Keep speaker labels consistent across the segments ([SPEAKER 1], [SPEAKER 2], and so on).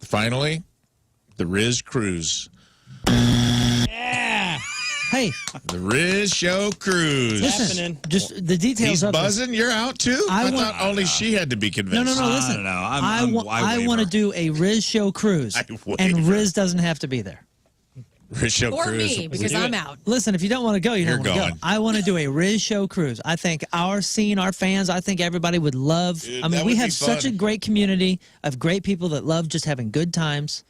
[SPEAKER 1] finally, the Riz Cruise.
[SPEAKER 2] Yeah.
[SPEAKER 3] Hey,
[SPEAKER 1] the Riz Show Cruise.
[SPEAKER 3] Listen, just the details.
[SPEAKER 1] He's
[SPEAKER 3] of
[SPEAKER 1] buzzing. You're out too. I thought only she had to be convinced.
[SPEAKER 3] No. Listen, I want to do a Riz Show cruise, and Riz doesn't have to be there.
[SPEAKER 1] Riz Show
[SPEAKER 4] or
[SPEAKER 1] cruise.
[SPEAKER 4] me, because I'm out.
[SPEAKER 3] Listen, if you don't want to go, you don't want to go. I want to do a Riz Show cruise. I think our scene, our fans, I think everybody would love.
[SPEAKER 1] Dude,
[SPEAKER 3] I mean, we have such a great community of great people that love just having good times.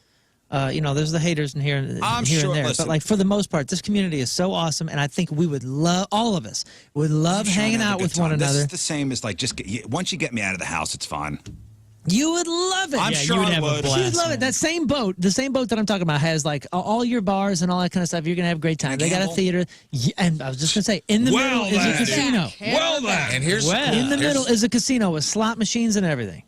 [SPEAKER 3] There's the haters in here, and there.
[SPEAKER 5] Listen.
[SPEAKER 3] But, like, for the most part, this community is so awesome, and I think we would love, all of us, would love hanging out with one another.
[SPEAKER 5] This is the same as, like, once you get me out of the house, it's fine.
[SPEAKER 3] You would love it.
[SPEAKER 5] I'm sure I would.
[SPEAKER 3] You would love it. That same boat, the same boat that I'm talking about, has, like, all your bars and all that kind of stuff. You're going to have a great time. They got a theater. And I was just going to say, in the middle is a casino.
[SPEAKER 1] Well, then. And here's
[SPEAKER 3] in the middle is a casino with slot machines and everything.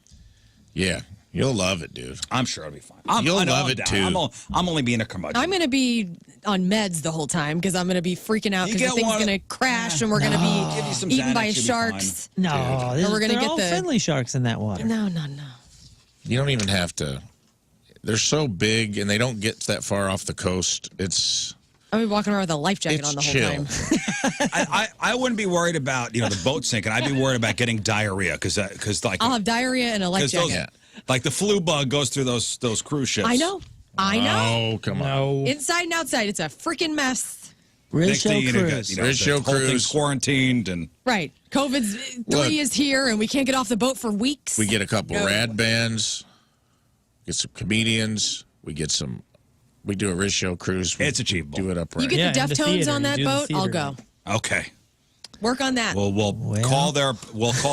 [SPEAKER 1] Yeah. You'll love it, dude.
[SPEAKER 5] I'm sure it'll be fine.
[SPEAKER 1] You'll love it, too.
[SPEAKER 5] I'm only being a curmudgeon.
[SPEAKER 4] I'm going to be on meds the whole time because I'm going to be freaking out because the thing's going to crash and we're going to be eaten by sharks.
[SPEAKER 3] No,
[SPEAKER 4] or we're going to get the
[SPEAKER 3] friendly sharks in that water.
[SPEAKER 4] No.
[SPEAKER 1] You don't even have to. They're so big, and they don't get that far off the coast.
[SPEAKER 4] I'll be walking around with a life jacket on the whole time.
[SPEAKER 5] I wouldn't be worried about the boat sinking. I'd be worried about getting diarrhea because like
[SPEAKER 4] I'll have diarrhea and a life jacket.
[SPEAKER 5] Like the flu bug goes through those cruise ships.
[SPEAKER 4] I know.
[SPEAKER 1] Oh, come on.
[SPEAKER 4] Inside and outside, it's a freaking mess.
[SPEAKER 3] Riz Show Cruise.
[SPEAKER 1] Riz Show Cruise.
[SPEAKER 5] Quarantined and
[SPEAKER 4] right. COVID's 3 is here, and we can't get off the boat for weeks.
[SPEAKER 1] We get a couple rad bands, get some comedians. We do a Riz Show Cruise.
[SPEAKER 5] It's achievable.
[SPEAKER 1] Do it upright.
[SPEAKER 4] You get the Deftones on that boat, I'll go.
[SPEAKER 5] Okay.
[SPEAKER 4] Work on that.
[SPEAKER 5] We'll call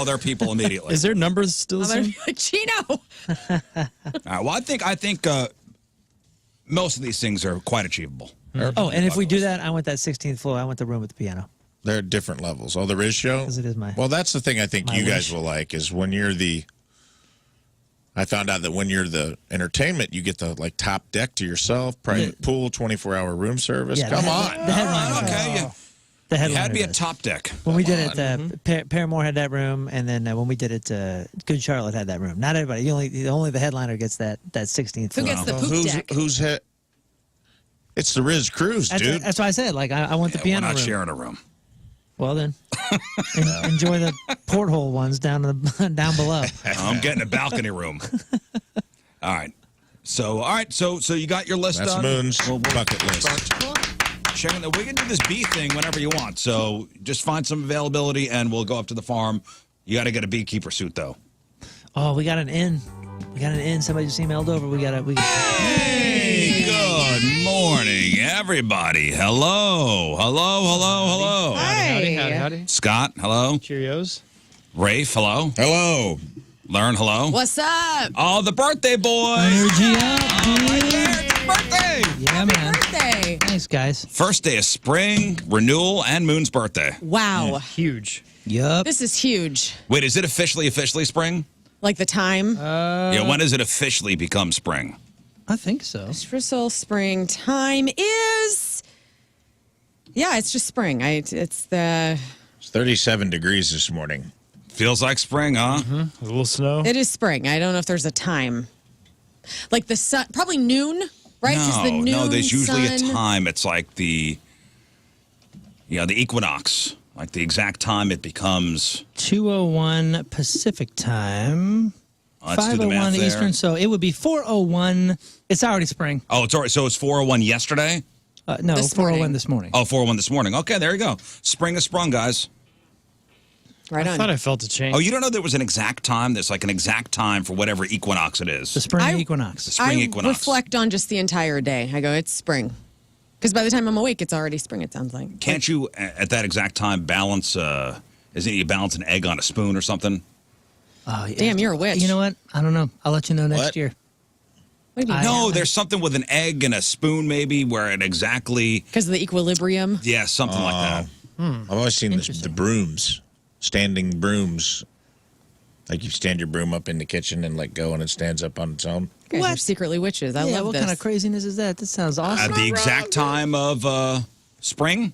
[SPEAKER 5] their people immediately.
[SPEAKER 2] Is their numbers still the same?
[SPEAKER 4] Chino.
[SPEAKER 5] All right, well, I think most of these things are quite achievable.
[SPEAKER 3] Oh, and if we do that, I want that 16th floor. I want the room with the piano.
[SPEAKER 1] They're at different levels. Oh, the Riz Show?
[SPEAKER 3] Because it is my.
[SPEAKER 1] Well, that's the thing I think you guys will like is when you're I found out that when you're the entertainment, you get the top deck to yourself, private pool, 24-hour room service.
[SPEAKER 3] Yeah,
[SPEAKER 1] Come on.
[SPEAKER 3] The headliner.
[SPEAKER 5] Okay.
[SPEAKER 3] The headliner.
[SPEAKER 5] It had to be a top deck.
[SPEAKER 3] When we did it, Paramore had that room, and then when we did it, Good Charlotte had that room. Not everybody. Only the headliner gets that 16th floor.
[SPEAKER 4] Who gets the poop deck?
[SPEAKER 1] Who's hit? It's the Riz Cruise, dude.
[SPEAKER 3] That's why I said, I want the piano
[SPEAKER 5] We're not
[SPEAKER 3] room.
[SPEAKER 5] sharing a room.
[SPEAKER 3] Well, then, enjoy the porthole ones down below.
[SPEAKER 5] I'm getting a balcony room. All right. So you got your list
[SPEAKER 1] That's
[SPEAKER 5] done?
[SPEAKER 1] Moon's bucket list.
[SPEAKER 5] Checking we can do this bee thing whenever you want. So just find some availability, and we'll go up to the farm. You got to get a beekeeper suit, though.
[SPEAKER 3] Oh, we got an in. Somebody just emailed over.
[SPEAKER 5] Hey, good morning, everybody. Hello.
[SPEAKER 2] Howdy.
[SPEAKER 5] Scott, hello.
[SPEAKER 2] Cheerios.
[SPEAKER 5] Rafe, hello.
[SPEAKER 1] Hello.
[SPEAKER 5] Learn, hello.
[SPEAKER 4] What's up?
[SPEAKER 5] Oh, the birthday boy.
[SPEAKER 3] Energy up, dude.
[SPEAKER 5] Right there, it's your birthday.
[SPEAKER 3] Yeah, man.
[SPEAKER 4] Birthday.
[SPEAKER 3] Thanks, guys.
[SPEAKER 5] First day of spring, renewal, and Moon's birthday.
[SPEAKER 4] Wow.
[SPEAKER 2] Huge.
[SPEAKER 3] Yup.
[SPEAKER 4] This is huge.
[SPEAKER 5] Wait, is it officially spring?
[SPEAKER 4] Like the time?
[SPEAKER 5] When does it officially become spring?
[SPEAKER 3] I think so.
[SPEAKER 4] Crystal spring time is... Yeah, it's just spring. It's
[SPEAKER 1] 37 degrees this morning.
[SPEAKER 5] Feels like spring, huh?
[SPEAKER 2] A little snow.
[SPEAKER 4] It is spring. I don't know if there's a time. Like the sun, probably noon, right?
[SPEAKER 5] No, there's usually a time. It's like the equinox. Like the exact time it becomes
[SPEAKER 3] 2:01 Pacific time. 5:01 Eastern, so it would be 4:01. It's already spring.
[SPEAKER 5] Oh, it's already. So it's 4:01 yesterday?
[SPEAKER 3] No, 4:01 this morning.
[SPEAKER 5] Oh, 4:01 this morning. Okay, there you go. Spring is sprung, guys.
[SPEAKER 4] Right on.
[SPEAKER 2] I thought I felt a change.
[SPEAKER 5] Oh, you don't know there was an exact time? There's like an exact time for whatever equinox it is.
[SPEAKER 3] The spring equinox.
[SPEAKER 5] The spring equinox.
[SPEAKER 4] I reflect on just the entire day. I go, it's spring. Because by the time I'm awake, it's already spring, it sounds like.
[SPEAKER 5] Can't you, at that exact time, balance, isn't it you balance an egg on a spoon or something?
[SPEAKER 3] Oh, yeah.
[SPEAKER 4] Damn, you're a witch.
[SPEAKER 3] You know what? I don't know. I'll let you know next year.
[SPEAKER 4] What do you mean?
[SPEAKER 5] No, there's something with an egg and a spoon maybe where it exactly...
[SPEAKER 4] Because of the equilibrium?
[SPEAKER 5] Yeah, something like that.
[SPEAKER 1] I've always seen the brooms, standing brooms. Like you stand your broom up in the kitchen and let go and it stands up on its own.
[SPEAKER 4] You guys are secretly witches. I love
[SPEAKER 3] what
[SPEAKER 4] this.
[SPEAKER 3] kind of craziness is that? That sounds awesome.
[SPEAKER 5] At the exact time of spring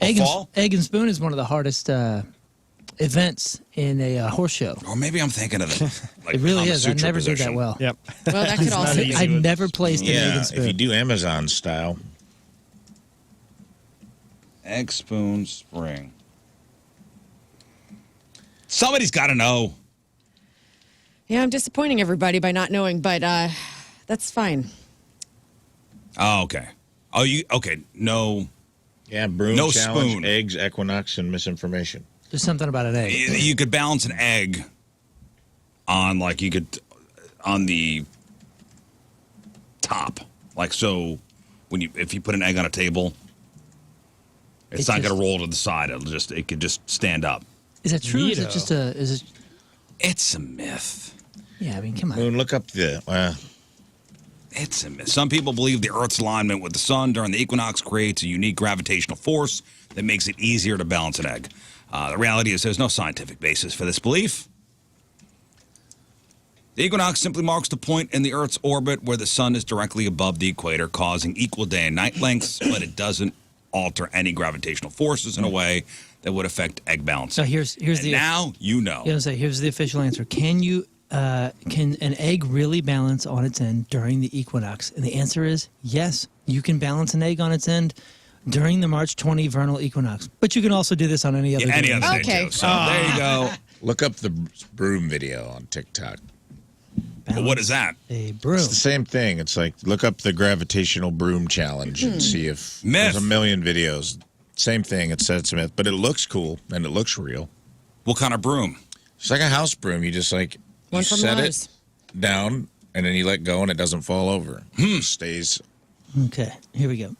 [SPEAKER 5] or fall?
[SPEAKER 3] Egg and spoon is one of the hardest events in a horse show.
[SPEAKER 5] Or maybe I'm thinking of it. Like
[SPEAKER 3] It really
[SPEAKER 5] Kama
[SPEAKER 3] is. I
[SPEAKER 5] Sutra
[SPEAKER 3] never did
[SPEAKER 5] position.
[SPEAKER 3] that well.
[SPEAKER 2] Yep.
[SPEAKER 4] Well, that could also be.
[SPEAKER 3] I never placed an egg
[SPEAKER 1] Yeah,
[SPEAKER 3] and
[SPEAKER 1] if
[SPEAKER 3] spoon.
[SPEAKER 1] you do Amazon style.
[SPEAKER 5] Egg, spoon, spring. Somebody's got to know.
[SPEAKER 4] Yeah, I'm disappointing everybody by not knowing, but that's fine.
[SPEAKER 5] Oh, okay. Oh, you okay? No.
[SPEAKER 1] Yeah, broom
[SPEAKER 5] No
[SPEAKER 1] challenge,
[SPEAKER 5] spoon.
[SPEAKER 1] eggs, equinox, and misinformation.
[SPEAKER 3] There's something about an egg.
[SPEAKER 5] You could balance an egg on on the top, like so. If you put an egg on a table, it's not going to roll to the side. It could just stand up.
[SPEAKER 3] Is that true? Is it just a? Is it?
[SPEAKER 5] It's a myth.
[SPEAKER 3] Yeah, I mean, come on.
[SPEAKER 1] Moon, look up the.
[SPEAKER 5] It's a myth. Some people believe the Earth's alignment with the sun during the equinox creates a unique gravitational force that makes it easier to balance an egg. The reality is there's no scientific basis for this belief. The equinox simply marks the point in the Earth's orbit where the sun is directly above the equator, causing equal day and night lengths, but it doesn't alter any gravitational forces in a way that would affect egg balance.
[SPEAKER 3] So here's the.
[SPEAKER 5] Now you know.
[SPEAKER 3] You know, say here's the official answer. Can an egg really balance on its end during the equinox? And the answer is yes. You can balance an egg on its end during the March 20 vernal equinox. But you can also do this on any other day.
[SPEAKER 5] Any other day,
[SPEAKER 4] Okay.
[SPEAKER 5] too. So there you go.
[SPEAKER 1] Look up the broom video on TikTok.
[SPEAKER 3] Balance
[SPEAKER 5] What is that?
[SPEAKER 3] a broom.
[SPEAKER 1] It's the same thing. It's like look up the gravitational broom challenge and see if
[SPEAKER 5] Myth.
[SPEAKER 1] there's a million videos. Same thing. It said it's a myth, but it looks cool and it looks real.
[SPEAKER 5] What kind of broom?
[SPEAKER 1] It's like a house broom. You just like you
[SPEAKER 4] One from
[SPEAKER 1] set
[SPEAKER 4] Lowe's.
[SPEAKER 1] it down and then you let go and it doesn't fall over. It stays.
[SPEAKER 3] Okay, here we go.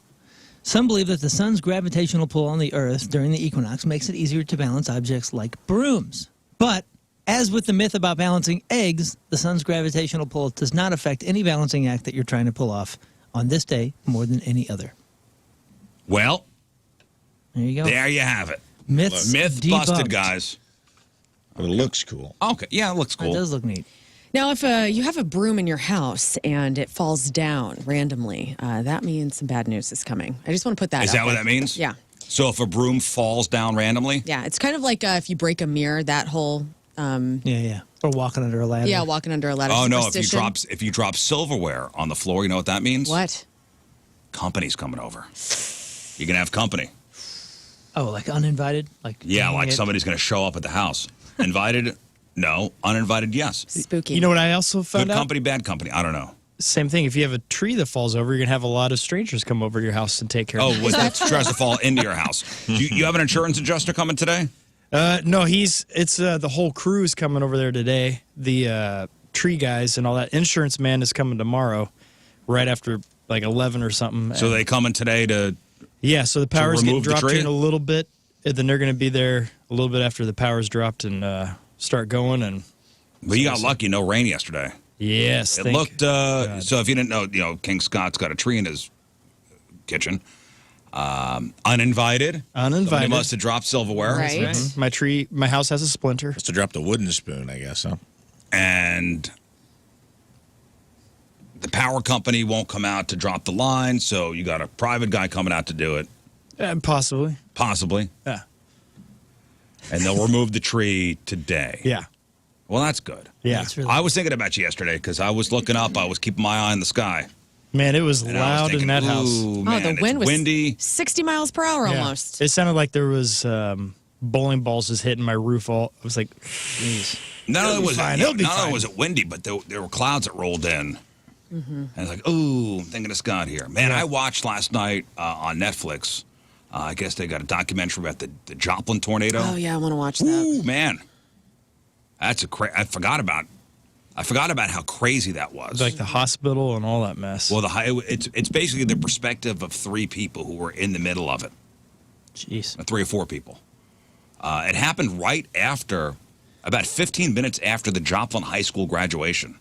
[SPEAKER 3] Some believe that the sun's gravitational pull on the Earth during the equinox makes it easier to balance objects like brooms. But as with the myth about balancing eggs, the sun's gravitational pull does not affect any balancing act that you're trying to pull off on this day more than any other.
[SPEAKER 5] Well,
[SPEAKER 3] There you go.
[SPEAKER 5] there you have it.
[SPEAKER 3] Myths
[SPEAKER 5] Myth
[SPEAKER 3] debunked.
[SPEAKER 5] busted, guys.
[SPEAKER 1] But it looks cool.
[SPEAKER 5] Okay, yeah, it looks
[SPEAKER 3] That
[SPEAKER 5] cool.
[SPEAKER 3] does look neat.
[SPEAKER 4] Now, if you have a broom in your house and it falls down randomly, that means some bad news is coming. I just want to put that
[SPEAKER 5] Is
[SPEAKER 4] out
[SPEAKER 5] that what
[SPEAKER 4] there.
[SPEAKER 5] that means?
[SPEAKER 4] Yeah.
[SPEAKER 5] So if a broom falls down randomly?
[SPEAKER 4] Yeah. It's kind of like if you break a mirror, that whole,
[SPEAKER 3] Yeah. Or walking under a ladder.
[SPEAKER 4] yeah, walking under a ladder.
[SPEAKER 5] Oh no!
[SPEAKER 4] Superstition.
[SPEAKER 5] If you drop silverware on the floor, you know what that means?
[SPEAKER 4] What?
[SPEAKER 5] Company's coming over. You're gonna have company.
[SPEAKER 3] Oh, like uninvited? Like
[SPEAKER 5] Yeah,
[SPEAKER 3] dang
[SPEAKER 5] like
[SPEAKER 3] it.
[SPEAKER 5] somebody's gonna show up at the house. Invited? No. Uninvited? Yes.
[SPEAKER 4] Spooky.
[SPEAKER 2] You know what I also found
[SPEAKER 5] Good
[SPEAKER 2] out?
[SPEAKER 5] company, bad company. I don't know.
[SPEAKER 2] Same thing. If you have a tree that falls over, you're going to have a lot of strangers come over your house and take care
[SPEAKER 5] Oh,
[SPEAKER 2] of it.
[SPEAKER 5] was that tries to fall into your house? You have an insurance adjuster coming today?
[SPEAKER 2] No, it's the whole crew is coming over there today. The tree guys and all that. Insurance man is coming tomorrow, right after like 11 or something.
[SPEAKER 5] So they coming today to
[SPEAKER 2] Yeah, so the power's getting
[SPEAKER 5] remove the
[SPEAKER 2] dropped
[SPEAKER 5] tree?
[SPEAKER 2] in a little bit, and then they're going to be there a little bit after the power's dropped and start going. And
[SPEAKER 5] But you got lucky, no rain yesterday.
[SPEAKER 2] yes,
[SPEAKER 5] It looked so if you didn't know, King Scott's got a tree in his kitchen. Uninvited.
[SPEAKER 2] Uninvited.
[SPEAKER 5] Somebody must have dropped silverware.
[SPEAKER 4] Right.
[SPEAKER 2] My house has a splinter.
[SPEAKER 1] Just to drop the wooden spoon, I guess, huh?
[SPEAKER 5] And the power company won't come out to drop the line, so you got a private guy coming out to do it,
[SPEAKER 2] Possibly.
[SPEAKER 5] possibly.
[SPEAKER 2] Yeah.
[SPEAKER 5] And they'll remove the tree today.
[SPEAKER 2] Yeah.
[SPEAKER 5] Well, that's good.
[SPEAKER 2] Yeah.
[SPEAKER 3] That's really
[SPEAKER 5] I was thinking about you yesterday because I was looking up. I was keeping my eye on the sky.
[SPEAKER 2] Man, it was
[SPEAKER 5] And I was
[SPEAKER 2] loud
[SPEAKER 5] thinking,
[SPEAKER 2] in that house.
[SPEAKER 5] ooh,
[SPEAKER 4] Oh,
[SPEAKER 5] man,
[SPEAKER 4] the
[SPEAKER 5] it's
[SPEAKER 4] wind was
[SPEAKER 5] windy.
[SPEAKER 4] 60 miles per hour
[SPEAKER 2] Yeah.
[SPEAKER 4] almost.
[SPEAKER 2] It sounded like there was bowling balls just hitting my roof. I was like, jeez.
[SPEAKER 5] Not only
[SPEAKER 2] It'll be
[SPEAKER 5] was
[SPEAKER 2] fine.
[SPEAKER 5] it,
[SPEAKER 2] It'll be
[SPEAKER 5] not only
[SPEAKER 2] fine.
[SPEAKER 5] was it windy, but there were clouds that rolled in. And I was like, ooh, I'm thinking of Scott here. Man, I watched last night on Netflix. I guess they got a documentary about the Joplin tornado.
[SPEAKER 4] Oh, yeah, I want to watch that.
[SPEAKER 5] Ooh, man. That's I forgot about how crazy that was.
[SPEAKER 2] Like the hospital and all that mess.
[SPEAKER 5] Well, it's basically the perspective of three people who were in the middle of it,
[SPEAKER 2] Jeez.
[SPEAKER 5] 3 or 4 people. It happened right after, about 15 minutes after the Joplin High School graduation.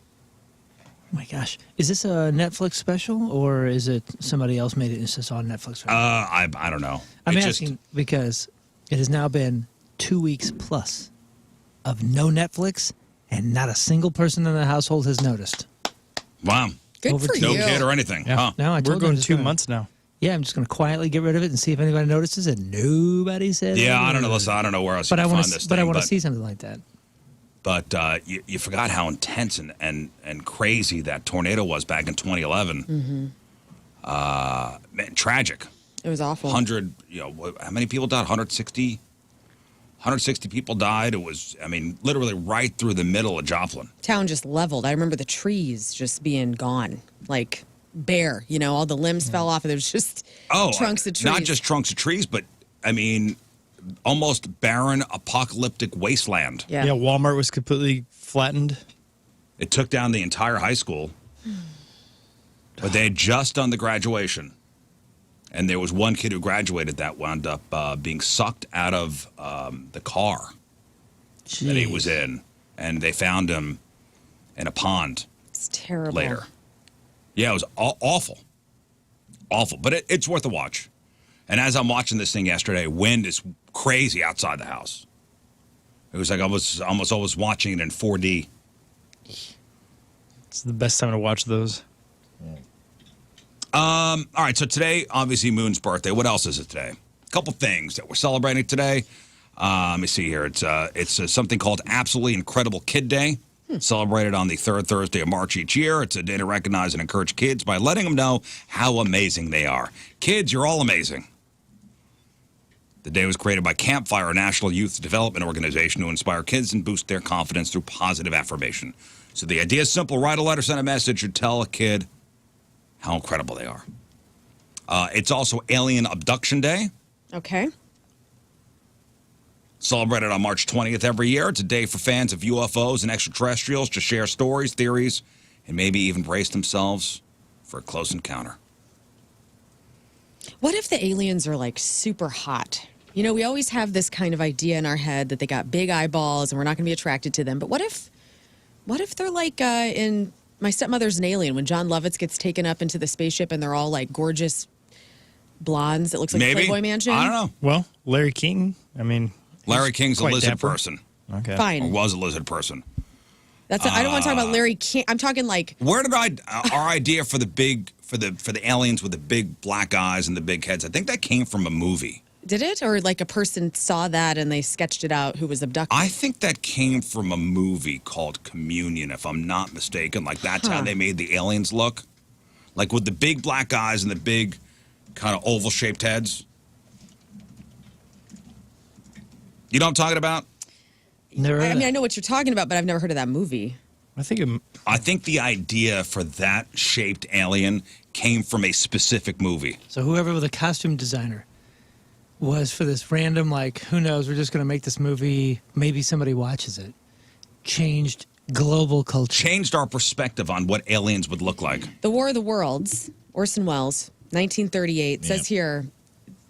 [SPEAKER 3] Oh my gosh. Is this a Netflix special or is it somebody else made it and it's just on Netflix? Right now?
[SPEAKER 5] I don't know.
[SPEAKER 3] I'm
[SPEAKER 5] It's
[SPEAKER 3] asking because it has now been 2 weeks plus of no Netflix and not a single person in the household has noticed.
[SPEAKER 5] Wow.
[SPEAKER 4] Good
[SPEAKER 3] Over
[SPEAKER 4] for
[SPEAKER 3] to
[SPEAKER 5] No
[SPEAKER 4] you.
[SPEAKER 5] kid or anything.
[SPEAKER 2] Yeah.
[SPEAKER 5] Huh?
[SPEAKER 3] No, I
[SPEAKER 2] We're
[SPEAKER 3] told them
[SPEAKER 2] going
[SPEAKER 3] just
[SPEAKER 2] 2
[SPEAKER 3] gonna-
[SPEAKER 2] months now.
[SPEAKER 3] Yeah, I'm just going to quietly get rid of it and see if anybody notices it. Nobody said
[SPEAKER 5] Yeah,
[SPEAKER 3] anything.
[SPEAKER 5] I don't know. Listen, I don't know where else
[SPEAKER 3] But
[SPEAKER 5] you
[SPEAKER 3] I
[SPEAKER 5] can
[SPEAKER 3] want
[SPEAKER 5] find
[SPEAKER 3] to.
[SPEAKER 5] this
[SPEAKER 3] But
[SPEAKER 5] thing.
[SPEAKER 3] I want to see something like that.
[SPEAKER 5] But you forgot how intense and crazy that tornado was back in 2011. Man, tragic.
[SPEAKER 4] It was awful.
[SPEAKER 5] 100, how many people died? 160 people died. It was, literally right through the middle of Joplin.
[SPEAKER 4] Town just leveled. I remember the trees just being gone, like bare. All the limbs fell off, and there was just trunks of trees.
[SPEAKER 5] Not just trunks of trees, but almost barren, apocalyptic wasteland.
[SPEAKER 2] Yeah, Walmart was completely flattened.
[SPEAKER 5] It took down the entire high school, but they had just done the graduation. And there was one kid who graduated that wound up being sucked out of the car that he was in. And they found him in a pond.
[SPEAKER 4] It's terrible.
[SPEAKER 5] Later. Yeah, it was awful. Awful. But it's worth a watch. And as I'm watching this thing yesterday, wind is crazy outside the house. It was like I was almost always watching it in 4D.
[SPEAKER 2] It's the best time to watch those.
[SPEAKER 5] All right, so today, obviously, Moon's birthday. What else is it today? A couple things that we're celebrating today. Let me see here. It's something called Absolutely Incredible Kid Day, celebrated on the third Thursday of March each year. It's a day to recognize and encourage kids by letting them know how amazing they are. Kids, you're all amazing. The day was created by Campfire, a national youth development organization to inspire kids and boost their confidence through positive affirmation. So the idea is simple. Write a letter, send a message, or tell a kid how incredible they are. It's also Alien Abduction Day.
[SPEAKER 4] Okay.
[SPEAKER 5] Celebrated on March 20th every year. It's a day for fans of UFOs and extraterrestrials to share stories, theories, and maybe even brace themselves for a close encounter.
[SPEAKER 4] What if the aliens are like super hot? We always have this kind of idea in our head that they got big eyeballs and we're not going to be attracted to them. But what if they're like in My Stepmother's an Alien, when John Lovitz gets taken up into the spaceship and they're all like gorgeous blondes that looks like
[SPEAKER 5] Maybe.
[SPEAKER 4] a Playboy Mansion?
[SPEAKER 5] I don't know.
[SPEAKER 2] Well, Larry King,
[SPEAKER 5] Larry King's a
[SPEAKER 2] quite
[SPEAKER 5] lizard
[SPEAKER 2] dapper.
[SPEAKER 5] person.
[SPEAKER 2] Okay.
[SPEAKER 4] Fine.
[SPEAKER 5] Or was a lizard person.
[SPEAKER 4] I don't want to talk about Larry King. I'm talking like
[SPEAKER 5] Where did our idea for the aliens with the big black eyes and the big heads? I think that came from a movie.
[SPEAKER 4] Did it? Or like a person saw that and they sketched it out who was abducted?
[SPEAKER 5] I think that came from a movie called Communion, if I'm not mistaken. Like, that's how they made the aliens look. Like, with the big black eyes and the big kind of oval-shaped heads. You know what I'm talking about?
[SPEAKER 4] I know what you're talking about, but I've never heard of that movie.
[SPEAKER 2] I think
[SPEAKER 5] the idea for that shaped alien came from a specific movie.
[SPEAKER 3] So whoever the costume designer was for this random, like, who knows, we're just going to make this movie, maybe somebody watches it, changed global culture.
[SPEAKER 5] Changed our perspective on what aliens would look like.
[SPEAKER 4] The War of the Worlds, Orson Welles, 1938, says here,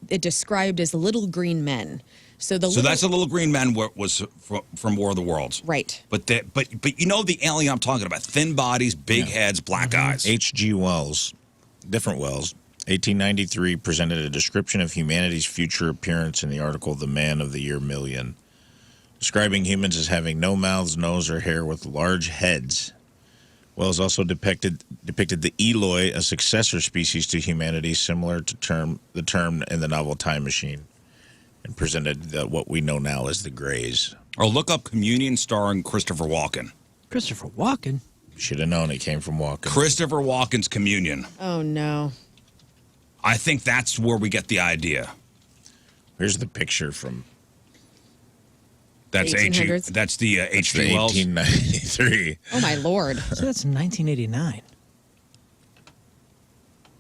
[SPEAKER 4] it described as little green men. So that's
[SPEAKER 5] the little green man was from War of the Worlds.
[SPEAKER 4] Right.
[SPEAKER 5] But you know the alien I'm talking about. Thin bodies, big heads, black eyes.
[SPEAKER 1] H.G. Wells, different Wells, 1893, presented a description of humanity's future appearance in the article The Man of the Year Million, describing humans as having no mouths, nose, or hair with large heads. Wells also depicted the Eloi, a successor species to humanity, similar to the term in the novel Time Machine, and presented what we know now as the Greys.
[SPEAKER 5] Or look up Communion starring Christopher Walken.
[SPEAKER 3] Christopher Walken?
[SPEAKER 1] Should have known it came from Walken.
[SPEAKER 5] Christopher Walken's Communion.
[SPEAKER 4] Oh, no.
[SPEAKER 5] I think that's where we get the idea.
[SPEAKER 1] Here's the picture from...
[SPEAKER 5] That's H.G. That's the H.G. Wells.
[SPEAKER 1] 1893.
[SPEAKER 4] Oh, my Lord.
[SPEAKER 3] So that's 1989.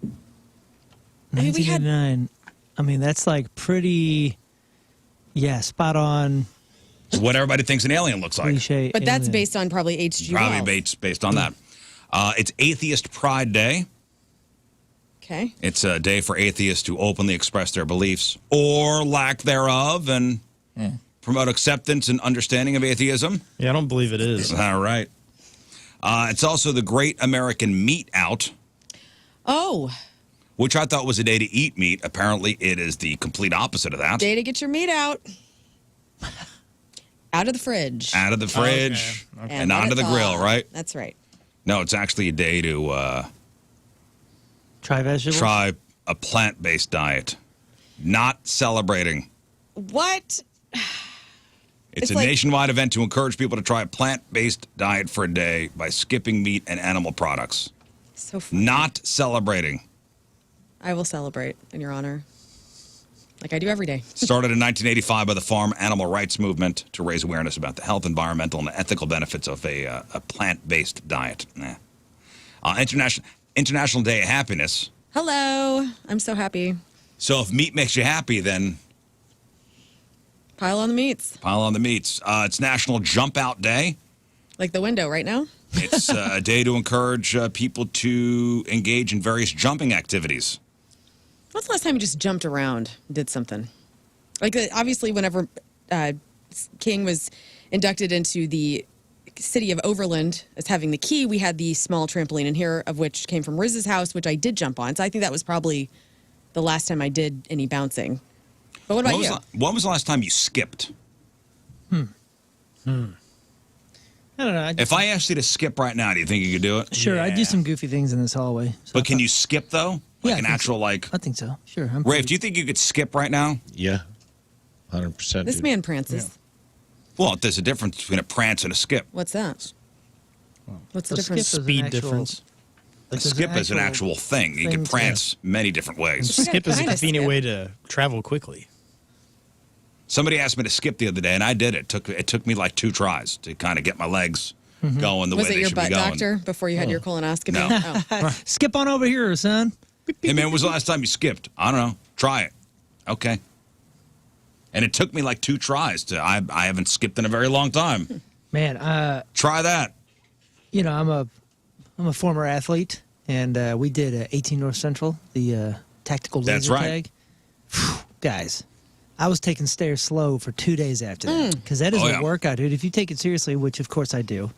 [SPEAKER 4] I mean, we had...
[SPEAKER 3] 1989. That's like pretty... Yeah, spot on.
[SPEAKER 5] What everybody thinks an alien looks like.
[SPEAKER 3] Cliche
[SPEAKER 4] But that's
[SPEAKER 3] alien.
[SPEAKER 4] based on probably H.G. Wells.
[SPEAKER 5] Probably based on that. It's Atheist Pride Day.
[SPEAKER 4] Okay.
[SPEAKER 5] It's a day for atheists to openly express their beliefs or lack thereof and promote acceptance and understanding of atheism.
[SPEAKER 2] Yeah, I don't believe it is.
[SPEAKER 5] All right. It's also the Great American Meat Out.
[SPEAKER 4] Oh.
[SPEAKER 5] Which I thought was a day to eat meat. Apparently, it is the complete opposite of that.
[SPEAKER 4] Day to get your meat out. Out of the fridge.
[SPEAKER 5] Out of the fridge and onto the grill, right?
[SPEAKER 4] That's right.
[SPEAKER 5] No, it's actually a day to
[SPEAKER 3] try vegetables.
[SPEAKER 5] try a plant-based diet. Not celebrating.
[SPEAKER 4] What?
[SPEAKER 5] It's a
[SPEAKER 4] like-
[SPEAKER 5] nationwide event to encourage people to try a plant-based diet for a day by skipping meat and animal products.
[SPEAKER 4] So funny.
[SPEAKER 5] Not celebrating.
[SPEAKER 4] I will celebrate in your honor, like I do every day.
[SPEAKER 5] Started in 1985 by the farm animal rights movement to raise awareness about the health, environmental, and ethical benefits of a plant-based diet. International Day of Happiness.
[SPEAKER 4] Hello. I'm so happy.
[SPEAKER 5] So if meat makes you happy, then
[SPEAKER 4] Pile on the meats.
[SPEAKER 5] pile on the meats. It's National Jump Out Day.
[SPEAKER 4] Like the window right now.
[SPEAKER 5] It's a day to encourage people to engage in various jumping activities.
[SPEAKER 4] When's the last time you just jumped around, did something? Like, obviously, whenever King was inducted into the city of Overland as having the key, we had the small trampoline in here, of which came from Riz's house, which I did jump on. So I think that was probably the last time I did any bouncing. But what about you?
[SPEAKER 5] When was the last time you skipped?
[SPEAKER 3] I don't know.
[SPEAKER 5] If I asked you to skip right now, do you think you could do it?
[SPEAKER 3] Sure, I do some goofy things in this hallway. So
[SPEAKER 5] But can you skip, though?
[SPEAKER 3] Yeah,
[SPEAKER 5] Like
[SPEAKER 3] I
[SPEAKER 5] an
[SPEAKER 3] think
[SPEAKER 5] actual,
[SPEAKER 3] so.
[SPEAKER 5] like...
[SPEAKER 3] I think so. Sure.
[SPEAKER 5] Rafe, do you think you could skip right now?
[SPEAKER 1] Yeah, 100%.
[SPEAKER 4] This
[SPEAKER 1] dude.
[SPEAKER 4] man prances.
[SPEAKER 5] Well, there's a difference between a prance and a skip.
[SPEAKER 4] What's that? What's the
[SPEAKER 3] So
[SPEAKER 4] difference?
[SPEAKER 3] skip is an
[SPEAKER 2] Speed
[SPEAKER 3] actual-
[SPEAKER 2] difference.
[SPEAKER 5] A skip is an actual thing. You can
[SPEAKER 3] thing,
[SPEAKER 5] prance many different ways.
[SPEAKER 2] Skip is a
[SPEAKER 4] kinda
[SPEAKER 2] convenient
[SPEAKER 4] skip.
[SPEAKER 2] way to travel quickly.
[SPEAKER 5] Somebody asked me to skip the other day, and I did it. It took me like 2 tries to kind of get my legs going the
[SPEAKER 4] Was
[SPEAKER 5] way
[SPEAKER 4] it
[SPEAKER 5] they
[SPEAKER 4] your
[SPEAKER 5] should
[SPEAKER 4] butt
[SPEAKER 5] be going.
[SPEAKER 4] doctor before you had your colonoscopy?
[SPEAKER 5] No.
[SPEAKER 4] Oh.
[SPEAKER 3] Skip on over here, son.
[SPEAKER 5] Hey, man, when was the last time you skipped? I don't know. Try it. Okay. And it took me like 2 tries to. I haven't skipped in a very long time.
[SPEAKER 3] Man,
[SPEAKER 5] Try that.
[SPEAKER 3] you know, I'm a former athlete, and we did 18 North Central, the tactical laser
[SPEAKER 5] That's right.
[SPEAKER 3] tag. Phew, guys, I was taking stairs slow for 2 days after that because that is
[SPEAKER 5] Oh,
[SPEAKER 3] a
[SPEAKER 5] yeah.
[SPEAKER 3] workout, dude. If you take it seriously, which of course I do,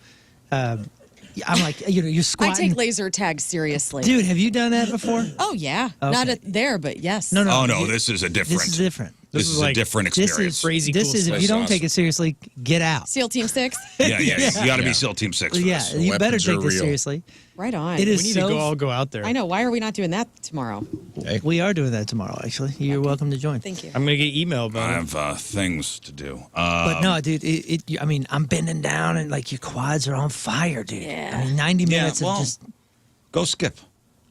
[SPEAKER 3] I'm like, you know, you're
[SPEAKER 4] I
[SPEAKER 3] squatting.
[SPEAKER 4] take laser tags seriously.
[SPEAKER 3] Dude, have you done that before?
[SPEAKER 4] Oh, yeah.
[SPEAKER 3] Okay.
[SPEAKER 4] Not there, but yes.
[SPEAKER 3] No, no.
[SPEAKER 5] Oh, no,
[SPEAKER 3] you-
[SPEAKER 5] this is a different.
[SPEAKER 3] This is different.
[SPEAKER 5] This is a
[SPEAKER 2] like-
[SPEAKER 5] different
[SPEAKER 3] This
[SPEAKER 5] experience.
[SPEAKER 3] is
[SPEAKER 2] Crazy
[SPEAKER 3] This
[SPEAKER 2] cool
[SPEAKER 3] is if
[SPEAKER 2] stuff.
[SPEAKER 3] you don't
[SPEAKER 5] That's
[SPEAKER 3] take it seriously, get out.
[SPEAKER 4] SEAL Team 6?
[SPEAKER 5] Yeah, you got to be
[SPEAKER 1] Yeah.
[SPEAKER 5] SEAL Team 6 for
[SPEAKER 3] Yeah,
[SPEAKER 5] this.
[SPEAKER 3] you better
[SPEAKER 1] weapons
[SPEAKER 3] take
[SPEAKER 1] are
[SPEAKER 3] this
[SPEAKER 1] real.
[SPEAKER 3] seriously.
[SPEAKER 4] Right on.
[SPEAKER 3] It is
[SPEAKER 2] We need
[SPEAKER 3] so
[SPEAKER 2] to all go out there.
[SPEAKER 4] I know. Why are we not doing that tomorrow?
[SPEAKER 1] Hey,
[SPEAKER 3] We are doing that tomorrow, actually. You're welcome to join.
[SPEAKER 4] Thank you.
[SPEAKER 2] I'm gonna get email about
[SPEAKER 5] I
[SPEAKER 2] it.
[SPEAKER 5] have things to do.
[SPEAKER 3] But no, dude, I mean, I'm bending down and like your quads are on fire, dude.
[SPEAKER 4] Yeah.
[SPEAKER 3] I mean, 90
[SPEAKER 5] Yeah,
[SPEAKER 3] minutes
[SPEAKER 5] well,
[SPEAKER 3] of just.
[SPEAKER 5] Go skip.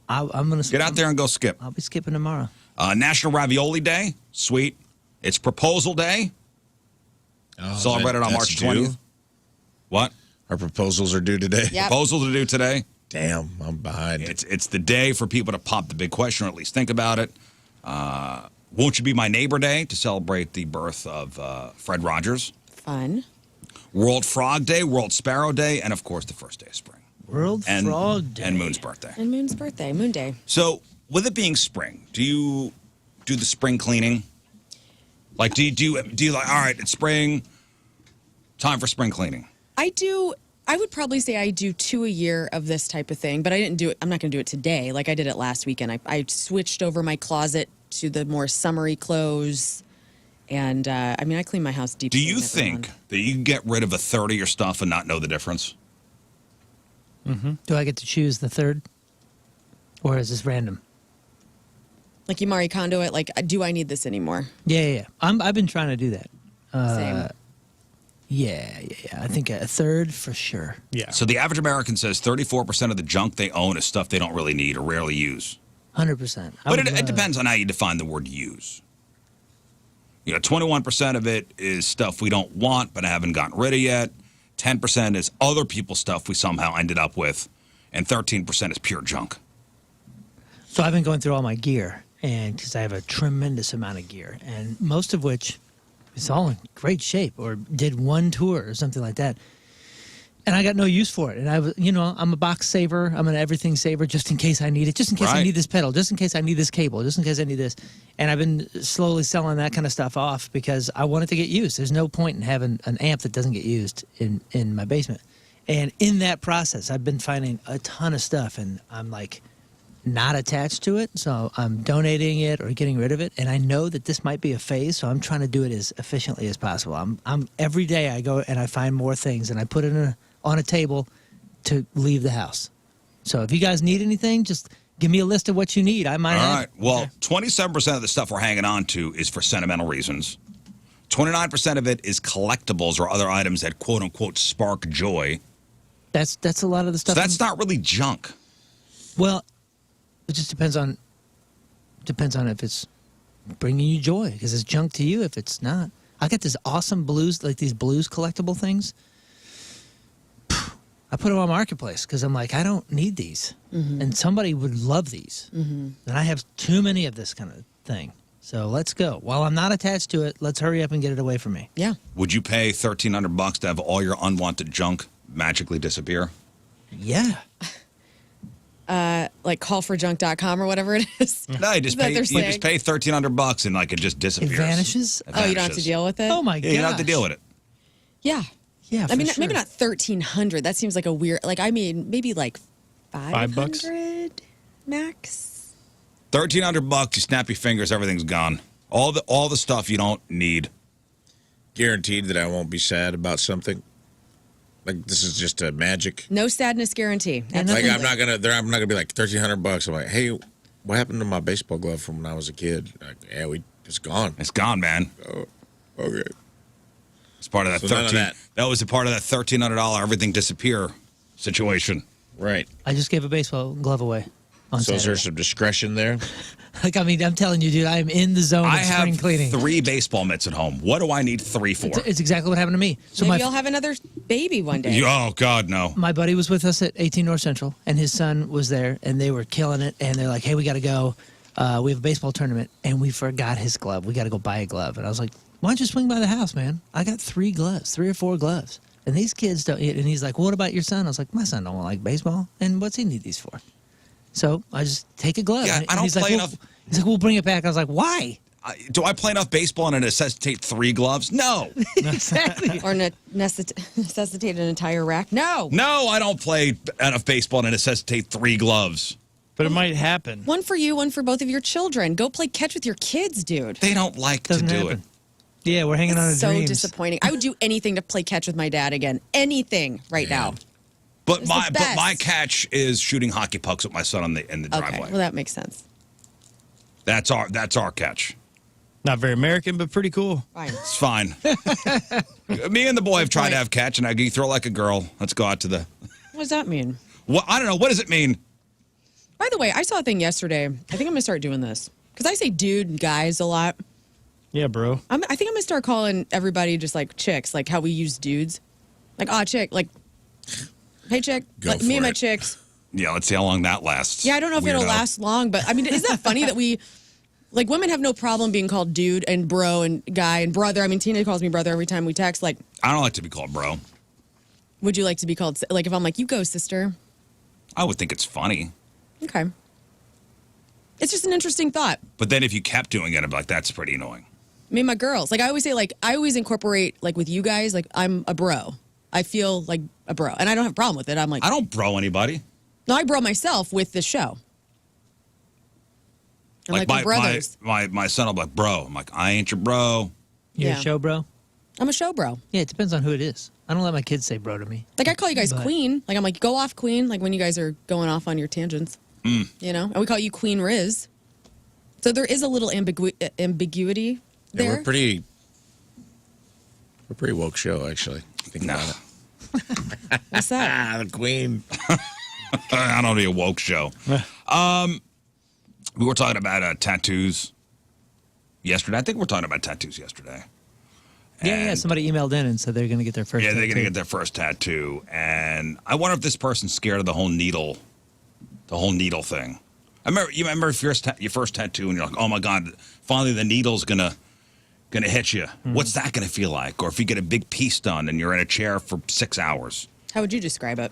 [SPEAKER 3] I'm gonna
[SPEAKER 5] Get out there and go skip.
[SPEAKER 3] I'll be skipping tomorrow.
[SPEAKER 5] National Ravioli Day. Sweet. It's Proposal Day.
[SPEAKER 1] oh,
[SPEAKER 5] Celebrated on
[SPEAKER 1] that's
[SPEAKER 5] March
[SPEAKER 1] due?
[SPEAKER 5] 20th. What?
[SPEAKER 1] Our proposals are due today.
[SPEAKER 4] Yep.
[SPEAKER 5] Proposal to do today.
[SPEAKER 1] Damn, I'm behind.
[SPEAKER 5] It's the day for people to pop the big question or at least think about it. Won't You Be My Neighbor Day to celebrate the birth of Fred Rogers.
[SPEAKER 4] Fun.
[SPEAKER 5] World Frog Day, World Sparrow Day, and of course the first day of spring.
[SPEAKER 3] World
[SPEAKER 5] And,
[SPEAKER 3] Frog Day.
[SPEAKER 5] and Moon's birthday.
[SPEAKER 4] And Moon's birthday, Moon Day.
[SPEAKER 5] So, with it being spring, do you do the spring cleaning? Like, do you like? All right, it's spring. Time for spring cleaning.
[SPEAKER 4] I do. I would probably say I do 2 a year of this type of thing, but I didn't do it. I'm not going to do it today. Like I did it last weekend. I switched over my closet to the more summery clothes. And I mean, I clean my house deep.
[SPEAKER 5] Do you think that you can get rid of a third of your stuff and not know the difference?
[SPEAKER 3] Do I get to choose the third? Or is this random?
[SPEAKER 4] like you Marie Kondo it? Like, do I need this anymore?
[SPEAKER 3] Yeah. I've been trying to do that.
[SPEAKER 4] Same.
[SPEAKER 3] Yeah. I think a third for sure.
[SPEAKER 2] Yeah.
[SPEAKER 5] So the average American says 34% of the junk they own is stuff they don't really need or rarely use.
[SPEAKER 3] 100%.
[SPEAKER 5] But it depends on how you define the word use. You know, 21% of it is stuff we don't want but haven't gotten rid of yet. 10% is other people's stuff we somehow ended up with. And 13% is pure junk.
[SPEAKER 3] So I've been going through all my gear, and because I have a tremendous amount of gear, and most of which is all in great shape, or did one tour or something like that, and I got no use for it. And I'm a box saver, I'm an everything saver, just in case I need it, just in case I
[SPEAKER 5] Right.
[SPEAKER 3] need this pedal, just in case I need this cable, just in case I need this. And I've been slowly selling that kind of stuff off because I want it to get used. There's no point in having an amp that doesn't get used in my basement. And in that process, I've been finding a ton of stuff, and I'm like not attached to it, so I'm donating it or getting rid of it. And I know that this might be a phase, so I'm trying to do it as efficiently as possible. I'm every day I go and I find more things, and I put it on a table to leave the house. So if you guys need anything, just Give me a list of what you need. I might
[SPEAKER 5] All
[SPEAKER 3] have
[SPEAKER 5] right. Well, 27% of the stuff we're hanging on to is for sentimental reasons. 29% of it is collectibles or other items that quote unquote spark joy.
[SPEAKER 3] That's a lot of the
[SPEAKER 5] So
[SPEAKER 3] stuff.
[SPEAKER 5] that's not really junk.
[SPEAKER 3] Well, it just depends on if it's bringing you joy, because it's junk to you if it's not. I got this awesome blues, like these blues collectible things. I put them on Marketplace because I'm like, I don't need these. And somebody would love these. And I have too many of this kind of thing. So let's go. While I'm not attached to it, let's hurry up and get it away from me.
[SPEAKER 4] Yeah.
[SPEAKER 5] Would you pay $1,300 to have all your unwanted junk magically disappear?
[SPEAKER 3] Yeah.
[SPEAKER 4] Like callforjunk.com or whatever it is.
[SPEAKER 5] No, you just
[SPEAKER 4] That
[SPEAKER 5] pay.
[SPEAKER 4] they're
[SPEAKER 5] You
[SPEAKER 4] saying.
[SPEAKER 5] just pay $1,300 and like it just
[SPEAKER 3] It
[SPEAKER 5] disappears.
[SPEAKER 3] vanishes?
[SPEAKER 5] It
[SPEAKER 4] Oh, you don't have to
[SPEAKER 5] vanishes.
[SPEAKER 4] deal with it?
[SPEAKER 3] Oh, my God.
[SPEAKER 5] Yeah, you don't have to deal with it.
[SPEAKER 4] Yeah.
[SPEAKER 3] Yeah,
[SPEAKER 4] I mean,
[SPEAKER 3] for
[SPEAKER 4] maybe
[SPEAKER 3] sure.
[SPEAKER 4] not 1,300. That seems like a weird, like, I mean, maybe like
[SPEAKER 2] $5?
[SPEAKER 4] 500 max.
[SPEAKER 5] $1,300. You snap your fingers, everything's gone. All the stuff you don't need.
[SPEAKER 1] Guaranteed that I won't be sad about something. Like this is just a magic.
[SPEAKER 4] No sadness guarantee.
[SPEAKER 3] And
[SPEAKER 1] Like
[SPEAKER 3] nothing-
[SPEAKER 1] I'm not gonna be like $1,300. I'm like, hey, what happened to my baseball glove from when I was a kid? Like, yeah, it's gone.
[SPEAKER 5] It's gone, man.
[SPEAKER 1] Okay.
[SPEAKER 5] It's part of that
[SPEAKER 1] So none of
[SPEAKER 5] 13.
[SPEAKER 1] that.
[SPEAKER 5] That was a part of that $1,300 everything disappear situation.
[SPEAKER 1] Right.
[SPEAKER 3] I just gave a baseball glove away on
[SPEAKER 1] So is there
[SPEAKER 3] Saturday.
[SPEAKER 1] some discretion there?
[SPEAKER 3] Like, I mean, I'm telling you, dude, I am in the zone
[SPEAKER 5] I
[SPEAKER 3] of spring
[SPEAKER 5] have
[SPEAKER 3] cleaning.
[SPEAKER 5] 3 baseball mitts at home. What do I need 3 for?
[SPEAKER 3] It's exactly what happened to me. So
[SPEAKER 4] Maybe
[SPEAKER 3] my
[SPEAKER 4] you'll have another baby one day.
[SPEAKER 5] Oh God, no.
[SPEAKER 3] my buddy was with us at 18 North Central, and his son was there, and they were killing it. And they're like, "Hey, we got to go. We have a baseball tournament," and we forgot his glove. We got to go buy a glove. And I was like, "Why don't you swing by the house, man? I got 3 or 4 gloves." And these kids don't. And he's like, "What about your son?" I was like, "My son don't like baseball, and what's he need these for?" So I just take a glove.
[SPEAKER 5] Yeah,
[SPEAKER 3] And
[SPEAKER 5] I don't
[SPEAKER 3] he's like,
[SPEAKER 5] play
[SPEAKER 3] "Well-"
[SPEAKER 5] enough-
[SPEAKER 3] He's like, "We'll bring it back." I was like, "Why?"
[SPEAKER 5] Do I play enough baseball and necessitate 3 gloves? No.
[SPEAKER 3] Exactly.
[SPEAKER 4] Or necessitate an entire rack. No.
[SPEAKER 5] No, I don't play enough baseball and necessitate 3 gloves.
[SPEAKER 2] But it might happen.
[SPEAKER 4] One for you, one for both of your children. Go play catch with your kids, dude.
[SPEAKER 5] They don't like
[SPEAKER 3] Doesn't
[SPEAKER 5] to do
[SPEAKER 3] happen.
[SPEAKER 5] it.
[SPEAKER 3] Yeah, we're hanging on to
[SPEAKER 4] It's so
[SPEAKER 3] dreams.
[SPEAKER 4] disappointing. I would do anything to play catch with my dad again. Anything right now.
[SPEAKER 5] But
[SPEAKER 4] It's the
[SPEAKER 5] my
[SPEAKER 4] best.
[SPEAKER 5] catch is shooting hockey pucks with my son in the
[SPEAKER 4] Okay.
[SPEAKER 5] driveway.
[SPEAKER 4] Well, that makes sense.
[SPEAKER 5] That's our catch.
[SPEAKER 2] Not very American, but pretty cool.
[SPEAKER 4] Fine.
[SPEAKER 5] It's fine. Me and the boy have tried to have catch, and you throw like a girl. Let's go out to the.
[SPEAKER 4] What does that mean?
[SPEAKER 5] What I don't know. What does it mean?
[SPEAKER 4] By the way, I saw a thing yesterday. I think I'm going to start doing this. Because I say dude and guys a lot.
[SPEAKER 2] Yeah, bro.
[SPEAKER 4] I think I'm going to start calling everybody just like chicks, like how we use dudes. Like, chick. Like, hey, chick.
[SPEAKER 1] Go
[SPEAKER 4] Like, me and
[SPEAKER 1] for
[SPEAKER 4] my
[SPEAKER 1] it.
[SPEAKER 4] chicks.
[SPEAKER 5] Yeah, let's see how long that lasts.
[SPEAKER 4] Yeah, I don't know if it'll
[SPEAKER 5] Weirdo.
[SPEAKER 4] last long, but I mean, isn't that funny that we, like, women have no problem being called dude and bro and guy and brother. I mean, Tina calls me brother every time we text. Like,
[SPEAKER 5] I don't like to be called bro.
[SPEAKER 4] would you like to be called, like, if I'm like, you go, sister?
[SPEAKER 5] I would think it's funny.
[SPEAKER 4] Okay. It's just an interesting thought.
[SPEAKER 5] But then if you kept doing it, I'd be like, that's pretty annoying.
[SPEAKER 4] Me and my girls. Like, I always say, like, I always incorporate, like, with you guys, like, I'm a bro. I feel like a bro. And I don't have a problem with it. I'm like,
[SPEAKER 5] I don't bro anybody.
[SPEAKER 4] no, I bro myself with this show. I'm like, we're brothers.
[SPEAKER 5] my son will be like, bro. I'm like, I ain't your bro.
[SPEAKER 3] You're
[SPEAKER 4] Yeah.
[SPEAKER 3] a show, bro?
[SPEAKER 4] I'm a show bro.
[SPEAKER 3] Yeah, it depends on who it is. I don't let my kids say bro to me.
[SPEAKER 4] Like, I call you guys
[SPEAKER 3] But-
[SPEAKER 4] queen. Like, I'm like, go off queen. Like, when you guys are going off on your tangents. You know? And we call you Queen Riz. So there is a little ambiguity
[SPEAKER 1] Yeah,
[SPEAKER 4] there.
[SPEAKER 1] we're pretty woke show, actually. Think
[SPEAKER 5] No.
[SPEAKER 1] about it.
[SPEAKER 4] What's that?
[SPEAKER 1] The queen.
[SPEAKER 5] I don't need a woke show. We were talking about tattoos yesterday. I think we were talking about tattoos yesterday.
[SPEAKER 3] Yeah,
[SPEAKER 5] And-
[SPEAKER 3] somebody emailed in and said they're going to get their first
[SPEAKER 5] Yeah, they're going to
[SPEAKER 3] tattoo.
[SPEAKER 5] get their first tattoo, and I wonder if this person's scared of the whole needle thing. You remember your first tattoo, and you're like, oh my god, finally the needle's gonna hit you. What's that gonna feel like? Or if you get a big piece done and you're in a chair for 6 hours.
[SPEAKER 4] How would you describe it?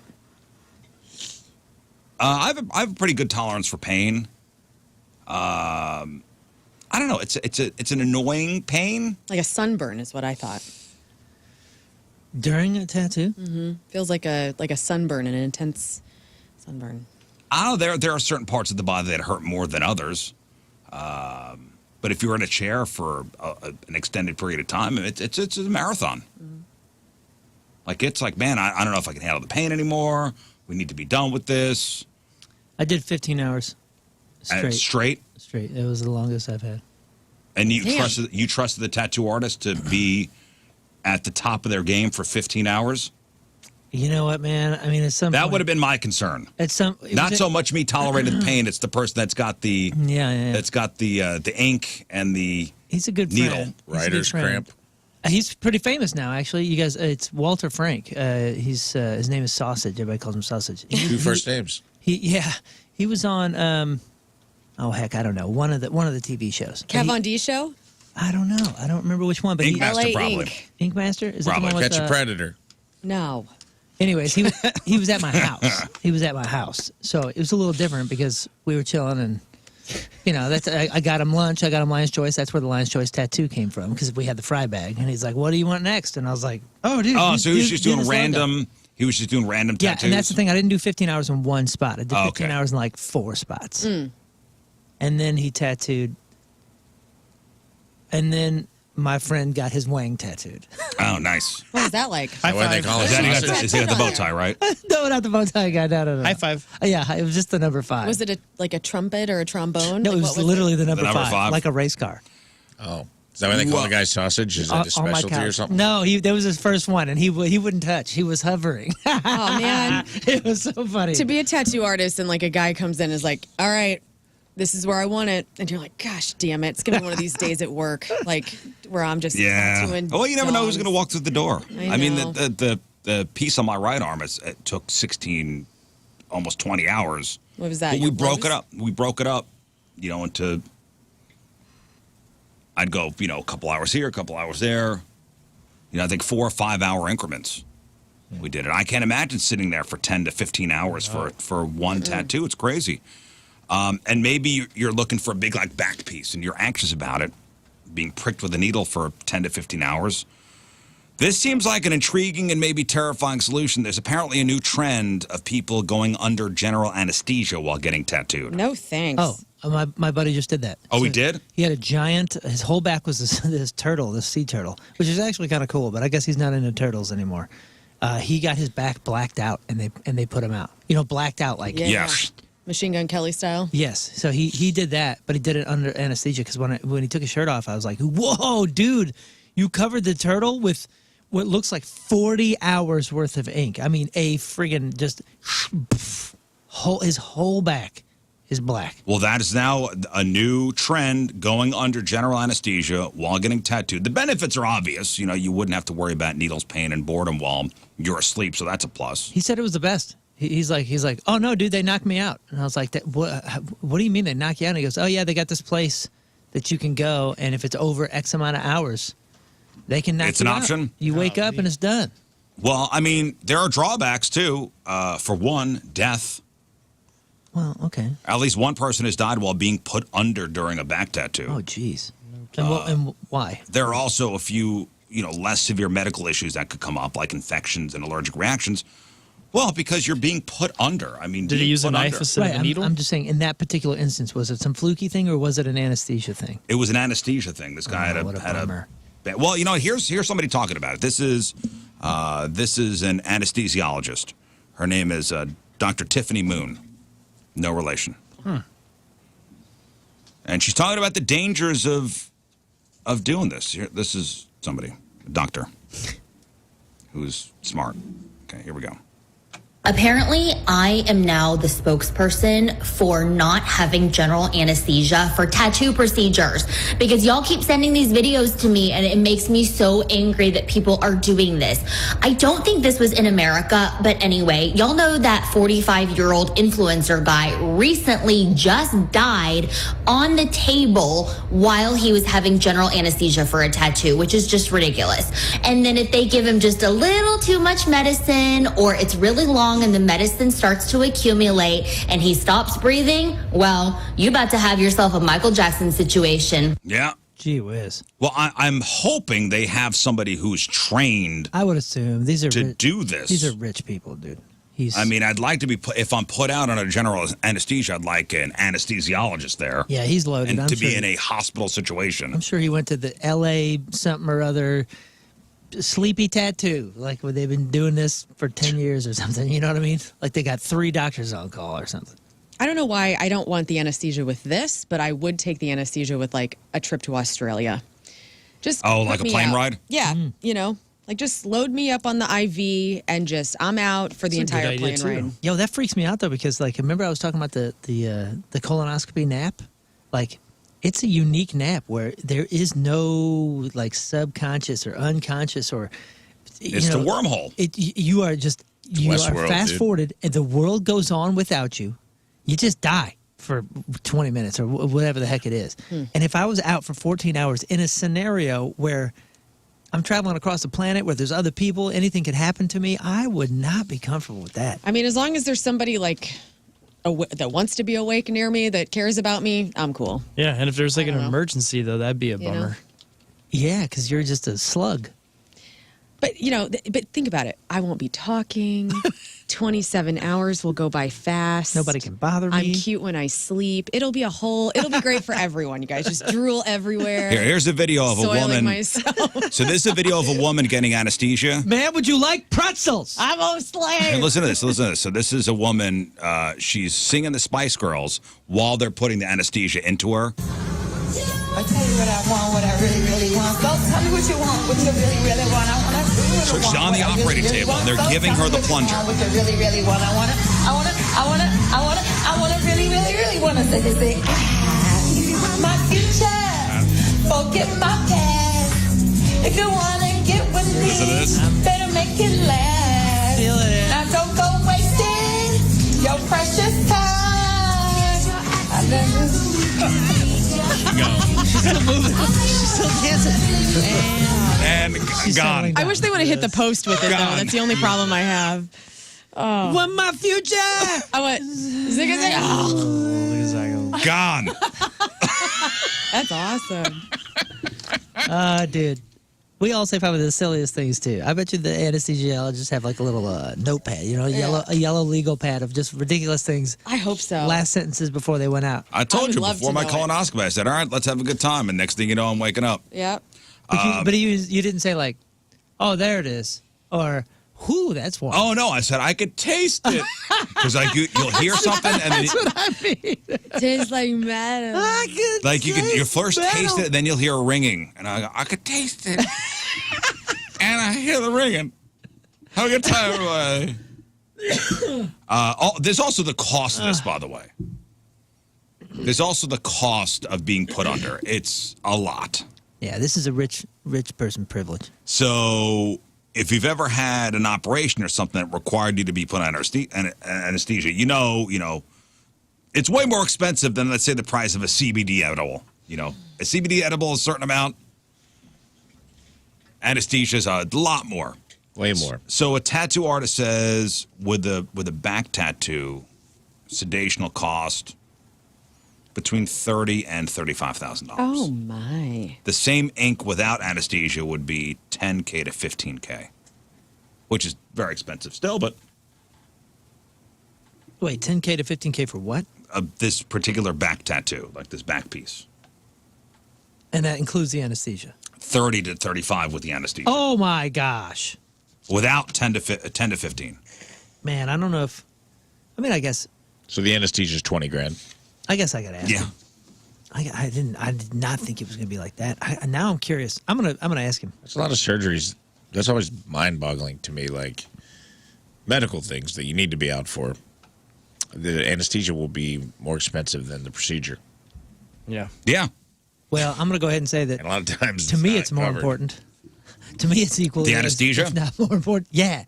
[SPEAKER 5] I have a pretty good tolerance for pain. I don't know. It's an annoying pain.
[SPEAKER 4] Like a sunburn is what I thought.
[SPEAKER 3] During a tattoo?
[SPEAKER 4] Feels like a sunburn, an intense sunburn.
[SPEAKER 5] I don't know. There are certain parts of the body that hurt more than others. But if you're in a chair for an extended period of time, it's a marathon. Like, it's like, man, I don't know if I can handle the pain anymore. We need to be done with this.
[SPEAKER 3] I did 15 hours. Straight. It was the longest I've had.
[SPEAKER 5] And you trusted the tattoo artist to be at the top of their game for 15 hours?
[SPEAKER 3] You know what, man? I mean,
[SPEAKER 5] that would have been my concern. Not so much me tolerating the pain. It's the person that's got the that's got the ink and the
[SPEAKER 3] he's a good
[SPEAKER 5] needle.
[SPEAKER 3] Friend.
[SPEAKER 1] Writer's cramp.
[SPEAKER 3] He's pretty famous now, actually. You guys, it's Walter Frank. His name is Sausage. Everybody calls him Sausage.
[SPEAKER 1] Two first names.
[SPEAKER 3] He was on. Oh heck, I don't know. One of the TV shows.
[SPEAKER 4] Kev on D show.
[SPEAKER 3] I don't know. I don't remember which one. But
[SPEAKER 5] Ink Master,
[SPEAKER 4] LA
[SPEAKER 5] probably.
[SPEAKER 3] Ink Master? Is
[SPEAKER 5] Probably.
[SPEAKER 3] that the one
[SPEAKER 1] Catch a Predator.
[SPEAKER 4] No.
[SPEAKER 3] Anyways, he was at my house. He was at my house, so it was a little different because we were chilling, and that's I got him lunch. I got him Lion's Choice. That's where the Lion's Choice tattoo came from because we had the fry bag, and he's like, "What do you want next?" And I was like, "Oh, dude."
[SPEAKER 5] Oh, so he was just doing random. He was just doing random tattoos.
[SPEAKER 3] Yeah, and that's the thing. I didn't do 15 hours in one spot. I did 15
[SPEAKER 5] okay.
[SPEAKER 3] hours in like 4 spots, and then he tattooed, and then my friend got his wang tattooed.
[SPEAKER 5] Oh, nice.
[SPEAKER 4] What was that like?
[SPEAKER 1] That's why they call it sausage.
[SPEAKER 5] He got the bow tie, right?
[SPEAKER 3] No, not the bow tie guy. No.
[SPEAKER 2] High five.
[SPEAKER 3] Yeah, it was just the number 5.
[SPEAKER 4] Was it like a trumpet or a trombone?
[SPEAKER 3] No,
[SPEAKER 4] Like,
[SPEAKER 3] it
[SPEAKER 4] what
[SPEAKER 3] was literally the number
[SPEAKER 5] The number
[SPEAKER 3] 5,
[SPEAKER 5] five?
[SPEAKER 3] like a race car.
[SPEAKER 1] Oh. Is that why they call the guy sausage? Is that a
[SPEAKER 3] On my
[SPEAKER 1] specialty or
[SPEAKER 3] couch.
[SPEAKER 1] something?
[SPEAKER 3] No, that was his first one, and he wouldn't touch. He was hovering.
[SPEAKER 4] Oh man.
[SPEAKER 3] It was so funny.
[SPEAKER 4] To be a tattoo artist and like a guy comes in and is like, all right, this is where I want it. And you're like, gosh damn it. It's going to be one of these days at work, like where I'm just tattooing.
[SPEAKER 5] Well, you never know who's
[SPEAKER 4] dogs.
[SPEAKER 5] going to walk through the door.
[SPEAKER 4] I
[SPEAKER 5] mean,
[SPEAKER 4] know.
[SPEAKER 5] the piece on my right arm, it took 16, almost 20 hours.
[SPEAKER 4] What was that?
[SPEAKER 5] But
[SPEAKER 4] Your
[SPEAKER 5] we broke
[SPEAKER 4] lungs?
[SPEAKER 5] it up. We broke it up, into, I'd go, a couple hours here, a couple hours there. I think 4 or 5 hour increments. We did it. I can't imagine sitting there for 10 to 15 hours for one tattoo. It's crazy. And maybe you're looking for a big back piece and you're anxious about it, being pricked with a needle for 10 to 15 hours. This seems like an intriguing and maybe terrifying solution. There's apparently a new trend of people going under general anesthesia while getting tattooed.
[SPEAKER 4] No thanks.
[SPEAKER 3] Oh, my buddy just did that.
[SPEAKER 5] Oh, he did?
[SPEAKER 3] He had a giant, his whole back was this turtle, this sea turtle, which is actually kind of cool, but I guess he's not into turtles anymore. He got his back blacked out, and they put him out. Blacked out like...
[SPEAKER 4] Yeah.
[SPEAKER 5] Yes.
[SPEAKER 4] Machine Gun Kelly style.
[SPEAKER 3] Yes. So he did that, but he did it under anesthesia because when he took his shirt off, I was like, whoa, dude, you covered the turtle with what looks like 40 hours worth of ink. I mean, a friggin' just his whole back is black.
[SPEAKER 5] Well, that is now a new trend, going under general anesthesia while getting tattooed. The benefits are obvious. You wouldn't have to worry about needles, pain, and boredom while you're asleep, so that's a plus.
[SPEAKER 3] He said it was the best. He's like, oh no, dude, they knocked me out. And I was like, what do you mean they knock you out? And he goes, oh yeah, they got this place that you can go, and if it's over X amount of hours, they can knock you out.
[SPEAKER 5] It's an option?
[SPEAKER 3] You wake up and it's done.
[SPEAKER 5] Well, I mean, there are drawbacks too. For one, death.
[SPEAKER 3] Well, okay.
[SPEAKER 5] At least one person has died while being put under during a back tattoo.
[SPEAKER 3] Oh, geez. And why?
[SPEAKER 5] There are also a few, less severe medical issues that could come up, like infections and allergic reactions. Well, because you're being put under. I mean,
[SPEAKER 2] Did he use a knife instead of a needle?
[SPEAKER 3] I'm just saying, in that particular instance, was it some fluky thing or was it an anesthesia thing?
[SPEAKER 5] It was an anesthesia thing. This guy
[SPEAKER 3] What a bummer.
[SPEAKER 5] Well, here's somebody talking about it. This is an anesthesiologist. Her name is Dr. Tiffany Moon. No relation. And she's talking about the dangers of doing this. This is somebody, a doctor, who's smart. Okay, here we go.
[SPEAKER 6] Apparently, I am now the spokesperson for not having general anesthesia for tattoo procedures because y'all keep sending these videos to me and it makes me so angry that people are doing this. I don't think this was in America, but anyway, y'all know that 45-year-old influencer guy recently just died on the table while he was having general anesthesia for a tattoo, which is just ridiculous. And then if they give him just a little too much medicine or it's really long and the medicine starts to accumulate and he stops breathing, well, you about to have yourself a Michael Jackson situation.
[SPEAKER 5] Yeah.
[SPEAKER 3] Gee whiz.
[SPEAKER 5] Well, I'm hoping they have somebody who's trained
[SPEAKER 3] I would assume these are
[SPEAKER 5] to do this.
[SPEAKER 3] These are rich people, dude.
[SPEAKER 5] I'd like to be if I'm put out on a general anesthesia, I'd like an anesthesiologist there.
[SPEAKER 3] Yeah, he's loaded.
[SPEAKER 5] And to be in a hospital situation.
[SPEAKER 3] I'm sure he went to the L.A. something or other sleepy tattoo, like where they've been doing this for 10 years or something. You know what I mean? Like they got 3 doctors on call or something.
[SPEAKER 4] I don't know why I don't want the anesthesia with this, but I would take the anesthesia with like a trip to Australia. Just
[SPEAKER 5] like
[SPEAKER 4] put
[SPEAKER 5] a
[SPEAKER 4] me
[SPEAKER 5] plane
[SPEAKER 4] out.
[SPEAKER 5] ride?
[SPEAKER 4] Yeah, you know, like just load me up on the IV and just I'm out for the
[SPEAKER 2] That's a good
[SPEAKER 4] entire
[SPEAKER 2] idea,
[SPEAKER 4] plane
[SPEAKER 2] too.
[SPEAKER 4] ride.
[SPEAKER 3] Yo, that freaks me out though because like remember I was talking about the colonoscopy nap, like it's a unique nap where there is no like subconscious or unconscious or
[SPEAKER 5] It's the wormhole.
[SPEAKER 3] You are
[SPEAKER 1] Westworld,
[SPEAKER 3] fast
[SPEAKER 1] dude.
[SPEAKER 3] forwarded and the world goes on without you. You just die for 20 minutes or whatever the heck it is. And if I was out for 14 hours in a scenario where I'm traveling across the planet where there's other people, anything could happen to me, I would not be comfortable with that.
[SPEAKER 4] I mean, as long as there's somebody like that wants to be awake near me, that cares about me, I'm cool.
[SPEAKER 2] Yeah, and if there's like an
[SPEAKER 4] don't know.
[SPEAKER 2] emergency, though, that'd be a
[SPEAKER 4] You know?
[SPEAKER 2] bummer.
[SPEAKER 3] Yeah, because you're just a slug.
[SPEAKER 4] But you know, but think about it. I won't be talking. 27 hours will go by fast.
[SPEAKER 3] Nobody can bother me.
[SPEAKER 4] I'm cute when I sleep. It'll be great for everyone, you guys. Just drool everywhere.
[SPEAKER 5] Here's a video of a
[SPEAKER 4] Soiling
[SPEAKER 5] woman.
[SPEAKER 4] myself.
[SPEAKER 5] So this is a video of a woman getting anesthesia.
[SPEAKER 3] Man, would you like pretzels?
[SPEAKER 4] I'm a slave.
[SPEAKER 5] And listen to this. Listen to this. So this is a woman. She's singing the Spice Girls while they're putting the anesthesia into her.
[SPEAKER 7] I tell you what I want, what I really, really want. So tell me what you want, what you really, really want. I want to do what
[SPEAKER 5] So
[SPEAKER 7] I
[SPEAKER 5] she's
[SPEAKER 7] want,
[SPEAKER 5] on the
[SPEAKER 7] what I
[SPEAKER 5] operating
[SPEAKER 7] really, really
[SPEAKER 5] table, and
[SPEAKER 7] want.
[SPEAKER 5] they're
[SPEAKER 7] So
[SPEAKER 5] giving
[SPEAKER 7] tell
[SPEAKER 5] her
[SPEAKER 7] me
[SPEAKER 5] the
[SPEAKER 7] what you
[SPEAKER 5] plunger.
[SPEAKER 7] want, what you really, really want. I want to really, really, really want to say, if you want my future, forget my past. If you want to get with me,
[SPEAKER 5] Listen to this.
[SPEAKER 7] better make it last.
[SPEAKER 3] Feel it.
[SPEAKER 7] Now don't go wasting your precious time. I love you.
[SPEAKER 3] She's still dancing.
[SPEAKER 5] And
[SPEAKER 3] She's
[SPEAKER 5] gone.
[SPEAKER 3] settling
[SPEAKER 4] I wish they would have hit the post with it, though.
[SPEAKER 5] God.
[SPEAKER 4] That's the only problem I have.
[SPEAKER 3] Want my future?
[SPEAKER 4] I went, zigga zigga. Oh,
[SPEAKER 5] Gone.
[SPEAKER 4] that's awesome.
[SPEAKER 3] Dude. We all say probably the silliest things too. I bet you the anesthesiologists have like a little notepad, you know, a yellow legal pad of just ridiculous things.
[SPEAKER 4] I hope so.
[SPEAKER 3] Last sentences before they went out.
[SPEAKER 5] I told
[SPEAKER 4] would
[SPEAKER 5] you
[SPEAKER 4] love
[SPEAKER 5] before
[SPEAKER 4] to
[SPEAKER 5] my
[SPEAKER 4] know it.
[SPEAKER 5] colonoscopy. I said, "All right, let's have a good time." And next thing you know, I'm waking up.
[SPEAKER 4] Yep.
[SPEAKER 3] But you didn't say like, oh, there it is, or whoo, that's one.
[SPEAKER 5] Oh no! I said I could taste it because like you'll hear something and then
[SPEAKER 3] I mean,
[SPEAKER 4] Tastes like metal.
[SPEAKER 3] I could
[SPEAKER 5] like you
[SPEAKER 3] taste
[SPEAKER 5] first
[SPEAKER 3] metal.
[SPEAKER 5] taste it, and then you'll hear a ringing, and I go, I could taste it, and I hear the ringing. Have a good time, everybody. There's also the cost of this, by the way. There's also the cost of being put under. It's a lot.
[SPEAKER 3] Yeah, this is a rich person privilege.
[SPEAKER 5] So if you've ever had an operation or something that required you to be put on anesthesia, you know, it's way more expensive than, let's say, the price of a CBD edible. You know, a CBD edible is a certain amount. Anesthesia is a lot more.
[SPEAKER 1] Way more.
[SPEAKER 5] So a tattoo artist says with a back tattoo, sedation will cost between $30,000 and $35,000.
[SPEAKER 4] Oh my.
[SPEAKER 5] The same ink without anesthesia would be $10K to $15K, which is very expensive still, but
[SPEAKER 3] Wait, 10K to 15K for what?
[SPEAKER 5] this particular back tattoo, like this back piece,
[SPEAKER 3] And that includes the anesthesia.
[SPEAKER 5] 30 to 35 with the anesthesia.
[SPEAKER 3] Oh my gosh,
[SPEAKER 5] Without 10 to 15.
[SPEAKER 3] man! I don't know if. I mean, I guess
[SPEAKER 1] So the anesthesia is 20 grand.
[SPEAKER 3] I gotta ask.
[SPEAKER 5] Yeah.
[SPEAKER 3] him. I did not think it was gonna be like that. Now I'm curious. I'm gonna ask him.
[SPEAKER 1] That's a lot of surgeries. That's always mind-boggling to me, like medical things that you need to be out for. The anesthesia will be more expensive than the procedure.
[SPEAKER 2] Yeah.
[SPEAKER 5] Yeah.
[SPEAKER 3] Well, I'm gonna go ahead and say that
[SPEAKER 1] And a lot of times
[SPEAKER 3] to me
[SPEAKER 1] not
[SPEAKER 3] it's more
[SPEAKER 1] covered.
[SPEAKER 3] important. To me, it's equally.
[SPEAKER 5] The anesthesia?
[SPEAKER 3] It's not more important. Yeah,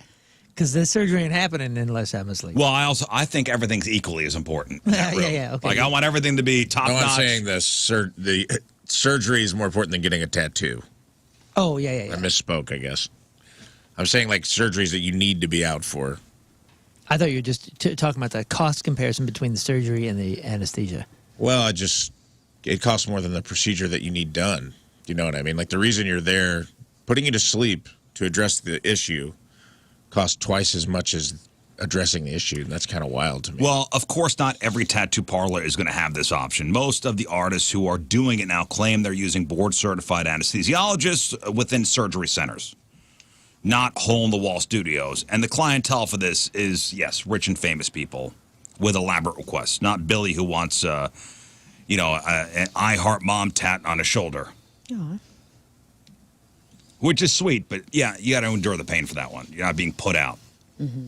[SPEAKER 3] because the surgery ain't happening unless I'm asleep.
[SPEAKER 5] Well, I think everything's equally as important. in that
[SPEAKER 3] Yeah,
[SPEAKER 5] room.
[SPEAKER 3] yeah, okay.
[SPEAKER 5] Like I want everything to be top
[SPEAKER 1] No, I'm
[SPEAKER 5] notch.
[SPEAKER 1] saying the surgery is more important than getting a tattoo.
[SPEAKER 3] Oh yeah.
[SPEAKER 1] I misspoke, I guess. I'm saying like surgeries that you need to be out for.
[SPEAKER 3] I thought you were just talking about the cost comparison between the surgery and the anesthesia.
[SPEAKER 1] Well, it costs more than the procedure that you need done. You know what I mean? Like the reason you're there, putting you to sleep to address the issue, costs twice as much as addressing the issue. And that's kind of wild to me.
[SPEAKER 5] Well, of course, not every tattoo parlor is going to have this option. Most of the artists who are doing it now claim they're using board-certified anesthesiologists within surgery centers, not hole-in-the-wall studios. And the clientele for this is, yes, rich and famous people. with elaborate requests. Not Billy who wants, an I Heart Mom tat on his shoulder.
[SPEAKER 3] Aw.
[SPEAKER 5] Which is sweet, but yeah, you got to endure the pain for that one. You're not being put out.
[SPEAKER 4] Mm-hmm.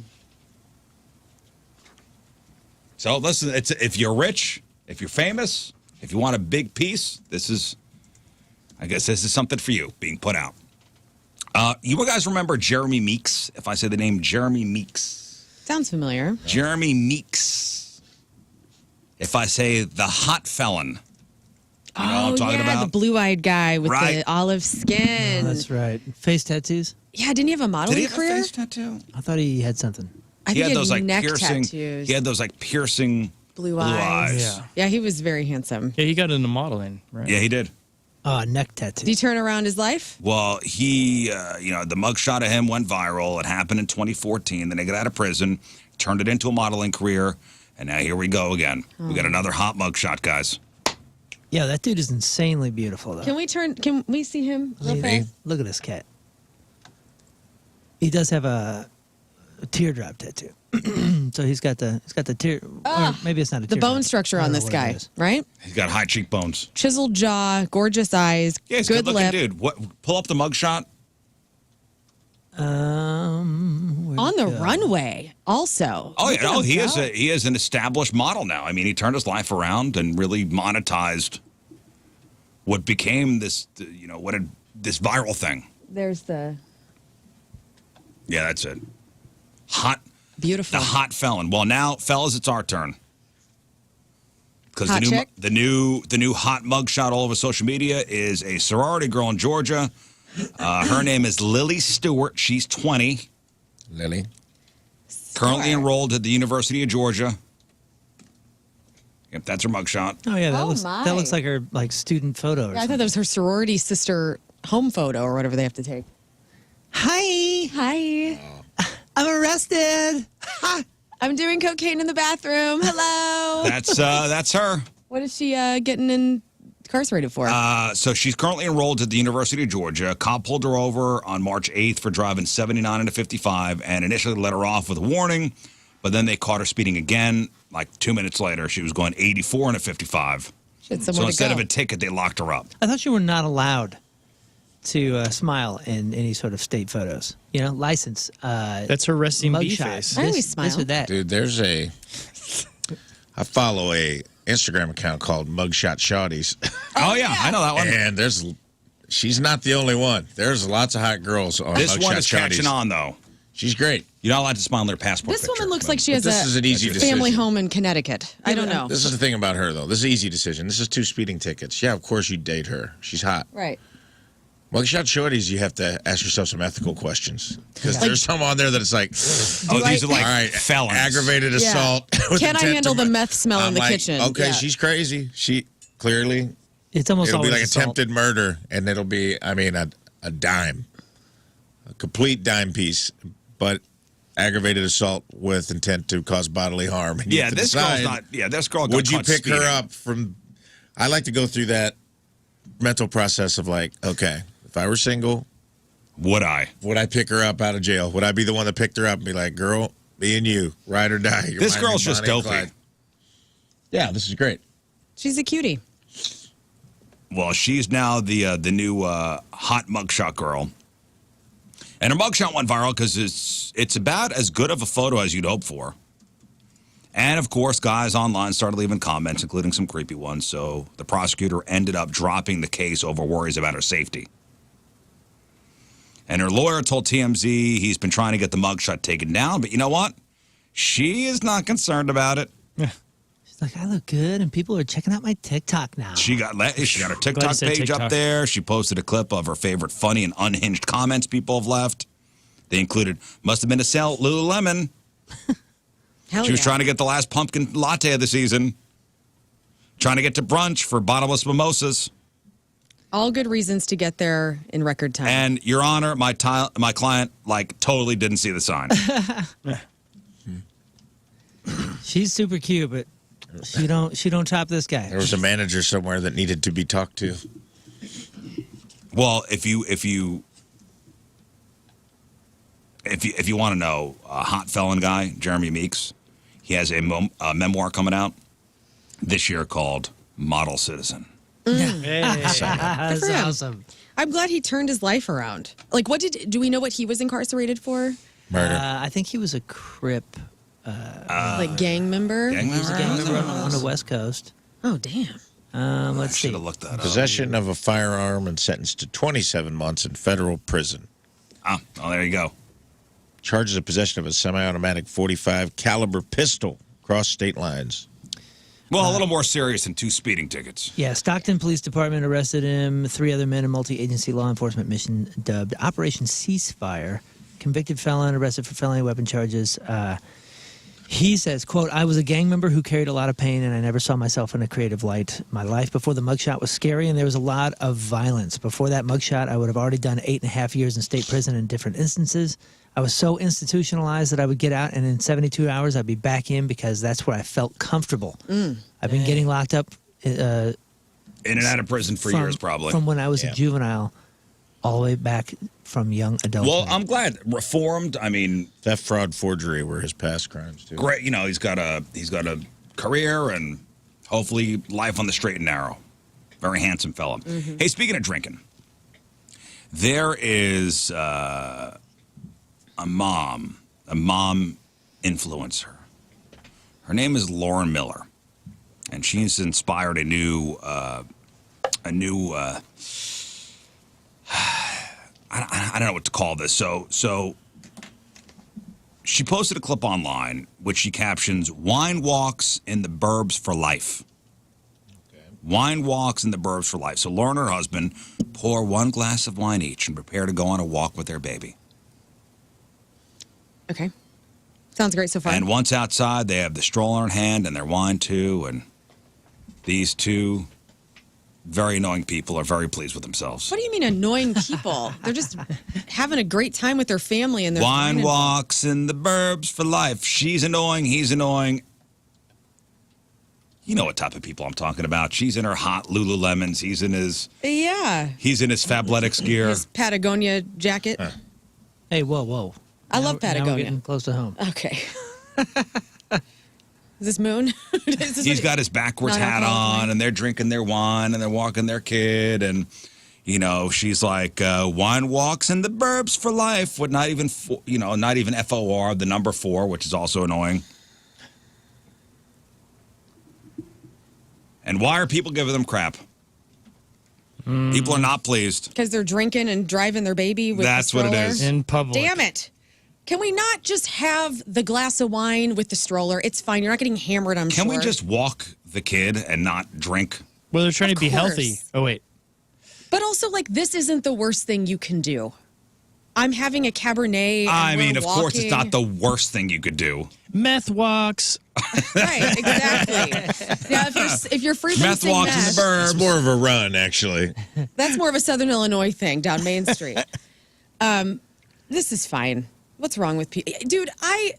[SPEAKER 5] So listen, if you're rich, if you're famous, if you want a big piece, I guess this is something for you, being put out. You guys remember Jeremy Meeks? If I say the name Jeremy Meeks.
[SPEAKER 4] Sounds familiar.
[SPEAKER 5] Jeremy Meeks. If I say the hot felon. You know what I'm talking about?
[SPEAKER 4] The blue-eyed guy with
[SPEAKER 5] Right.
[SPEAKER 4] the olive skin.
[SPEAKER 3] Oh, that's right. Face tattoos?
[SPEAKER 4] Yeah, didn't he have a modeling
[SPEAKER 5] Did he have
[SPEAKER 4] career?
[SPEAKER 5] a face tattoo?
[SPEAKER 3] I thought he had something.
[SPEAKER 4] I
[SPEAKER 5] He
[SPEAKER 4] think
[SPEAKER 5] had those like
[SPEAKER 4] neck
[SPEAKER 5] piercing.
[SPEAKER 4] tattoos.
[SPEAKER 5] He had those like piercing
[SPEAKER 4] blue eyes.
[SPEAKER 2] Yeah.
[SPEAKER 4] Yeah, he was very handsome.
[SPEAKER 2] Yeah, he got into modeling, right?
[SPEAKER 5] Yeah, he did.
[SPEAKER 3] Neck
[SPEAKER 4] Did he
[SPEAKER 3] tattoos.
[SPEAKER 4] turn around his life?
[SPEAKER 5] Well, he, the mugshot of him went viral. It happened in 2014. Then he got out of prison, turned it into a modeling career, and now here we go again. We got another hot mugshot, guys.
[SPEAKER 3] Yeah, that dude is insanely beautiful, though.
[SPEAKER 4] Can we see him real fast?
[SPEAKER 3] Look at this cat. He does have a teardrop tattoo. So he's got the tear, or maybe it's not a
[SPEAKER 4] The
[SPEAKER 3] teardrop.
[SPEAKER 4] bone structure
[SPEAKER 3] I
[SPEAKER 4] on
[SPEAKER 3] don't know
[SPEAKER 4] this
[SPEAKER 3] what it
[SPEAKER 4] guy,
[SPEAKER 3] is.
[SPEAKER 4] right?
[SPEAKER 5] He's got high cheekbones.
[SPEAKER 4] Chiseled jaw, gorgeous eyes,
[SPEAKER 5] Yeah, he's a
[SPEAKER 4] good
[SPEAKER 5] good-looking
[SPEAKER 4] lip.
[SPEAKER 5] dude. What? Pull up the mugshot.
[SPEAKER 3] Where'd
[SPEAKER 4] On
[SPEAKER 3] it
[SPEAKER 4] the
[SPEAKER 3] go?
[SPEAKER 4] runway, also.
[SPEAKER 5] Oh
[SPEAKER 4] Look
[SPEAKER 5] yeah,
[SPEAKER 4] at
[SPEAKER 5] no,
[SPEAKER 4] him
[SPEAKER 5] he
[SPEAKER 4] go.
[SPEAKER 5] is an established model now. I mean, he turned his life around and really monetized what became this viral thing.
[SPEAKER 4] There's the
[SPEAKER 5] Yeah, that's it. The
[SPEAKER 4] beautiful.
[SPEAKER 5] hot felon. Well, now, fellas, it's our turn. Because
[SPEAKER 4] Hot chick?
[SPEAKER 5] the new hot mugshot all over social media is a sorority girl in Georgia. Her name is Lily Stewart. She's 20,
[SPEAKER 1] Lily.
[SPEAKER 5] currently enrolled at the University of Georgia. Yep, that's her mugshot.
[SPEAKER 3] Oh yeah,
[SPEAKER 4] Oh,
[SPEAKER 3] that looks like her student photo. Or
[SPEAKER 4] Yeah, I
[SPEAKER 3] something.
[SPEAKER 4] thought that was her sorority sister home photo or whatever they have to take.
[SPEAKER 3] Hi,
[SPEAKER 4] Hi.
[SPEAKER 3] I'm arrested.
[SPEAKER 4] I'm doing cocaine in the bathroom. Hello.
[SPEAKER 5] That's her.
[SPEAKER 4] What is she getting incarcerated for?
[SPEAKER 5] So she's currently enrolled at the University of Georgia. A cop pulled her over on March 8th for driving 79 into 55 and initially let her off with a warning, but then they caught her speeding again. Like 2 minutes later, she was going 84 into 55.
[SPEAKER 4] Shit,
[SPEAKER 5] So
[SPEAKER 4] somewhere to
[SPEAKER 5] instead
[SPEAKER 4] go.
[SPEAKER 5] of a ticket, they locked her up.
[SPEAKER 3] I thought you were not allowed to smile in any sort of state photos. You know, license.
[SPEAKER 2] That's her resting bee
[SPEAKER 3] mugshot.
[SPEAKER 2] face.
[SPEAKER 4] I always
[SPEAKER 3] This
[SPEAKER 4] smile.
[SPEAKER 3] or that.
[SPEAKER 1] Dude, I follow a Instagram account called Mugshot Shawties.
[SPEAKER 5] Oh, yeah, I know that one.
[SPEAKER 1] And she's not the only one. There's lots of hot girls on
[SPEAKER 5] This
[SPEAKER 1] Mugshot
[SPEAKER 5] one is
[SPEAKER 1] Shawties.
[SPEAKER 5] catching on, though.
[SPEAKER 1] She's great.
[SPEAKER 5] You're not allowed to smile on their passport
[SPEAKER 4] This
[SPEAKER 5] picture.
[SPEAKER 4] woman looks like she has
[SPEAKER 1] this is an easy
[SPEAKER 4] family
[SPEAKER 1] decision.
[SPEAKER 4] home in Connecticut. I don't know.
[SPEAKER 1] This is the thing about her, though. This is an easy decision. This is 2 speeding tickets. Yeah, of course you date her. She's hot.
[SPEAKER 4] Right.
[SPEAKER 1] Mugshot Shorties, you have to ask yourself some ethical questions. Because there's some on there that it's like,
[SPEAKER 5] These are like
[SPEAKER 1] all right,
[SPEAKER 5] felons.
[SPEAKER 1] aggravated
[SPEAKER 4] Yeah.
[SPEAKER 1] assault. with
[SPEAKER 4] Can I
[SPEAKER 1] intent
[SPEAKER 4] handle
[SPEAKER 1] to-
[SPEAKER 4] the meth smell in
[SPEAKER 1] I'm
[SPEAKER 4] the
[SPEAKER 1] like,
[SPEAKER 4] kitchen?
[SPEAKER 1] Okay,
[SPEAKER 4] Yeah.
[SPEAKER 1] she's crazy. She clearly,
[SPEAKER 3] It's almost
[SPEAKER 1] it'll be
[SPEAKER 3] always
[SPEAKER 1] like
[SPEAKER 3] assault.
[SPEAKER 1] attempted murder, and it'll be, a dime. A complete dime piece, but aggravated assault with intent to cause bodily harm. And you
[SPEAKER 5] Yeah,
[SPEAKER 1] have to
[SPEAKER 5] this
[SPEAKER 1] decide,
[SPEAKER 5] girl's not. Yeah, this girl got
[SPEAKER 1] would you
[SPEAKER 5] caught
[SPEAKER 1] pick
[SPEAKER 5] speeding.
[SPEAKER 1] her up from? I like to go through that mental process of like, okay, if I were single,
[SPEAKER 5] Would I?
[SPEAKER 1] would I pick her up out of jail? Would I be the one that picked her up and be like, girl, me and you, ride or die? You're
[SPEAKER 5] This
[SPEAKER 1] mine,
[SPEAKER 5] girl's
[SPEAKER 1] you're
[SPEAKER 5] just
[SPEAKER 1] Bonnie and
[SPEAKER 5] dopey.
[SPEAKER 1] Clyde. Yeah, this is great.
[SPEAKER 4] She's a cutie.
[SPEAKER 5] Well, she's now the new hot mugshot girl. And her mugshot went viral because it's about as good of a photo as you'd hope for. And, of course, guys online started leaving comments, including some creepy ones, so the prosecutor ended up dropping the case over worries about her safety. And her lawyer told TMZ he's been trying to get the mugshot taken down, but you know what? She is not concerned about it.
[SPEAKER 3] She's like, I look good, and people are checking out my TikTok now.
[SPEAKER 5] She got her
[SPEAKER 2] Glad you
[SPEAKER 5] TikTok
[SPEAKER 2] said
[SPEAKER 5] page up
[SPEAKER 2] TikTok.
[SPEAKER 5] there. She posted a clip of her favorite funny and unhinged comments people have left. They included, must have been to sell Lululemon.
[SPEAKER 4] Hell
[SPEAKER 5] She was
[SPEAKER 4] yeah.
[SPEAKER 5] trying to get the last pumpkin latte of the season. Trying to get to brunch for bottomless mimosas.
[SPEAKER 4] All good reasons to get there in record time.
[SPEAKER 5] And, Your Honor, my client, totally didn't see the sign.
[SPEAKER 3] She's super cute, but she don't top this guy.
[SPEAKER 1] There was a manager somewhere that needed to be talked to.
[SPEAKER 5] Well, if you want to know, a hot felon guy, Jeremy Meeks, He has a memoir coming out this year called Model Citizen.
[SPEAKER 3] That's
[SPEAKER 4] for him.
[SPEAKER 3] awesome.
[SPEAKER 4] I'm glad he turned his life around. Like, do we know what he was incarcerated for?
[SPEAKER 1] Murder.
[SPEAKER 3] I think he was a Crip.
[SPEAKER 4] Like gang member?
[SPEAKER 5] Gang
[SPEAKER 3] He was a
[SPEAKER 5] member?
[SPEAKER 3] gang member on the West Coast.
[SPEAKER 4] Oh, damn.
[SPEAKER 3] Let's see.
[SPEAKER 5] Should have looked that up.
[SPEAKER 1] Possession of a firearm and sentenced to 27 months in federal prison.
[SPEAKER 5] Oh, there you go.
[SPEAKER 1] Charges of possession of a semi-automatic .45 caliber pistol cross state lines.
[SPEAKER 5] Well, a little more serious than 2 speeding tickets.
[SPEAKER 3] Yeah, Stockton Police Department arrested him. 3 other men in multi-agency law enforcement mission dubbed Operation Ceasefire. Convicted felon arrested for felony weapon charges. He says, quote, I was a gang member who carried a lot of pain and I never saw myself in a creative light. My life before the mugshot was scary and there was a lot of violence. Before that mugshot, I would have already done 8.5 years in state prison in different instances. I was so institutionalized that I would get out and in 72 hours I'd be back in because that's where I felt comfortable. I've been getting locked up
[SPEAKER 5] In and out of prison for years, probably.
[SPEAKER 3] from when I was a juvenile all the way back from young adulthood.
[SPEAKER 5] Well, I'm glad. Reformed, I mean,
[SPEAKER 1] Theft, fraud, forgery were his past crimes, too.
[SPEAKER 5] great. You know, he's got a career and hopefully life on the straight and narrow. Very handsome fella. Hey, speaking of drinking, there is a mom influencer. Her name is Lauren Miller, and she's inspired a new I don't know what to call this. So she posted a clip online which she captions "Wine walks in the burbs for life." Okay. Wine walks in the burbs for life. So Lauren and her husband pour 1 glass of wine each and prepare to go on a walk with their baby.
[SPEAKER 4] Okay. Sounds great so far.
[SPEAKER 5] And once outside, they have the stroller in hand and their wine too. And these 2 very annoying people are very pleased with themselves.
[SPEAKER 4] What do you mean annoying people? They're just having a great time with their family and their
[SPEAKER 5] Wine walks in the burbs for life. She's annoying. He's annoying. You know what type of people I'm talking about. She's in her hot Lululemons. He's in his Fabletics gear.
[SPEAKER 4] His Patagonia jacket.
[SPEAKER 3] Hey, whoa.
[SPEAKER 4] I love
[SPEAKER 3] Now we're
[SPEAKER 4] Patagonia.
[SPEAKER 3] getting close to home.
[SPEAKER 4] Okay. Is this Moon?
[SPEAKER 5] He's got his backwards hat on, and they're drinking their wine, and they're walking their kid, and you know she's like, "Wine walks in the burbs for life," with not even FOR, the number 4, which is also annoying. And why are people giving them crap? People are not pleased.
[SPEAKER 4] Because they're drinking and driving their baby with
[SPEAKER 5] That's
[SPEAKER 4] the
[SPEAKER 5] what it
[SPEAKER 4] stroller?
[SPEAKER 5] is.
[SPEAKER 2] In public.
[SPEAKER 4] Damn it. Can we not just have the glass of wine with the stroller? It's fine. You're not getting hammered, I'm sure.
[SPEAKER 5] Can we just walk the kid and not drink?
[SPEAKER 2] Well, they're trying
[SPEAKER 4] Of
[SPEAKER 2] to be healthy.
[SPEAKER 4] course.
[SPEAKER 2] Oh, wait.
[SPEAKER 4] But also, like, this isn't the worst thing you can do. I'm having a Cabernet. And
[SPEAKER 5] I mean,
[SPEAKER 4] we're
[SPEAKER 5] of course, it's
[SPEAKER 4] walking.
[SPEAKER 5] not the worst thing you could do.
[SPEAKER 2] Meth walks.
[SPEAKER 4] Right, exactly. Yeah, if you're freelancing
[SPEAKER 5] Meth walks in the burbs.
[SPEAKER 1] It's more of a run, actually.
[SPEAKER 4] that's more of a Southern Illinois thing down Main Street. This is fine. What's wrong with people? Dude, I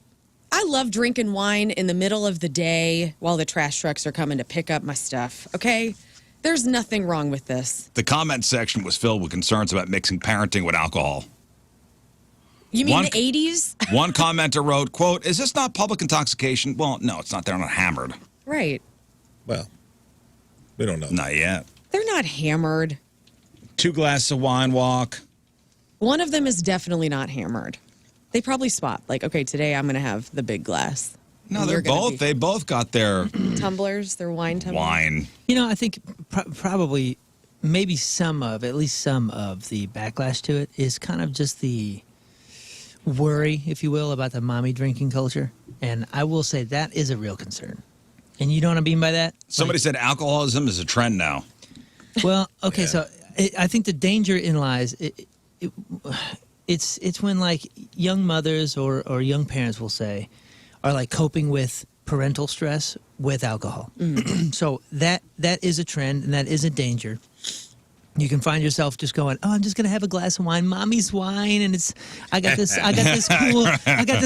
[SPEAKER 4] love drinking wine in the middle of the day while the trash trucks are coming to pick up my stuff, okay? There's nothing wrong with this.
[SPEAKER 5] The comment section was filled with concerns about mixing parenting with alcohol.
[SPEAKER 4] You mean
[SPEAKER 5] One-
[SPEAKER 4] the 80s?
[SPEAKER 5] One commenter wrote, quote, "Is this not public intoxication?" Well, no, it's not. They're not hammered.
[SPEAKER 4] Right.
[SPEAKER 1] Well, we don't know.
[SPEAKER 5] Not yet.
[SPEAKER 4] They're not hammered.
[SPEAKER 5] 2 glasses of wine walk.
[SPEAKER 4] One of them is definitely not hammered. They probably swap. Like, okay, today I'm going to have the big glass.
[SPEAKER 5] No,
[SPEAKER 4] And
[SPEAKER 5] they're
[SPEAKER 4] you're gonna
[SPEAKER 5] both.
[SPEAKER 4] be-
[SPEAKER 5] They both got their
[SPEAKER 4] Tumblers, they're wine tumblers.
[SPEAKER 5] wine.
[SPEAKER 3] You know, I think probably maybe at least some of the backlash to it is kind of just the worry, if you will, about the mommy drinking culture. And I will say that is a real concern. And you know what I mean by that?
[SPEAKER 5] Somebody said alcoholism is a trend now.
[SPEAKER 3] Well, okay,
[SPEAKER 1] Yeah.
[SPEAKER 3] so I think the danger in lies, it's when like young mothers or young parents will say, are like coping with parental stress with alcohol. So that is a trend and that is a danger. You can find yourself just going, "Oh, I'm just gonna have a glass of wine, mommy's wine," and I got this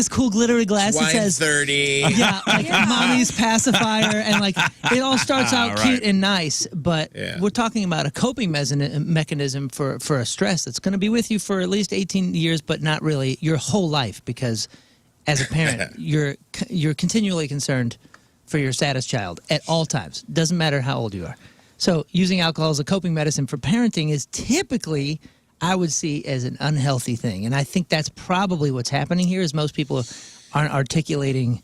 [SPEAKER 3] cool glittery glass that says
[SPEAKER 1] 30.
[SPEAKER 3] yeah, like mommy's pacifier, and like it all starts out
[SPEAKER 5] Right.
[SPEAKER 3] cute and nice, but
[SPEAKER 1] Yeah.
[SPEAKER 3] we're talking about a coping mechanism for a stress that's going to be with you for at least 18 years, but not really your whole life, because as a parent, you're continually concerned for your saddest child at all times. Doesn't matter how old you are. So using alcohol as a coping medicine for parenting is typically, I would see, as an unhealthy thing. And I think that's probably what's happening here is most people aren't articulating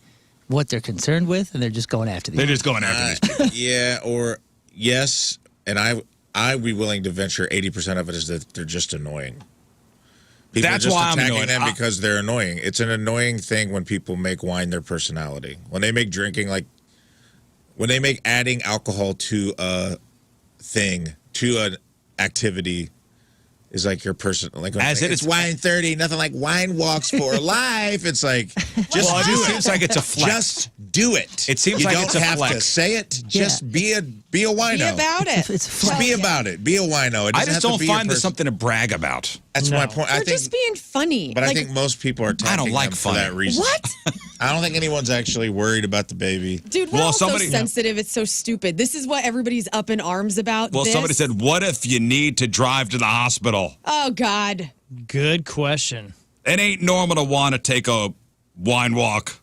[SPEAKER 3] what they're concerned with, and they're just going after these.
[SPEAKER 5] They're just going after these people.
[SPEAKER 1] Yeah, or yes, and I'd be willing to venture 80% of it is that they're just annoying. People
[SPEAKER 5] That's
[SPEAKER 1] are just
[SPEAKER 5] why I'm
[SPEAKER 1] attacking
[SPEAKER 5] annoyed.
[SPEAKER 1] them because they're annoying. It's an annoying thing when people make wine their personality. When they make drinking when they make adding alcohol to a thing, to an activity, is like your person. Like it's wine 30, nothing like wine walks for life. It's like just
[SPEAKER 5] Well, it
[SPEAKER 1] do
[SPEAKER 5] just
[SPEAKER 1] it.
[SPEAKER 5] seems like it's a flex.
[SPEAKER 1] Just do it.
[SPEAKER 5] It seems
[SPEAKER 1] you
[SPEAKER 5] like
[SPEAKER 1] don't
[SPEAKER 5] it's a
[SPEAKER 1] have to
[SPEAKER 5] flex.
[SPEAKER 1] say it. Just be a wino.
[SPEAKER 4] Be about it.
[SPEAKER 3] It's
[SPEAKER 1] Just
[SPEAKER 3] flex.
[SPEAKER 1] be about it. Be a wino. It
[SPEAKER 5] I
[SPEAKER 1] doesn't
[SPEAKER 5] just
[SPEAKER 1] have to
[SPEAKER 5] don't
[SPEAKER 1] be your
[SPEAKER 5] find this
[SPEAKER 1] person.
[SPEAKER 5] something to brag about.
[SPEAKER 1] That's
[SPEAKER 2] No.
[SPEAKER 1] my point.
[SPEAKER 4] They're just being funny.
[SPEAKER 1] But I
[SPEAKER 4] Like,
[SPEAKER 1] think most people are attacking
[SPEAKER 5] like
[SPEAKER 1] them
[SPEAKER 5] fun.
[SPEAKER 1] for that reason.
[SPEAKER 4] what?
[SPEAKER 1] I don't think anyone's actually worried about the baby.
[SPEAKER 4] Dude, we're
[SPEAKER 5] Well,
[SPEAKER 4] all
[SPEAKER 5] somebody-
[SPEAKER 4] so sensitive. It's so stupid. This is what everybody's up in arms about.
[SPEAKER 5] Well,
[SPEAKER 4] this?
[SPEAKER 5] somebody said, what if you need to drive to the hospital?
[SPEAKER 4] Oh, God.
[SPEAKER 2] Good question.
[SPEAKER 5] It ain't normal to want to take a wine walk.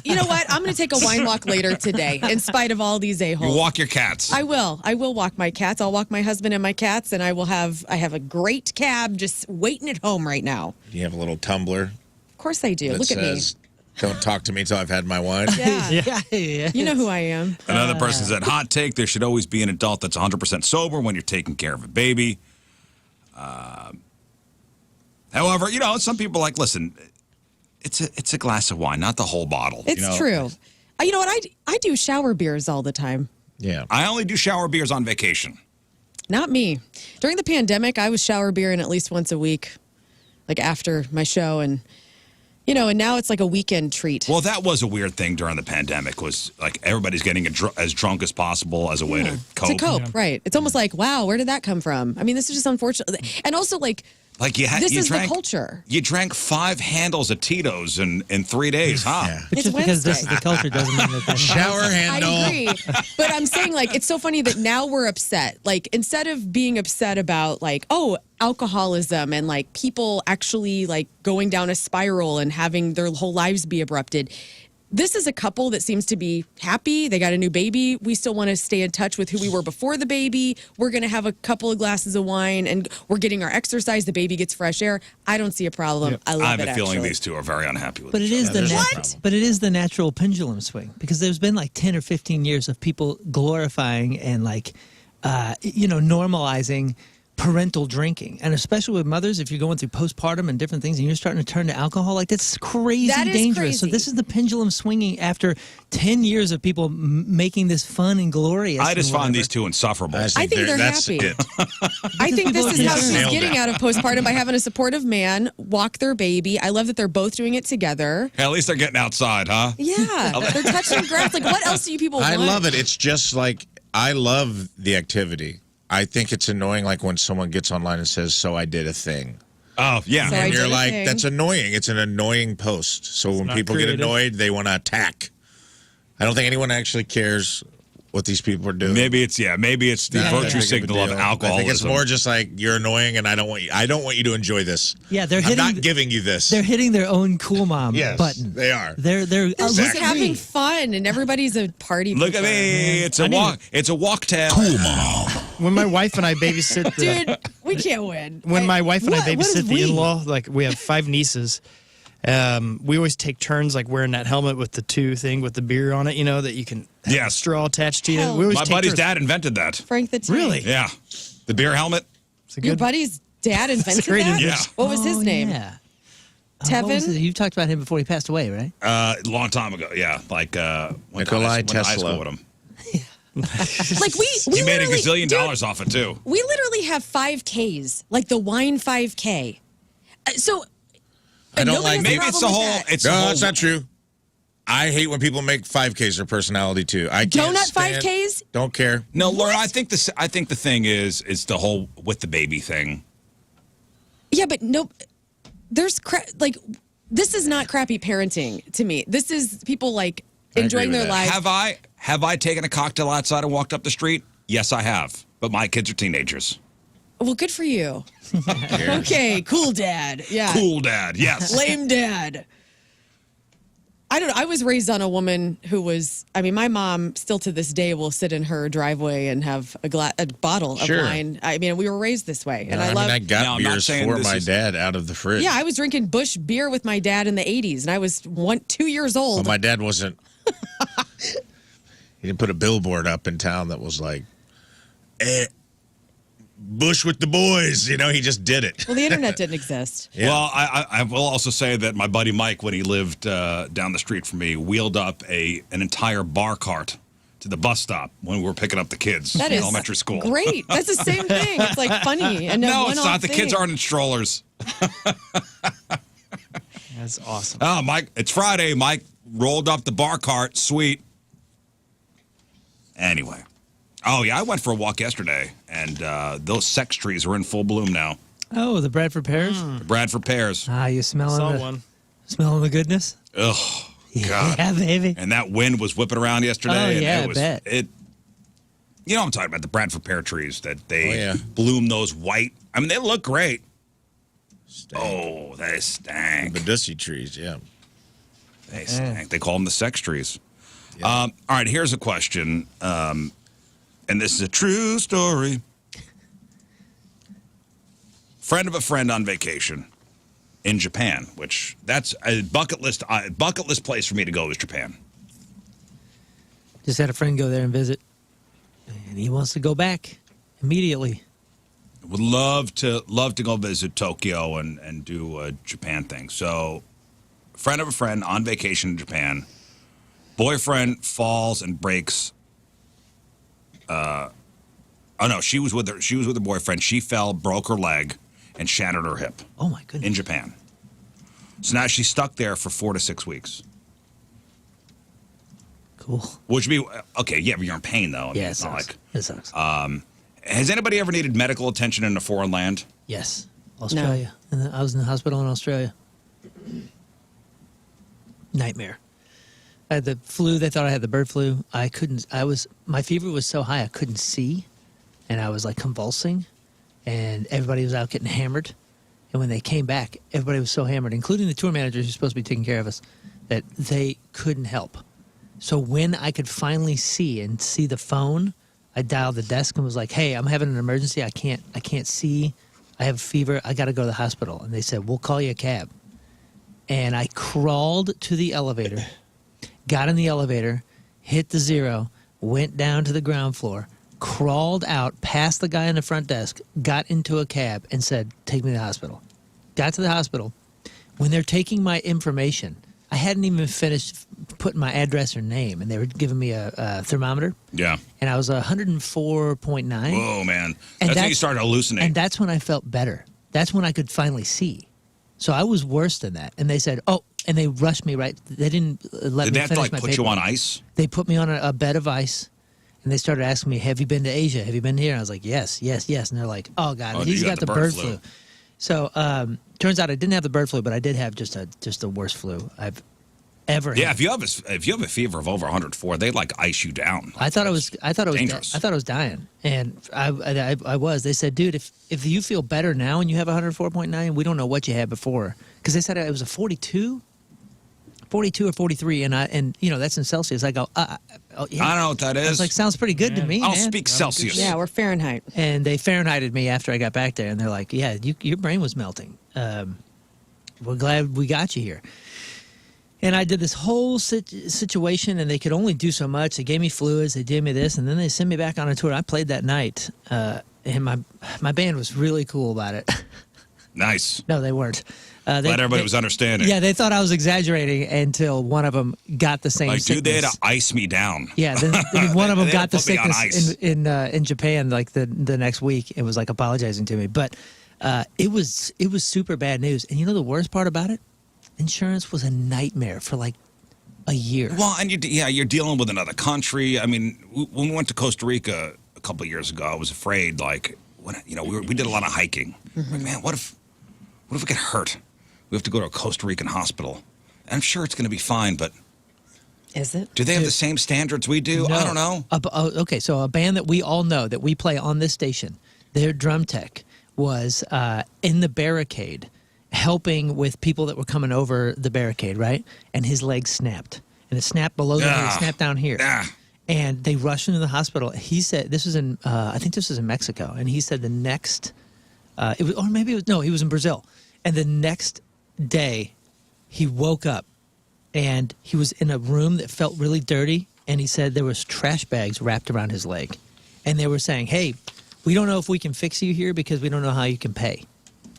[SPEAKER 4] You know what? I'm going to take a wine walk later today, in spite of all these
[SPEAKER 5] You
[SPEAKER 4] a-holes.
[SPEAKER 5] walk your cats.
[SPEAKER 4] I will. I will walk my cats. I'll walk my husband and my cats, and I have a great cab just waiting at home right now.
[SPEAKER 1] You have a little tumbler
[SPEAKER 4] Of course I do.
[SPEAKER 1] that
[SPEAKER 4] Look at me.
[SPEAKER 1] says, "Don't talk to me till I've had my wine."
[SPEAKER 4] Yeah.
[SPEAKER 3] Yeah.
[SPEAKER 4] You know who I am.
[SPEAKER 5] Another person said, hot take, there should always be an adult that's 100% sober when you're taking care of a baby. However, some people are like, listen, it's a glass of wine, not the whole bottle.
[SPEAKER 4] It's true. You know what? I do shower beers all the time.
[SPEAKER 1] Yeah.
[SPEAKER 5] I only do shower beers on vacation.
[SPEAKER 4] Not me. During the pandemic, I was shower beering at least once a week, like after my show. And now it's like a weekend treat.
[SPEAKER 5] Well, that was a weird thing during the pandemic was like everybody's getting as drunk as possible as a way to cope.
[SPEAKER 4] To cope, right. It's almost like, wow, where did that come from? I mean, this is just unfortunate. And also, like
[SPEAKER 5] Like
[SPEAKER 4] this
[SPEAKER 5] you
[SPEAKER 4] is
[SPEAKER 5] drank,
[SPEAKER 4] the culture.
[SPEAKER 5] You drank 5 handles of Tito's in 3 days, huh?
[SPEAKER 1] Yeah.
[SPEAKER 3] But
[SPEAKER 4] It's
[SPEAKER 3] just because this is
[SPEAKER 4] Wednesday.
[SPEAKER 3] the culture doesn't mean that that's
[SPEAKER 1] Shower handle.
[SPEAKER 4] I agree. But I'm saying, like, it's so funny that now we're upset. Like, instead of being upset about, like, oh, alcoholism and, like, people actually, like, going down a spiral and having their whole lives be abrupted, this is a couple that seems to be happy. They got a new baby. We still want to stay in touch with who we were before the baby. We're going to have a couple of glasses of wine and we're getting our exercise. The baby gets fresh air. I don't see a problem. I love
[SPEAKER 5] I have
[SPEAKER 4] it,
[SPEAKER 5] a feeling
[SPEAKER 4] actually.
[SPEAKER 5] these two are very unhappy with
[SPEAKER 3] But it
[SPEAKER 5] each
[SPEAKER 3] is
[SPEAKER 5] other.
[SPEAKER 3] the
[SPEAKER 1] no
[SPEAKER 3] nat- but it is the natural pendulum swing because there's been like 10 or 15 years of people glorifying and like normalizing parental drinking, and especially with mothers, if you're going through postpartum and different things and you're starting to turn to alcohol, like that's crazy
[SPEAKER 4] That is
[SPEAKER 3] dangerous. So
[SPEAKER 4] crazy.
[SPEAKER 3] this is the pendulum swinging after 10 years of people making this fun and glorious.
[SPEAKER 5] I just
[SPEAKER 3] and
[SPEAKER 5] find
[SPEAKER 3] whatever.
[SPEAKER 5] these two insufferable.
[SPEAKER 4] I think they're
[SPEAKER 1] that's
[SPEAKER 4] happy.
[SPEAKER 1] it.
[SPEAKER 4] I think this is how she's
[SPEAKER 1] Nailed
[SPEAKER 4] getting
[SPEAKER 1] it.
[SPEAKER 4] out of postpartum by having a supportive man walk their baby. I love that they're both doing it together.
[SPEAKER 5] Hey, at least they're getting outside, huh?
[SPEAKER 4] Yeah, they're touching grass. Like, what else do you people
[SPEAKER 1] I
[SPEAKER 4] want?
[SPEAKER 1] love it. It's just like I love the activity. I think it's annoying, like when someone gets online and says, "So I did a thing,"
[SPEAKER 5] Oh, yeah.
[SPEAKER 4] So I
[SPEAKER 1] and
[SPEAKER 4] did
[SPEAKER 1] you're
[SPEAKER 4] a
[SPEAKER 1] like,
[SPEAKER 4] thing.
[SPEAKER 1] "That's annoying." It's an annoying post. So when
[SPEAKER 2] not
[SPEAKER 1] people
[SPEAKER 2] creative.
[SPEAKER 1] get annoyed, they want to attack. I don't think anyone actually cares what these people are doing.
[SPEAKER 5] Maybe it's the
[SPEAKER 1] Not that
[SPEAKER 5] virtue
[SPEAKER 1] big of a
[SPEAKER 5] signal of
[SPEAKER 1] deal.
[SPEAKER 5] alcoholism.
[SPEAKER 1] I think it's more just like you're annoying, and I don't want you to enjoy this.
[SPEAKER 3] Yeah, they're
[SPEAKER 1] I'm
[SPEAKER 3] hitting.
[SPEAKER 1] not giving you this.
[SPEAKER 3] They're hitting their own cool mom
[SPEAKER 1] Yes,
[SPEAKER 3] button.
[SPEAKER 1] they are.
[SPEAKER 3] They're
[SPEAKER 4] They're just
[SPEAKER 3] look at
[SPEAKER 4] having
[SPEAKER 3] me.
[SPEAKER 4] fun, and everybody's a party.
[SPEAKER 5] Look at
[SPEAKER 4] pooper.
[SPEAKER 5] me. It's a
[SPEAKER 2] I need
[SPEAKER 5] walk. It's a walk tab.
[SPEAKER 2] When my wife and I babysit the,
[SPEAKER 4] Dude, we can't win.
[SPEAKER 2] when my wife and I
[SPEAKER 3] What is
[SPEAKER 2] babysit the
[SPEAKER 3] we?
[SPEAKER 2] in-law, like we have 5 nieces. We always take turns, like wearing that helmet with the 2 thing with the beer on it. You know that you can have a
[SPEAKER 5] Yes.
[SPEAKER 2] straw attached to you.
[SPEAKER 4] Hell.
[SPEAKER 2] We always
[SPEAKER 5] My
[SPEAKER 2] take
[SPEAKER 5] buddy's
[SPEAKER 2] turns.
[SPEAKER 5] dad invented that.
[SPEAKER 4] Frank the Tank.
[SPEAKER 2] Really?
[SPEAKER 5] Yeah. The beer helmet.
[SPEAKER 2] It's a
[SPEAKER 4] Your
[SPEAKER 2] good.
[SPEAKER 4] buddy's dad invented
[SPEAKER 2] great
[SPEAKER 4] that?
[SPEAKER 5] invention.
[SPEAKER 4] What was his
[SPEAKER 3] Oh,
[SPEAKER 4] name?
[SPEAKER 3] Yeah. What was
[SPEAKER 4] Tevin?
[SPEAKER 3] it? You've talked about him before he passed away, right?
[SPEAKER 5] A long time ago. Yeah. Like went to
[SPEAKER 1] Nikolai
[SPEAKER 5] high school
[SPEAKER 1] Tesla.
[SPEAKER 5] with him.
[SPEAKER 4] Like we
[SPEAKER 5] He made a
[SPEAKER 4] literally-
[SPEAKER 5] gazillion
[SPEAKER 4] dude,
[SPEAKER 5] dollars off it too.
[SPEAKER 4] We literally have 5Ks, like the wine 5K. So
[SPEAKER 1] I don't
[SPEAKER 4] nobody
[SPEAKER 1] like-
[SPEAKER 4] has a
[SPEAKER 5] Maybe it's the
[SPEAKER 4] problem with
[SPEAKER 5] whole.
[SPEAKER 4] that.
[SPEAKER 5] It's the
[SPEAKER 1] No,
[SPEAKER 5] whole.
[SPEAKER 1] it's not true. I hate when people make 5Ks their personality too. I can't
[SPEAKER 4] Donut
[SPEAKER 1] stand-
[SPEAKER 4] 5Ks?
[SPEAKER 1] Don't care.
[SPEAKER 5] No, Laura. I think the thing is the whole with the baby thing.
[SPEAKER 4] Yeah, but no, there's like this is not crappy parenting to me. This is people like enjoying
[SPEAKER 1] with
[SPEAKER 4] their
[SPEAKER 1] that.
[SPEAKER 4] lives.
[SPEAKER 5] Have I taken a cocktail outside and walked up the street? Yes, I have. But my kids are teenagers.
[SPEAKER 4] Well, good for you. Okay, cool dad. Yeah.
[SPEAKER 5] Cool dad, yes.
[SPEAKER 4] Lame dad. I don't know. I was raised on a woman who was, I mean, my mom still to this day will sit in her driveway and have a bottle of
[SPEAKER 1] Sure.
[SPEAKER 4] wine. I mean, we were raised this way. And
[SPEAKER 1] I
[SPEAKER 4] love.
[SPEAKER 1] mean, I got
[SPEAKER 5] Now, I'm not
[SPEAKER 1] beers
[SPEAKER 5] saying
[SPEAKER 1] for
[SPEAKER 5] this
[SPEAKER 1] my
[SPEAKER 5] is-
[SPEAKER 1] dad out of the fridge.
[SPEAKER 4] Yeah, I was drinking Busch beer with my dad in the 80s, and I was 2 years
[SPEAKER 1] Well,
[SPEAKER 4] old.
[SPEAKER 1] my dad wasn't. He didn't put a billboard up in town that was like, Bush with the boys. You know, he just did it.
[SPEAKER 4] Well, the internet didn't exist.
[SPEAKER 1] Yeah.
[SPEAKER 5] Well, I will also say that my buddy Mike, when he lived down the street from me, wheeled up an entire bar cart to the bus stop when we were picking up the kids
[SPEAKER 4] That
[SPEAKER 5] in
[SPEAKER 4] is
[SPEAKER 5] elementary school.
[SPEAKER 4] Great. That's the same thing. It's like funny. And
[SPEAKER 5] No,
[SPEAKER 4] one
[SPEAKER 5] it's
[SPEAKER 4] off
[SPEAKER 5] not. The kids
[SPEAKER 4] thing.
[SPEAKER 5] aren't in strollers.
[SPEAKER 2] That's awesome.
[SPEAKER 5] Oh, Mike, it's Friday. Mike rolled up the bar cart. Sweet. Anyway. Oh, yeah, I went for a walk yesterday, and those sex trees are in full bloom now.
[SPEAKER 3] Oh, the Bradford pears.
[SPEAKER 5] The Bradford pears.
[SPEAKER 3] Ah, you smelling
[SPEAKER 2] Saw
[SPEAKER 3] the
[SPEAKER 2] one.
[SPEAKER 3] smelling the goodness?
[SPEAKER 5] Ugh, God.
[SPEAKER 3] Yeah, baby.
[SPEAKER 5] And that wind was whipping around yesterday.
[SPEAKER 3] Oh,
[SPEAKER 5] and
[SPEAKER 3] yeah,
[SPEAKER 5] it
[SPEAKER 3] I
[SPEAKER 5] was,
[SPEAKER 3] bet.
[SPEAKER 5] You know what I'm talking about, the Bradford pear trees, that they
[SPEAKER 1] Oh, yeah.
[SPEAKER 5] bloom those white. I mean, they look great.
[SPEAKER 1] Stank.
[SPEAKER 5] Oh, they stank.
[SPEAKER 1] The Dussy trees, yeah.
[SPEAKER 5] They stank. They call them the sex trees. All right, here's a question. And this is a true story. Friend of a friend on vacation in Japan, which that's a bucket list place for me to go is Japan.
[SPEAKER 3] Just had a friend go there and visit, and he wants to go back immediately.
[SPEAKER 5] Would love to go visit Tokyo and do a Japan thing. So, friend of a friend on vacation in Japan. Boyfriend falls and breaks. Oh no, she was with her boyfriend. She fell, broke her leg, and shattered her hip
[SPEAKER 3] Oh my goodness!
[SPEAKER 5] in Japan. So now she's stuck there for 4 to 6 weeks.
[SPEAKER 3] Cool.
[SPEAKER 5] Which would be okay. Yeah, but you're in pain though. I mean,
[SPEAKER 3] Yeah, it
[SPEAKER 5] it's not
[SPEAKER 3] sucks.
[SPEAKER 5] like.
[SPEAKER 3] It sucks.
[SPEAKER 5] Has anybody ever needed medical attention in a foreign land?
[SPEAKER 3] Yes, Australia. And I was in the hospital in Australia. Nightmare. I had the flu. They thought I had the bird flu. I couldn't. My fever was so high I couldn't see, and I was like convulsing, and everybody was out getting hammered. And when they came back, everybody was so hammered, including the tour managers who's supposed to be taking care of us, that they couldn't help. So when I could finally see the phone, I dialed the desk and was like, "Hey, I'm having an emergency. I can't see. I have a fever. I got to go to the hospital." And they said, "We'll call you a cab." And I crawled to the elevator, got in the elevator, hit the 0, went down to the ground floor, crawled out past the guy in the front desk, got into a cab, and said, "Take me to the hospital." Got to the hospital. When they're taking my information, I hadn't even finished putting my address or name, and they were giving me a thermometer,
[SPEAKER 5] Yeah.
[SPEAKER 3] and I was 104.9.
[SPEAKER 5] Whoa, man.
[SPEAKER 3] And
[SPEAKER 5] That's when you started hallucinating.
[SPEAKER 3] And that's when I felt better. That's when I could finally see. So I was worse than that. And they said, "Oh," and they rushed me right. They didn't let
[SPEAKER 5] Did
[SPEAKER 3] me
[SPEAKER 5] they have to
[SPEAKER 3] finish my
[SPEAKER 5] put you
[SPEAKER 3] paperwork.
[SPEAKER 5] on ice?
[SPEAKER 3] They put me on a bed of ice, and they started asking me, "Have you been to Asia? Have you been here?" And I was like, "Yes, yes, yes." And they're like, "Oh God,
[SPEAKER 5] Oh,
[SPEAKER 3] he's
[SPEAKER 5] you
[SPEAKER 3] got the bird flu." So turns out I didn't have the bird flu, but I did have just the worst flu I've ever
[SPEAKER 5] Yeah,
[SPEAKER 3] had.
[SPEAKER 5] if you have a fever of over 104, they like ice you down.
[SPEAKER 3] I thought it was
[SPEAKER 5] dangerous.
[SPEAKER 3] I thought I was dying, and I was. They said, "Dude, if you feel better now and you have 104.9, we don't know what you had before," because they said it was a 42 or 43, and you know that's in Celsius. I go, oh, yeah.
[SPEAKER 5] I don't know what that
[SPEAKER 3] I
[SPEAKER 5] is.
[SPEAKER 3] was like, sounds pretty good to me,
[SPEAKER 5] I'll
[SPEAKER 3] man.
[SPEAKER 5] speak Celsius.
[SPEAKER 4] Yeah, we're Fahrenheit.
[SPEAKER 3] And they Fahrenheited me after I got back there, and they're like, "Yeah, your brain was melting. We're glad we got you here." And I did this whole situation, and they could only do so much. They gave me fluids, they gave me this, and then they sent me back on a tour. I played that night, and my band was really cool about it.
[SPEAKER 5] Nice.
[SPEAKER 3] No, they weren't.
[SPEAKER 5] Glad everybody was understanding.
[SPEAKER 3] Yeah, they thought I was exaggerating until one of them got the same
[SPEAKER 5] Like,
[SPEAKER 3] sickness.
[SPEAKER 5] dude, they had to ice me down.
[SPEAKER 3] Yeah, then one of them
[SPEAKER 5] They
[SPEAKER 3] got
[SPEAKER 5] had
[SPEAKER 3] the
[SPEAKER 5] to put me on
[SPEAKER 3] sickness in Japan like the next week. It was like apologizing to me, but it was super bad news. And you know the worst part about it? Insurance was a nightmare for like a year.
[SPEAKER 5] Well, and you're dealing with another country. I mean, when we went to Costa Rica a couple of years ago, I was afraid, like, we did a lot of hiking. Like, man, what if we get hurt? We have to go to a Costa Rican hospital. And I'm sure it's going to be fine, but
[SPEAKER 4] Is it?
[SPEAKER 5] do they have the same standards we do? I don't know.
[SPEAKER 3] Okay, so a band that we all know that we play on this station, their drum tech was in the barricade, helping with people that were coming over the barricade, right? And his leg snapped. And it snapped below the knee, it snapped down here. And they rushed him to the hospital. He said, this was in, I think this was in Mexico. And he said the next, he was in Brazil. And the next day, he woke up and he was in a room that felt really dirty. And he said there was trash bags wrapped around his leg. And they were saying, hey, we don't know if we can fix you here because we don't know how you can pay.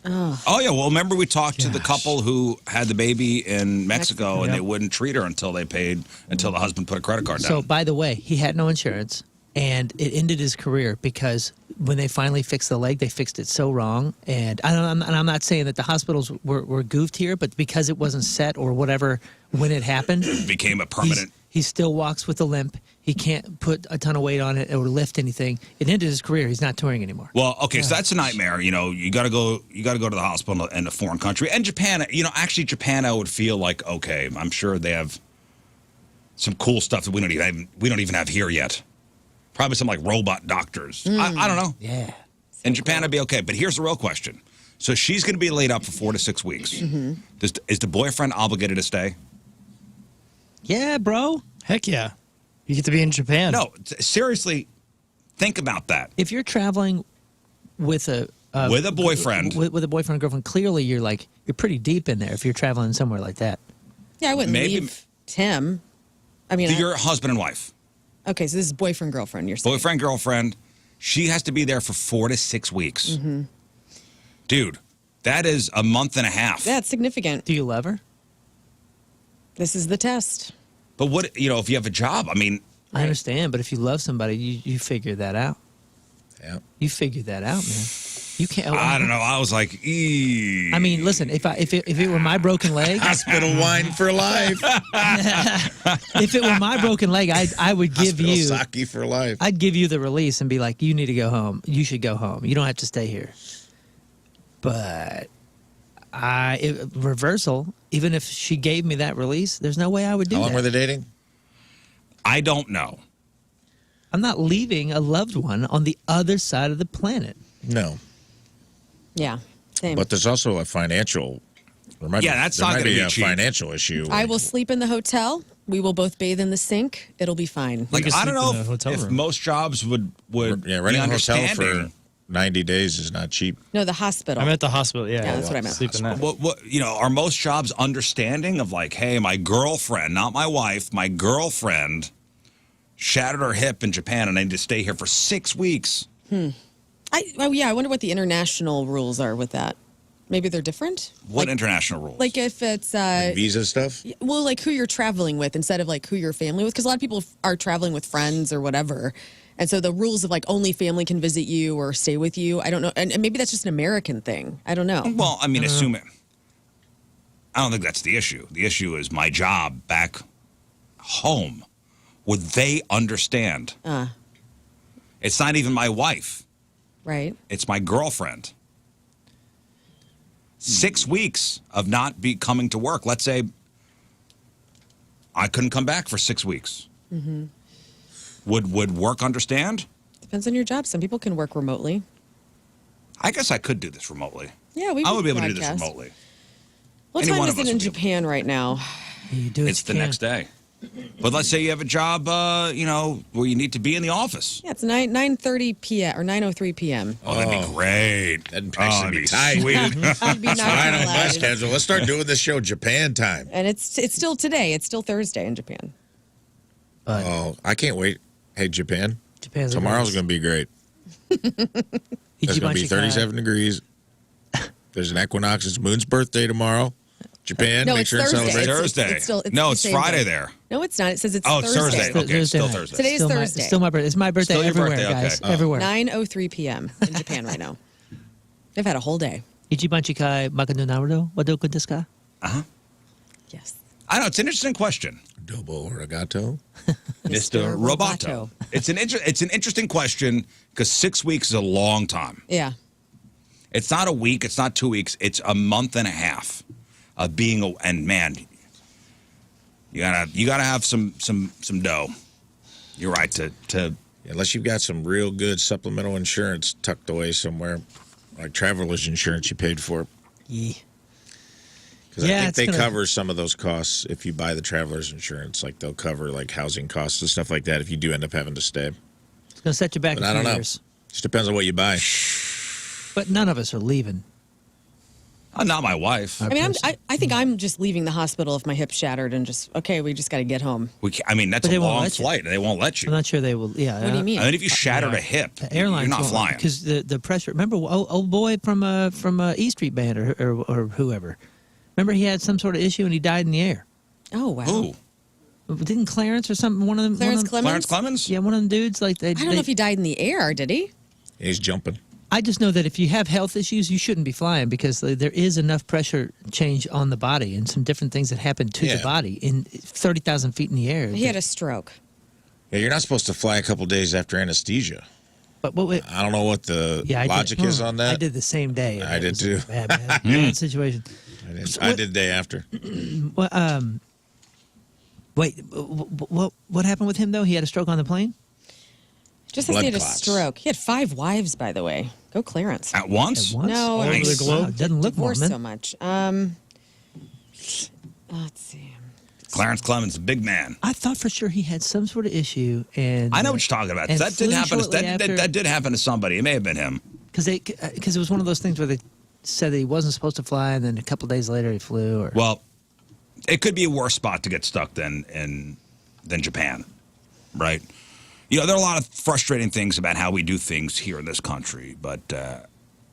[SPEAKER 5] Oh, yeah. Well, remember we talked to the couple who had the baby in Mexico and they wouldn't treat her until they paid, until the husband put a credit card down.
[SPEAKER 3] So, by the way, he had no insurance and it ended his career because when they finally fixed the leg, they fixed it so wrong. And I'm not saying that the hospitals were goofed here, but because it wasn't set or whatever when it happened,
[SPEAKER 5] it became a permanent.
[SPEAKER 3] He still walks with a limp. He can't put a ton of weight on it or lift anything. It ended his career. He's not touring anymore.
[SPEAKER 5] Well, okay, so that's a nightmare. You know, you got to go to the hospital in a foreign country. And Japan, you know, actually Japan, I would feel like, okay, I'm sure they have some cool stuff that we don't even have here yet. Probably some like robot doctors. I don't know.
[SPEAKER 3] Yeah.
[SPEAKER 5] In Japan, I'd be okay. But here's the real question. So she's going to be laid up for 4 to 6 weeks. Is the boyfriend obligated to stay?
[SPEAKER 3] Yeah, bro.
[SPEAKER 2] Heck yeah. You get to be in Japan.
[SPEAKER 5] No, seriously, think about that.
[SPEAKER 3] If you're traveling with a
[SPEAKER 5] boyfriend,
[SPEAKER 3] with a boyfriend or girlfriend, clearly you're pretty deep in there. If you're traveling somewhere like that,
[SPEAKER 4] Yeah, I wouldn't leave Tim. I mean,
[SPEAKER 5] your husband and wife.
[SPEAKER 4] Okay, so this is boyfriend, girlfriend, you're saying.
[SPEAKER 5] Boyfriend, girlfriend. She has to be there for 4 to 6 weeks. Dude, that is a month and a half.
[SPEAKER 4] That's significant.
[SPEAKER 3] do you love her?
[SPEAKER 4] This is the test.
[SPEAKER 5] But what, you know, if you have a job, I mean.
[SPEAKER 3] I understand, but if you love somebody, you figure that out.
[SPEAKER 1] Yeah.
[SPEAKER 3] You figure that out, man. You can't.
[SPEAKER 5] I don't know. I was like, eee.
[SPEAKER 3] I mean, listen. If it were my broken leg,
[SPEAKER 1] Hospital wine for life.
[SPEAKER 3] if it were my broken leg, I would give
[SPEAKER 1] Hospital
[SPEAKER 3] you
[SPEAKER 1] sake for life.
[SPEAKER 3] I'd give you the release and be like, you need to go home. You should go home. You don't have to stay here. But reversal. Even if she gave me that release, there's no way I would do that.
[SPEAKER 1] How long were they dating?
[SPEAKER 5] I don't know.
[SPEAKER 3] I'm not leaving a loved one on the other side of the planet.
[SPEAKER 1] No.
[SPEAKER 4] Yeah, same.
[SPEAKER 1] But there's also a financial.
[SPEAKER 5] That's not going to be
[SPEAKER 1] a
[SPEAKER 5] cheap.
[SPEAKER 1] financial issue.
[SPEAKER 4] I will sleep in the hotel. We will both bathe in the sink. It'll be fine.
[SPEAKER 5] Like,
[SPEAKER 2] can
[SPEAKER 5] I don't
[SPEAKER 2] sleep in
[SPEAKER 5] know
[SPEAKER 2] a hotel
[SPEAKER 5] if
[SPEAKER 2] room.
[SPEAKER 5] most jobs would
[SPEAKER 1] renting
[SPEAKER 5] be
[SPEAKER 1] a hotel
[SPEAKER 5] understanding.
[SPEAKER 1] for 90 days is not cheap.
[SPEAKER 4] No, the hospital.
[SPEAKER 2] I'm at the hospital. Yeah,
[SPEAKER 4] Yeah, that's what I meant.
[SPEAKER 2] Sleep in that.
[SPEAKER 5] What you know, are most jobs understanding of like, hey, my girlfriend, not my wife, my girlfriend shattered her hip in Japan and I need to stay here for 6 weeks.
[SPEAKER 4] I wonder what the international rules are with that. Maybe they're different?
[SPEAKER 5] What international rules?
[SPEAKER 4] Like if it's
[SPEAKER 1] Visa stuff?
[SPEAKER 4] well, like who you're traveling with instead of like who you're family with, because a lot of people are traveling with friends or whatever, and so the rules of like only family can visit you or stay with you. I don't know, and maybe that's just an American thing. I don't know.
[SPEAKER 5] Well, I mean, assume it. I don't think that's the issue. The issue is my job back home. Would they understand? It's not even my wife.
[SPEAKER 4] Right.
[SPEAKER 5] It's my girlfriend. 6 weeks of not coming to work. Let's say I couldn't come back for 6 weeks. Would work understand?
[SPEAKER 4] Depends on your job. Some people can work remotely.
[SPEAKER 5] I guess I could do this remotely.
[SPEAKER 4] Yeah,
[SPEAKER 5] I would be able to do this
[SPEAKER 4] broadcast.
[SPEAKER 5] remotely.
[SPEAKER 4] What
[SPEAKER 5] Any
[SPEAKER 4] time
[SPEAKER 5] one
[SPEAKER 4] is
[SPEAKER 5] of
[SPEAKER 4] it
[SPEAKER 5] us
[SPEAKER 4] in
[SPEAKER 5] would be able-
[SPEAKER 4] Japan right now?
[SPEAKER 3] You do it.
[SPEAKER 5] It's the next day. But let's say you have a job, you know, where you need to be in the office.
[SPEAKER 4] Yeah, it's 9:30 p.m. or 9:03 p.m.
[SPEAKER 5] Oh, that'd be great.
[SPEAKER 1] That'd
[SPEAKER 5] that'd
[SPEAKER 1] be tight.
[SPEAKER 5] sweet.
[SPEAKER 4] You'd be not
[SPEAKER 1] Right on my
[SPEAKER 4] allowed.
[SPEAKER 1] schedule. Let's start doing this show Japan time.
[SPEAKER 4] And it's still today. It's still Thursday in Japan.
[SPEAKER 1] Oh, I can't wait. Hey, Japan.
[SPEAKER 3] Japan's
[SPEAKER 1] Tomorrow's going to be great. It's going to be 37 degrees. There's an equinox. It's Moon's birthday tomorrow. Japan,
[SPEAKER 4] No,
[SPEAKER 1] make
[SPEAKER 4] it's
[SPEAKER 1] sure and
[SPEAKER 4] Thursday.
[SPEAKER 1] celebrate.
[SPEAKER 5] Thursday.
[SPEAKER 4] It's
[SPEAKER 5] no,
[SPEAKER 4] the
[SPEAKER 5] it's
[SPEAKER 4] same
[SPEAKER 5] Friday
[SPEAKER 4] day.
[SPEAKER 5] there.
[SPEAKER 4] No, it's not. It says it's
[SPEAKER 5] Oh, it's
[SPEAKER 4] Thursday.
[SPEAKER 5] Thursday. Okay, still
[SPEAKER 3] night.
[SPEAKER 5] Thursday.
[SPEAKER 4] Today's
[SPEAKER 3] Still
[SPEAKER 4] Thursday.
[SPEAKER 3] Still my birthday. It's my birthday
[SPEAKER 5] Still your
[SPEAKER 3] everywhere,
[SPEAKER 5] birthday,
[SPEAKER 3] guys.
[SPEAKER 5] okay.
[SPEAKER 3] Everywhere.
[SPEAKER 4] 9:03 p.m. in Japan right now. They've had a whole day.
[SPEAKER 3] Ichiban chikai Makano Naruto? Wadoku desu ka?
[SPEAKER 4] Yes.
[SPEAKER 5] I know, it's an interesting question.
[SPEAKER 1] Dobo Arigato.
[SPEAKER 5] Mr. Roboto. It's an interesting question because 6 weeks is a long time.
[SPEAKER 4] Yeah.
[SPEAKER 5] It's not a week. It's not 2 weeks. It's a month and a half of being and man, you gotta have some dough. You're right to
[SPEAKER 1] Unless you've got some real good supplemental insurance tucked away somewhere. like traveler's insurance you paid for.
[SPEAKER 3] Yeah.
[SPEAKER 1] Because
[SPEAKER 3] Yeah,
[SPEAKER 1] I think
[SPEAKER 3] it's
[SPEAKER 1] they
[SPEAKER 3] gonna-
[SPEAKER 1] cover some of those costs if you buy the traveler's insurance. Like they'll cover like housing costs and stuff like that if you do end up having to stay.
[SPEAKER 3] It's going to set you back
[SPEAKER 1] But
[SPEAKER 3] a
[SPEAKER 1] I
[SPEAKER 3] few
[SPEAKER 1] don't know.
[SPEAKER 3] years.
[SPEAKER 1] Just depends on what you buy.
[SPEAKER 3] But none of us are leaving.
[SPEAKER 5] Not my wife.
[SPEAKER 4] I mean, I think I'm just leaving the hospital if my hip's shattered and just, okay, we just got to get home.
[SPEAKER 5] I mean, that's
[SPEAKER 3] But
[SPEAKER 5] a
[SPEAKER 3] they won't
[SPEAKER 5] long
[SPEAKER 3] let you.
[SPEAKER 5] flight, and they won't let you.
[SPEAKER 3] I'm not sure they will. Yeah.
[SPEAKER 4] What do you mean?
[SPEAKER 5] I mean, if you shattered a hip,
[SPEAKER 3] The airlines
[SPEAKER 5] you're not flying.
[SPEAKER 3] because the pressure. Remember, old boy from E Street Band or whoever. Remember, he had some sort of issue and he died in the air.
[SPEAKER 4] Oh, wow.
[SPEAKER 5] Who?
[SPEAKER 3] Didn't Clarence or something? One of them.
[SPEAKER 4] Clarence
[SPEAKER 3] one of them,
[SPEAKER 4] Clemens?
[SPEAKER 5] Clarence Clemens?
[SPEAKER 3] Yeah, one of them dudes. Like they.
[SPEAKER 4] I don't know if he died in the air, did he?
[SPEAKER 1] He's jumping.
[SPEAKER 3] I just know that if you have health issues, you shouldn't be flying because there is enough pressure change on the body and some different things that happen to the
[SPEAKER 1] Yeah.
[SPEAKER 3] body in 30,000 feet in the air.
[SPEAKER 4] He had a stroke.
[SPEAKER 1] Yeah, you're not supposed to fly a couple days after anesthesia.
[SPEAKER 3] But what?
[SPEAKER 1] I don't know what the logic is on that.
[SPEAKER 3] I did the same day.
[SPEAKER 1] I
[SPEAKER 3] It
[SPEAKER 1] did
[SPEAKER 3] was
[SPEAKER 1] too.
[SPEAKER 3] a bad situation.
[SPEAKER 1] I did the day after.
[SPEAKER 3] Well, wait, what happened with him though? He had a stroke on the plane.
[SPEAKER 4] Just as
[SPEAKER 1] Blood
[SPEAKER 4] he had a
[SPEAKER 1] clots.
[SPEAKER 4] stroke. He had 5 wives, by the way. Go Clarence.
[SPEAKER 5] At once?
[SPEAKER 3] At once?
[SPEAKER 4] No,
[SPEAKER 3] All over
[SPEAKER 5] Nice.
[SPEAKER 3] the globe. Doesn't look
[SPEAKER 4] Divorced
[SPEAKER 3] Mormon.
[SPEAKER 4] so much. Let's see.
[SPEAKER 5] Clarence Clemens, a big man.
[SPEAKER 3] I thought for sure he had some sort of issue, and
[SPEAKER 5] I know what you're talking about.
[SPEAKER 3] and
[SPEAKER 5] That
[SPEAKER 3] flew
[SPEAKER 5] did happen.
[SPEAKER 3] shortly after-
[SPEAKER 5] That did happen to somebody. It may have been him.
[SPEAKER 3] because it was one of those things where they said that he wasn't supposed to fly, and then a couple days later he flew. Or
[SPEAKER 5] Well, it could be a worse spot to get stuck than Japan, right? You know, there are a lot of frustrating things about how we do things here in this country, but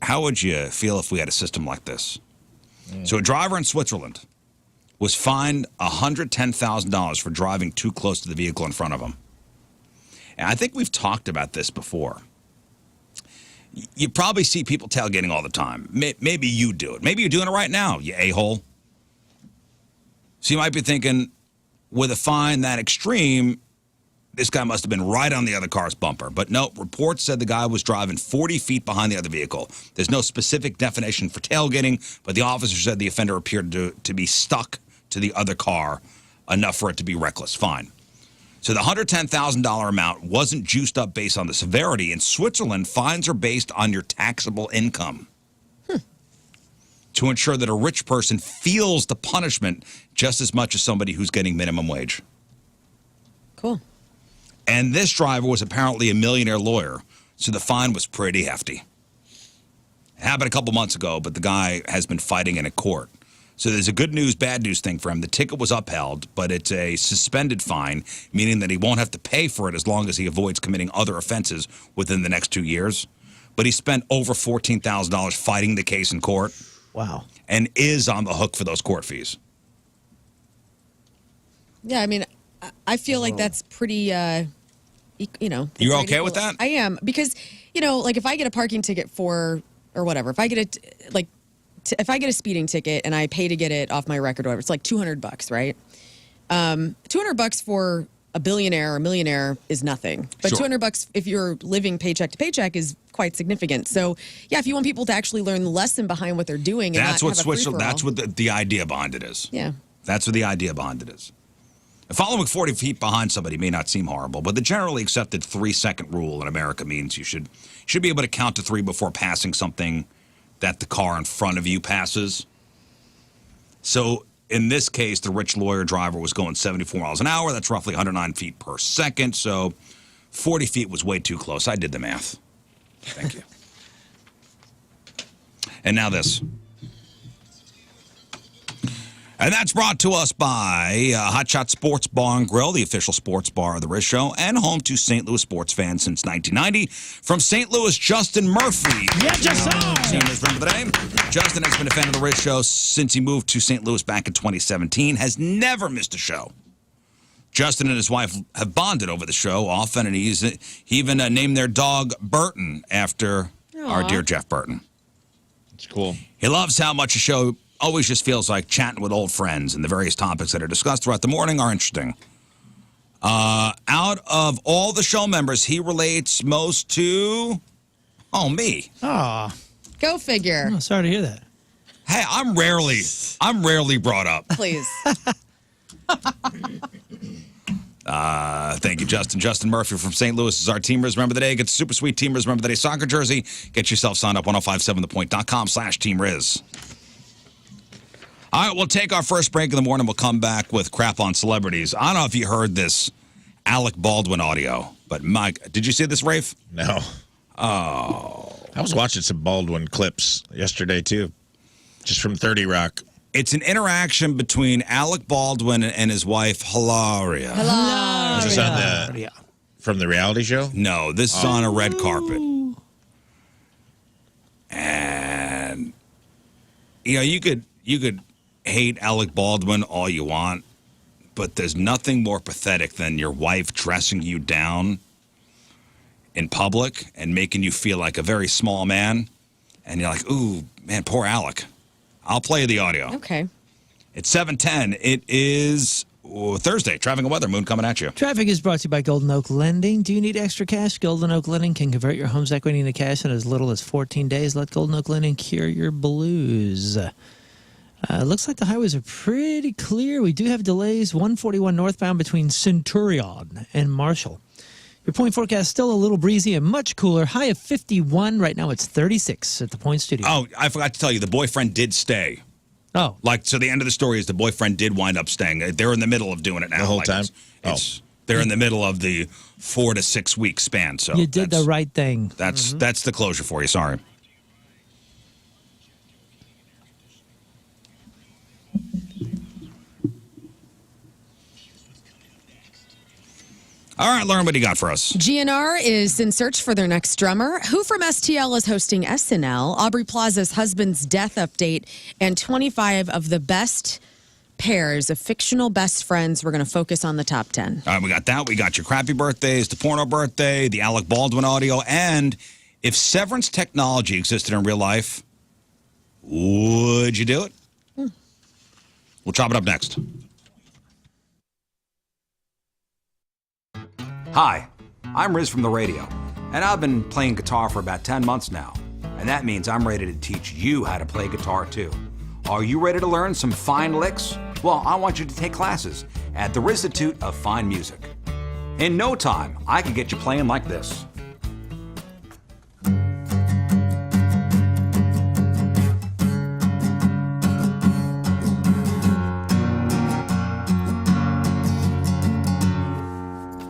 [SPEAKER 5] how would you feel if we had a system like this? So a driver in Switzerland was fined $110,000 for driving too close to the vehicle in front of him. And I think we've talked about this before. You probably see people tailgating all the time. Maybe you do it. Maybe you're doing it right now, you a-hole. So you might be thinking, with a fine that extreme, this guy must have been right on the other car's bumper. But no, reports said the guy was driving 40 feet behind the other vehicle. There's no specific definition for tailgating, but the officer said the offender appeared to be stuck to the other car enough for it to be reckless. Fine. So the $110,000 amount wasn't juiced up based on the severity. In Switzerland, fines are based on your taxable income. To ensure that a rich person feels the punishment just as much as somebody who's getting minimum wage.
[SPEAKER 4] Cool.
[SPEAKER 5] And this driver was apparently a millionaire lawyer, so the fine was pretty hefty. It happened a couple months ago, but the guy has been fighting in a court. So there's a good news, bad news thing for him. The ticket was upheld, but it's a suspended fine, meaning that he won't have to pay for it as long as he avoids committing other offenses within the next 2 years. But he spent over $14,000 fighting the case in court.
[SPEAKER 3] wow,
[SPEAKER 5] And is on the hook for those court fees.
[SPEAKER 4] Yeah, I mean, I feel like that's pretty, you know. that's
[SPEAKER 5] You're
[SPEAKER 4] pretty
[SPEAKER 5] okay with
[SPEAKER 4] cool.
[SPEAKER 5] that?
[SPEAKER 4] I am, because, you know, like if I get a parking ticket for, or whatever, if I get if I get a speeding ticket and I pay to get it off my record or whatever, it's like $200, right? $200 for a billionaire or a millionaire is nothing. But
[SPEAKER 5] Sure.
[SPEAKER 4] $200 if you're living paycheck to paycheck is quite significant. So, yeah, if you want people to actually learn the lesson behind what they're doing and
[SPEAKER 5] That's
[SPEAKER 4] not
[SPEAKER 5] what
[SPEAKER 4] have a
[SPEAKER 5] Switzerland,
[SPEAKER 4] free-for-all.
[SPEAKER 5] that's what the idea behind it is.
[SPEAKER 4] Yeah.
[SPEAKER 5] That's what the idea behind it is. Following 40 feet behind somebody may not seem horrible, but the generally accepted 3-second rule in America means you should be able to count to 3 before passing something that the car in front of you passes. So in this case, the rich lawyer driver was going 74 miles an hour. That's roughly 109 feet per second. So 40 feet was way too close. I did the math. Thank you. And now this. And that's brought to us by Hot Shot Sports Bar and Grill, the official sports bar of the Riz Show, and home to St. Louis sports fans since 1990. From St. Louis, Justin Murphy.
[SPEAKER 2] Yeah, Justin!
[SPEAKER 5] Senior friend of the day. Justin has been a fan of the Riz Show since he moved to St. Louis back in 2017, has never missed a show. Justin and his wife have bonded over the show often, and he even named their dog Burton after our dear Jeff Burton.
[SPEAKER 1] It's cool.
[SPEAKER 5] He loves how much the show always just feels like chatting with old friends, and the various topics that are discussed throughout the morning are interesting. Out of all the show members, he relates most to, me.
[SPEAKER 2] Aw,
[SPEAKER 4] Go figure.
[SPEAKER 3] oh, sorry to hear that.
[SPEAKER 5] Hey, I'm rarely brought up.
[SPEAKER 4] Please.
[SPEAKER 5] Thank you, Justin. Justin Murphy from St. Louis is our Team Riz Remember the Day. Get the super sweet Team Riz Remember the Day soccer jersey. Get yourself signed up, 1057thepoint.com/Team Riz. All right, we'll take our first break in the morning. We'll come back with crap on celebrities. I don't know if you heard this Alec Baldwin audio, but Mike, did you see this, Rafe?
[SPEAKER 1] No.
[SPEAKER 5] Oh.
[SPEAKER 1] I was watching some Baldwin clips yesterday, too, just from 30 Rock.
[SPEAKER 5] It's an interaction between Alec Baldwin and his wife, Hilaria.
[SPEAKER 1] Is this on from the reality show?
[SPEAKER 5] No, this is on a red carpet. And, you could hate Alec Baldwin all you want, but there's nothing more pathetic than your wife dressing you down in public and making you feel like a very small man. And you're like, ooh, man, poor Alec. I'll play you the audio.
[SPEAKER 4] Okay.
[SPEAKER 5] It's 7:10. It is Thursday. Traffic and weather. Moon coming at you.
[SPEAKER 3] Traffic is brought to you by Golden Oak Lending. Do you need extra cash? Golden Oak Lending can convert your home's equity into cash in as little as 14 days. Let Golden Oak Lending cure your blues. Looks like the highways are pretty clear. We do have delays. 141 northbound between Centurion and Marshall. Your point forecast still a little breezy and much cooler. High of 51. Right now it's 36 at the Point Studio.
[SPEAKER 5] Oh, I forgot to tell you, the boyfriend did stay.
[SPEAKER 3] Oh.
[SPEAKER 5] So the end of the story is the boyfriend did wind up staying. They're in the middle of doing it now.
[SPEAKER 1] The whole time?
[SPEAKER 5] They're in the middle of the 4 to 6 week span. So
[SPEAKER 3] you did the right thing.
[SPEAKER 5] That's the closure for you. Sorry. All right, Lauren, what do you got for us?
[SPEAKER 4] GNR is in search for their next drummer. Who from STL is hosting SNL? Aubrey Plaza's husband's death update, and 25 of the best pairs of fictional best friends. We're going to focus on the top 10.
[SPEAKER 5] All right, we got that. We got your crappy birthdays, the porno birthday, the Alec Baldwin audio, and if severance technology existed in real life, would you do it? We'll chop it up next.
[SPEAKER 8] Hi, I'm Riz from the radio, and I've been playing guitar for about 10 months now, and that means I'm ready to teach you how to play guitar too. Are you ready to learn some fine licks? Well, I want you to take classes at the Rizzuto of Fine Music. In no time, I can get you playing like this.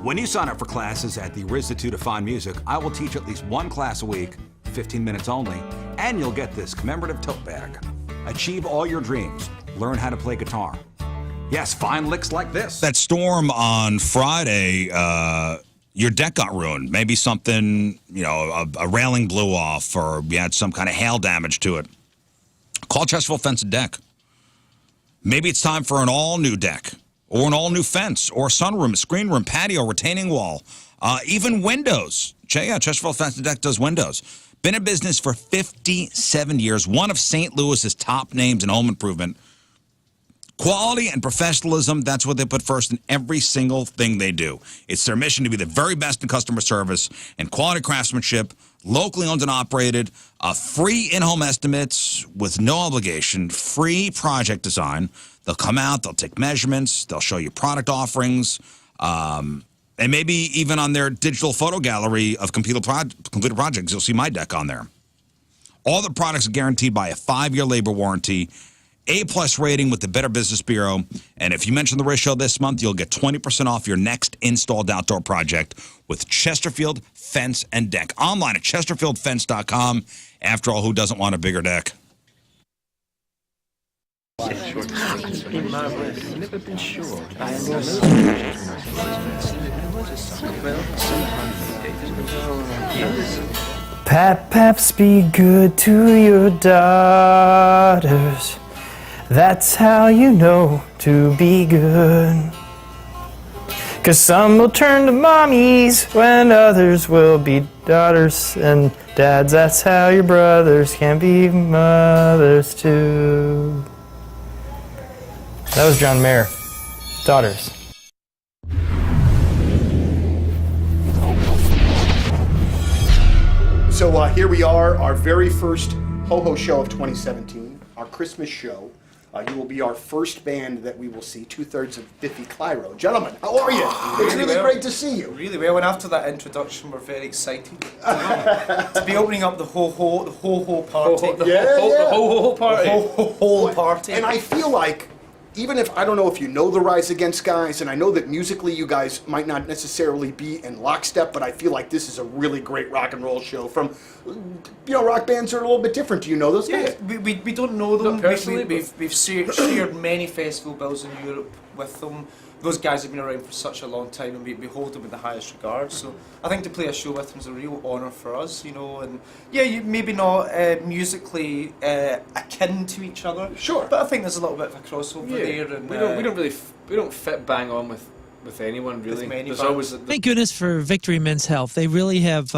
[SPEAKER 8] When you sign up for classes at the Rizzuto of Fine Music, I will teach at least one class a week, 15 minutes only, and you'll get this commemorative tote bag. Achieve all your dreams. Learn how to play guitar. Yes, fine licks like this.
[SPEAKER 5] That storm on Friday, your deck got ruined. Maybe something, a railing blew off, or you had some kind of hail damage to it. Call Chesterfield Fence and Deck. Maybe it's time for an all-new deck, or an all-new fence, or sunroom, screen room, patio, retaining wall, even windows. Chesterfield Fence and Deck does windows. Been in business for 57 years, one of St. Louis's top names in home improvement. Quality and professionalism, that's what they put first in every single thing they do. It's their mission to be the very best in customer service and quality craftsmanship, locally owned and operated, free in-home estimates with no obligation, free project design. They'll come out, they'll take measurements, they'll show you product offerings, and maybe even on their digital photo gallery of completed projects, you'll see my deck on there. All the products are guaranteed by a 5-year labor warranty, A+ rating with the Better Business Bureau, and if you mention the Riz Show this month, you'll get 20% off your next installed outdoor project with Chesterfield Fence and Deck. Online at chesterfieldfence.com. After all, who doesn't want a bigger deck?
[SPEAKER 9] Paps, be good to your daughters. That's how you know to be good. 'Cause some will turn to mommies when others will be daughters and dads. That's how your brothers can be mothers too. That was John Mayer. Daughters.
[SPEAKER 10] So here we are, our very first Ho-Ho show of 2017, our Christmas show. You will be our first band that we will see, 2/3 of Biffy Clyro. Gentlemen, how are you? It's really great to see you.
[SPEAKER 11] Really well, and after that introduction, we're very excited to be opening up the ho-ho party.
[SPEAKER 10] The
[SPEAKER 11] ho-ho party. The ho-ho party.
[SPEAKER 10] And I feel like, even if, I don't know if you know the Rise Against guys, and I know that musically you guys might not necessarily be in lockstep, but I feel like this is a really great rock and roll show from, rock bands are a little bit different. Do you know those guys?
[SPEAKER 11] Yeah, we don't know them.
[SPEAKER 12] Not personally,
[SPEAKER 11] We've shared many festival bills in Europe with them. Those guys have been around for such a long time, and we hold them with the highest regard. So I think to play a show with them is a real honour for us, And you maybe not musically akin to each other.
[SPEAKER 10] Sure.
[SPEAKER 11] But I think there's a little bit of a crossover there. And,
[SPEAKER 12] we don't fit bang on with anyone really. There's always
[SPEAKER 3] Thank goodness for Victory Men's Health. They really have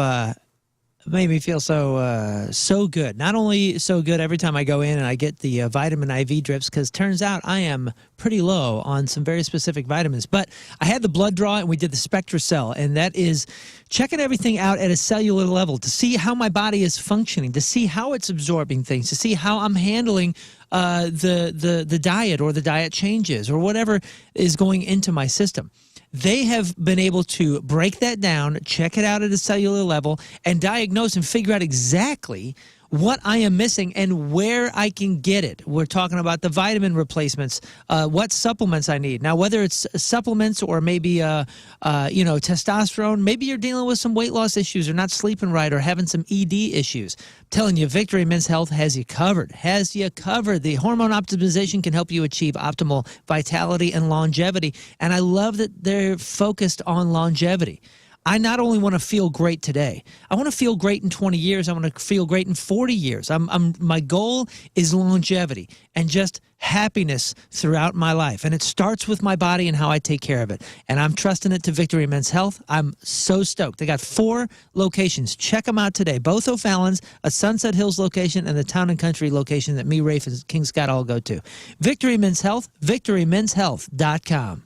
[SPEAKER 3] made me feel so good. Not only so good every time I go in and I get the vitamin IV drips, because turns out I am pretty low on some very specific vitamins. But I had the blood draw and we did the SpectraCell, and that is checking everything out at a cellular level to see how my body is functioning, to see how it's absorbing things, to see how I'm handling the diet or the diet changes or whatever is going into my system. They have been able to break that down, check it out at a cellular level, and diagnose and figure out exactly what I am missing and where I can get it. We're talking about the vitamin replacements, what supplements I need. Now, whether it's supplements or maybe, testosterone, maybe you're dealing with some weight loss issues or not sleeping right or having some ED issues. I'm telling you, Victory Men's Health has you covered. The hormone optimization can help you achieve optimal vitality and longevity. And I love that they're focused on longevity. I not only want to feel great today, I want to feel great in 20 years. I want to feel great in 40 years. My goal is longevity and just happiness throughout my life. And it starts with my body and how I take care of it. And I'm trusting it to Victory Men's Health. I'm so stoked. They got 4 locations. Check them out today. Both O'Fallon's, a Sunset Hills location, and the Town and Country location that me, Rafe, and King Scott all go to. Victory Men's Health, victorymenshealth.com.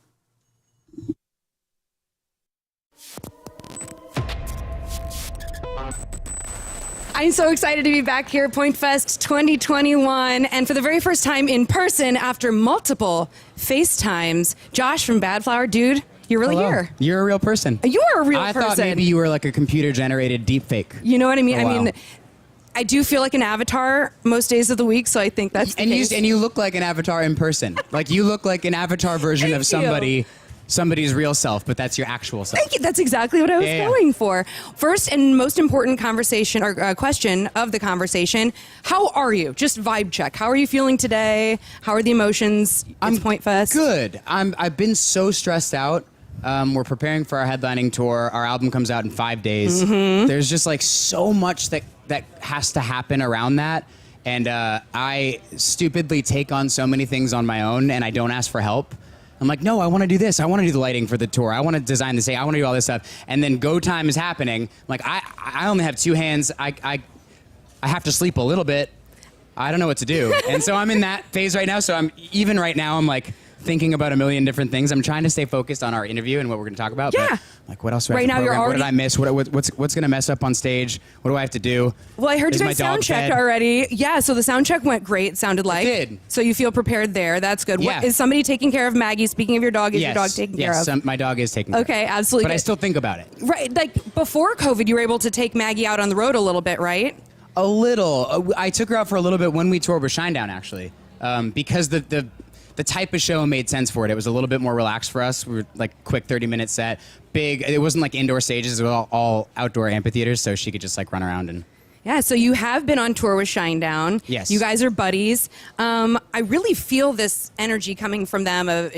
[SPEAKER 13] I'm so excited to be back here at Point Fest 2021, and for the very first time in person after multiple FaceTimes. Josh from Bad Flower, dude, you're really
[SPEAKER 14] Hello.
[SPEAKER 13] here.
[SPEAKER 14] You're a real person.
[SPEAKER 13] You are a real person.
[SPEAKER 14] I thought maybe you were like a computer-generated deepfake.
[SPEAKER 13] You know what I mean?
[SPEAKER 14] Oh, wow.
[SPEAKER 13] I mean, I do feel like an avatar most days of the week, so I think that's the case.
[SPEAKER 14] And you look like an avatar in person. Like you look like an avatar version of somebody's real self, but that's your actual self.
[SPEAKER 13] Thank you. That's exactly what I was going for. First and most important conversation or question of the conversation, how are you? Just vibe check. How are you feeling today? How are the emotions? It's Point Fest.
[SPEAKER 14] Good. I've been so stressed out. We're preparing for our headlining tour. Our album comes out in 5 days.
[SPEAKER 13] Mm-hmm.
[SPEAKER 14] There's just like so much that has to happen around that. And I stupidly take on so many things on my own and I don't ask for help. I'm like, no, I want to do this. I want to do the lighting for the tour. I want to design the stage. I want to do all this stuff. And then go time is happening. I'm like, I only have 2 hands. I have to sleep a little bit. I don't know what to do. And so I'm in that phase right now. So I'm like thinking about a million different things. I'm trying to stay focused on our interview and what we're going to talk about.
[SPEAKER 13] Yeah.
[SPEAKER 14] But like, what else do I
[SPEAKER 13] Right
[SPEAKER 14] have to
[SPEAKER 13] now you're
[SPEAKER 14] program? What
[SPEAKER 13] already-
[SPEAKER 14] did I miss? What's going to mess up on stage? What do I have to do?
[SPEAKER 13] Well, I heard
[SPEAKER 14] Is
[SPEAKER 13] you
[SPEAKER 14] my
[SPEAKER 13] guys
[SPEAKER 14] dog
[SPEAKER 13] sound checked
[SPEAKER 14] fed?
[SPEAKER 13] already. Yeah, so the sound check went great, it sounded like.
[SPEAKER 14] It did.
[SPEAKER 13] So you feel prepared there. That's good.
[SPEAKER 14] Yeah.
[SPEAKER 13] Is somebody taking care of Maggie? Speaking of your dog, is
[SPEAKER 14] Yes.
[SPEAKER 13] your dog taken
[SPEAKER 14] Yes,
[SPEAKER 13] care of?
[SPEAKER 14] my dog is taken care of.
[SPEAKER 13] Okay, absolutely.
[SPEAKER 14] But I still think about it.
[SPEAKER 13] Right, like before COVID, you were able to take Maggie out on the road a little bit, right?
[SPEAKER 14] A little. I took her out for a little bit when we toured with Shinedown, actually, because the type of show made sense for it. It was a little bit more relaxed for us. We were like quick 30-minute set, big. It wasn't like indoor stages. It was all outdoor amphitheaters, so she could just like run around and.
[SPEAKER 13] Yeah, so you have been on tour with Shinedown.
[SPEAKER 14] Yes.
[SPEAKER 13] You guys are buddies. I really feel this energy coming from them.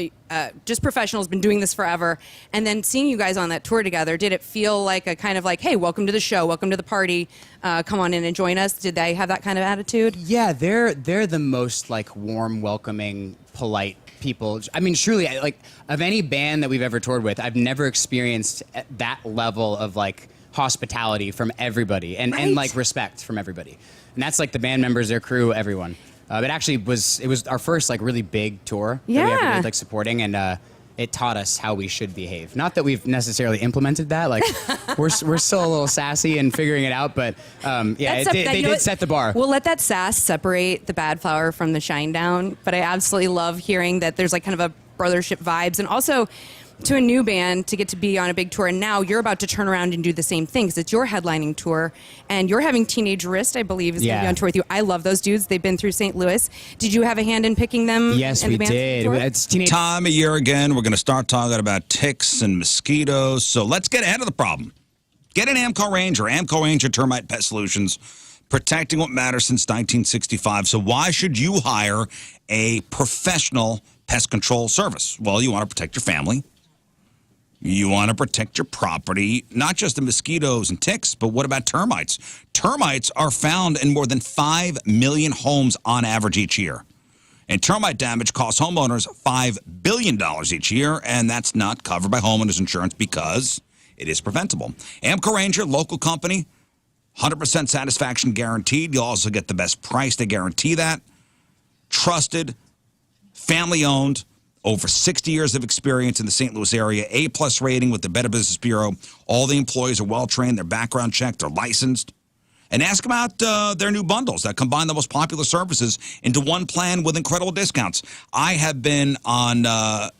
[SPEAKER 13] Just professionals, been doing this forever. And then seeing you guys on that tour together, did it feel like a kind of like, hey, welcome to the show, welcome to the party, come on in and join us? Did they have that kind of attitude?
[SPEAKER 14] Yeah, they're the most like warm, welcoming, polite people. I mean, truly, like of any band that we've ever toured with, I've never experienced that level of like hospitality from everybody and like respect from everybody. And that's like the band members, their crew, everyone. It actually was our first like really big tour that we ever did, like supporting, and it taught us how we should behave. Not that we've necessarily implemented that. Like, we're still a little sassy and figuring it out, but yeah, they did set the bar.
[SPEAKER 13] We'll let that sass separate the bad flower from the shine down, but I absolutely love hearing that there's like kind of a brothership vibes, and also to a new band to get to be on a big tour, and now you're about to turn around and do the same thing because it's your headlining tour, and you're having Teenage Wrist, I believe, is going to be on tour with you. I love those dudes. They've been through St. Louis. Did you have a hand in picking them?
[SPEAKER 14] Yes, we did. It's
[SPEAKER 5] time of year again. We're going to start talking about ticks and mosquitoes. So let's get ahead of the problem. Get an Amco Ranger. Amco Ranger Termite Pest Solutions, protecting what matters since 1965. So why should you hire a professional pest control service? Well, you want to protect your family. You want to protect your property, not just the mosquitoes and ticks, but what about termites? Termites are found in more than 5 million homes on average each year. And termite damage costs homeowners $5 billion each year, and that's not covered by homeowners insurance because it is preventable. Amco Ranger, local company, 100% satisfaction guaranteed. You'll also get the best price. They guarantee that. Trusted, family-owned. Over 60 years of experience in the St. Louis area, A+ rating with the Better Business Bureau. All the employees are well-trained, they're background checked, they're licensed. And ask about their new bundles that combine the most popular services into one plan with incredible discounts. I have been on the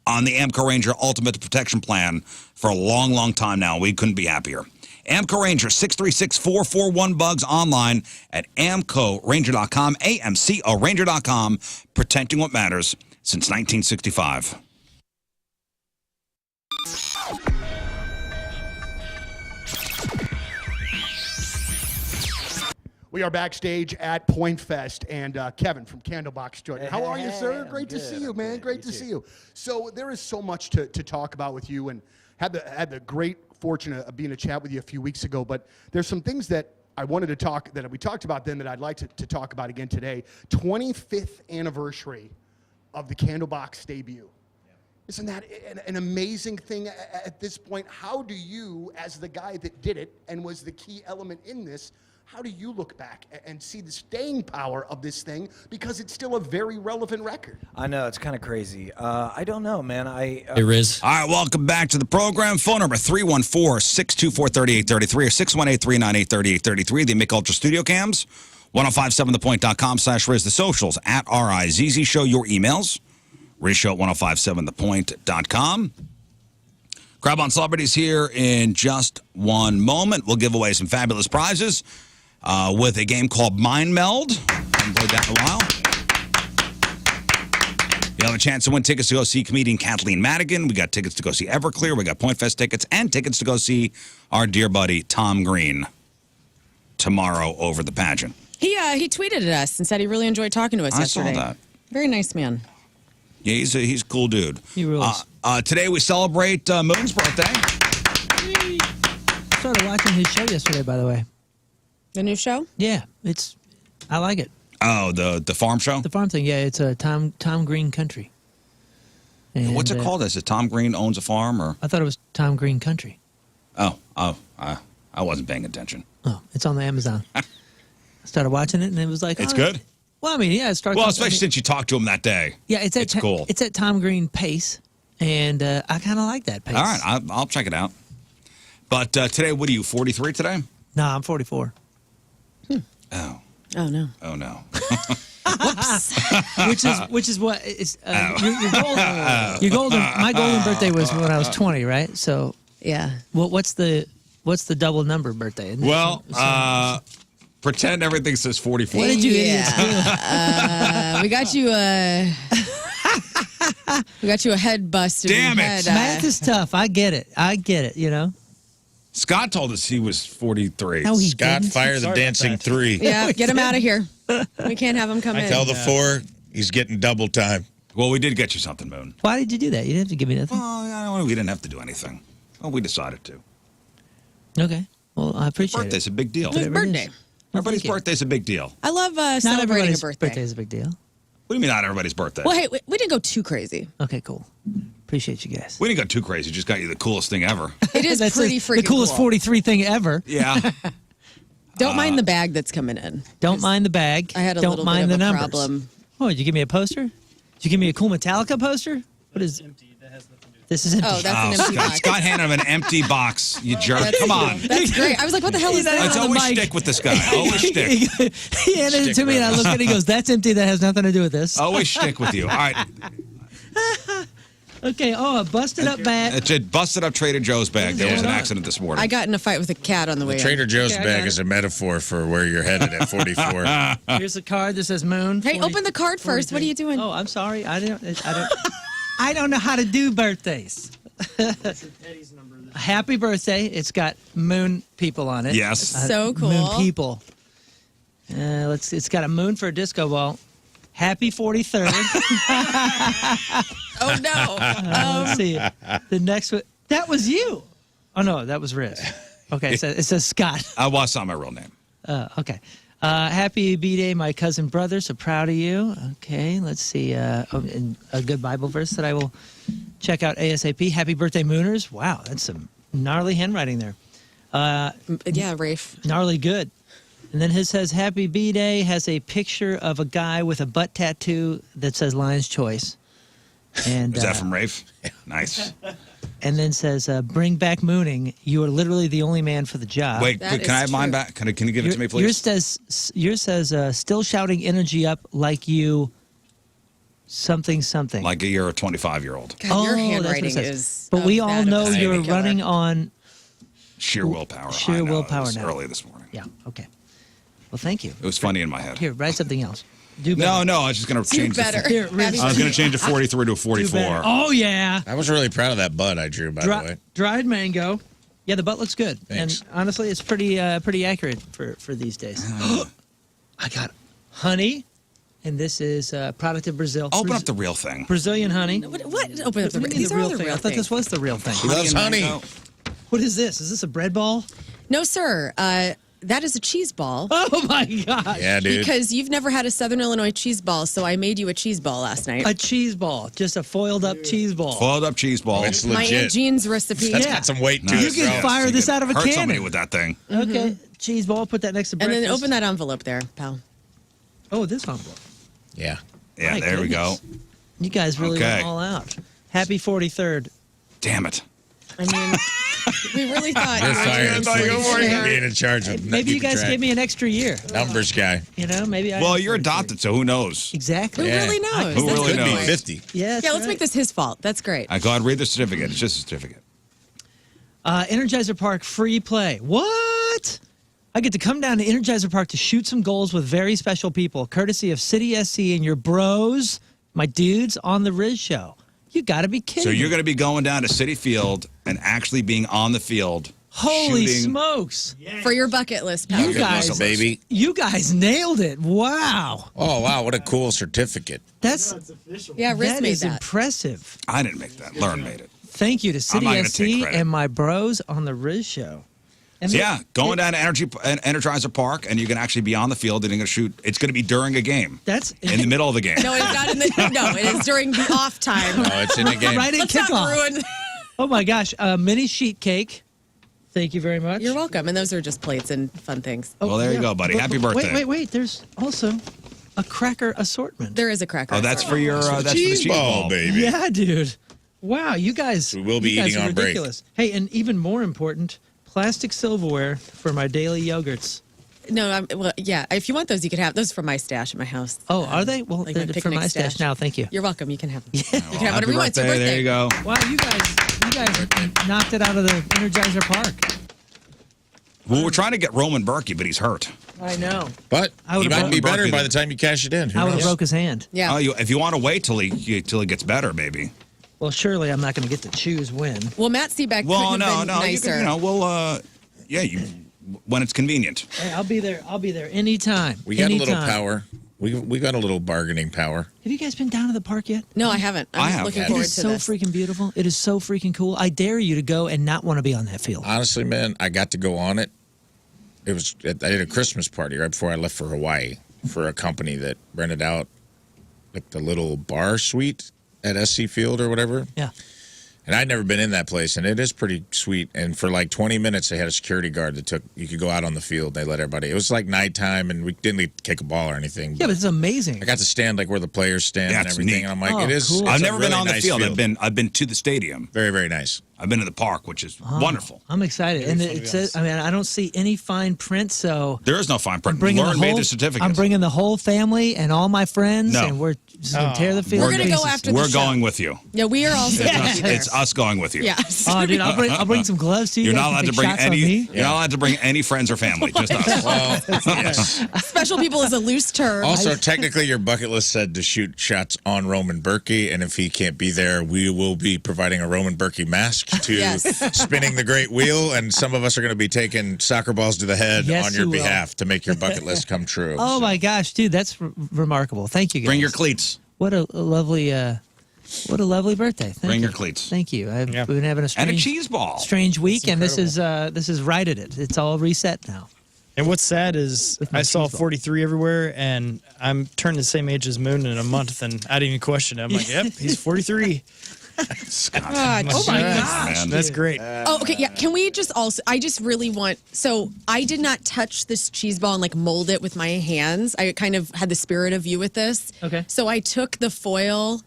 [SPEAKER 5] Amco Ranger Ultimate Protection Plan for a long, long time now. We couldn't be happier. Amco Ranger, 636-441-BUGS, online at amcoranger.com, AMCOranger.com, protecting what matters since 1965.
[SPEAKER 10] We are backstage at Point Fest, and Kevin from Candlebox joined. How are you, sir? Great to see you, man. Great to see you. So there is so much to talk about with you, and had the great fortune of being a chat with you a few weeks ago, but there's some things that I wanted to talk, that we talked about then, that I'd like to talk about again today. 25th anniversary of the Candlebox debut. Isn't that an amazing thing at this point? How do you, as the guy that did it and was the key element in this, how do you look back and see the staying power of this thing, because it's still a very relevant record?
[SPEAKER 15] I know, it's kind of crazy. I don't know, man.
[SPEAKER 1] Hey, Riz.
[SPEAKER 5] All right, welcome back to the program. Phone number 314-624-3833 or 618-398-3833. The Mick Ultra Studio Cams, 1057thepoint.com/Riz. The socials, at RIZZ Show. Your emails, RizShow at 1057thepoint.com. Grab on celebrities here in just one moment. We'll give away some fabulous prizes with a game called Mind Meld. Haven't played that in a while. You'll have a chance to win tickets to go see comedian Kathleen Madigan. We got tickets to go see Everclear. We got Point Fest tickets and tickets to go see our dear buddy Tom Green tomorrow over the Pageant.
[SPEAKER 4] He tweeted at us and said he really enjoyed talking to us yesterday.
[SPEAKER 5] I saw that.
[SPEAKER 4] Very nice man.
[SPEAKER 5] Yeah, he's a cool dude.
[SPEAKER 3] He rules.
[SPEAKER 5] Today we celebrate Moon's birthday.
[SPEAKER 3] Started watching his show yesterday, by the way.
[SPEAKER 4] The new show?
[SPEAKER 3] Yeah, I like it.
[SPEAKER 5] Oh, the farm show?
[SPEAKER 3] The farm thing, yeah. It's a Tom Green Country. And,
[SPEAKER 5] what's it called? Is it Tom Green Owns a Farm, or?
[SPEAKER 3] I thought it was Tom Green Country.
[SPEAKER 5] I wasn't paying attention.
[SPEAKER 3] Oh, it's on the Amazon. I started watching it, and it was like,
[SPEAKER 5] it's good.
[SPEAKER 3] Well, I mean, yeah, it starts.
[SPEAKER 5] Well, especially since you talked to him that day.
[SPEAKER 3] Yeah, it's
[SPEAKER 5] cool.
[SPEAKER 3] It's at Tom Green pace, and I kind of like that pace.
[SPEAKER 5] All right, I'll check it out. But today, what are you, 43 today?
[SPEAKER 3] No, I'm 44.
[SPEAKER 5] Oh.
[SPEAKER 4] Oh no.
[SPEAKER 5] Oh no.
[SPEAKER 3] which is what it's your golden. My golden birthday was when I was 20, right? So
[SPEAKER 4] yeah.
[SPEAKER 3] Well, what's the double number birthday?
[SPEAKER 5] Well, pretend everything says 44.
[SPEAKER 3] What did you idiots do?
[SPEAKER 4] We got you a head bust.
[SPEAKER 5] Damn it.
[SPEAKER 3] Math is tough. I get it. You know.
[SPEAKER 5] Scott told us he was 43.
[SPEAKER 3] No, he
[SPEAKER 1] Scott,
[SPEAKER 3] didn't.
[SPEAKER 1] fire the dancing 3.
[SPEAKER 4] Yeah, get him out of here. We can't have him come in.
[SPEAKER 1] Tell the 4 he's getting double time.
[SPEAKER 5] Well, we did get you something, Moon.
[SPEAKER 3] Why did you do that? You didn't have to give me nothing.
[SPEAKER 5] Well, we didn't have to do anything. Well, we decided to.
[SPEAKER 3] Okay. Well, I appreciate it.
[SPEAKER 5] Birthday's a big deal.
[SPEAKER 4] His birthday.
[SPEAKER 5] Everybody's birthday's a big deal.
[SPEAKER 4] I love
[SPEAKER 3] Not
[SPEAKER 4] celebrating a
[SPEAKER 3] everybody's
[SPEAKER 4] birthday.
[SPEAKER 3] birthday is a big deal.
[SPEAKER 5] What do you mean not everybody's birthday?
[SPEAKER 4] Well, hey, we didn't go too crazy.
[SPEAKER 3] Okay, cool. Appreciate you guys.
[SPEAKER 5] We didn't go too crazy. Just got you the coolest thing ever.
[SPEAKER 4] It is pretty freaking
[SPEAKER 3] the coolest
[SPEAKER 4] cool.
[SPEAKER 3] 43 thing ever.
[SPEAKER 5] Yeah.
[SPEAKER 4] Don't mind the bag that's coming in.
[SPEAKER 3] Don't mind the bag.
[SPEAKER 4] I had a
[SPEAKER 3] Don't
[SPEAKER 4] little
[SPEAKER 3] mind
[SPEAKER 4] bit of
[SPEAKER 3] the
[SPEAKER 4] a
[SPEAKER 3] numbers.
[SPEAKER 4] problem.
[SPEAKER 3] Oh, did you give me a poster? Did you give me a cool Metallica poster? What is this? Is empty.
[SPEAKER 4] Oh, that's an empty box.
[SPEAKER 5] Scott handed him an empty box. You jerk. Come on.
[SPEAKER 4] That's great. I was like, what the hell is that?
[SPEAKER 5] Let's always stick with this guy. Always stick.
[SPEAKER 3] He handed it to me, and I looked at it. He goes, "That's empty. That has nothing to do with this."
[SPEAKER 5] Always stick with you. All right.
[SPEAKER 3] Okay. Oh, a busted up bag.
[SPEAKER 5] It's a busted up Trader Joe's bag. There was an accident this morning.
[SPEAKER 4] I got in a fight with a cat on the way.
[SPEAKER 1] Trader Joe's
[SPEAKER 3] Okay, I
[SPEAKER 1] bag
[SPEAKER 3] got
[SPEAKER 1] is a metaphor for where you're headed at 44.
[SPEAKER 3] Here's a card that says Moon.
[SPEAKER 4] Hey, open the card first. What are you doing?
[SPEAKER 3] Oh, I'm sorry. I don't know how to do birthdays. Happy birthday. It's got moon people on it.
[SPEAKER 5] Yes.
[SPEAKER 4] So cool.
[SPEAKER 3] Moon people. It's got a moon for a disco ball. Happy 43rd.
[SPEAKER 4] Oh, no.
[SPEAKER 3] Let's see. The next one. That was you. Oh, no, that was Riz. Okay, it says Scott.
[SPEAKER 5] Well, it's not my real name.
[SPEAKER 3] Okay. Happy B-Day, my cousin brother. So proud of you. Okay, let's see. And a good Bible verse that I will check out ASAP. Happy birthday, Mooners. Wow, that's some gnarly handwriting there.
[SPEAKER 4] Yeah, Rafe.
[SPEAKER 3] Gnarly good. And then his says, Happy B-Day, has a picture of a guy with a butt tattoo that says Lion's Choice. And
[SPEAKER 5] Is that from Rafe? Nice.
[SPEAKER 3] And then says, bring back mooning. You are literally the only man for the job.
[SPEAKER 5] Wait, can I have mine back? Can you give it to me, please?
[SPEAKER 3] Yours says, still shouting energy up like you something.
[SPEAKER 5] Like you're a 25-year-old.
[SPEAKER 4] God, your
[SPEAKER 3] that's what it
[SPEAKER 4] handwriting
[SPEAKER 3] says.
[SPEAKER 4] is.
[SPEAKER 3] But we all know
[SPEAKER 4] bad
[SPEAKER 3] you're
[SPEAKER 4] killer.
[SPEAKER 3] running on
[SPEAKER 5] Sheer willpower.
[SPEAKER 3] sheer
[SPEAKER 5] I know,
[SPEAKER 3] willpower
[SPEAKER 5] it was
[SPEAKER 3] now.
[SPEAKER 5] early this morning.
[SPEAKER 3] Yeah, okay. Well, thank you.
[SPEAKER 5] It was funny in my head.
[SPEAKER 3] Here, write something else. Do better.
[SPEAKER 5] No, I was just going to
[SPEAKER 4] Do
[SPEAKER 5] change
[SPEAKER 4] better.
[SPEAKER 3] Here, Riz.
[SPEAKER 5] I was going to change a 43 to a
[SPEAKER 3] Do
[SPEAKER 5] 44.
[SPEAKER 3] better. Oh, yeah.
[SPEAKER 1] I was really proud of that bud I drew, by the way.
[SPEAKER 3] Dried mango. Yeah, the butt looks good.
[SPEAKER 1] Thanks.
[SPEAKER 3] And honestly, it's pretty accurate for these days. I got honey, and this is a product of Brazil.
[SPEAKER 5] Open up the real thing.
[SPEAKER 3] Brazilian honey.
[SPEAKER 4] What? Open up the
[SPEAKER 3] What do you mean
[SPEAKER 4] These are all the
[SPEAKER 3] thing?
[SPEAKER 4] real
[SPEAKER 3] I thought
[SPEAKER 4] things.
[SPEAKER 3] this was the real thing.
[SPEAKER 1] He loves honey.
[SPEAKER 3] What is this? Is this a bread ball?
[SPEAKER 4] No, sir. That is a cheese ball.
[SPEAKER 3] Oh, my God.
[SPEAKER 1] Yeah, dude.
[SPEAKER 4] Because you've never had a Southern Illinois cheese ball, so I made you a cheese ball last night.
[SPEAKER 3] A cheese ball. Just a foiled up cheese ball.
[SPEAKER 5] Foiled up cheese ball.
[SPEAKER 1] It's
[SPEAKER 4] My
[SPEAKER 1] legit.
[SPEAKER 4] Aunt Jean's recipe.
[SPEAKER 1] That's
[SPEAKER 3] Yeah.
[SPEAKER 1] got some weight to
[SPEAKER 5] Nice.
[SPEAKER 1] it.
[SPEAKER 3] You can
[SPEAKER 1] bro.
[SPEAKER 3] fire this out of a
[SPEAKER 5] hurt
[SPEAKER 3] cannon.
[SPEAKER 5] somebody with that thing.
[SPEAKER 3] Okay. Cheese ball. Put that next to
[SPEAKER 4] And
[SPEAKER 3] breakfast.
[SPEAKER 4] then open that envelope there, pal.
[SPEAKER 3] Oh, this envelope.
[SPEAKER 1] Yeah.
[SPEAKER 5] Yeah,
[SPEAKER 3] My
[SPEAKER 5] there we go.
[SPEAKER 3] goodness. You guys really
[SPEAKER 5] Okay.
[SPEAKER 3] went all out. Happy 43rd.
[SPEAKER 5] Damn it.
[SPEAKER 4] I mean, we really thought
[SPEAKER 1] You're
[SPEAKER 4] you were
[SPEAKER 1] fired.
[SPEAKER 4] going to
[SPEAKER 1] You're
[SPEAKER 4] share.
[SPEAKER 1] being in charge of
[SPEAKER 3] Maybe you
[SPEAKER 1] keeping
[SPEAKER 3] guys
[SPEAKER 1] track.
[SPEAKER 3] give me an extra year.
[SPEAKER 1] Numbers guy.
[SPEAKER 3] You know, maybe I.
[SPEAKER 5] Well, you're adopted, so who knows?
[SPEAKER 3] Exactly.
[SPEAKER 4] Who
[SPEAKER 1] Yeah.
[SPEAKER 4] really knows?
[SPEAKER 5] Who
[SPEAKER 4] That's
[SPEAKER 5] really
[SPEAKER 4] a good
[SPEAKER 5] knows?
[SPEAKER 4] point.
[SPEAKER 1] 50.
[SPEAKER 3] Yeah,
[SPEAKER 4] Yeah, let's make this his fault. That's great.
[SPEAKER 5] Go ahead, read the certificate. It's just a certificate.
[SPEAKER 3] Energizer Park free play. What? I get to come down to Energizer Park to shoot some goals with very special people, courtesy of City SC and your bros, my dudes on the Riz Show. You got to be kidding
[SPEAKER 5] So
[SPEAKER 3] me.
[SPEAKER 5] you're going to be going down to City Field and actually being on the field.
[SPEAKER 3] Holy
[SPEAKER 5] shooting.
[SPEAKER 3] smokes.
[SPEAKER 4] For your bucket list, pal.
[SPEAKER 3] You guys,
[SPEAKER 1] Muscle, baby.
[SPEAKER 3] you guys nailed it. Wow.
[SPEAKER 1] Oh, wow. What a cool certificate.
[SPEAKER 3] That's
[SPEAKER 4] Yeah, Riz
[SPEAKER 3] that
[SPEAKER 4] made
[SPEAKER 3] is
[SPEAKER 4] that.
[SPEAKER 3] impressive.
[SPEAKER 5] I didn't make that. Learn made it.
[SPEAKER 3] Thank you to City
[SPEAKER 5] not gonna take
[SPEAKER 3] SC
[SPEAKER 5] credit.
[SPEAKER 3] and my bros on the Riz Show. And
[SPEAKER 5] So yeah, going down to Energizer Park, and you can actually be on the field and you're going to shoot. It's going to be during a game.
[SPEAKER 3] That's
[SPEAKER 5] in the middle of the game.
[SPEAKER 4] No, it's not in the. No, it is during the off time.
[SPEAKER 1] Oh, it's in the game.
[SPEAKER 3] right at
[SPEAKER 4] Let's
[SPEAKER 3] kickoff.
[SPEAKER 4] not ruin.
[SPEAKER 3] Oh my gosh, mini sheet cake. Thank you very much.
[SPEAKER 4] You're welcome. And those are just plates and fun things.
[SPEAKER 3] Oh,
[SPEAKER 5] Well, there you go, buddy. Happy birthday.
[SPEAKER 3] Wait. There's also a cracker assortment.
[SPEAKER 4] There is a cracker.
[SPEAKER 5] Oh, that's for your that's for the cheese ball,
[SPEAKER 1] baby.
[SPEAKER 3] Yeah, dude. Wow, you guys.
[SPEAKER 1] We will be
[SPEAKER 3] you guys
[SPEAKER 1] eating
[SPEAKER 3] are
[SPEAKER 1] on break.
[SPEAKER 3] ridiculous. Hey, and even more important, plastic silverware for my daily yogurts.
[SPEAKER 4] No, well, yeah. If you want those, you can have those from my stash at my house.
[SPEAKER 3] Oh, are they? Well,
[SPEAKER 4] Like my
[SPEAKER 3] they're for
[SPEAKER 4] picnic
[SPEAKER 3] my stash
[SPEAKER 4] stash.
[SPEAKER 3] now. Thank you.
[SPEAKER 4] You're welcome. You can have them.
[SPEAKER 3] Yeah.
[SPEAKER 4] You can have
[SPEAKER 5] Happy
[SPEAKER 4] whatever you want. It's your
[SPEAKER 5] birthday.
[SPEAKER 4] birthday.
[SPEAKER 5] There you go.
[SPEAKER 3] Wow, you guys knocked it out of the Energizer Park.
[SPEAKER 5] Well, we're trying to get Roman Berkey, but he's hurt.
[SPEAKER 3] I know.
[SPEAKER 1] But
[SPEAKER 3] I
[SPEAKER 1] he
[SPEAKER 3] would've
[SPEAKER 1] might
[SPEAKER 3] brought-
[SPEAKER 1] be better
[SPEAKER 5] Berkey
[SPEAKER 1] by
[SPEAKER 5] then.
[SPEAKER 1] the time you cash it in. Who
[SPEAKER 3] I would have
[SPEAKER 1] knows?
[SPEAKER 3] broke his hand.
[SPEAKER 4] Yeah.
[SPEAKER 5] Oh, if you want to wait till he gets better, maybe.
[SPEAKER 3] Well, surely I'm not going to get to choose when.
[SPEAKER 4] Well, Matt Seaback
[SPEAKER 5] Well,
[SPEAKER 4] couldn't have
[SPEAKER 5] no,
[SPEAKER 4] been
[SPEAKER 5] you,
[SPEAKER 4] nicer.
[SPEAKER 5] can, you know, we'll when it's convenient.
[SPEAKER 3] Hey, I'll be there. I'll be there anytime.
[SPEAKER 1] We got a little
[SPEAKER 3] Anytime.
[SPEAKER 1] power. We got a little bargaining power.
[SPEAKER 3] Have you guys been down to the park yet?
[SPEAKER 4] No, I haven't. I'm
[SPEAKER 5] I have.
[SPEAKER 4] looking
[SPEAKER 5] It
[SPEAKER 3] It
[SPEAKER 4] forward
[SPEAKER 3] is
[SPEAKER 4] to
[SPEAKER 3] so
[SPEAKER 4] this.
[SPEAKER 3] freaking beautiful. It is so freaking cool. I dare you to go and not want to be on that field.
[SPEAKER 1] Honestly, man, I got to go on it. I did a Christmas party right before I left for Hawaii for a company that rented out like the little bar suite at SC Field or whatever.
[SPEAKER 3] Yeah.
[SPEAKER 1] And I'd never been in that place, and it is pretty sweet. And for like 20 minutes, they had a security guard that you could go out on the field. They let everybody. It was like nighttime, and we didn't kick a ball or anything.
[SPEAKER 3] Yeah, but it's amazing.
[SPEAKER 1] I got to stand like where the players stand and
[SPEAKER 5] it's
[SPEAKER 1] everything.
[SPEAKER 5] neat.
[SPEAKER 1] And I'm like,
[SPEAKER 3] Oh,
[SPEAKER 1] it is.
[SPEAKER 3] cool.
[SPEAKER 1] It's
[SPEAKER 5] I've
[SPEAKER 1] a
[SPEAKER 5] never been
[SPEAKER 1] really
[SPEAKER 5] on the
[SPEAKER 1] nice
[SPEAKER 5] field. I've been to the stadium.
[SPEAKER 1] Very, very nice.
[SPEAKER 5] I've been to the park, which is wonderful.
[SPEAKER 3] I'm excited. And it says, I mean, I don't see any fine print, so
[SPEAKER 5] There is no fine print.
[SPEAKER 3] bringing
[SPEAKER 5] Lauren made the certificate.
[SPEAKER 3] I'm bringing the whole family and all my friends,
[SPEAKER 5] No.
[SPEAKER 3] and we're just going to tear the field.
[SPEAKER 4] We're
[SPEAKER 3] to
[SPEAKER 4] gonna go
[SPEAKER 3] pieces.
[SPEAKER 4] after the
[SPEAKER 5] We're
[SPEAKER 4] show.
[SPEAKER 5] going with you.
[SPEAKER 4] Yeah, we are also going to be there.
[SPEAKER 5] It's us going with you.
[SPEAKER 4] Yeah.
[SPEAKER 3] Oh, dude, I'll bring some gloves to you.
[SPEAKER 5] You're
[SPEAKER 3] guys
[SPEAKER 5] not
[SPEAKER 3] can
[SPEAKER 5] allowed to
[SPEAKER 3] take
[SPEAKER 5] bring
[SPEAKER 3] shots on
[SPEAKER 5] any.
[SPEAKER 3] me.
[SPEAKER 5] You're not allowed to bring any friends or family. Just us.
[SPEAKER 1] Well, yes.
[SPEAKER 4] Special people is a loose term.
[SPEAKER 1] Also, technically, your bucket list said to shoot shots on Roman Berkey, and if he can't be there, we will be providing a Roman Berkey mask to
[SPEAKER 4] Yes.
[SPEAKER 1] spinning the great wheel, and some of us are going to be taking soccer balls to the head
[SPEAKER 3] Yes,
[SPEAKER 1] on your
[SPEAKER 3] you will.
[SPEAKER 1] behalf to make your bucket list come true.
[SPEAKER 3] Oh my gosh, dude, that's remarkable. Thank you, guys.
[SPEAKER 5] Bring your cleats.
[SPEAKER 3] What a lovely birthday. Thank
[SPEAKER 5] Bring
[SPEAKER 3] you.
[SPEAKER 5] your cleats.
[SPEAKER 3] Thank you. We've been having a
[SPEAKER 5] And a
[SPEAKER 3] strange,
[SPEAKER 5] cheese ball.
[SPEAKER 3] strange week, and this is right at it. It's all reset now.
[SPEAKER 2] And what's sad is
[SPEAKER 3] my
[SPEAKER 2] I saw
[SPEAKER 3] cheese ball.
[SPEAKER 2] 43 everywhere, and I'm turning the same age as Moon in a month, and I didn't even question it. I'm like, yep, he's 43.
[SPEAKER 4] God, oh my gosh.
[SPEAKER 5] Man.
[SPEAKER 2] That's great.
[SPEAKER 4] Oh, okay. Yeah. Can we just also, I just really want, so I did not touch this cheese ball and like mold it with my hands. I kind of had the spirit of you with this.
[SPEAKER 3] Okay.
[SPEAKER 4] So I took the foil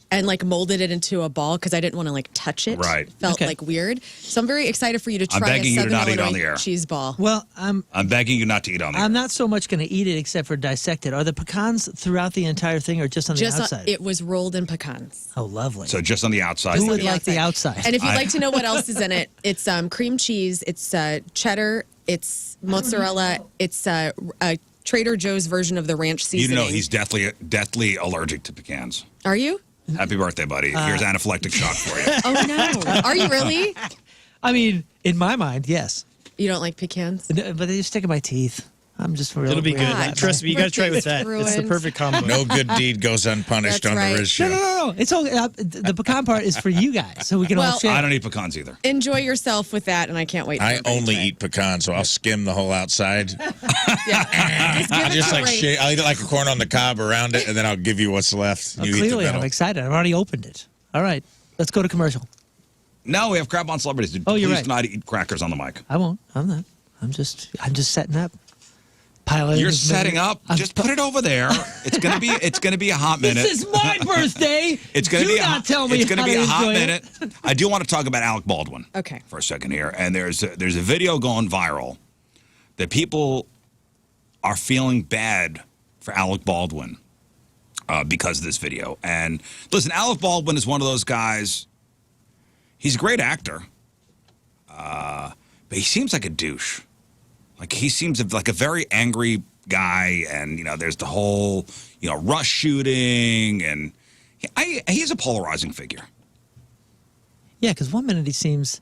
[SPEAKER 4] and like molded it into a ball because I didn't want to like touch it.
[SPEAKER 5] Right.
[SPEAKER 4] It felt
[SPEAKER 3] Okay.
[SPEAKER 4] like weird. So I'm very excited for you to
[SPEAKER 5] I'm
[SPEAKER 4] try a
[SPEAKER 5] begging you to
[SPEAKER 4] Southern
[SPEAKER 5] not eat on
[SPEAKER 4] Illinois
[SPEAKER 5] the air.
[SPEAKER 4] cheese ball.
[SPEAKER 3] Well, I'm
[SPEAKER 5] begging you not to eat on the air.
[SPEAKER 3] not so much going to eat it except for dissect it. Are the pecans throughout the entire thing, or just on the
[SPEAKER 4] Just
[SPEAKER 3] outside?
[SPEAKER 4] it was rolled in pecans.
[SPEAKER 3] Oh, lovely.
[SPEAKER 5] So just on the outside.
[SPEAKER 3] Who
[SPEAKER 4] on
[SPEAKER 3] would
[SPEAKER 4] the
[SPEAKER 3] like the outside?
[SPEAKER 4] And if you'd like to know what else is in it, it's cream cheese, it's cheddar, it's mozzarella, it's Trader Joe's version of the ranch
[SPEAKER 5] You
[SPEAKER 4] seasoning.
[SPEAKER 5] know he's deathly allergic to pecans.
[SPEAKER 4] Are you?
[SPEAKER 5] Happy birthday, buddy. Here's anaphylactic shock for you.
[SPEAKER 4] Oh no! Are you really?
[SPEAKER 3] I mean, in my mind, yes.
[SPEAKER 4] You don't like pecans?
[SPEAKER 3] No, but they just stick in my teeth. I'm just really
[SPEAKER 2] It'll be
[SPEAKER 3] weird
[SPEAKER 2] good.
[SPEAKER 3] about that.
[SPEAKER 2] Trust me, you got to try it with that.
[SPEAKER 4] Birthday's
[SPEAKER 2] It's the
[SPEAKER 4] ruined.
[SPEAKER 2] perfect combo.
[SPEAKER 1] No good deed goes unpunished
[SPEAKER 4] That's
[SPEAKER 1] on
[SPEAKER 4] right.
[SPEAKER 1] the Riz Show.
[SPEAKER 3] No. It's okay. The pecan part is for you guys, so we can all
[SPEAKER 4] Well,
[SPEAKER 3] share.
[SPEAKER 5] I don't eat pecans either.
[SPEAKER 4] Enjoy yourself with that, and I can't wait. For
[SPEAKER 1] I
[SPEAKER 4] everybody to
[SPEAKER 1] only
[SPEAKER 4] try it.
[SPEAKER 1] eat pecans, so I'll skim the whole outside.
[SPEAKER 4] Yeah. Just give it
[SPEAKER 1] Just
[SPEAKER 4] a
[SPEAKER 1] like
[SPEAKER 4] rate.
[SPEAKER 1] shake. I'll eat it like a corn on the cob around it, and then I'll give you what's left.
[SPEAKER 3] Well,
[SPEAKER 1] You eat the
[SPEAKER 3] clearly,
[SPEAKER 1] middle.
[SPEAKER 3] I'm excited. I've already opened it. All right, let's go to commercial.
[SPEAKER 5] No, we have crap on celebrities.
[SPEAKER 3] Oh, you're
[SPEAKER 5] Please
[SPEAKER 3] right.
[SPEAKER 5] do not eat crackers on the mic.
[SPEAKER 3] I won't. I'm not. I'm just setting up. Piloting.
[SPEAKER 5] You're
[SPEAKER 3] this
[SPEAKER 5] setting
[SPEAKER 3] minute.
[SPEAKER 5] up. Just put it over there. It's gonna be a hot minute.
[SPEAKER 3] This is my birthday.
[SPEAKER 5] It's gonna
[SPEAKER 3] Do
[SPEAKER 5] be
[SPEAKER 3] not tell me
[SPEAKER 5] It's gonna
[SPEAKER 3] how
[SPEAKER 5] be
[SPEAKER 3] to
[SPEAKER 5] a hot
[SPEAKER 3] enjoy
[SPEAKER 5] minute. I do want to talk about Alec Baldwin.
[SPEAKER 4] Okay.
[SPEAKER 5] For a second here, and there's a video going viral that people are feeling bad for Alec Baldwin because of this video. And listen, Alec Baldwin is one of those guys. He's a great actor, but he seems like a douche. Like he seems like a very angry guy, and there's the whole rush shooting, and he's a polarizing figure.
[SPEAKER 3] Yeah, because one minute he seems,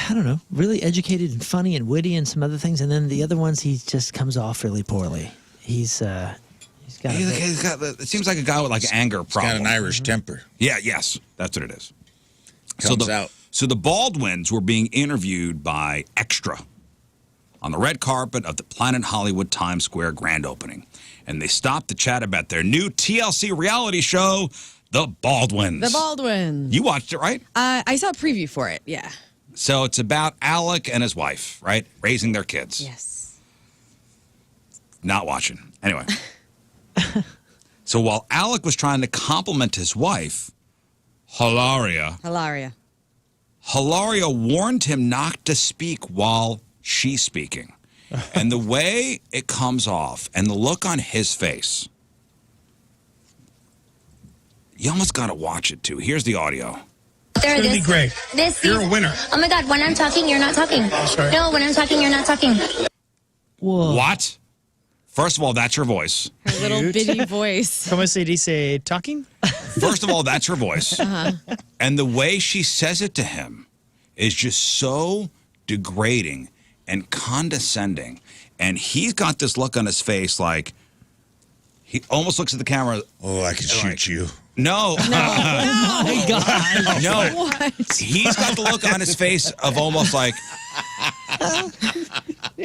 [SPEAKER 3] I don't know, really educated and funny and witty and some other things, and then the other ones he just comes off really poorly. He's got.
[SPEAKER 5] It seems like a guy with like anger problem.
[SPEAKER 1] Got an Irish temper.
[SPEAKER 5] Yeah, yes, that's what it is.
[SPEAKER 1] Comes out.
[SPEAKER 5] So the Baldwins were being interviewed by Extra on the red carpet of the Planet Hollywood Times Square grand opening. And they stopped to chat about their new TLC reality show, The Baldwins.
[SPEAKER 4] The Baldwins.
[SPEAKER 5] You watched it, right?
[SPEAKER 4] I saw a preview for it. Yeah.
[SPEAKER 5] So it's about Alec and his wife, right? Raising their kids.
[SPEAKER 4] Yes.
[SPEAKER 5] Not watching. Anyway. So while Alec was trying to compliment his wife, Hilaria warned him not to speak while she's speaking. And the way it comes off and the look on his face, you almost got to watch it too. Here's the audio.
[SPEAKER 16] It's
[SPEAKER 17] gonna be great. You're a winner.
[SPEAKER 16] Oh my God, when I'm talking, you're not talking.
[SPEAKER 17] Sorry.
[SPEAKER 16] No, when I'm talking, you're not talking.
[SPEAKER 3] Whoa.
[SPEAKER 5] What? First of all, that's her voice.
[SPEAKER 4] Her little bitty voice.
[SPEAKER 2] Como se dice talking?
[SPEAKER 5] First of all, that's her voice.
[SPEAKER 4] Uh-huh.
[SPEAKER 5] And the way she says it to him is just so degrading and condescending. And he's got this look on his face like he almost looks at the camera.
[SPEAKER 1] Oh, I can shoot you.
[SPEAKER 5] No.
[SPEAKER 3] Oh my God.
[SPEAKER 5] No.
[SPEAKER 4] What?
[SPEAKER 5] He's got the look on his face of almost like,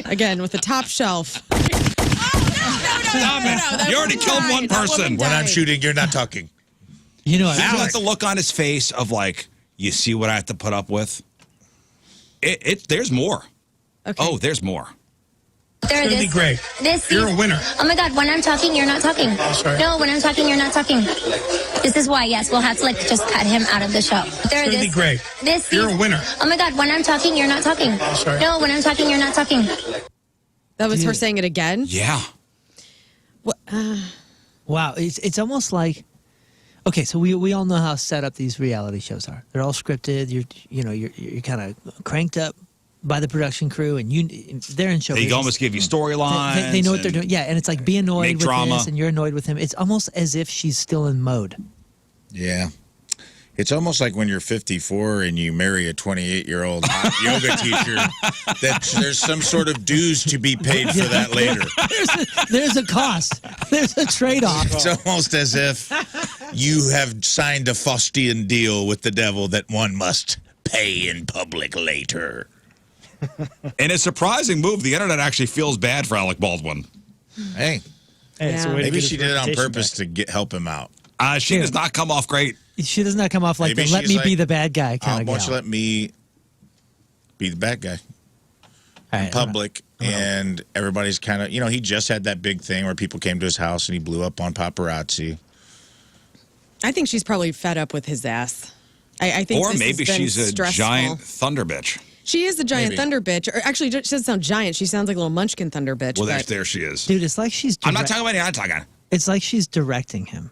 [SPEAKER 4] Again, with the top shelf.
[SPEAKER 5] stop it. You already killed one person.
[SPEAKER 1] When I'm shooting, you're not talking.
[SPEAKER 3] You know,
[SPEAKER 5] He got the look on his face of like, you see what I have to put up with? There's more.
[SPEAKER 4] Okay.
[SPEAKER 5] Oh, there's more.
[SPEAKER 16] There it is.
[SPEAKER 17] It's gonna be great. You're a winner.
[SPEAKER 16] Oh my God, when I'm talking, you're not talking.
[SPEAKER 17] sorry.
[SPEAKER 16] No, when I'm talking, you're not talking. This is why, yes, we'll have to like just cut him out of the show. There
[SPEAKER 17] It's
[SPEAKER 16] it
[SPEAKER 17] gonna
[SPEAKER 16] is.
[SPEAKER 17] be great. You're a winner.
[SPEAKER 16] Oh my God, when I'm talking, you're not talking.
[SPEAKER 17] sorry.
[SPEAKER 16] No, when I'm talking, you're not talking.
[SPEAKER 4] That was her
[SPEAKER 3] Dude.
[SPEAKER 4] saying it again?
[SPEAKER 5] Yeah.
[SPEAKER 3] Wow, it's almost like, okay, so we all know how set up these reality shows are. They're all scripted. You're kind of cranked up by the production crew, and they're in show
[SPEAKER 5] They
[SPEAKER 3] business.
[SPEAKER 5] almost give you storylines.
[SPEAKER 3] They know what they're doing. Yeah, and it's like be annoyed
[SPEAKER 5] make
[SPEAKER 3] with
[SPEAKER 5] drama.
[SPEAKER 3] this, and you're annoyed with him. It's almost as if she's still in mode.
[SPEAKER 1] Yeah. It's almost like when you're 54 and you marry a 28-year-old yoga teacher, that there's some sort of dues to be paid for that later.
[SPEAKER 3] There's a cost. There's a trade-off.
[SPEAKER 1] It's almost as if you have signed a Faustian deal with the devil that one must pay in public later.
[SPEAKER 5] In a surprising move, the internet actually feels bad for Alec Baldwin.
[SPEAKER 1] Hey,
[SPEAKER 2] it's a way to
[SPEAKER 1] maybe
[SPEAKER 2] get
[SPEAKER 1] she
[SPEAKER 2] his
[SPEAKER 1] did it on
[SPEAKER 2] reputation
[SPEAKER 1] purpose
[SPEAKER 2] back.
[SPEAKER 1] to help him out.
[SPEAKER 5] She does not come off great.
[SPEAKER 3] She does not come off like
[SPEAKER 1] Maybe
[SPEAKER 3] the let
[SPEAKER 1] she's
[SPEAKER 3] me be
[SPEAKER 1] like,
[SPEAKER 3] the bad guy
[SPEAKER 1] Why
[SPEAKER 3] kind of
[SPEAKER 1] don't you
[SPEAKER 3] gal.
[SPEAKER 1] let me be the bad guy
[SPEAKER 3] All
[SPEAKER 1] in
[SPEAKER 3] right,
[SPEAKER 1] public? And everybody's kind of, he just had that big thing where people came to his house and he blew up on paparazzi.
[SPEAKER 4] I think she's probably fed up with his ass. I think
[SPEAKER 5] Or
[SPEAKER 4] this
[SPEAKER 5] maybe
[SPEAKER 4] has been
[SPEAKER 5] she's a
[SPEAKER 4] stressful.
[SPEAKER 5] giant thunder bitch.
[SPEAKER 4] She is a giant
[SPEAKER 1] Maybe.
[SPEAKER 4] thunder bitch. Or actually, she doesn't sound giant. She sounds like a little munchkin thunder bitch.
[SPEAKER 5] Well,
[SPEAKER 4] but
[SPEAKER 5] there she is.
[SPEAKER 3] Dude, it's like she's.
[SPEAKER 5] I'm not talking about you. I'm talking.
[SPEAKER 3] It's like she's directing him.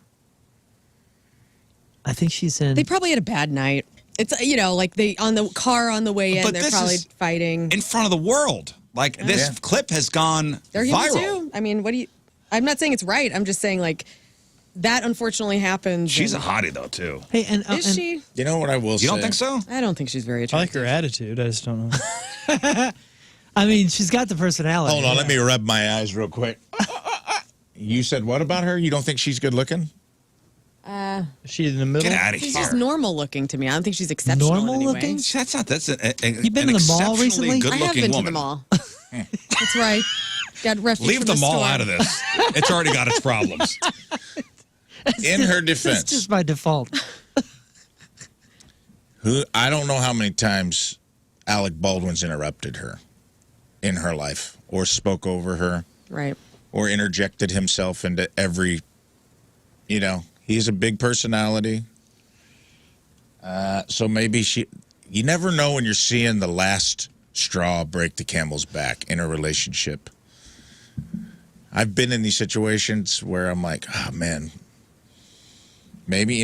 [SPEAKER 3] I think she's in.
[SPEAKER 4] they probably had a bad night. It's like they on the car on the way in.
[SPEAKER 5] But
[SPEAKER 4] They're
[SPEAKER 5] this
[SPEAKER 4] probably
[SPEAKER 5] is
[SPEAKER 4] fighting.
[SPEAKER 5] in front of the world. Like, this clip has gone
[SPEAKER 4] They're human
[SPEAKER 5] viral.
[SPEAKER 4] too. I mean, I'm not saying it's right. I'm just saying like that unfortunately happened.
[SPEAKER 5] She's a
[SPEAKER 4] and-
[SPEAKER 5] hottie, though, too.
[SPEAKER 3] Hey, and
[SPEAKER 4] Is she?
[SPEAKER 1] You know what I will say?
[SPEAKER 5] You don't think so?
[SPEAKER 4] I don't think she's very
[SPEAKER 2] I like
[SPEAKER 4] attractive.
[SPEAKER 2] her attitude. I just don't know.
[SPEAKER 3] I mean, she's got the personality.
[SPEAKER 1] Hold on, let me rub my eyes real quick. You said what about her? You don't think she's good looking?
[SPEAKER 2] Is she in the middle?
[SPEAKER 5] Get out of
[SPEAKER 4] She's
[SPEAKER 5] here.
[SPEAKER 4] just normal looking to me. I don't think she's exceptional
[SPEAKER 3] Normal
[SPEAKER 4] in any way.
[SPEAKER 3] looking?
[SPEAKER 5] That's not. That's an
[SPEAKER 3] You been
[SPEAKER 5] an
[SPEAKER 3] to the mall
[SPEAKER 5] exceptionally
[SPEAKER 3] recently?
[SPEAKER 5] good
[SPEAKER 4] I have
[SPEAKER 5] looking
[SPEAKER 4] been
[SPEAKER 5] woman.
[SPEAKER 4] to the mall. That's right. Got refuge
[SPEAKER 5] Leave
[SPEAKER 4] from
[SPEAKER 5] the mall
[SPEAKER 4] store.
[SPEAKER 5] out of this. It's already got its problems.
[SPEAKER 1] In her
[SPEAKER 3] It's
[SPEAKER 1] defense,
[SPEAKER 3] just by default.
[SPEAKER 1] I don't know how many times Alec Baldwin's interrupted her in her life, or spoke over her,
[SPEAKER 4] Right.
[SPEAKER 1] or interjected himself into every. He's a big personality. So maybe you never know when you're seeing the last straw break the camel's back in a relationship. I've been in these situations where I'm like, oh man, maybe,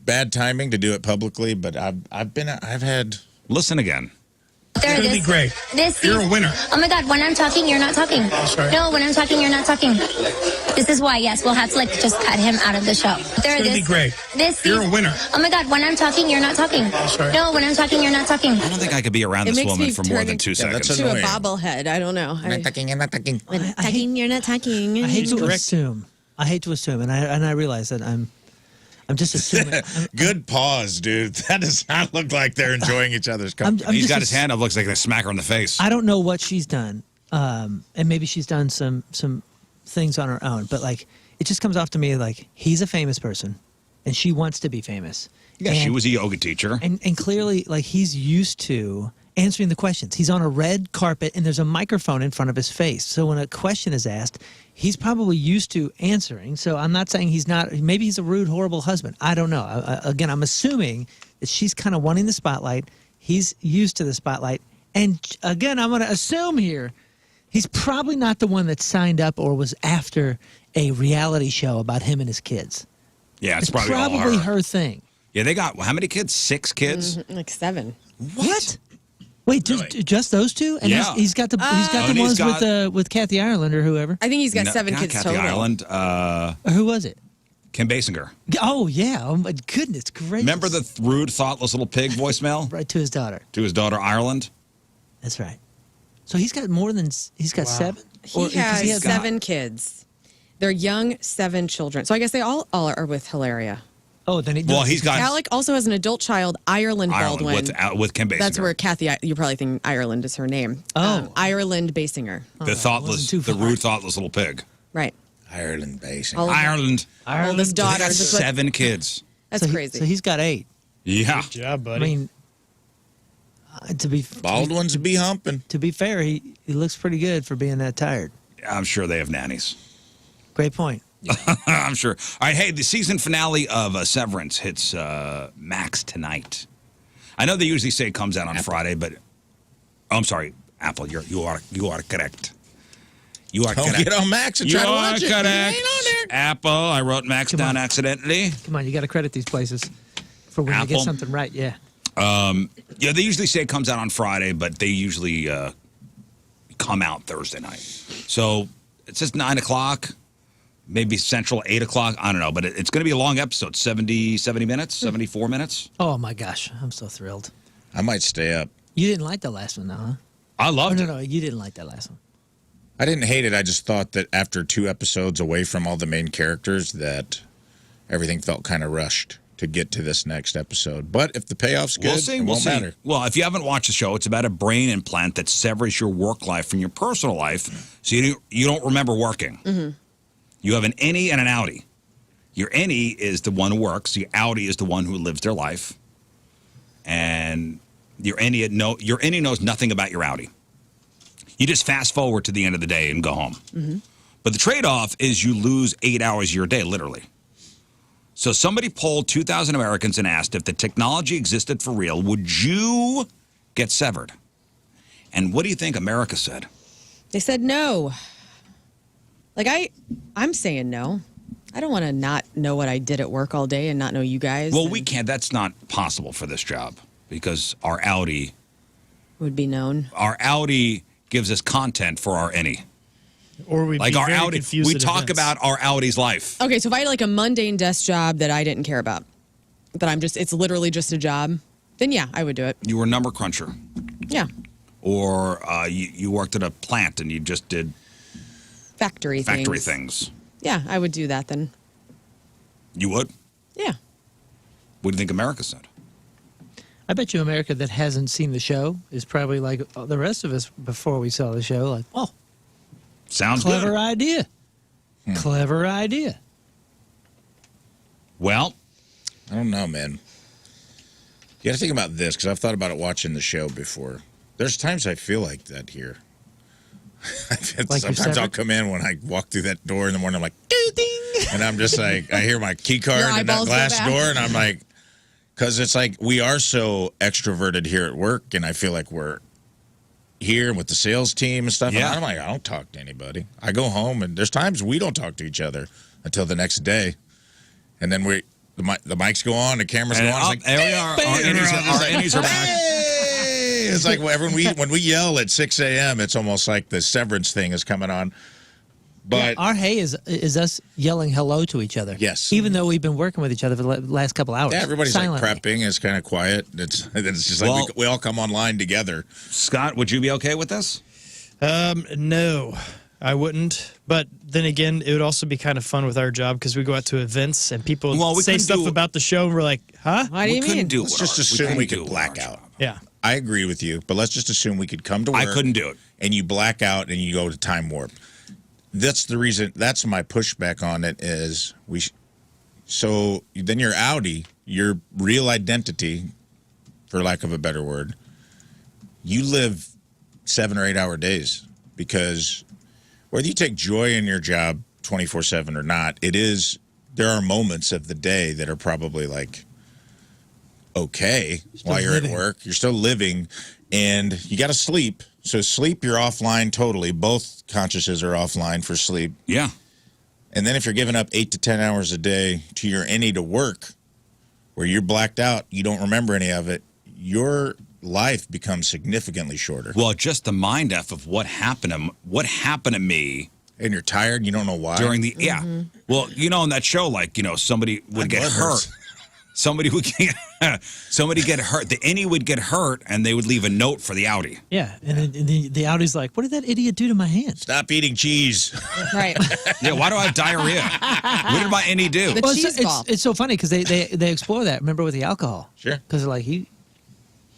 [SPEAKER 1] bad timing to do it publicly, but I've had.
[SPEAKER 5] Listen again.
[SPEAKER 16] There
[SPEAKER 17] It's
[SPEAKER 16] it
[SPEAKER 17] gonna
[SPEAKER 16] is.
[SPEAKER 17] be great. You're a winner.
[SPEAKER 16] Oh my God, when I'm talking, you're not talking.
[SPEAKER 17] sorry.
[SPEAKER 16] No, when I'm talking, you're not talking. This is why, yes, we'll have to like just cut him out of the show. There
[SPEAKER 17] It's
[SPEAKER 16] it
[SPEAKER 17] gonna
[SPEAKER 16] is.
[SPEAKER 17] be great. You're a winner.
[SPEAKER 16] Oh my God, when I'm talking, you're not talking.
[SPEAKER 17] sorry.
[SPEAKER 16] No, when I'm talking, you're not talking.
[SPEAKER 5] I don't think I could be around
[SPEAKER 4] It
[SPEAKER 5] this
[SPEAKER 4] makes
[SPEAKER 5] woman
[SPEAKER 4] me
[SPEAKER 5] for more
[SPEAKER 4] turn
[SPEAKER 5] than 2
[SPEAKER 1] Yeah,
[SPEAKER 5] seconds.
[SPEAKER 1] that's
[SPEAKER 4] To a
[SPEAKER 1] annoying.
[SPEAKER 4] bobblehead. I don't know.
[SPEAKER 1] I'm not talking.
[SPEAKER 4] When talking, you're not talking.
[SPEAKER 3] I hate to
[SPEAKER 2] correct.
[SPEAKER 3] assume. And I realize that I'm just assuming.
[SPEAKER 1] Good pause, dude. That does not look like they're enjoying each other's company.
[SPEAKER 5] He's
[SPEAKER 3] just
[SPEAKER 5] got his hand up. Looks like they smack her in the face.
[SPEAKER 3] I don't know what she's done, and maybe she's done some things on her own. But like, it just comes off to me like he's a famous person, and she wants to be famous.
[SPEAKER 5] Yeah, she was a yoga teacher.
[SPEAKER 3] And clearly, like he's used to answering the questions. He's on a red carpet, and there's a microphone in front of his face. So when a question is asked, he's probably used to answering. So I'm not saying he's not. Maybe he's a rude, horrible husband. I don't know. Again, I'm assuming that she's kind of wanting the spotlight. He's used to the spotlight. And again, I'm going to assume here, he's probably not the one that signed up or was after a reality show about him and his kids.
[SPEAKER 5] Yeah, it's
[SPEAKER 3] It's
[SPEAKER 5] probably all her.
[SPEAKER 3] her thing.
[SPEAKER 5] Yeah, they got how many kids? 6 kids.
[SPEAKER 4] Like 7.
[SPEAKER 3] What? Wait, just those two? And
[SPEAKER 5] Yeah.
[SPEAKER 3] he's got the
[SPEAKER 5] and he's
[SPEAKER 3] ones
[SPEAKER 5] got-
[SPEAKER 3] with Kathy Ireland or whoever.
[SPEAKER 4] I think he's got
[SPEAKER 5] No,
[SPEAKER 4] 7
[SPEAKER 5] not
[SPEAKER 4] kids
[SPEAKER 5] Kathy
[SPEAKER 4] total.
[SPEAKER 5] Ireland.
[SPEAKER 3] Or who was it?
[SPEAKER 5] Kim Basinger.
[SPEAKER 3] Oh yeah! Oh my goodness, great!
[SPEAKER 5] Remember the rude, thoughtless little pig voicemail
[SPEAKER 3] right to his daughter?
[SPEAKER 5] To his daughter, Ireland.
[SPEAKER 3] That's right. So he's got more than 7.
[SPEAKER 4] He has 7 kids. They're young 7 children. So I guess they all are with Hilaria.
[SPEAKER 3] Oh, then
[SPEAKER 5] he's got
[SPEAKER 4] Alec also has an adult child, Ireland Baldwin.
[SPEAKER 5] with Kim Basinger.
[SPEAKER 4] That's where Kathy. You probably think Ireland is her name. Ireland Basinger.
[SPEAKER 5] The thoughtless, the rude, thoughtless little pig.
[SPEAKER 4] Right.
[SPEAKER 1] Ireland Basinger.
[SPEAKER 4] All of them.
[SPEAKER 5] Ireland.
[SPEAKER 4] Oldest
[SPEAKER 5] They got
[SPEAKER 4] daughters. is what-
[SPEAKER 5] 7 kids.
[SPEAKER 4] That's crazy.
[SPEAKER 3] So he's got 8.
[SPEAKER 5] Yeah.
[SPEAKER 2] Good job,
[SPEAKER 3] I
[SPEAKER 2] buddy.
[SPEAKER 3] mean,
[SPEAKER 1] Baldwin's be humping.
[SPEAKER 3] To be fair, he looks pretty good for being that tired.
[SPEAKER 5] I'm sure they have nannies.
[SPEAKER 3] Great point.
[SPEAKER 5] I'm sure. All right, hey, the season finale of Severance hits Max tonight. I know they usually say it comes out on Friday, but I'm sorry, Apple. You are correct. You are
[SPEAKER 1] Don't
[SPEAKER 5] correct.
[SPEAKER 1] get on Max and try to watch it.
[SPEAKER 5] You are
[SPEAKER 1] It
[SPEAKER 5] correct.
[SPEAKER 1] ain't on there.
[SPEAKER 5] Apple. I wrote Max down accidentally.
[SPEAKER 3] Come on, you got to credit these places for when you get
[SPEAKER 5] Apple.
[SPEAKER 3] something right. Yeah.
[SPEAKER 5] Yeah, they usually say it comes out on Friday, but they usually come out Thursday night. So it says 9 o'clock, maybe Central 8 o'clock. I don't know, but it's going to be a long episode, 70 minutes, 74 minutes.
[SPEAKER 3] Oh my gosh, I'm so thrilled.
[SPEAKER 1] I might stay up.
[SPEAKER 3] You didn't like the last one, though, huh?
[SPEAKER 5] I loved it.
[SPEAKER 3] No, you didn't like that last one.
[SPEAKER 1] I didn't hate it. I just thought that after 2 episodes away from all the main characters, that everything felt kind of rushed to get to this next episode. But if the payoff's good,
[SPEAKER 5] We'll see.
[SPEAKER 1] it
[SPEAKER 5] We'll
[SPEAKER 1] won't
[SPEAKER 5] see.
[SPEAKER 1] matter.
[SPEAKER 5] Well, if you haven't watched the show, it's about a brain implant that severs your work life from your personal life, so you don't remember working.
[SPEAKER 4] Mm-hmm.
[SPEAKER 5] You have an innie and an outie. Your innie is the one who works. Your outie is the one who lives their life. And your innie knows nothing about your outie. You just fast forward to the end of the day and go home.
[SPEAKER 4] Mm-hmm.
[SPEAKER 5] But the trade-off is you lose 8 hours of your day, literally. So somebody polled 2,000 Americans and asked if the technology existed for real, would you get severed? And what do you think America said?
[SPEAKER 4] They said no. Like I'm saying no. I don't want to not know what I did at work all day and not know you guys.
[SPEAKER 5] Well, we can't. That's not possible for this job because our outie
[SPEAKER 4] would be known.
[SPEAKER 5] Our outie gives us content for our innie.
[SPEAKER 2] Or we'd
[SPEAKER 5] Like
[SPEAKER 2] be
[SPEAKER 5] our
[SPEAKER 2] very
[SPEAKER 5] outie,
[SPEAKER 2] confused
[SPEAKER 5] we
[SPEAKER 2] at
[SPEAKER 5] talk
[SPEAKER 2] events.
[SPEAKER 5] about our outie's life.
[SPEAKER 4] Okay, so if I had like a mundane desk job that I didn't care about, that it's literally just a job, then yeah, I would do it.
[SPEAKER 5] You were a number cruncher.
[SPEAKER 4] Yeah.
[SPEAKER 5] Or you worked at a plant and you just did
[SPEAKER 4] Factory
[SPEAKER 5] things.
[SPEAKER 4] Yeah, I would do that then.
[SPEAKER 5] You would?
[SPEAKER 4] Yeah.
[SPEAKER 5] What do you think America said?
[SPEAKER 3] I bet you America that hasn't seen the show is probably like the rest of us before we saw the show. Like, oh,
[SPEAKER 5] sounds
[SPEAKER 3] clever
[SPEAKER 5] good.
[SPEAKER 3] idea. Clever idea.
[SPEAKER 5] Well,
[SPEAKER 1] I don't know, man. You got to think about this because I've thought about it watching the show before. There's times I feel like that here.
[SPEAKER 3] Like
[SPEAKER 1] Sometimes I'll come in when I walk through that door in the morning. I'm like, ding, and I'm just like, I hear my key card in that glass door, and I'm like, because it's like we are so extroverted here at work, and I feel like we're here with the sales team and stuff.
[SPEAKER 5] Yeah.
[SPEAKER 1] And I'm like, I don't talk to anybody. I go home, and there's times we don't talk to each other until the next day, and then the mics go on, the cameras go on. It's like,
[SPEAKER 5] there we are. Our innies are back.
[SPEAKER 1] It's like when we yell at 6 a.m., it's almost like the severance thing is coming on. But
[SPEAKER 3] our hey is us yelling hello to each other.
[SPEAKER 1] Yes.
[SPEAKER 3] Even though we've been working with each other for the last couple hours.
[SPEAKER 1] yeah, everybody's
[SPEAKER 3] silently.
[SPEAKER 1] like prepping. It's kind of quiet. It's just like we all come online together.
[SPEAKER 5] Scott, would you be okay with this?
[SPEAKER 2] No, I wouldn't. But then again, it would also be kind of fun with our job because we go out to events and people
[SPEAKER 5] we
[SPEAKER 2] say
[SPEAKER 5] couldn't
[SPEAKER 2] stuff
[SPEAKER 5] do-
[SPEAKER 2] about the show, and we're like, huh?
[SPEAKER 4] What do you mean?
[SPEAKER 1] Let's just assume we could black out.
[SPEAKER 2] Yeah.
[SPEAKER 1] I agree with you, but let's just assume we could come to work.
[SPEAKER 5] I couldn't do it.
[SPEAKER 1] And you black out and you go to time warp. That's the reason. That's my pushback on it is so then your outie, your real identity, for lack of a better word, you live 7 or 8 hour days because whether you take joy in your job 24/7 or not, there are moments of the day that are probably like okay while you're
[SPEAKER 3] living.
[SPEAKER 1] at work. You're still living and you got to sleep. So sleep, you're offline totally. Both consciouses are offline for sleep.
[SPEAKER 5] Yeah.
[SPEAKER 1] And then if you're giving up 8 to 10 hours a day to your innie to work, where you're blacked out, you don't remember any of it, your life becomes significantly shorter.
[SPEAKER 5] Well, just the mind F of what happened to me.
[SPEAKER 1] And you're tired, you don't know why.
[SPEAKER 5] During the Well, on that show, like, somebody would get hurt. Somebody would get hurt. The innie would get hurt, and they would leave a note for the outie.
[SPEAKER 3] Yeah, and then the Audi's like, what did that idiot do to my hand?
[SPEAKER 1] Stop eating cheese.
[SPEAKER 4] Right.
[SPEAKER 5] Yeah, why do I have diarrhea? What did my innie do?
[SPEAKER 4] The cheese ball.
[SPEAKER 3] It's so funny because they explore that. Remember with the alcohol?
[SPEAKER 1] Sure.
[SPEAKER 3] Because they're like, he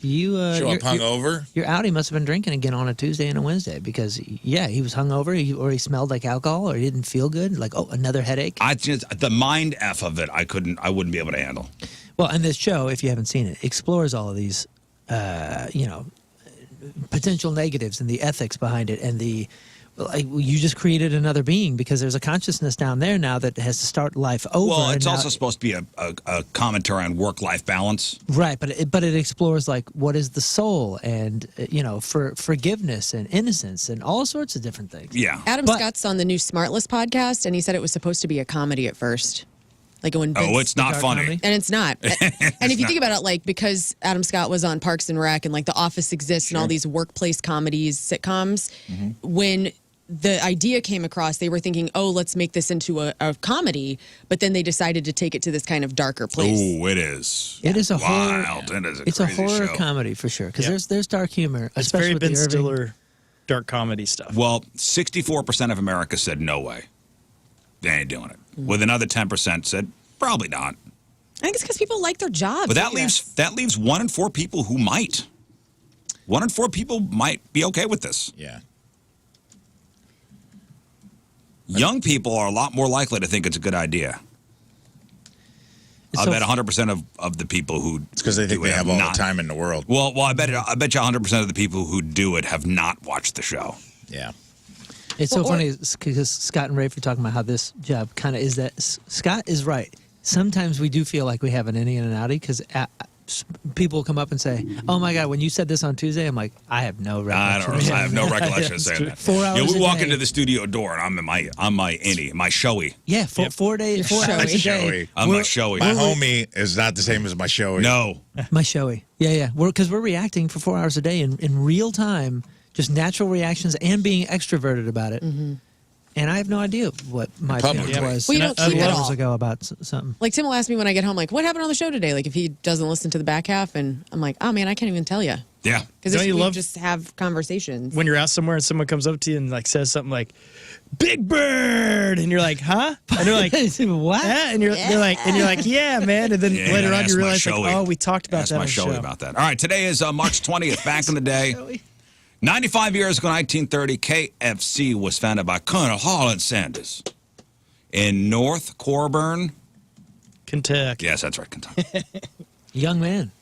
[SPEAKER 1] Show up hungover?
[SPEAKER 3] Your Audi must have been drinking again on a Tuesday and a Wednesday because, yeah, he was hungover or he smelled like alcohol or he didn't feel good. Like, oh, another headache.
[SPEAKER 5] The mind F of it, I wouldn't be able to handle.
[SPEAKER 3] Well, and this show, if you haven't seen it, explores all of these, potential negatives and the ethics behind it and the. You just created another being because there's a consciousness down there now that has to start life over.
[SPEAKER 5] Well, it's also supposed to be a commentary on work-life balance.
[SPEAKER 3] Right, but it explores like what is the soul and for forgiveness and innocence and all sorts of different things.
[SPEAKER 5] Yeah.
[SPEAKER 4] Adam Scott's on the new Smartless podcast, and he said it was supposed to be a comedy at first. Like when
[SPEAKER 5] it's not funny.
[SPEAKER 4] Comedy. And it's not. And if you think about it, like because Adam Scott was on Parks and Rec and like The Office exists and all these workplace comedies, sitcoms, when the idea came across, they were thinking, oh, let's make this into a comedy, but then they decided to take it to this kind of darker place.
[SPEAKER 5] Oh, it is.
[SPEAKER 3] It is a horror.
[SPEAKER 5] Wild. It is
[SPEAKER 3] It's a horror comedy for sure because there's dark humor.
[SPEAKER 2] It's
[SPEAKER 3] especially
[SPEAKER 2] very
[SPEAKER 3] with
[SPEAKER 2] Ben
[SPEAKER 3] the Irving.
[SPEAKER 2] Stiller dark comedy stuff.
[SPEAKER 5] Well, 64% of America said no way. They ain't doing it. With another 10% said probably not.
[SPEAKER 4] I think it's because people like their jobs.
[SPEAKER 5] But that leaves 1 in 4 people who might. 1 in 4 people might be okay with this.
[SPEAKER 1] Yeah.
[SPEAKER 5] Young people are a lot more likely to think it's a good idea. I bet 100% of the people who
[SPEAKER 1] it's because they think they have all the time in the world.
[SPEAKER 5] Well, I bet you 100% of the people who do it have not watched the show.
[SPEAKER 1] Yeah.
[SPEAKER 3] It's so funny because Scott and Rafe were talking about how this job kind of is that. Scott is right. Sometimes we do feel like we have an innie and an outie because people come up and say, "Oh my God, when you said this on Tuesday," I'm like, "I have no recollection."
[SPEAKER 5] I have no recollection of saying that.
[SPEAKER 3] 4 hours.
[SPEAKER 5] We walk into the studio door and I'm my innie, my showy.
[SPEAKER 3] Yeah, 4 days, 4 hours a day.
[SPEAKER 5] I'm my showy.
[SPEAKER 1] My homie is not the same as my showy.
[SPEAKER 5] No,
[SPEAKER 3] my showy. Yeah. Because we're reacting for 4 hours a day in real time, just natural reactions and being extroverted about it.
[SPEAKER 4] Mm-hmm.
[SPEAKER 3] And I have no idea what my opinion was.
[SPEAKER 4] Well, you don't keep it all.
[SPEAKER 3] Ago about something.
[SPEAKER 4] Like Tim will ask me when I get home, like, what happened on the show today? Like if he doesn't listen to the back half, and I'm like, oh man, I can't even tell you.
[SPEAKER 5] Yeah.
[SPEAKER 4] Because we just have conversations.
[SPEAKER 2] When you're out somewhere and someone comes up to you and like says something like, "Big Bird," and you're like, "Huh?" And they're like,
[SPEAKER 3] "What?"
[SPEAKER 2] Yeah, and you're like, "Yeah, man." And then later on you realize, like, "Oh, we talked about that on the show."
[SPEAKER 5] About that. All right, today is March 20th. Back in the day. 95 years ago, 1930, KFC was founded by Colonel Harlan Sanders in North Corburn,
[SPEAKER 2] Kentucky.
[SPEAKER 5] Yes, that's right, Kentucky.
[SPEAKER 3] Young man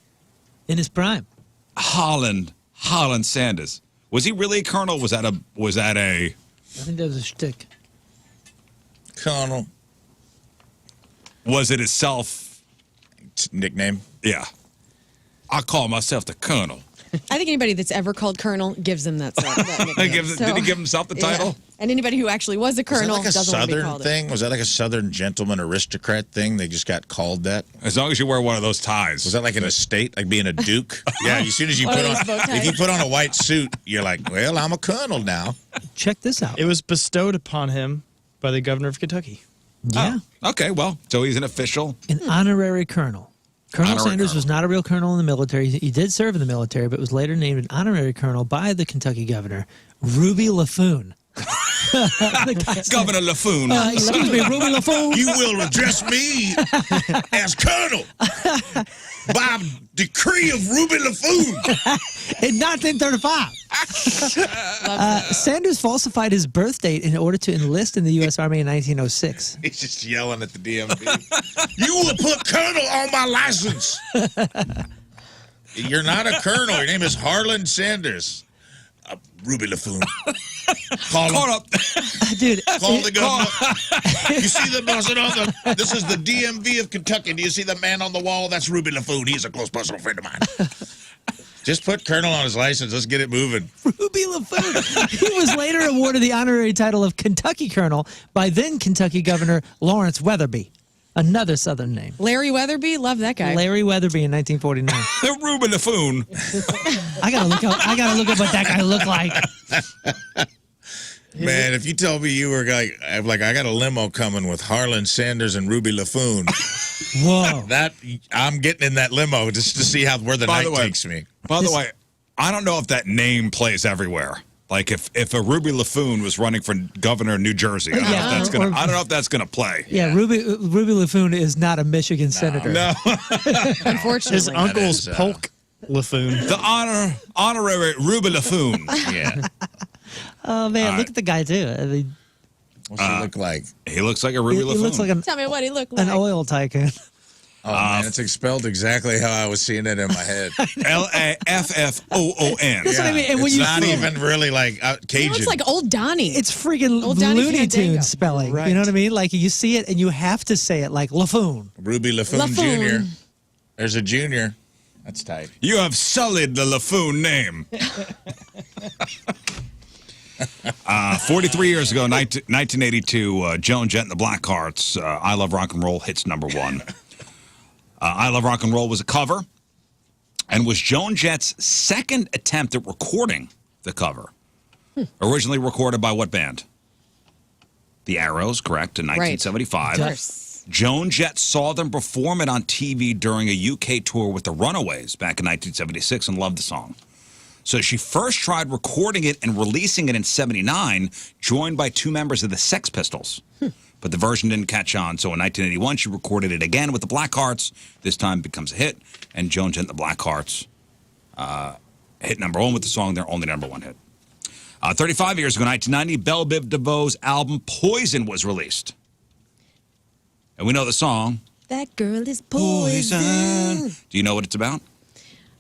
[SPEAKER 3] in his prime.
[SPEAKER 5] Harlan Sanders. Was he really a colonel? Was that a?
[SPEAKER 3] I think that was a shtick.
[SPEAKER 1] Colonel.
[SPEAKER 5] Was it his
[SPEAKER 1] nickname?
[SPEAKER 5] Yeah. I call myself the Colonel.
[SPEAKER 4] I think anybody that's ever called Colonel gives him that nickname.
[SPEAKER 5] Did he give himself the title?
[SPEAKER 4] Yeah. And anybody who actually was a colonel
[SPEAKER 1] was that like a
[SPEAKER 4] doesn't want to be
[SPEAKER 1] Southern
[SPEAKER 4] called
[SPEAKER 1] thing? Was that like a Southern gentleman aristocrat thing? They just got called that?
[SPEAKER 5] As long as you wear one of those ties.
[SPEAKER 1] Was that like an estate, like being a duke? Yeah, as soon as you
[SPEAKER 4] One
[SPEAKER 1] put
[SPEAKER 4] of
[SPEAKER 1] on,
[SPEAKER 4] those bow ties.
[SPEAKER 1] if you put on a white suit, you're like, well, I'm a colonel now.
[SPEAKER 3] Check this out.
[SPEAKER 2] It was bestowed upon him by the governor of Kentucky.
[SPEAKER 3] Yeah.
[SPEAKER 5] Oh, okay, well, so he's an official.
[SPEAKER 3] An honorary colonel. Colonel
[SPEAKER 5] Honorary
[SPEAKER 3] Sanders
[SPEAKER 5] colonel.
[SPEAKER 3] was not a real colonel in the military. He did serve in the military, but was later named an honorary colonel by the Kentucky governor, Ruby Laffoon.
[SPEAKER 5] Governor Laffoon.
[SPEAKER 3] Excuse me, Ruby Laffoon.
[SPEAKER 1] You will address me as colonel by decree of Ruby Laffoon.
[SPEAKER 3] In 1935. Sanders falsified his birth date in order to enlist in the U.S. Army in 1906.
[SPEAKER 1] He's just yelling at the DMV. You will put colonel on my license. You're not a colonel. Your name is Harlan Sanders. Ruby Laffoon. Call him.
[SPEAKER 3] Dude.
[SPEAKER 1] Call the governor. You see the person on the... This is the DMV of Kentucky. Do you see the man on the wall? That's Ruby Laffoon. He's a close personal friend of mine. Just put colonel on his license. Let's get it moving.
[SPEAKER 3] Ruby Laffoon. He was later awarded the honorary title of Kentucky Colonel by then Kentucky Governor Lawrence Weatherby. Another Southern name.
[SPEAKER 4] Larry Weatherby, love that guy.
[SPEAKER 3] Larry Weatherby in 1949.
[SPEAKER 5] Ruben Laffoon.
[SPEAKER 3] I gotta look up what that guy looked like.
[SPEAKER 1] Man, if you tell me you were like I got a limo coming with Harlan Sanders and Ruby Laffoon.
[SPEAKER 3] Whoa.
[SPEAKER 1] I'm getting in that limo just to see where the night takes me.
[SPEAKER 5] By the way, I don't know if that name plays everywhere. Like if a Ruby Laffoon was running for governor of New Jersey, I don't know if that's gonna play.
[SPEAKER 3] Yeah, Ruby Laffoon is not a Michigan senator.
[SPEAKER 5] No,
[SPEAKER 4] unfortunately,
[SPEAKER 2] his uncle's Polk Laffoon.
[SPEAKER 5] The honorary Ruby Laffoon.
[SPEAKER 1] Yeah.
[SPEAKER 3] Oh man, look at the guy too. I mean,
[SPEAKER 1] What's he look like?
[SPEAKER 5] He looks like a Ruby
[SPEAKER 3] he
[SPEAKER 5] Laffoon.
[SPEAKER 3] looks like
[SPEAKER 4] Tell me what he looked like.
[SPEAKER 3] an oil tycoon.
[SPEAKER 1] Oh, man, it's expelled exactly how I was seeing it in my head.
[SPEAKER 5] Laffoon.
[SPEAKER 3] That's what I mean. And when
[SPEAKER 1] It's
[SPEAKER 3] you
[SPEAKER 1] not
[SPEAKER 3] see it,
[SPEAKER 1] even really like
[SPEAKER 4] It
[SPEAKER 1] Cajun.
[SPEAKER 4] looks like old Donnie.
[SPEAKER 3] it's freaking
[SPEAKER 4] Old Donnie
[SPEAKER 3] Looney
[SPEAKER 4] Fandango.
[SPEAKER 3] Tunes spelling.
[SPEAKER 1] Right.
[SPEAKER 3] You know what I mean? Like you see it and you have to say it like Laffoon.
[SPEAKER 1] Ruby Laffoon
[SPEAKER 4] Laffoon.
[SPEAKER 1] Jr. There's a junior. That's tight.
[SPEAKER 5] You have sullied the Laffoon name. 43 years ago, 1982, Joan Jett and the Blackhearts, I Love Rock and Roll hits #1. I Love Rock and Roll was a cover and was Joan Jett's second attempt at recording the cover. Originally recorded by what band? The Arrows, correct, in 1975.
[SPEAKER 4] Of course.
[SPEAKER 5] Joan Jett saw them perform it on TV during a UK tour with the Runaways back in 1976 and loved the song. So she first tried recording it and releasing it in '79, joined by 2 members of the Sex Pistols. But the version didn't catch on, so in 1981 she recorded it again with the Blackhearts. This time it becomes a hit, and Joan Jett and the Blackhearts hit #1 with the song, their only #1 hit. 35 years ago, 1990, Belle Biv DeVoe's album Poison was released. And we know the song.
[SPEAKER 4] That girl is poison.
[SPEAKER 5] Do you know what it's about?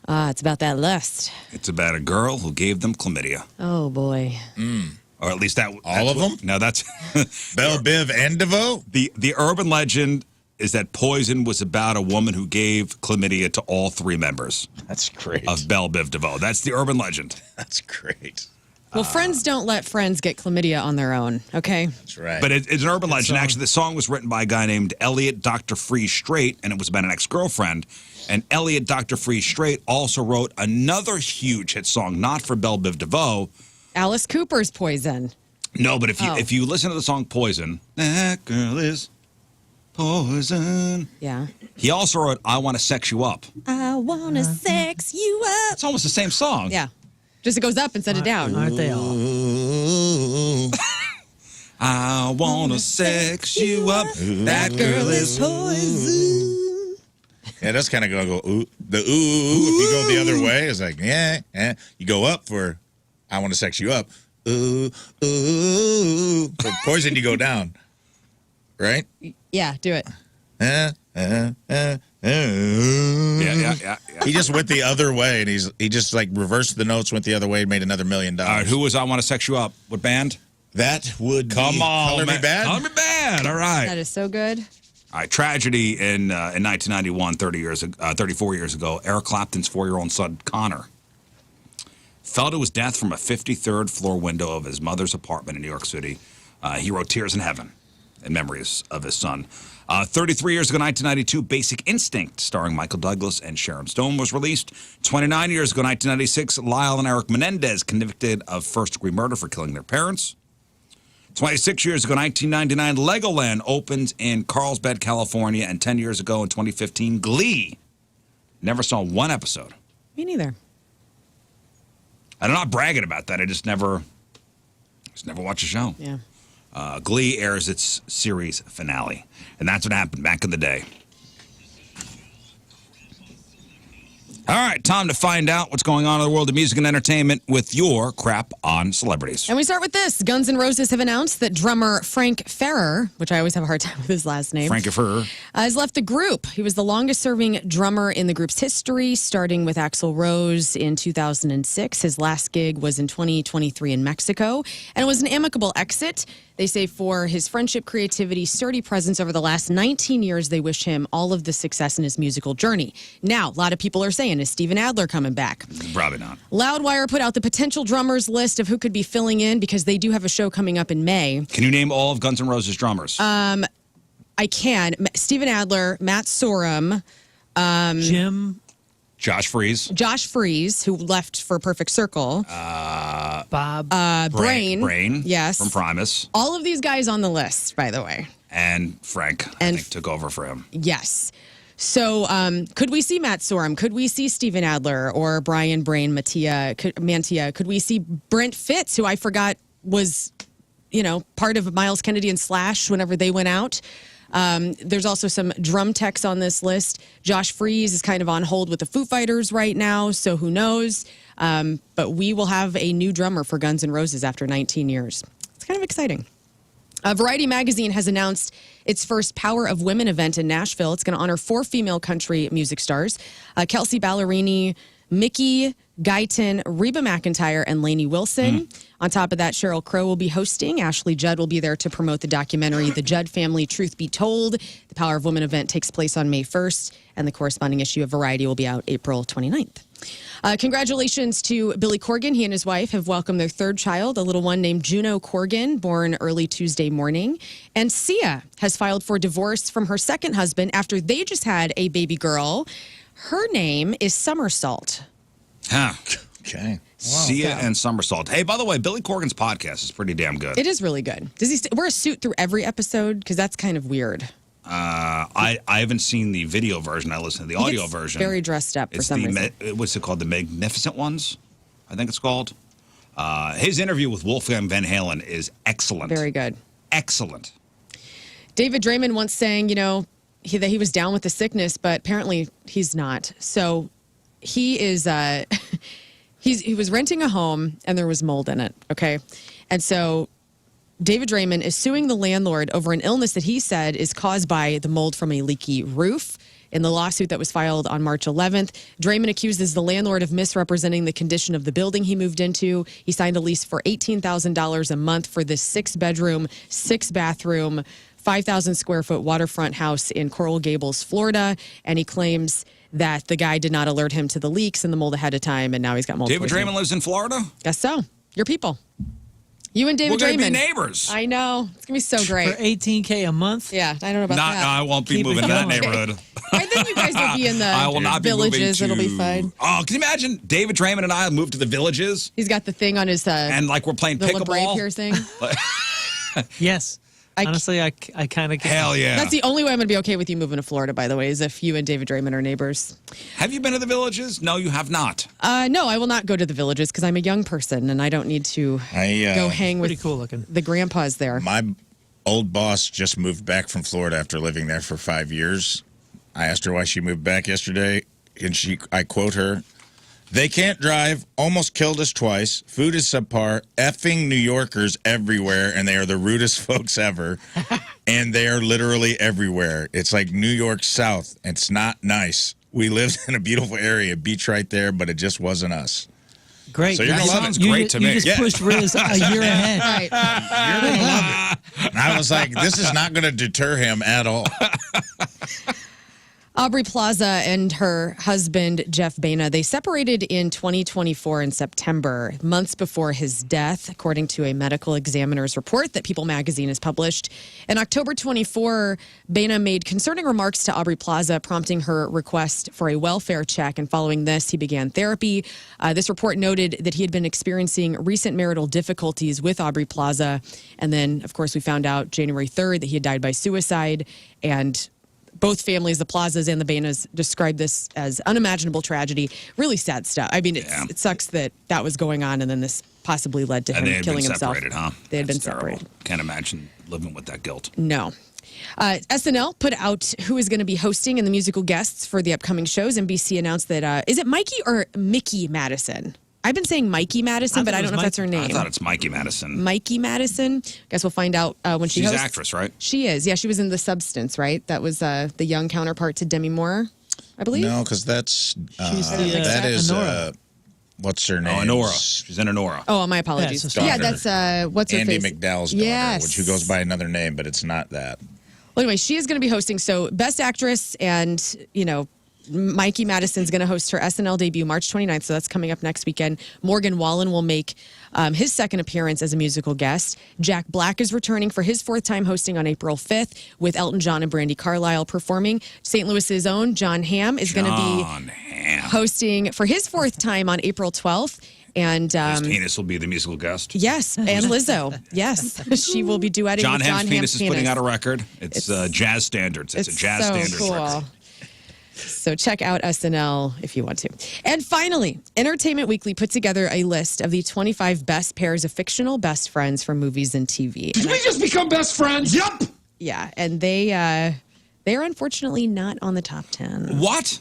[SPEAKER 4] It's about that lust.
[SPEAKER 5] It's about a girl who gave them chlamydia.
[SPEAKER 4] Oh, boy.
[SPEAKER 5] Or at least that.
[SPEAKER 1] All of them?
[SPEAKER 5] No, that's
[SPEAKER 1] Belle Biv and DeVoe?
[SPEAKER 5] the urban legend is that Poison was about a woman who gave chlamydia to all 3 members
[SPEAKER 1] That's great.
[SPEAKER 5] of Belle Biv DeVoe. That's the urban legend.
[SPEAKER 1] That's great.
[SPEAKER 4] Well, friends don't let friends get chlamydia on their own, okay?
[SPEAKER 1] That's right.
[SPEAKER 5] But it's an urban legend. Actually, the song was written by a guy named Elliot Dr. Freeze Strait, and it was about an ex-girlfriend. And Elliot Dr. Freeze Strait also wrote another huge hit song, not for Belle Biv DeVoe.
[SPEAKER 4] Alice Cooper's Poison.
[SPEAKER 5] No, but if
[SPEAKER 4] Oh.
[SPEAKER 5] you listen to the song Poison, that girl is poison.
[SPEAKER 4] Yeah.
[SPEAKER 5] He also wrote I Want to Sex You Up.
[SPEAKER 4] I want to sex you up.
[SPEAKER 5] It's almost the same song.
[SPEAKER 4] Yeah. Just it goes up instead of down.
[SPEAKER 3] Aren't they all?
[SPEAKER 1] Ooh.
[SPEAKER 5] I want to sex you up. That girl is
[SPEAKER 4] poison.
[SPEAKER 1] Yeah, that's kind of going to go, ooh. The ooh, if you go the other way, it's like, yeah. You go up for, I want to sex you up. Ooh, ooh. For Poison, you go down. Right?
[SPEAKER 4] Yeah, do it.
[SPEAKER 5] Yeah.
[SPEAKER 1] He just went the other way, and he just like reversed the notes, went the other way, and made another $1 million.
[SPEAKER 5] All right, who was I Want to Sex You Up? What band?
[SPEAKER 1] That would
[SPEAKER 5] Come
[SPEAKER 1] be
[SPEAKER 5] on,
[SPEAKER 1] Color Me
[SPEAKER 5] man.
[SPEAKER 1] Bad.
[SPEAKER 5] Color Me Bad. All right.
[SPEAKER 4] That is so good.
[SPEAKER 5] All right, tragedy in 1991, 34 years ago, Eric Clapton's 4-year-old son, Connor, fell to his death from a 53rd floor window of his mother's apartment in New York City. He wrote Tears in Heaven in memories of his son. 33 years ago, 1992, Basic Instinct, starring Michael Douglas and Sharon Stone, was released. 29 years ago, 1996, Lyle and Eric Menendez convicted of first-degree murder for killing their parents. 26 years ago, 1999, Legoland opens in Carlsbad, California, and 10 years ago, in 2015, Glee. Never saw one episode.
[SPEAKER 4] Me neither.
[SPEAKER 5] I'm not bragging about that. I just never watched the show.
[SPEAKER 4] Yeah.
[SPEAKER 5] Glee airs its series finale, and that's what happened back in the day. All right, time to find out what's going on in the world of music and entertainment with your crap on celebrities.
[SPEAKER 4] And we start with this. Guns N' Roses have announced that drummer Frank Ferrer, which I always have a hard time with his last name,
[SPEAKER 5] Frank Ferrer,
[SPEAKER 4] has left the group. He was the longest-serving drummer in the group's history, starting with Axl Rose in 2006. His last gig was in 2023 in Mexico, and it was an amicable exit. They say for his friendship, creativity, sturdy presence over the last 19 years, they wish him all of the success in his musical journey. Now, a lot of people are saying, is Steven Adler coming back?
[SPEAKER 5] Probably not.
[SPEAKER 4] Loudwire put out the potential drummers list of who could be filling in because they do have a show coming up in May.
[SPEAKER 5] Can you name all of Guns N' Roses drummers?
[SPEAKER 4] I can. Steven Adler, Matt Sorum,
[SPEAKER 3] Jim,
[SPEAKER 5] Josh Freese,
[SPEAKER 4] who left for Perfect Circle,
[SPEAKER 3] Bob,
[SPEAKER 4] Brain, yes,
[SPEAKER 5] from Primus,
[SPEAKER 4] all of these guys on the list, by the way,
[SPEAKER 5] and Frank, I think, took over for him.
[SPEAKER 4] Yes. So, could we see Matt Sorum? Could we see Steven Adler or Brian Brain Mantia? Could we see Brent Fitz, who I forgot was, part of Miles Kennedy and Slash whenever they went out? There's also some drum techs on this list. Josh Freese is kind of on hold with the Foo Fighters right now, so who knows? But we will have a new drummer for Guns N' Roses after 19 years. It's kind of exciting. Variety Magazine has announced its first Power of Women event in Nashville. It's going to honor 4 female country music stars, Kelsey Ballerini, Mickey Guyton, Reba McEntire, and Lainey Wilson. On top of that, Sheryl Crow will be hosting. Ashley Judd will be there to promote the documentary The Judd Family, Truth Be Told. The Power of Women event takes place on May 1st, and the corresponding issue of Variety will be out April 29th. Congratulations to Billy Corgan. He and his wife have welcomed their 3rd child, a little one named Juno Corgan, born early Tuesday morning. And Sia has filed for divorce from her 2nd husband after they just had a baby girl. Her name is Somersault.
[SPEAKER 5] Huh.
[SPEAKER 1] Okay.
[SPEAKER 5] Sia and Somersault. Hey, by the way, Billy Corgan's podcast is pretty damn good.
[SPEAKER 4] It is really good. Does he wear a suit through every episode? Because that's kind of weird.
[SPEAKER 5] I haven't seen the video version. I listened to the audio version.
[SPEAKER 4] Very dressed up for some reason.
[SPEAKER 5] What's it called? The Magnificent Ones, I think it's called. His interview with Wolfgang Van Halen is excellent.
[SPEAKER 4] Very good. Excellent. David Draymond once saying, that he was down with the sickness, but apparently he's not. So he is. He was renting a home and there was mold in it. Okay, and so David Draymond is suing the landlord over an illness that he said is caused by the mold from a leaky roof. In the lawsuit that was filed on March 11th, Draymond accuses the landlord of misrepresenting the condition of the building he moved into. He signed a lease for $18,000 a month for this 6-bedroom, 6-bathroom, 5,000 square foot waterfront house in Coral Gables, Florida. And he claims that the guy did not alert him to the leaks and the mold ahead of time, and now he's got mold.
[SPEAKER 5] David Draymond lives in Florida?
[SPEAKER 4] Guess so. Your people. You and David
[SPEAKER 5] We're
[SPEAKER 4] Draymond.
[SPEAKER 5] We're going to be neighbors.
[SPEAKER 4] I know. It's going to be so great.
[SPEAKER 3] For $18K a month?
[SPEAKER 4] Yeah, I don't know about that.
[SPEAKER 5] No, I won't be moving to that neighborhood.
[SPEAKER 4] I think you guys will be in the
[SPEAKER 5] I will not
[SPEAKER 4] villages.
[SPEAKER 5] Be
[SPEAKER 4] It'll be fine.
[SPEAKER 5] Oh, can you imagine David Draymond and I moved to the villages?
[SPEAKER 4] He's got the thing on his...
[SPEAKER 5] and like we're playing
[SPEAKER 4] the
[SPEAKER 5] pickleball.
[SPEAKER 4] piercing.
[SPEAKER 3] Yes. Honestly, I kind of...
[SPEAKER 5] Hell yeah.
[SPEAKER 4] That's the only way I'm going to be okay with you moving to Florida, by the way, is if you and David Draymond are neighbors.
[SPEAKER 5] Have you been to the villages? No, you have not.
[SPEAKER 4] No, I will not go to the villages because I'm a young person and I don't need to go hang with the grandpas there.
[SPEAKER 1] My old boss just moved back from Florida after living there for 5 years. I asked her why she moved back yesterday, and I quote her, "They can't drive, almost killed us twice, food is subpar, effing New Yorkers everywhere, and they are the rudest folks ever, and they are literally everywhere. It's like New York South. It's not nice. We lived in a beautiful area, beach right there, but it just wasn't us."
[SPEAKER 3] Great.
[SPEAKER 1] So you're going to love it.
[SPEAKER 5] Great to me.
[SPEAKER 3] You just pushed Riz a year ahead.
[SPEAKER 4] Right.
[SPEAKER 1] You're going to love it. And I was like, this is not going to deter him at all.
[SPEAKER 4] Aubrey Plaza and her husband, Jeff Baena, they separated in 2024 in September, months before his death, according to a medical examiner's report that People magazine has published. In October 24, Baena made concerning remarks to Aubrey Plaza, prompting her request for a welfare check. And following this, he began therapy. This report noted that he had been experiencing recent marital difficulties with Aubrey Plaza. And then, of course, we found out January 3rd that he had died by suicide. And both families, the Plazas and the Baenas, described this as unimaginable tragedy. Really sad stuff. I mean, it sucks that was going on, and then this possibly led to him killing himself.
[SPEAKER 5] Separated, huh?
[SPEAKER 4] They had
[SPEAKER 5] That's
[SPEAKER 4] been separated.
[SPEAKER 5] Terrible. Can't imagine living with that guilt.
[SPEAKER 4] No. SNL put out who is going to be hosting and the musical guests for the upcoming shows. NBC announced that, is it Mikey or Mickey Madison? I've been saying Mikey Madison, but I don't know if that's her name.
[SPEAKER 5] I thought it's Mikey Madison.
[SPEAKER 4] Mikey Madison. Guess we'll find out when she hosts.
[SPEAKER 5] She's an actress, right?
[SPEAKER 4] She is. Yeah, she was in The Substance, right? That was the young counterpart to Demi Moore, I believe.
[SPEAKER 1] No, because that is
[SPEAKER 3] Honora.
[SPEAKER 1] What's her name?
[SPEAKER 5] Oh, Honora. She's in Honora.
[SPEAKER 4] Oh, my apologies.
[SPEAKER 1] Yeah,
[SPEAKER 4] that's what's her
[SPEAKER 1] Andy
[SPEAKER 4] face?
[SPEAKER 1] McDowell's daughter,
[SPEAKER 4] Yes.
[SPEAKER 1] who goes by another name, but it's not that.
[SPEAKER 4] Well, anyway, she is going to be hosting. So, Best Actress and, Mikey Madison's going to host her SNL debut March 29th, so that's coming up next weekend. Morgan Wallen will make his second appearance as a musical guest. Jack Black is returning for his 4th time hosting on April 5th with Elton John and Brandi Carlile performing. St. Louis's own John Hamm is going to be hosting for his 4th time on April 12th. And
[SPEAKER 5] his penis will be the musical guest.
[SPEAKER 4] Yes, and Lizzo. Yes, she will be duetting
[SPEAKER 5] John
[SPEAKER 4] with
[SPEAKER 5] Hamm's penis is putting out a record. It's jazz standards. It's a jazz standards
[SPEAKER 4] cool.
[SPEAKER 5] record.
[SPEAKER 4] So check out SNL if you want to. And finally, Entertainment Weekly put together a list of the 25 best pairs of fictional best friends from movies and TV.
[SPEAKER 17] Did we just become best friends? Yep.
[SPEAKER 4] Yeah, and they are unfortunately not on the top 10.
[SPEAKER 5] What?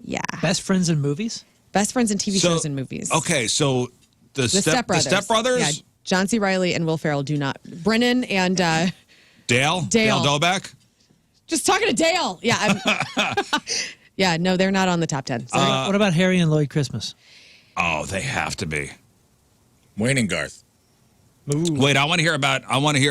[SPEAKER 4] Yeah.
[SPEAKER 3] Best friends in movies?
[SPEAKER 4] Best friends in TV shows and movies.
[SPEAKER 5] Okay, so the Step Brothers?
[SPEAKER 4] Yeah, John C. Reilly and Will Ferrell do not. Brennan and
[SPEAKER 5] Dale Doback?
[SPEAKER 4] Just talking to Dale. Yeah. Yeah, no, they're not on the top 10.
[SPEAKER 3] What about Harry and Lloyd Christmas?
[SPEAKER 5] Oh, they have to be.
[SPEAKER 1] Wayne and Garth.
[SPEAKER 2] Ooh.
[SPEAKER 5] Wait, I want to hear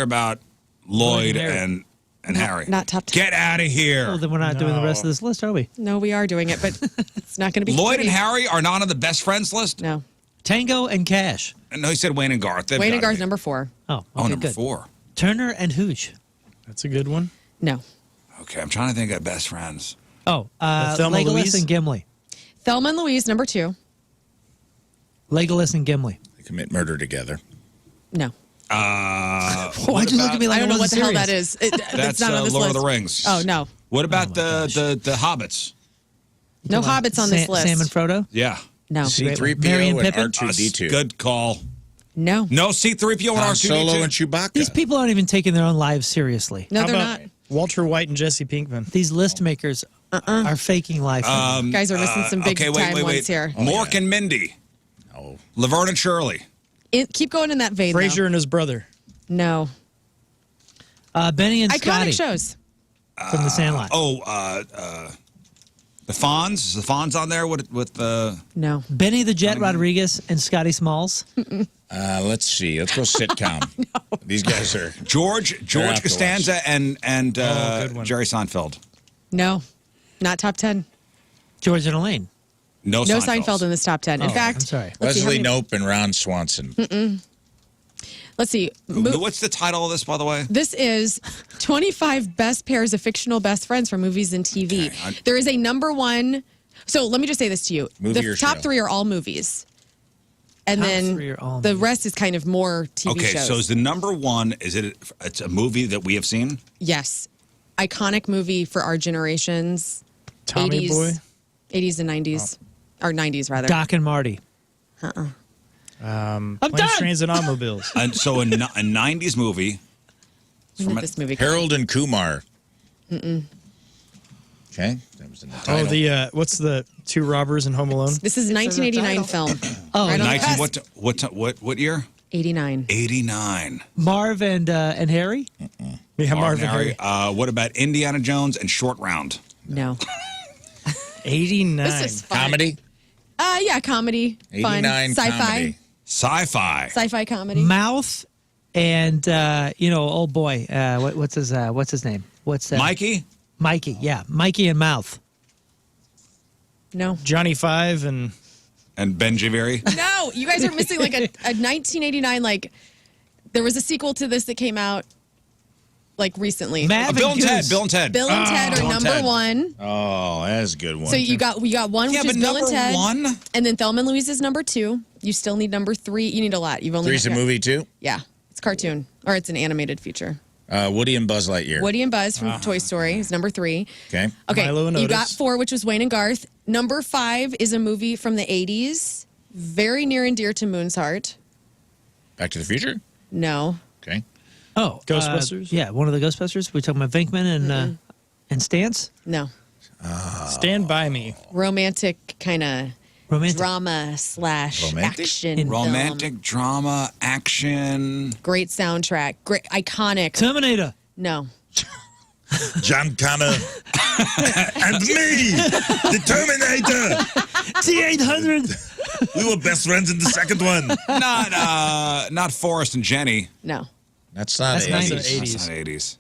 [SPEAKER 5] about Lloyd and Harry.
[SPEAKER 4] Not top 10.
[SPEAKER 5] Get out of here.
[SPEAKER 3] Well, then we're not doing the rest of this list, are we?
[SPEAKER 4] No, we are doing it, but it's not going to be
[SPEAKER 5] Lloyd
[SPEAKER 4] pretty.
[SPEAKER 5] and Harry are not on the best friends list?
[SPEAKER 4] No.
[SPEAKER 3] Tango and Cash.
[SPEAKER 5] No, he said Wayne and Garth. They've
[SPEAKER 4] Wayne and
[SPEAKER 5] gotta
[SPEAKER 4] Garth,
[SPEAKER 5] be.
[SPEAKER 4] number 4.
[SPEAKER 3] Oh, okay,
[SPEAKER 5] Number
[SPEAKER 3] good.
[SPEAKER 5] 4.
[SPEAKER 3] Turner and Hooch.
[SPEAKER 2] That's a good one.
[SPEAKER 4] No.
[SPEAKER 5] Okay, I'm trying to think of best friends.
[SPEAKER 3] Oh,
[SPEAKER 2] Thelma
[SPEAKER 3] Legolas
[SPEAKER 2] Louise?
[SPEAKER 3] and Gimli.
[SPEAKER 4] Thelma and Louise, number 2.
[SPEAKER 3] Legolas and Gimli.
[SPEAKER 1] They commit murder together.
[SPEAKER 4] No.
[SPEAKER 3] Why'd you look at me like
[SPEAKER 4] I don't know what the hell
[SPEAKER 3] serious?
[SPEAKER 4] that is. It's
[SPEAKER 5] That's
[SPEAKER 4] not on this
[SPEAKER 5] Lord
[SPEAKER 4] list.
[SPEAKER 5] of the Rings.
[SPEAKER 4] Oh, no.
[SPEAKER 5] What about the Hobbits?
[SPEAKER 4] No hobbits on this list.
[SPEAKER 3] Sam and Frodo?
[SPEAKER 5] Yeah.
[SPEAKER 4] No.
[SPEAKER 1] C-3PO
[SPEAKER 3] Merry
[SPEAKER 1] and
[SPEAKER 3] and Pippin?
[SPEAKER 1] R2-D2.
[SPEAKER 5] Good call.
[SPEAKER 4] No.
[SPEAKER 5] No C-3PO and
[SPEAKER 1] Han
[SPEAKER 5] R2-D2.
[SPEAKER 1] Solo and Chewbacca.
[SPEAKER 3] These people aren't even taking their own lives seriously.
[SPEAKER 4] No,
[SPEAKER 2] How
[SPEAKER 4] they're
[SPEAKER 2] about
[SPEAKER 4] not.
[SPEAKER 2] Walter White and Jesse Pinkman.
[SPEAKER 3] These list makers are faking life.
[SPEAKER 4] Guys are missing some big time ones here.
[SPEAKER 5] Mork and Mindy.
[SPEAKER 1] Oh.
[SPEAKER 5] Laverne and Shirley.
[SPEAKER 4] Keep going in that vein, though.
[SPEAKER 2] Frasier and his brother.
[SPEAKER 4] No.
[SPEAKER 3] Benny and
[SPEAKER 4] Iconic
[SPEAKER 3] Scotty
[SPEAKER 4] shows.
[SPEAKER 3] from The Sandlot.
[SPEAKER 5] The Fonz. Is the Fonz on there with the...
[SPEAKER 4] No.
[SPEAKER 3] Benny the Jet Rodriguez and Scotty Smalls.
[SPEAKER 1] Let's see. Let's go sitcom. These guys are...
[SPEAKER 5] George
[SPEAKER 1] out to
[SPEAKER 5] Costanza and
[SPEAKER 2] good one.
[SPEAKER 5] Jerry Seinfeld.
[SPEAKER 4] No. Not top 10.
[SPEAKER 3] George and Elaine.
[SPEAKER 5] No
[SPEAKER 4] No
[SPEAKER 5] Seinfelds.
[SPEAKER 4] Seinfeld in this top 10. In fact,
[SPEAKER 3] I'm sorry.
[SPEAKER 4] let's see how
[SPEAKER 1] Leslie
[SPEAKER 4] many-
[SPEAKER 1] Knope and Ron Swanson.
[SPEAKER 4] Let's see.
[SPEAKER 5] What's the title of this, by the way?
[SPEAKER 4] This is 25 best pairs of fictional best friends from movies and TV.
[SPEAKER 5] Okay,
[SPEAKER 4] There is a number 1. So let me just say this to you.
[SPEAKER 1] Movie
[SPEAKER 4] The
[SPEAKER 1] or
[SPEAKER 4] top
[SPEAKER 1] show?
[SPEAKER 4] 3 are all movies. And
[SPEAKER 3] Top
[SPEAKER 4] then
[SPEAKER 3] 3 are all
[SPEAKER 4] the
[SPEAKER 3] movies.
[SPEAKER 4] rest is kind of more TV
[SPEAKER 5] Okay,
[SPEAKER 4] shows.
[SPEAKER 5] so is the number 1, it's a movie that we have seen?
[SPEAKER 4] Yes. Iconic movie for our generations.
[SPEAKER 2] Tommy
[SPEAKER 4] 80s,
[SPEAKER 2] Boy.
[SPEAKER 4] 80s and 90s. Or 90s, rather.
[SPEAKER 3] Doc and Marty.
[SPEAKER 2] Planes,
[SPEAKER 3] done.
[SPEAKER 2] Trains, and Automobiles.
[SPEAKER 5] And so a 90s movie.
[SPEAKER 4] When did this movie?
[SPEAKER 1] Harold and Kumar. Okay. That was in the title.
[SPEAKER 2] Oh, the what's the 2 robbers in Home Alone?
[SPEAKER 4] This is a 1989 film.
[SPEAKER 3] Oh,
[SPEAKER 4] Right on the
[SPEAKER 5] 19,
[SPEAKER 4] cusp.
[SPEAKER 5] what year?
[SPEAKER 4] 89.
[SPEAKER 5] 89.
[SPEAKER 3] Marv and Harry.
[SPEAKER 2] Yeah,
[SPEAKER 5] Marvin
[SPEAKER 2] Marvin Harry.
[SPEAKER 5] What about Indiana Jones and Short Round?
[SPEAKER 4] No.
[SPEAKER 2] 89.
[SPEAKER 4] This is fun.
[SPEAKER 1] Comedy?
[SPEAKER 4] Yeah, comedy. Fun.
[SPEAKER 1] 89
[SPEAKER 4] Sci-fi.
[SPEAKER 1] comedy.
[SPEAKER 5] Sci-fi.
[SPEAKER 4] Sci-fi comedy.
[SPEAKER 3] Mouth and old boy. What's his name? What's that?
[SPEAKER 5] Mikey?
[SPEAKER 3] Mikey. Yeah, Mikey and Mouth.
[SPEAKER 4] No.
[SPEAKER 2] Johnny Five and
[SPEAKER 5] Ben Javeri?
[SPEAKER 4] No, you guys are missing like a 1989, like, there was a sequel to this that came out, like, recently.
[SPEAKER 3] Mav
[SPEAKER 5] Bill
[SPEAKER 3] and
[SPEAKER 5] and Ted.
[SPEAKER 3] Goose.
[SPEAKER 5] Bill and Ted.
[SPEAKER 4] Bill and Ted are
[SPEAKER 5] Bill and
[SPEAKER 4] number
[SPEAKER 5] Ted.
[SPEAKER 4] 1.
[SPEAKER 1] Oh, that's a good one.
[SPEAKER 4] So we got one,
[SPEAKER 5] Yeah,
[SPEAKER 4] which is
[SPEAKER 5] but
[SPEAKER 4] Bill and
[SPEAKER 5] number
[SPEAKER 4] Ted.
[SPEAKER 5] 1?
[SPEAKER 4] And then Thelma and Louise is number 2. You still need number 3. You need a lot. You've only
[SPEAKER 1] Three's a
[SPEAKER 4] got-
[SPEAKER 1] movie, too?
[SPEAKER 4] Yeah, it's cartoon. Or it's an animated feature.
[SPEAKER 1] Woody and Buzz Lightyear.
[SPEAKER 4] Woody and Buzz from Toy Story is number 3.
[SPEAKER 1] Okay.
[SPEAKER 4] Okay,
[SPEAKER 2] Milo and
[SPEAKER 4] you
[SPEAKER 2] Otis.
[SPEAKER 4] got 4, which was Wayne and Garth. Number 5 is a movie from the 80s, very near and dear to Moon's heart.
[SPEAKER 1] Back to the Future?
[SPEAKER 4] No.
[SPEAKER 1] Okay.
[SPEAKER 3] Oh,
[SPEAKER 2] Ghostbusters?
[SPEAKER 3] yeah, one of the Ghostbusters. We talking about Venkman and Stance.
[SPEAKER 4] No.
[SPEAKER 2] Stand By Me.
[SPEAKER 4] Romantic kind of
[SPEAKER 3] Romantic.
[SPEAKER 4] drama /
[SPEAKER 1] Romantic?
[SPEAKER 4] action film.
[SPEAKER 5] Romantic drama, action.
[SPEAKER 4] Great soundtrack. Great, iconic.
[SPEAKER 3] Terminator.
[SPEAKER 4] No.
[SPEAKER 1] John Connor and me, the Terminator.
[SPEAKER 3] T-800.
[SPEAKER 1] We were best friends in the second one.
[SPEAKER 5] Not Forrest and Jenny.
[SPEAKER 4] No.
[SPEAKER 1] That's not
[SPEAKER 3] That's
[SPEAKER 1] 80s.
[SPEAKER 3] 90s.
[SPEAKER 5] That's not 80s.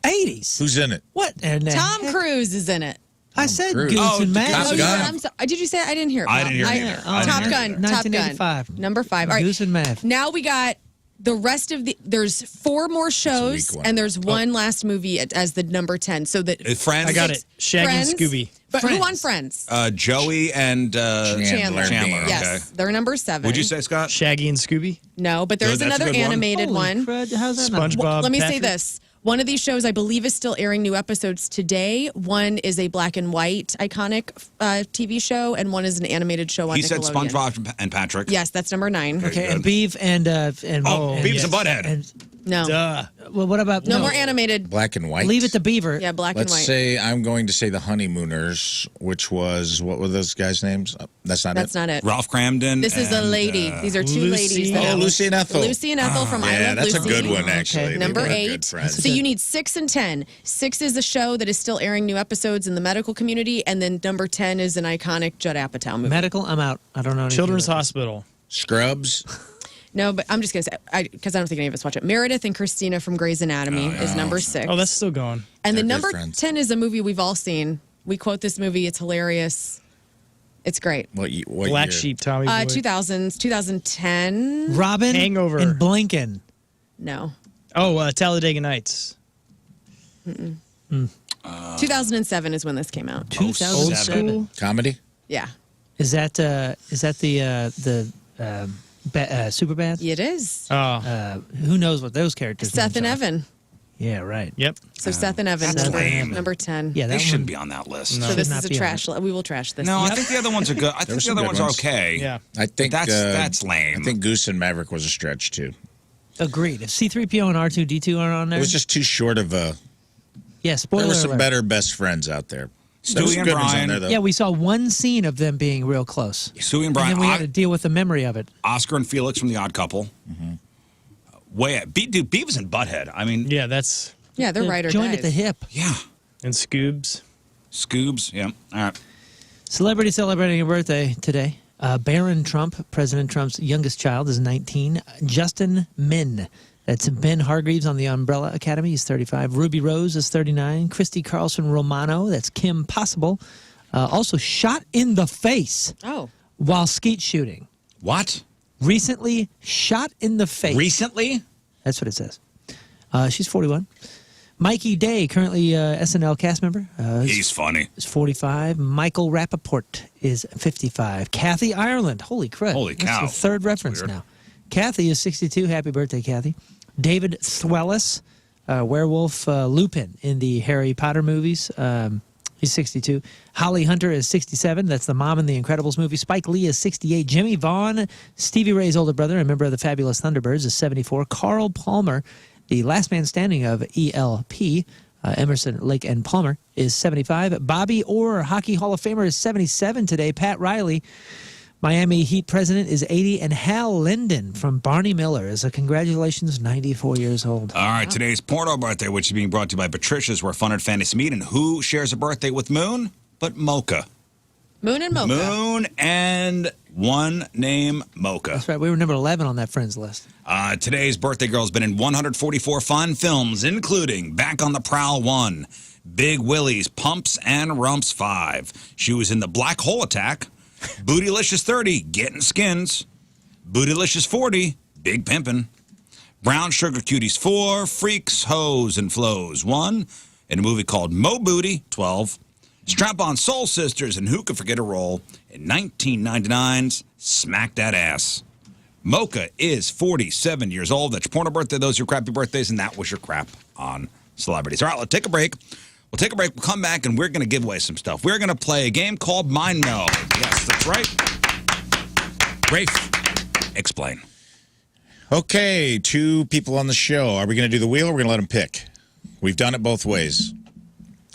[SPEAKER 3] 80s.
[SPEAKER 1] Who's in it?
[SPEAKER 3] What? And
[SPEAKER 4] Tom Cruise is in it.
[SPEAKER 3] I said
[SPEAKER 1] Cruise.
[SPEAKER 3] Goose
[SPEAKER 1] Oh,
[SPEAKER 3] and
[SPEAKER 1] Top
[SPEAKER 3] Mav.
[SPEAKER 4] Oh, you
[SPEAKER 1] Gun.
[SPEAKER 4] said, I'm sorry. Did you say it? I didn't hear it.
[SPEAKER 5] I didn't hear it
[SPEAKER 4] I-
[SPEAKER 5] either.
[SPEAKER 3] Oh,
[SPEAKER 5] I didn't
[SPEAKER 4] Top
[SPEAKER 5] hear
[SPEAKER 4] Gun.
[SPEAKER 5] it.
[SPEAKER 4] Top Gun.
[SPEAKER 3] 1985.
[SPEAKER 4] Number 5. All right.
[SPEAKER 3] Goose and Mav.
[SPEAKER 4] Now we got the rest of the. There's 4 more shows,
[SPEAKER 1] weak one.
[SPEAKER 4] and there's one last movie as the number 10. So that
[SPEAKER 5] Friends?
[SPEAKER 2] I got it. Shaggy
[SPEAKER 4] Friends.
[SPEAKER 2] and Scooby.
[SPEAKER 4] But who
[SPEAKER 3] Friends.
[SPEAKER 4] won Friends?
[SPEAKER 5] Joey and
[SPEAKER 1] Chandler.
[SPEAKER 5] Chandler.
[SPEAKER 4] Yes,
[SPEAKER 5] Okay.
[SPEAKER 4] they're number 7.
[SPEAKER 5] Would you say, Scott?
[SPEAKER 2] Shaggy and Scooby.
[SPEAKER 4] No? But there's
[SPEAKER 5] That's a
[SPEAKER 4] another
[SPEAKER 5] good one.
[SPEAKER 4] animated
[SPEAKER 3] Holy
[SPEAKER 4] one.
[SPEAKER 3] crud, how's that not?
[SPEAKER 2] SpongeBob.
[SPEAKER 4] Let me say
[SPEAKER 2] Patrick.
[SPEAKER 4] this. One of these shows, I believe, is still airing new episodes today. One is a black and white iconic TV show, and one is an animated show on
[SPEAKER 5] He said
[SPEAKER 4] Nickelodeon.
[SPEAKER 5] SpongeBob and Patrick.
[SPEAKER 4] Yes, that's number 9.
[SPEAKER 3] Okay,
[SPEAKER 5] good.
[SPEAKER 3] and Beef and
[SPEAKER 5] Oh, Beavis and Butthead.
[SPEAKER 3] And
[SPEAKER 4] No.
[SPEAKER 2] Duh.
[SPEAKER 3] Well, what about
[SPEAKER 4] No more animated.
[SPEAKER 1] Black and white.
[SPEAKER 3] Leave it to Beaver.
[SPEAKER 4] Yeah, black
[SPEAKER 1] Let's
[SPEAKER 4] and white.
[SPEAKER 1] say I'm going to say the Honeymooners, which was, what were those guys' names? That's not
[SPEAKER 4] That's
[SPEAKER 1] it.
[SPEAKER 4] not it.
[SPEAKER 5] Ralph Cramden.
[SPEAKER 4] This is a
[SPEAKER 5] and,
[SPEAKER 4] lady. These are two
[SPEAKER 1] Lucy.
[SPEAKER 4] ladies. that
[SPEAKER 1] Oh,
[SPEAKER 4] have-
[SPEAKER 1] Lucy and Ethel.
[SPEAKER 4] Lucy and Ethel from I
[SPEAKER 1] Yeah,
[SPEAKER 4] Love
[SPEAKER 1] that's a
[SPEAKER 4] Lucy.
[SPEAKER 1] good one, actually. They
[SPEAKER 4] Number
[SPEAKER 1] were good
[SPEAKER 4] 8.
[SPEAKER 1] friends.
[SPEAKER 4] So you need 6 and 10. 6 is a show that is still airing new episodes in the medical community, and then number 10 is an iconic Judd Apatow movie.
[SPEAKER 3] Medical, I'm out. I don't know. anything
[SPEAKER 2] Children's
[SPEAKER 3] about
[SPEAKER 2] Hospital.
[SPEAKER 1] Scrubs.
[SPEAKER 4] No, but I'm just going to say, because I don't think any of us watch it. Meredith and Christina from Grey's Anatomy is number 6.
[SPEAKER 2] Oh, that's still going.
[SPEAKER 4] And
[SPEAKER 1] They're
[SPEAKER 4] then
[SPEAKER 1] good
[SPEAKER 4] number
[SPEAKER 1] friends.
[SPEAKER 4] 10 is a movie we've all seen. We quote this movie. It's hilarious. It's great.
[SPEAKER 1] What
[SPEAKER 2] Black
[SPEAKER 1] year?
[SPEAKER 2] Sheep, Tommy Boy.
[SPEAKER 4] 2000s, 2010.
[SPEAKER 3] it. Robin
[SPEAKER 2] Hangover.
[SPEAKER 3] and Blinken.
[SPEAKER 4] No.
[SPEAKER 2] Oh, Talladega Nights.
[SPEAKER 4] 2007 is when this came out.
[SPEAKER 3] 2007.
[SPEAKER 1] Comedy?
[SPEAKER 4] Yeah.
[SPEAKER 3] Is that the Superbad?
[SPEAKER 4] It is.
[SPEAKER 2] Oh,
[SPEAKER 3] Who knows what those characters?
[SPEAKER 4] Seth
[SPEAKER 3] names
[SPEAKER 4] and
[SPEAKER 3] are.
[SPEAKER 4] Evan.
[SPEAKER 3] Yeah, right.
[SPEAKER 2] yep.
[SPEAKER 4] So Seth and Evan,
[SPEAKER 5] That's lame.
[SPEAKER 4] number 10.
[SPEAKER 3] Yeah,
[SPEAKER 5] They
[SPEAKER 3] that
[SPEAKER 5] shouldn't
[SPEAKER 3] one.
[SPEAKER 5] be on that list.
[SPEAKER 4] So this
[SPEAKER 3] Should
[SPEAKER 4] is
[SPEAKER 3] not
[SPEAKER 4] a
[SPEAKER 3] be on
[SPEAKER 4] trash. We will trash this.
[SPEAKER 5] No, I think the other ones are good. I
[SPEAKER 1] There
[SPEAKER 5] think
[SPEAKER 1] were
[SPEAKER 5] the
[SPEAKER 1] some
[SPEAKER 5] other
[SPEAKER 1] good
[SPEAKER 5] ones are
[SPEAKER 1] ones.
[SPEAKER 5] okay.
[SPEAKER 2] Yeah.
[SPEAKER 1] I think
[SPEAKER 5] That's lame.
[SPEAKER 1] I think Goose and Maverick was a stretch, too.
[SPEAKER 3] Agreed. If C-3PO and R2-D2 are on there,
[SPEAKER 1] It was just too short of a...
[SPEAKER 3] yeah. Spoiler
[SPEAKER 1] There were some
[SPEAKER 3] alert.
[SPEAKER 1] better best friends out there. There
[SPEAKER 5] Stewie
[SPEAKER 1] were some
[SPEAKER 5] and
[SPEAKER 1] good ones on
[SPEAKER 5] Brian.
[SPEAKER 1] there, though.
[SPEAKER 3] Yeah, we saw one scene of them being real close,
[SPEAKER 5] Stewie and
[SPEAKER 3] and
[SPEAKER 5] Brian.
[SPEAKER 3] then we had to deal with the memory of it.
[SPEAKER 5] Oscar and Felix from The Odd Couple. Dude, Beavis and Butthead. I mean,
[SPEAKER 2] Yeah, that's
[SPEAKER 4] Yeah, they're right or
[SPEAKER 3] joined
[SPEAKER 4] dies.
[SPEAKER 3] at the hip.
[SPEAKER 5] yeah.
[SPEAKER 2] and Scoobs.
[SPEAKER 5] Scoobs. Yeah. All right.
[SPEAKER 3] Celebrity celebrating a birthday today. Barron Trump, President Trump's youngest child, is 19. Justin Min, that's Ben Hargreaves on the Umbrella Academy, he's 35. Ruby Rose is 39. Christy Carlson Romano, that's Kim Possible, also shot in the face
[SPEAKER 4] Oh.
[SPEAKER 3] while skeet shooting.
[SPEAKER 5] What?
[SPEAKER 3] Recently shot in the face.
[SPEAKER 5] Recently?
[SPEAKER 3] That's what it says. She's 41. Mikey Day, currently SNL cast member.
[SPEAKER 5] He's funny.
[SPEAKER 3] Is 45. Michael Rappaport is 55. Kathy Ireland. Holy crud.
[SPEAKER 5] Holy cow.
[SPEAKER 3] That's the third reference
[SPEAKER 5] weird.
[SPEAKER 3] now. Kathy is 62. Happy birthday, Kathy. David Thwellis, werewolf Lupin in the Harry Potter movies. He's 62. Holly Hunter is 67. That's the mom in the Incredibles movie. Spike Lee is 68. Jimmy Vaughn, Stevie Ray's older brother and member of the Fabulous Thunderbirds, is 74. Carl Palmer, the last man standing of ELP, Emerson, Lake, and Palmer, is 75. Bobby Orr, Hockey Hall of Famer, is 77 today. Pat Riley, Miami Heat president, is 80. And Hal Linden from Barney Miller is congratulations, 94 years old.
[SPEAKER 5] All right, today's porno birthday, which is being brought to you by Patricia's, where fun and fantasy meet. And who shares a birthday with Moon? But Mocha.
[SPEAKER 4] Moon and Mocha.
[SPEAKER 5] Moon and one name Mocha.
[SPEAKER 3] That's right. We were number 11 on that friends list.
[SPEAKER 5] Today's birthday girl's been in 144 fun films, including Back on the Prowl 1, Big Willie's Pumps and Rumps 5. She was in The Black Hole Attack, Bootylicious 30, Getting Skins, Bootylicious 40, Big Pimpin', Brown Sugar Cuties 4, Freaks, Hoes, and Flows 1, in a movie called Mo Booty 12, Strap-on Soul Sisters and Who Could Forget a Role in 1999's Smack That Ass. Mocha is 47 years old. That's your porno birthday. Those are your crappy birthdays, and that was your crap on celebrities. All right, let's take a break. We'll take a break. We'll come back, and we're going to give away some stuff. We're going to play a game called Mind Meld. Yes, that's right. Rafe, explain.
[SPEAKER 1] Okay, 2 people on the show. Are we going to do the wheel or we're going to let them pick? We've done it both ways.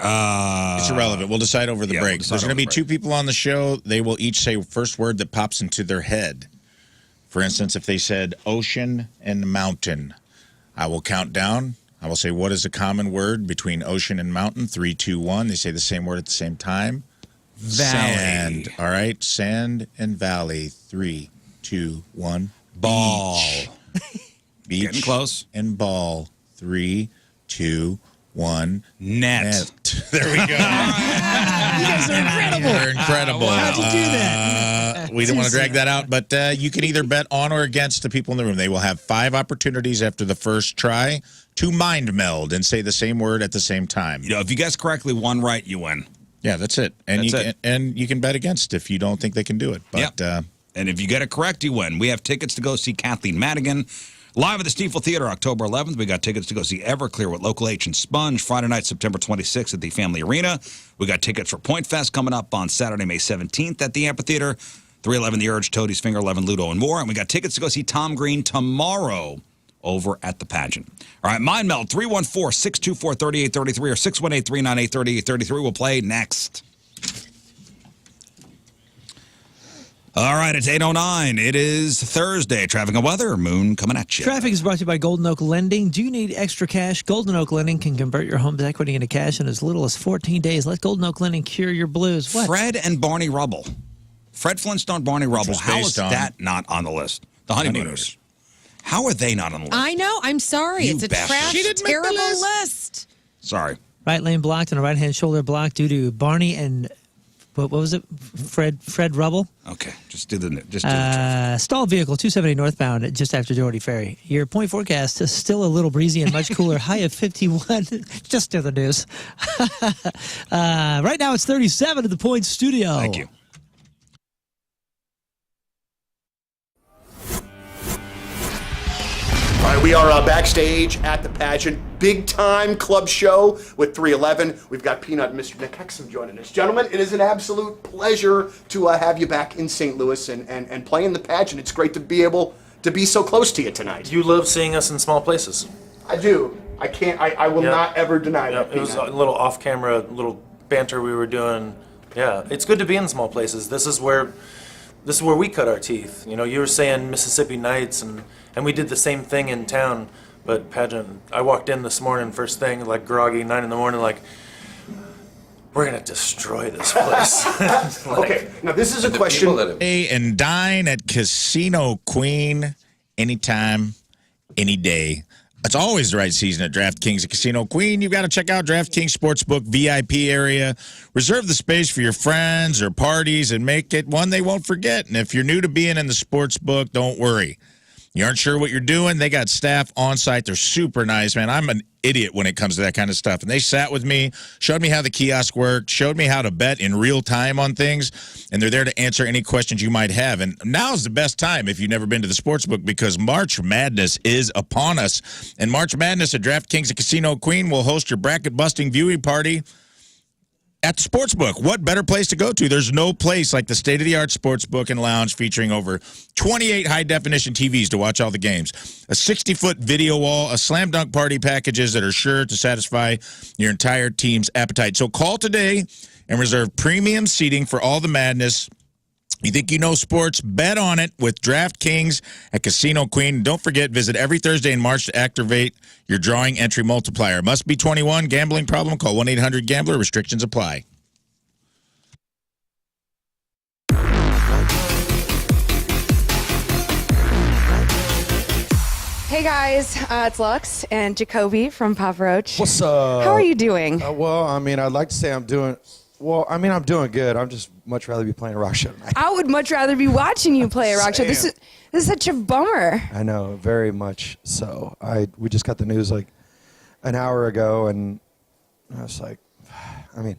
[SPEAKER 1] It's irrelevant. We'll decide over the break. There's going to be 2 people on the show. They will each say first word that pops into their head. For instance, if they said ocean and mountain, I will count down. I will say, what is a common word between ocean and mountain? 3, 2, 1. They say the same word at the same time.
[SPEAKER 5] Valley.
[SPEAKER 1] Sand. All right. Sand and valley. 3, 2, 1.
[SPEAKER 5] Ball.
[SPEAKER 1] Beach.
[SPEAKER 5] Getting close.
[SPEAKER 1] And ball. 3, 2, 1.
[SPEAKER 5] Net.
[SPEAKER 1] There we go.
[SPEAKER 3] You guys are incredible.
[SPEAKER 1] You're incredible.
[SPEAKER 3] How'd you do that?
[SPEAKER 1] We don't want to drag that out, but you can either bet on or against the people in the room. They will have 5 opportunities after the first try to mind meld and say the same word at the same time.
[SPEAKER 5] You know, if you guess correctly, 1 right, you win.
[SPEAKER 1] Yeah, that's it. And you can bet against if you don't think they can do it. But
[SPEAKER 5] and if you get it correct, you win. We have tickets to go see Kathleen Madigan live at the Stiefel Theater, October 11th. We got tickets to go see Everclear with Local H and Sponge Friday night, September 26th at the Family Arena. We got tickets for Point Fest coming up on Saturday, May 17th at the Amphitheater. 311 The Urge, Toadie's Finger, 11 Ludo, and more. And we got tickets to go see Tom Green tomorrow over at the pageant. All right, Mind Meld, 314-624-3833 or 618-398-3833. We'll play next. All right, it's 8:09. It is Thursday. Traffic and weather. Moon coming at you.
[SPEAKER 3] Traffic is brought to you by Golden Oak Lending. Do you need extra cash? Golden Oak Lending can convert your home's equity into cash in as little as 14 days. Let Golden Oak Lending cure your blues. What?
[SPEAKER 5] Fred and Barney Rubble. Fred Flintstone, Barney Rubble. How is that not on the list? The Honeymooners. How are they not on the list?
[SPEAKER 4] I know. I'm sorry.
[SPEAKER 5] You
[SPEAKER 4] It's a
[SPEAKER 5] bastard.
[SPEAKER 4] trash,
[SPEAKER 5] She didn't make the
[SPEAKER 4] terrible list.
[SPEAKER 5] Sorry.
[SPEAKER 3] Right lane blocked and a right-hand shoulder blocked due to Barney and, what was it? Fred Rubble?
[SPEAKER 5] Okay, just do the
[SPEAKER 3] stalled vehicle 270 northbound just after Doherty Ferry. Your point forecast is still a little breezy and much cooler. High of 51. Just to the news. Right now it's 37 at the Point Studio.
[SPEAKER 5] Thank you.
[SPEAKER 10] All right, we are backstage at the pageant. Big time club show with 311. We've got Peanut and Mr. Nick Hexum joining us. Gentlemen, it is an absolute pleasure to have you back in St. Louis and playing the pageant. It's great to be able to be so close to you tonight.
[SPEAKER 15] You love seeing us in small places.
[SPEAKER 10] I do. I can't. I will not ever deny that.
[SPEAKER 15] It was a little off-camera, little banter we were doing. Yeah, it's good to be in small places. This is where we cut our teeth. You know, you were saying Mississippi Nights, and we did the same thing in town. But pageant, I walked in this morning, first thing, like groggy, 9 in the morning, like, we're gonna destroy this place.
[SPEAKER 10] Okay, now this is a question.
[SPEAKER 1] Pay and dine at Casino Queen anytime, any day. It's always the right season at DraftKings at Casino Queen. You've got to check out DraftKings Sportsbook VIP area. Reserve the space for your friends or parties and make it one they won't forget. And if you're new to being in the sportsbook, don't worry. You aren't sure what you're doing? They got staff on site. They're super nice, man. I'm an idiot when it comes to that kind of stuff. And they sat with me, showed me how the kiosk worked, showed me how to bet in real time on things, and they're there to answer any questions you might have. And now's the best time if you've never been to the sportsbook because March Madness is upon us. And March Madness at DraftKings at Casino Queen will host your bracket-busting viewing party at the sportsbook. What better place to go to? There's no place like the state-of-the-art sportsbook and lounge featuring over 28 high-definition TVs to watch all the games, a 60-foot video wall, a slam dunk party packages that are sure to satisfy your entire team's appetite. So call today and reserve premium seating for all the madness. You think you know sports? Bet on it with DraftKings at Casino Queen. Don't forget, visit every Thursday in March to activate your drawing entry multiplier. Must be 21. Gambling problem? Call 1-800-GAMBLER. Restrictions apply.
[SPEAKER 13] Hey guys, it's Lux and Jacoby from Papa Roach.
[SPEAKER 18] What's up?
[SPEAKER 13] How are you doing?
[SPEAKER 18] Well, I mean, I'd like to say I'm doing good. I'm just much rather be playing a rock show tonight.
[SPEAKER 13] I would much rather be watching you play a rock show. This is such a bummer.
[SPEAKER 18] I know, very much so. We just got the news like an hour ago, and I was like, I mean,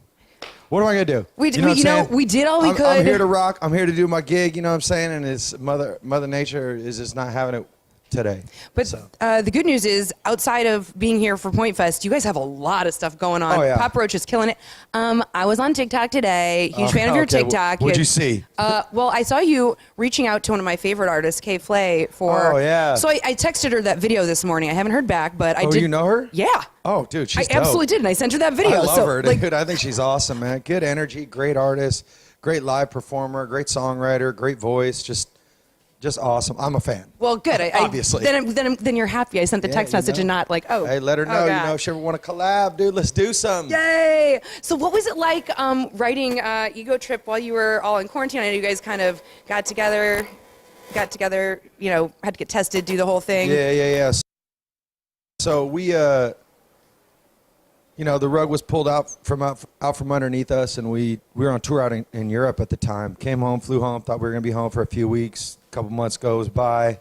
[SPEAKER 18] what am I gonna do?
[SPEAKER 13] We did all we could.
[SPEAKER 18] I'm here to rock. I'm here to do my gig. You know what I'm saying? And it's Mother Nature is just not having it today.
[SPEAKER 13] But the good news is, outside of being here for Point Fest, you guys have a lot of stuff going on.
[SPEAKER 18] Oh, yeah.
[SPEAKER 13] Papa Roach is killing it. I was on TikTok today. Huge fan of your TikTok.
[SPEAKER 18] What'd you see?
[SPEAKER 13] Well, I saw you reaching out to one of my favorite artists, Kay Flay, for.
[SPEAKER 18] Oh, yeah.
[SPEAKER 13] So I texted her that video this morning. I haven't heard back, but I did.
[SPEAKER 18] Oh, you know her?
[SPEAKER 13] Yeah.
[SPEAKER 18] Oh, dude, she's
[SPEAKER 13] I absolutely did, and I sent her that video.
[SPEAKER 18] I love her,
[SPEAKER 13] like,
[SPEAKER 18] dude. I think she's awesome, man. Good energy, great artist, great live performer, great songwriter, great voice, just awesome. I'm a fan.
[SPEAKER 13] Well, good.
[SPEAKER 18] Obviously.
[SPEAKER 13] Then you're happy. I sent the text message and not like, oh.
[SPEAKER 18] Hey, let her know. If she ever want to collab, dude, let's do something.
[SPEAKER 13] Yay! So what was it like writing Ego Trip while you were all in quarantine? I know you guys kind of got together, you know, had to get tested, do the whole thing.
[SPEAKER 18] Yeah. So we, you know, the rug was pulled out from underneath us, and we were on tour out in Europe at the time. Came home, flew home, thought we were going to be home for a few weeks. A couple months goes by,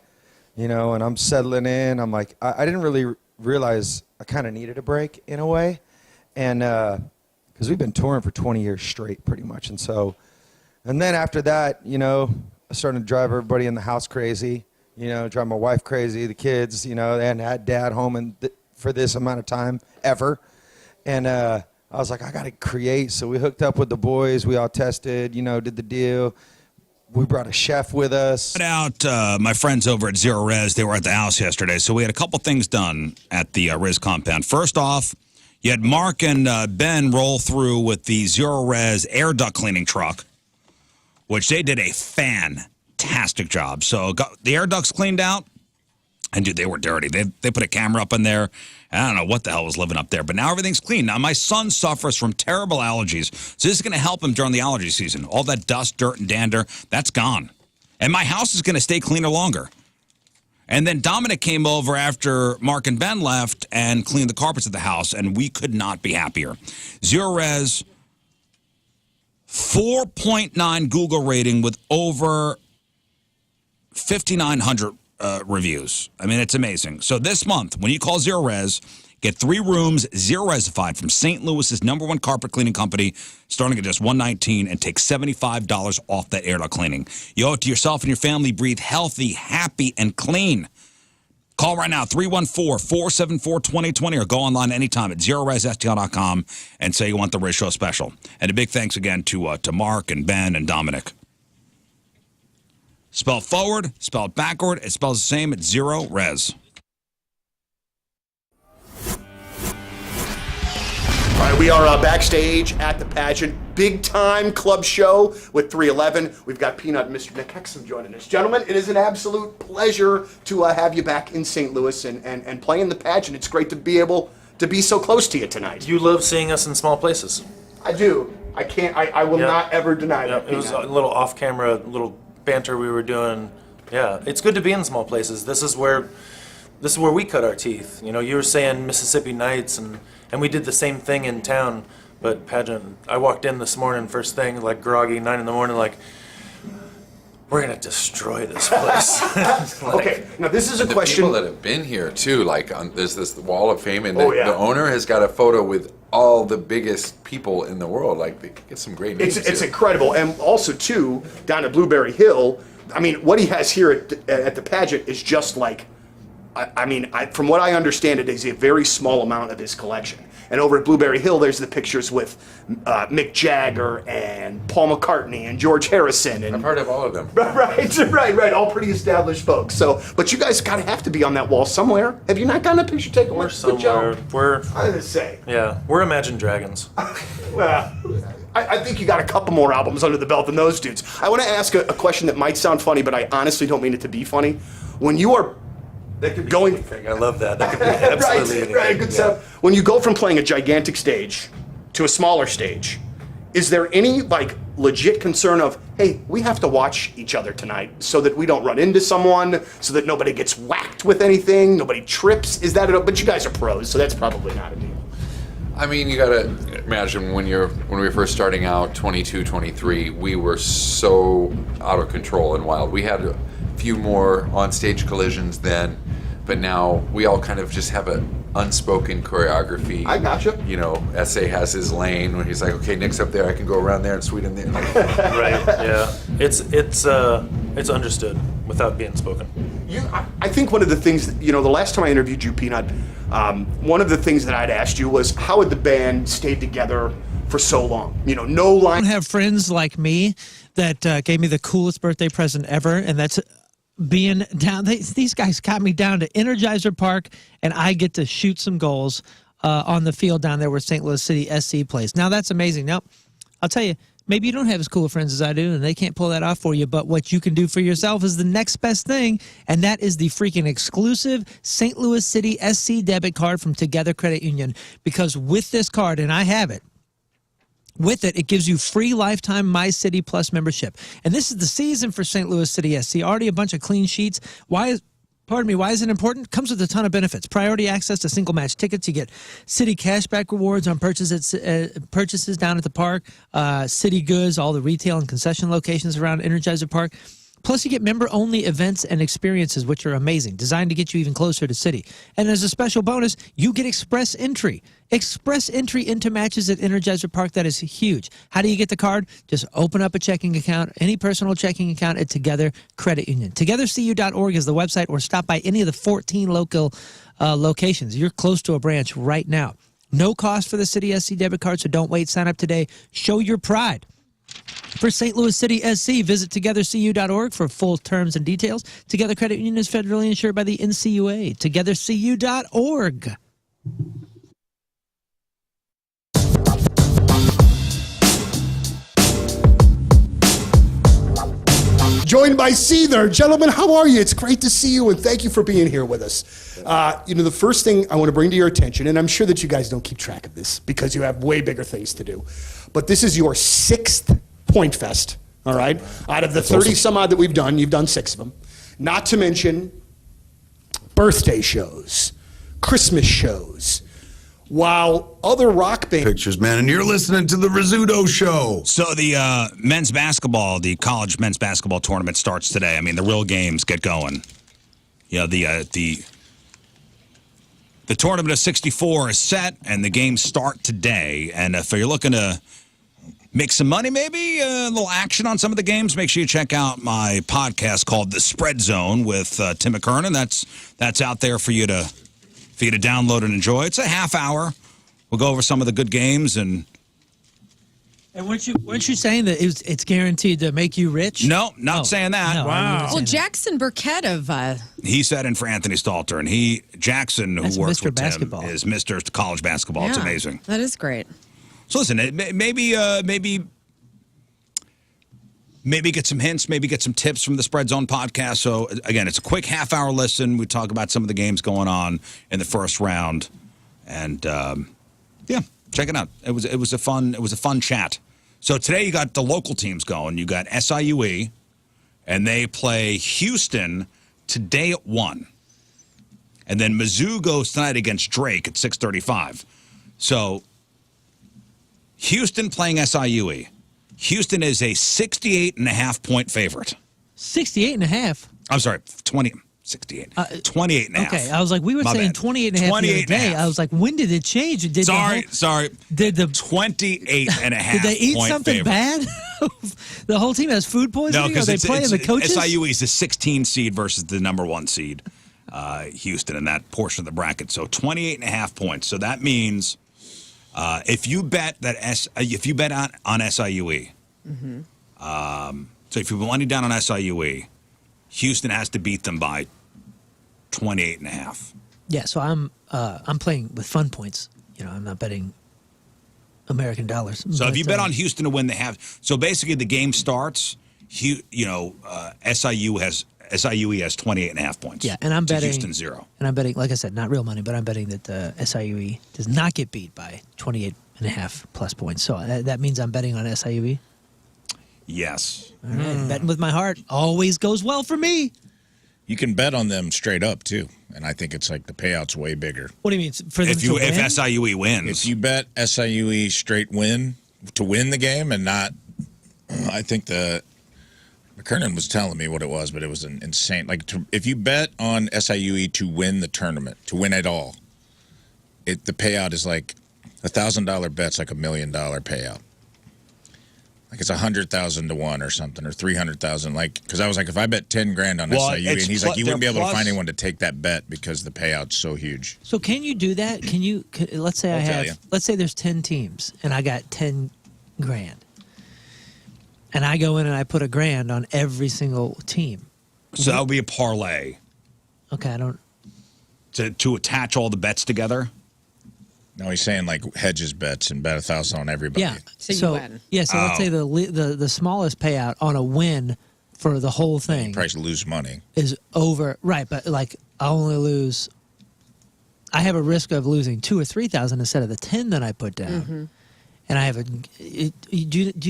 [SPEAKER 18] you know, and I'm settling in. I'm like, I didn't really realize I kind of needed a break in a way. And because we've been touring for 20 years straight pretty much. And then after that, you know, I started to drive everybody in the house crazy, you know, drive my wife crazy, the kids, you know, they hadn't had dad home for this amount of time ever. And I was like, I got to create. So we hooked up with the boys. We all tested, you know, did the deal. We brought a chef with us.
[SPEAKER 5] Out my friends over at Zero Res. They were at the house yesterday, so we had a couple things done at the Res compound. First off, you had Mark and Ben roll through with the Zero Res air duct cleaning truck, which they did a fantastic job. So got the air ducts cleaned out, and dude, they were dirty. They put a camera up in there. I don't know what the hell was living up there, but now everything's clean. Now, my son suffers from terrible allergies, so this is going to help him during the allergy season. All that dust, dirt, and dander, that's gone. And my house is going to stay cleaner longer. And then Dominic came over after Mark and Ben left and cleaned the carpets of the house, and we could not be happier. Zero Res, 4.9 Google rating with over 5,900 reviews. I mean, it's amazing. So this month, when you call Zero Res, get 3 rooms Zero Resified from St. Louis's #1 carpet cleaning company, starting at just $119, and take $75 off that air duct cleaning. You owe it to yourself and your family. Breathe healthy, happy, and clean. Call right now, 314-474-2020, or go online anytime at ZeroResSTL.com and say you want the Riz Show special. And a big thanks again to Mark and Ben and Dominic. Spelled forward, spelled backward, it spells the same at Zero Res.
[SPEAKER 10] All right, we are backstage at the Pageant Big Time Club Show with 311. We've got Peanut and Mr. Nick Hexum joining us. Gentlemen, it is an absolute pleasure to have you back in St. Louis and playing the Pageant. It's great to be able to be so close to you tonight.
[SPEAKER 15] You love seeing us in small places.
[SPEAKER 10] I do. I can't. I will not ever deny that.
[SPEAKER 15] It was a little off-camera, little banter we were doing. Yeah, it's good to be in small places. This is where we cut our teeth. You know, you were saying Mississippi Nights, and we did the same thing in town. But Pageant, I walked in this morning, first thing, like groggy, 9 in the morning, like, we're gonna destroy this place.
[SPEAKER 10] Okay, now this is a question.
[SPEAKER 19] People that have been here too, like there's this Wall of Fame, and the owner has got a photo with all the biggest people in the world. Like, they get some great names.
[SPEAKER 10] It's incredible, and also too down at Blueberry Hill. I mean, what he has here at the Pageant is just like, from what I understand, it is a very small amount of his collection. And over at Blueberry Hill, there's the pictures with Mick Jagger and Paul McCartney and George Harrison. And
[SPEAKER 19] I've heard of all of them.
[SPEAKER 10] Right. All pretty established folks. So, but you guys gotta have to be on that wall somewhere. Have you not gotten a picture taken?
[SPEAKER 15] We're somewhere.
[SPEAKER 10] I didn't say.
[SPEAKER 15] Yeah, we're Imagine Dragons.
[SPEAKER 10] Well, I think you got a couple more albums under the belt than those dudes. I want to ask a question that might sound funny, but I honestly don't mean it to be funny. When you are going,
[SPEAKER 15] anything. I love that. That could be absolutely anything.
[SPEAKER 10] Right, good stuff. When you go from playing a gigantic stage to a smaller stage, is there any legit concern of, hey, we have to watch each other tonight so that we don't run into someone, so that nobody gets whacked with anything, nobody trips? Is that but you guys are pros, so that's probably not a deal.
[SPEAKER 19] I mean, you gotta imagine when we were first starting out, 22, 23, we were so out of control and wild. We had a few more on-stage collisions then, but now we all kind of just have an unspoken choreography.
[SPEAKER 10] I gotcha.
[SPEAKER 19] You know, S.A. has his lane where he's like, okay, Nick's up there, I can go around there and sweet him there.
[SPEAKER 15] Right, yeah. It's understood without being spoken.
[SPEAKER 10] I think one of the things, the last time I interviewed you, Peanut, one of the things that I'd asked you was, how had the band stayed together for so long? No line.
[SPEAKER 3] I don't have friends like me that gave me the coolest birthday present ever, and that's being down. These guys got me down to Energizer Park, and I get to shoot some goals on the field down there where St. Louis City SC plays. Now, that's amazing. Now, I'll tell you, maybe you don't have as cool of friends as I do, and they can't pull that off for you, but what you can do for yourself is the next best thing, and that is the freaking exclusive St. Louis City SC debit card from Together Credit Union. Because with this card, and I have it, with it, it gives you free lifetime My City Plus membership. And this is the season for St. Louis City SC. Already a bunch of clean sheets. Why is it important? Comes with a ton of benefits. Priority access to single match tickets. You get city cashback rewards on purchases down at the park. City goods, all the retail and concession locations around Energizer Park. Plus, you get member-only events and experiences, which are amazing, designed to get you even closer to City. And as a special bonus, you get express entry. Express entry into matches at Energizer Park. That is huge. How do you get the card? Just open up a checking account, any personal checking account at Together Credit Union. TogetherCU.org is the website, or stop by any of the 14 local locations. You're close to a branch right now. No cost for the City SC debit card, so don't wait. Sign up today. Show your pride. For St. Louis City SC, visit togethercu.org for full terms and details. Together Credit Union is federally insured by the NCUA. Togethercu.org.
[SPEAKER 10] Joined by Seether. Gentlemen, how are you? It's great to see you, and thank you for being here with us. The first thing I want to bring to your attention, and I'm sure that you guys don't keep track of this because you have way bigger things to do, but this is your 6th Point Fest, all right? Out of the 30 some odd that we've done, you've done 6 of them. Not to mention birthday shows, Christmas shows, while other rock bands...
[SPEAKER 17] Pictures, man, and you're listening to the Rizzuto Show.
[SPEAKER 5] So the men's basketball, the college men's basketball tournament starts today. I mean, the real games get going. The tournament of 64 is set, and the games start today. And if you're looking to make some money, maybe a little action on some of the games, make sure you check out my podcast called The Spread Zone with Tim McKernan. That's out there for you to download and enjoy. It's a half hour. We'll go over some of the good games and
[SPEAKER 3] weren't you saying that it's guaranteed to make you rich?
[SPEAKER 5] No, not saying that.
[SPEAKER 3] No,
[SPEAKER 5] wow.
[SPEAKER 4] Well, Jackson Burkett of
[SPEAKER 5] he said in for Anthony Stalter, and Jackson, who
[SPEAKER 3] That's
[SPEAKER 5] works
[SPEAKER 3] Mr.
[SPEAKER 5] with
[SPEAKER 3] Basketball.
[SPEAKER 5] Tim, is Mr. College Basketball. It's
[SPEAKER 4] Yeah,
[SPEAKER 5] amazing.
[SPEAKER 4] That is great.
[SPEAKER 5] So listen, maybe get some hints, maybe get some tips from the Spread Zone podcast. So again, it's a quick half-hour listen. We talk about some of the games going on in the first round, and check it out. It was a fun chat. So today you got the local teams going. You got SIUE, and they play Houston today at 1, and then Mizzou goes tonight against Drake at 6:35. So Houston playing SIUE. Houston is a 68.5-point favorite.
[SPEAKER 3] 68.5?
[SPEAKER 5] I'm sorry, 68. 28.5.
[SPEAKER 3] Okay, I was like, we were saying 28.5 the other day. I was like, when did it change? Did
[SPEAKER 5] sorry.
[SPEAKER 3] Did the
[SPEAKER 5] 28.5
[SPEAKER 3] Did they eat
[SPEAKER 5] point
[SPEAKER 3] something
[SPEAKER 5] favorite.
[SPEAKER 3] bad? The whole team has food poisoning?
[SPEAKER 5] No, because
[SPEAKER 3] Are they playing the coaches?
[SPEAKER 5] SIUE is the 16 seed versus the number 1 seed, Houston, in that portion of the bracket. So 28.5 points. So that means if you bet on SIUE, so if you put money down on SIUE, Houston has to beat them by 28.5.
[SPEAKER 3] Yeah, so I'm playing with fun points. I'm not betting American dollars.
[SPEAKER 5] So if you bet on Houston to win, they have. So basically, the game starts. SIUE has 28.5 points.
[SPEAKER 3] Yeah, and I'm betting
[SPEAKER 5] Houston 0.
[SPEAKER 3] And I'm betting, like I said, not real money, but I'm betting that SIUE does not get beat by 28.5 plus points. So that means I'm betting on SIUE.
[SPEAKER 5] Yes.
[SPEAKER 3] All right, betting with my heart always goes well for me.
[SPEAKER 1] You can bet on them straight up too, and I think it's like the payout's way bigger.
[SPEAKER 3] What do you mean for them to win?
[SPEAKER 5] If SIUE wins,
[SPEAKER 1] if you bet SIUE straight win to win the game and not, I think McKernan was telling me what it was, but it was an insane. If you bet on SIUE to win the tournament, to win it all, the payout is like $1,000 bet's like $1 million payout. Like it's 100,000 to 1 or something, or 300,000. Because I was like, if I bet 10 grand on SIUE, and he's like, you wouldn't be able to find anyone to take that bet because the payout's so huge.
[SPEAKER 3] So can you do that? Let's say let's say there's 10 teams and I got 10 grand. And I go in and I put $1,000 on every single team.
[SPEAKER 5] So that would be a parlay.
[SPEAKER 3] Okay, I don't.
[SPEAKER 5] To attach all the bets together?
[SPEAKER 1] No, he's saying like hedges bets and bet 1,000 on everybody.
[SPEAKER 3] Yeah. So let's say the smallest payout on a win for the whole thing.
[SPEAKER 1] You probably lose money.
[SPEAKER 3] Is over, right? But like I only lose. I have a risk of losing 2,000 or 3,000 instead of the 10 that I put down. Mm-hmm. And I have do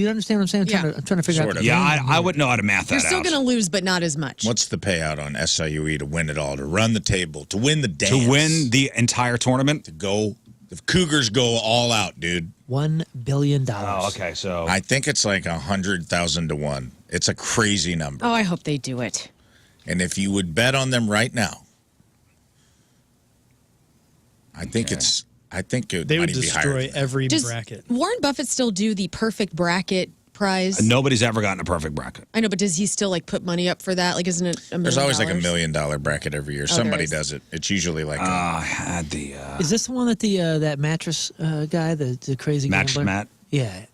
[SPEAKER 3] you understand what I'm saying? I'm trying to figure out.
[SPEAKER 5] Yeah, I wouldn't know how to math that
[SPEAKER 4] You're still going to lose, but not as much.
[SPEAKER 1] What's the payout on SIUE to win it all, to run the table, to win the dance?
[SPEAKER 5] To win the entire tournament?
[SPEAKER 1] To go, if Cougars go all out, dude.
[SPEAKER 3] $1 billion.
[SPEAKER 5] Oh, okay, so.
[SPEAKER 1] I think it's like 100,000 to 1. It's a crazy number.
[SPEAKER 4] Oh, I hope they do it.
[SPEAKER 1] And if you would bet on them right now, I think it
[SPEAKER 2] they would
[SPEAKER 1] might even be higher
[SPEAKER 2] destroy
[SPEAKER 1] than that.
[SPEAKER 2] every
[SPEAKER 4] Does
[SPEAKER 2] bracket.
[SPEAKER 4] Warren Buffett still do the perfect bracket prize?
[SPEAKER 5] Nobody's ever gotten a perfect bracket.
[SPEAKER 4] I know, but does he still like put money up for that? Like, isn't it $1 million?
[SPEAKER 1] There's always like $1 million bracket every year. Somebody does it. It's usually like.
[SPEAKER 5] I had the.
[SPEAKER 3] Is this the one that that mattress guy, the crazy
[SPEAKER 5] Mattress
[SPEAKER 3] gambler?
[SPEAKER 5] Matt?
[SPEAKER 3] Yeah.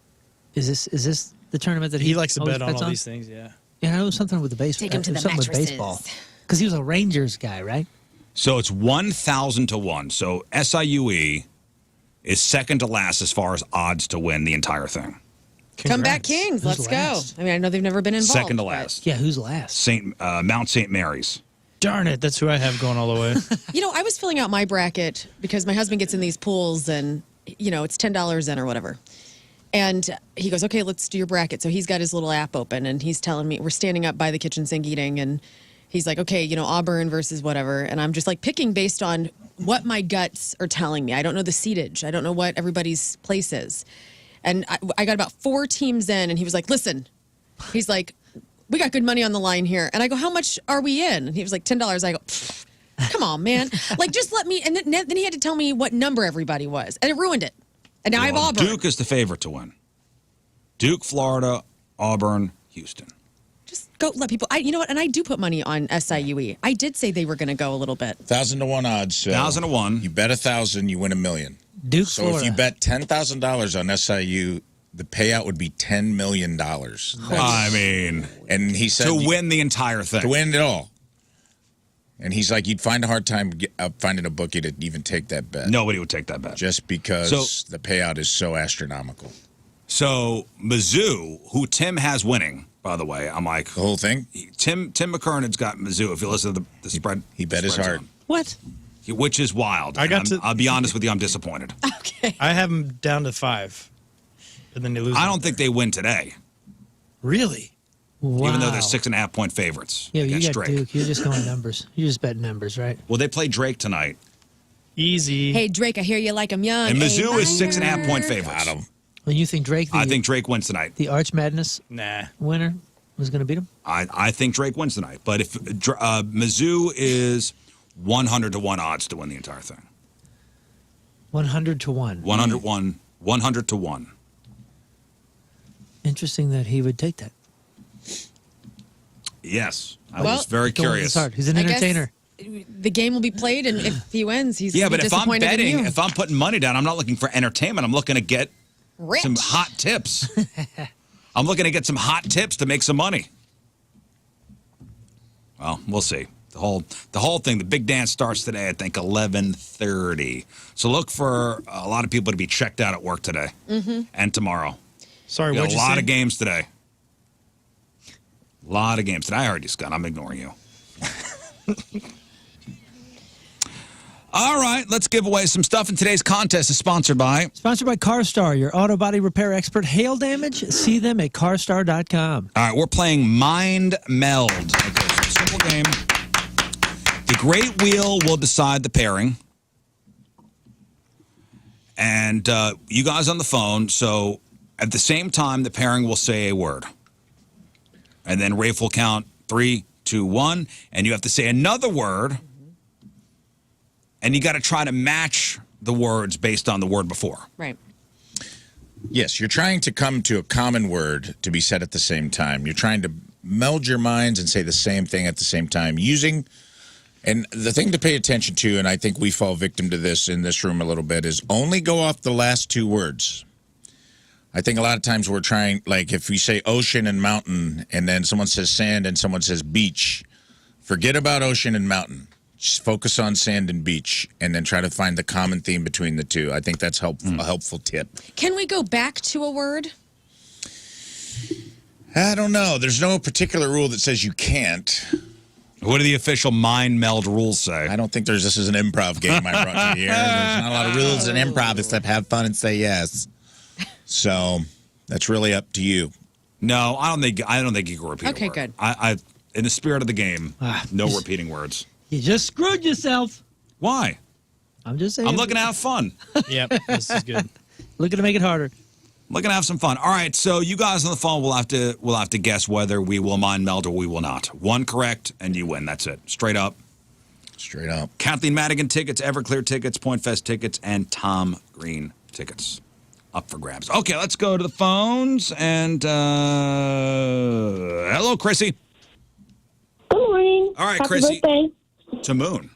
[SPEAKER 3] Is this? The tournament that
[SPEAKER 2] He likes to
[SPEAKER 3] always
[SPEAKER 2] bet on
[SPEAKER 3] bets
[SPEAKER 2] all these things, yeah.
[SPEAKER 3] Yeah, I know something with the baseball.
[SPEAKER 4] Take him to the
[SPEAKER 3] something with
[SPEAKER 4] mattresses.
[SPEAKER 3] baseball. Because he was a Rangers guy, right?
[SPEAKER 5] So it's 1,000 to 1. So SIUE is second to last as far as odds to win the entire thing.
[SPEAKER 4] Comeback Kings,
[SPEAKER 3] Who's
[SPEAKER 4] let's
[SPEAKER 3] last?
[SPEAKER 4] go. I mean, I know they've never been involved.
[SPEAKER 5] Second to
[SPEAKER 4] but-
[SPEAKER 5] last.
[SPEAKER 3] Yeah, who's last?
[SPEAKER 5] Mount St. Mary's.
[SPEAKER 2] Darn it, that's who I have going all the way.
[SPEAKER 4] You know, I was filling out my bracket because my husband gets in these pools and, you know, it's $10 in or whatever. And he goes, okay, let's do your bracket. So he's got his little app open and he's telling me, we're standing up by the kitchen sink eating. And he's like, okay, you know, Auburn versus whatever. And I'm just like picking based on what my guts are telling me. I don't know the seatage. I don't know what everybody's place is. And I got about 4 teams in and he was like, listen, he's like, we got good money on the line here. And I go, how much are we in? And he was like, $10. I go, come on, man. Like, just let me. And then he had to tell me what number everybody was. And it ruined it. And now I have Auburn.
[SPEAKER 5] Duke is the favorite to win. Duke, Florida, Auburn, Houston.
[SPEAKER 4] Just go let people. You know what? And I do put money on SIUE. I did say they were going to go a little bit.
[SPEAKER 1] 1,000 to 1 odds. So
[SPEAKER 5] 1,000 to 1.
[SPEAKER 1] You bet 1,000, you win $1 million.
[SPEAKER 3] Duke,
[SPEAKER 1] So
[SPEAKER 3] Florida.
[SPEAKER 1] if you bet $10,000 on SIU, the payout would be $10 million.
[SPEAKER 5] I mean,
[SPEAKER 1] and he said
[SPEAKER 5] to win the entire thing.
[SPEAKER 1] To win it all. And he's like, you'd find a hard time finding a bookie to even take that bet.
[SPEAKER 5] Nobody would take that bet.
[SPEAKER 1] Just because
[SPEAKER 5] So-
[SPEAKER 1] the payout is so astronomical.
[SPEAKER 5] So Mizzou, who Tim has winning, by the way, I'm like
[SPEAKER 1] the whole thing.
[SPEAKER 5] Tim McKernan's got Mizzou. If you listen to the spread,
[SPEAKER 1] he bet his heart.
[SPEAKER 3] What?
[SPEAKER 5] Which is wild. I'll be honest with you, I'm disappointed.
[SPEAKER 2] I have them down to 5. And then they lose.
[SPEAKER 5] I don't think they win today.
[SPEAKER 2] Really?
[SPEAKER 5] Even though they're
[SPEAKER 3] Wow.
[SPEAKER 5] 6.5 point favorites
[SPEAKER 3] Yeah, you
[SPEAKER 5] against
[SPEAKER 3] got
[SPEAKER 5] Drake.
[SPEAKER 3] Duke. You're just going numbers. You just bet numbers, right?
[SPEAKER 5] Well, they play Drake tonight.
[SPEAKER 2] Easy.
[SPEAKER 4] Hey, Drake, I hear you like I'm young.
[SPEAKER 5] And
[SPEAKER 4] Hey,
[SPEAKER 5] Mizzou is
[SPEAKER 4] Minor.
[SPEAKER 5] 6.5 point favorites.
[SPEAKER 3] Well, you think Drake?
[SPEAKER 5] I think Drake wins tonight.
[SPEAKER 3] the Arch Madness winner was going to beat him.
[SPEAKER 5] I think Drake wins tonight. But if Mizzou is 100 to 1 odds to win the entire thing.
[SPEAKER 3] 100 to 1.
[SPEAKER 5] 100 to 1.
[SPEAKER 3] Interesting that he would take that.
[SPEAKER 5] Yes. I
[SPEAKER 4] Well,
[SPEAKER 5] was very
[SPEAKER 3] Going with
[SPEAKER 5] curious.
[SPEAKER 3] his heart. He's an
[SPEAKER 4] I guess
[SPEAKER 3] entertainer.
[SPEAKER 4] The game will be played, and if he wins, he's
[SPEAKER 5] Yeah,
[SPEAKER 4] gonna
[SPEAKER 5] but
[SPEAKER 4] be
[SPEAKER 5] if I'm
[SPEAKER 4] disappointed in
[SPEAKER 5] betting,
[SPEAKER 4] you.
[SPEAKER 5] if I'm putting money down, I'm not looking for entertainment. I'm looking to get
[SPEAKER 4] Rich.
[SPEAKER 5] some hot tips. I'm looking to get some hot tips to make some money. Well, we'll see. The whole thing, the big dance starts today, I think 11:30. So look for a lot of people to be checked out at work today and tomorrow.
[SPEAKER 2] Sorry,
[SPEAKER 5] We got
[SPEAKER 2] what'd
[SPEAKER 5] a
[SPEAKER 2] you
[SPEAKER 5] lot
[SPEAKER 2] say?
[SPEAKER 5] of games today. A lot of games today. I already, Scott. I'm ignoring you. All right, let's give away some stuff. And today's contest is sponsored by
[SPEAKER 3] Sponsored by CarStar, your auto body repair expert. Hail damage? See them at carstar.com.
[SPEAKER 5] All right, we're playing Mind Meld. Okay, so simple game. The Great Wheel will decide the pairing. And you guys on the phone, so at the same time, the pairing will say a word. And then Rafe will count 3, 2, 1, and you have to say another word. And you got to try to match the words based on the word before.
[SPEAKER 4] Right.
[SPEAKER 1] Yes, you're trying to come to a common word to be said at the same time. You're trying to meld your minds and say the same thing at the same time using. And the thing to pay attention to, and I think we fall victim to this in this room a little bit, is only go off the last 2 words. I think a lot of times we're trying, like if we say ocean and mountain, and then someone says sand and someone says beach, forget about ocean and mountain. Just focus on sand and beach, and then try to find the common theme between the two. I think that's a helpful tip.
[SPEAKER 4] Can we go back to a word?
[SPEAKER 1] I don't know. There's no particular rule that says you can't.
[SPEAKER 5] What do the official Mind Meld rules say?
[SPEAKER 1] I don't think this is an improv game I brought you here. There's not a lot of rules in improv except have fun and say yes. So that's really up to you.
[SPEAKER 5] No, I don't think you can repeat
[SPEAKER 4] Okay,
[SPEAKER 5] a word.
[SPEAKER 4] good.
[SPEAKER 5] I in the spirit of the game, no repeating words.
[SPEAKER 3] You just screwed yourself.
[SPEAKER 5] Why?
[SPEAKER 3] I'm just saying.
[SPEAKER 5] I'm looking to have fun.
[SPEAKER 2] Yep, this is good.
[SPEAKER 3] Looking to make it harder.
[SPEAKER 5] Looking to have some fun. All right, so you guys on the phone will have to guess whether we will mind meld or we will not. One correct and you win. That's it. Straight up.
[SPEAKER 1] Straight up.
[SPEAKER 5] Kathleen Madigan tickets, Everclear tickets, Point Fest tickets, and Tom Green tickets. Up for grabs. Okay, let's go to the phones and hello, Chrissy.
[SPEAKER 20] Good morning.
[SPEAKER 5] All right,
[SPEAKER 20] Happy
[SPEAKER 5] Chrissy.
[SPEAKER 20] birthday.
[SPEAKER 5] To Moon.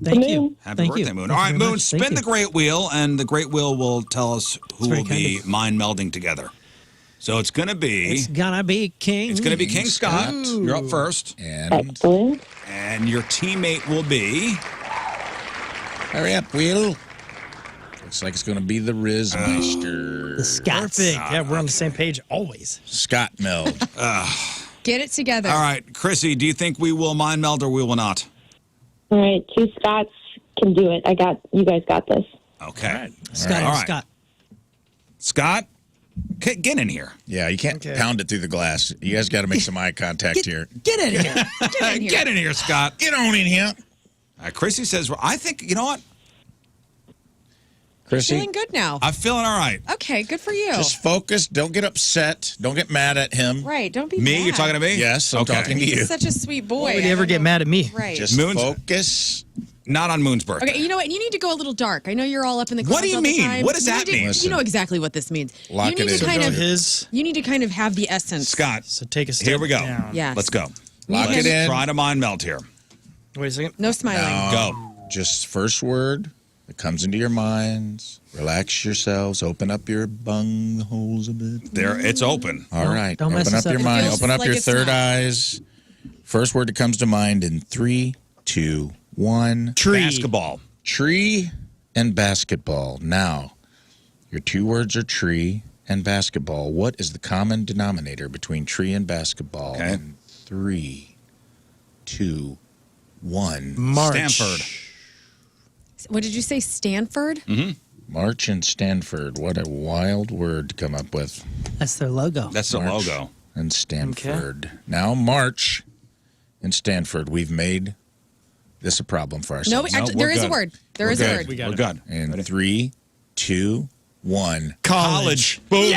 [SPEAKER 3] Thank you.
[SPEAKER 5] Happy
[SPEAKER 3] Thank
[SPEAKER 5] birthday,
[SPEAKER 3] you.
[SPEAKER 5] Moon.
[SPEAKER 3] Thank
[SPEAKER 5] All
[SPEAKER 3] you
[SPEAKER 5] right,
[SPEAKER 3] very
[SPEAKER 5] Moon,
[SPEAKER 3] much. Thank
[SPEAKER 5] spin
[SPEAKER 3] you.
[SPEAKER 5] the great wheel, and the great wheel will tell us who
[SPEAKER 3] very
[SPEAKER 5] will
[SPEAKER 3] kind
[SPEAKER 5] be
[SPEAKER 3] of
[SPEAKER 5] mind melding together. So it's going to be...
[SPEAKER 3] It's gonna be King.
[SPEAKER 5] It's going to be King Scott.
[SPEAKER 3] Ooh.
[SPEAKER 5] You're up first.
[SPEAKER 1] And
[SPEAKER 5] your teammate will be...
[SPEAKER 1] Hurry up, Will. Looks like it's going to be the Rizzmeister.
[SPEAKER 3] The Scots.
[SPEAKER 2] Perfect. Yeah, we're on the same page always.
[SPEAKER 1] Scott Meld.
[SPEAKER 4] Get it together.
[SPEAKER 5] All right, Chrissy, do you think we will mind meld or we will not?
[SPEAKER 20] All right, 2 Scots can do it. You guys got this.
[SPEAKER 5] Okay.
[SPEAKER 3] Scott.
[SPEAKER 5] All right.
[SPEAKER 3] Scott.
[SPEAKER 5] Scott, get in here.
[SPEAKER 1] Yeah, you can't pound it through the glass. You guys got to make some eye contact here.
[SPEAKER 3] Get in here.
[SPEAKER 5] Get in here, Scott.
[SPEAKER 1] Get on in here.
[SPEAKER 5] Chrissy says, I think, you know what?
[SPEAKER 1] Chrissy,
[SPEAKER 4] Feeling good now.
[SPEAKER 5] I'm feeling all right.
[SPEAKER 4] Okay, good for you.
[SPEAKER 1] just focus. Don't get upset. Don't get mad at him.
[SPEAKER 4] Right, don't be
[SPEAKER 5] Me?
[SPEAKER 4] mad.
[SPEAKER 5] You're talking to me?
[SPEAKER 1] Yes, I'm
[SPEAKER 5] Okay.
[SPEAKER 1] talking to you.
[SPEAKER 4] He's such a sweet boy.
[SPEAKER 2] Why would he ever get mad at me?
[SPEAKER 4] Right.
[SPEAKER 1] Just focus.
[SPEAKER 5] Not on Moon's birthday.
[SPEAKER 4] Okay, you know what? You need to go a little dark. I know you're all up in the clouds
[SPEAKER 5] What do you
[SPEAKER 4] all the
[SPEAKER 5] mean?
[SPEAKER 4] time.
[SPEAKER 5] What does that
[SPEAKER 4] You need to-
[SPEAKER 5] mean?
[SPEAKER 1] Listen.
[SPEAKER 4] You know exactly what this means.
[SPEAKER 1] Lock
[SPEAKER 4] you need
[SPEAKER 1] it
[SPEAKER 4] to
[SPEAKER 1] in.
[SPEAKER 4] kind
[SPEAKER 2] So
[SPEAKER 4] of
[SPEAKER 2] his.
[SPEAKER 4] You need to kind of have the essence.
[SPEAKER 5] Scott,
[SPEAKER 2] So take a step
[SPEAKER 5] here we go.
[SPEAKER 2] down.
[SPEAKER 4] Yes.
[SPEAKER 5] Let's go.
[SPEAKER 1] Lock
[SPEAKER 5] Let's
[SPEAKER 1] it in.
[SPEAKER 5] Try to mind meld here.
[SPEAKER 2] Wait a second.
[SPEAKER 4] No smiling.
[SPEAKER 5] Go.
[SPEAKER 1] Just first word that comes into your minds. Relax yourselves. Open up your bung holes a bit.
[SPEAKER 5] There, it's open.
[SPEAKER 1] All right.
[SPEAKER 3] don't mess
[SPEAKER 1] Open
[SPEAKER 3] us
[SPEAKER 1] up your
[SPEAKER 3] up.
[SPEAKER 1] mind.
[SPEAKER 4] It feels
[SPEAKER 1] Open up
[SPEAKER 4] like
[SPEAKER 1] your
[SPEAKER 4] it's
[SPEAKER 1] third
[SPEAKER 4] not.
[SPEAKER 1] eyes. First word that comes to mind in 3, 2, 1.
[SPEAKER 2] Tree.
[SPEAKER 5] Basketball.
[SPEAKER 1] Tree and basketball. Now, your 2 words are tree and basketball. What is the common denominator between tree and basketball?
[SPEAKER 5] Okay.
[SPEAKER 1] In 3, 2, 1.
[SPEAKER 2] March.
[SPEAKER 5] Stanford.
[SPEAKER 4] What did you say? Stanford?
[SPEAKER 5] Mm-hmm.
[SPEAKER 1] March and Stanford. What a wild word to come up with.
[SPEAKER 3] That's their logo.
[SPEAKER 5] That's the
[SPEAKER 1] March
[SPEAKER 5] logo.
[SPEAKER 1] and Stanford. Now, March and Stanford. We've made this a problem for
[SPEAKER 4] No,
[SPEAKER 1] ourselves.
[SPEAKER 4] actually,
[SPEAKER 5] we're
[SPEAKER 4] there is a
[SPEAKER 5] good.
[SPEAKER 4] word. There
[SPEAKER 1] We're
[SPEAKER 4] is a
[SPEAKER 1] good.
[SPEAKER 4] word.
[SPEAKER 2] We got
[SPEAKER 5] We're
[SPEAKER 2] it.
[SPEAKER 5] good.
[SPEAKER 1] In 3, 2, 1.
[SPEAKER 2] College.
[SPEAKER 5] Boom.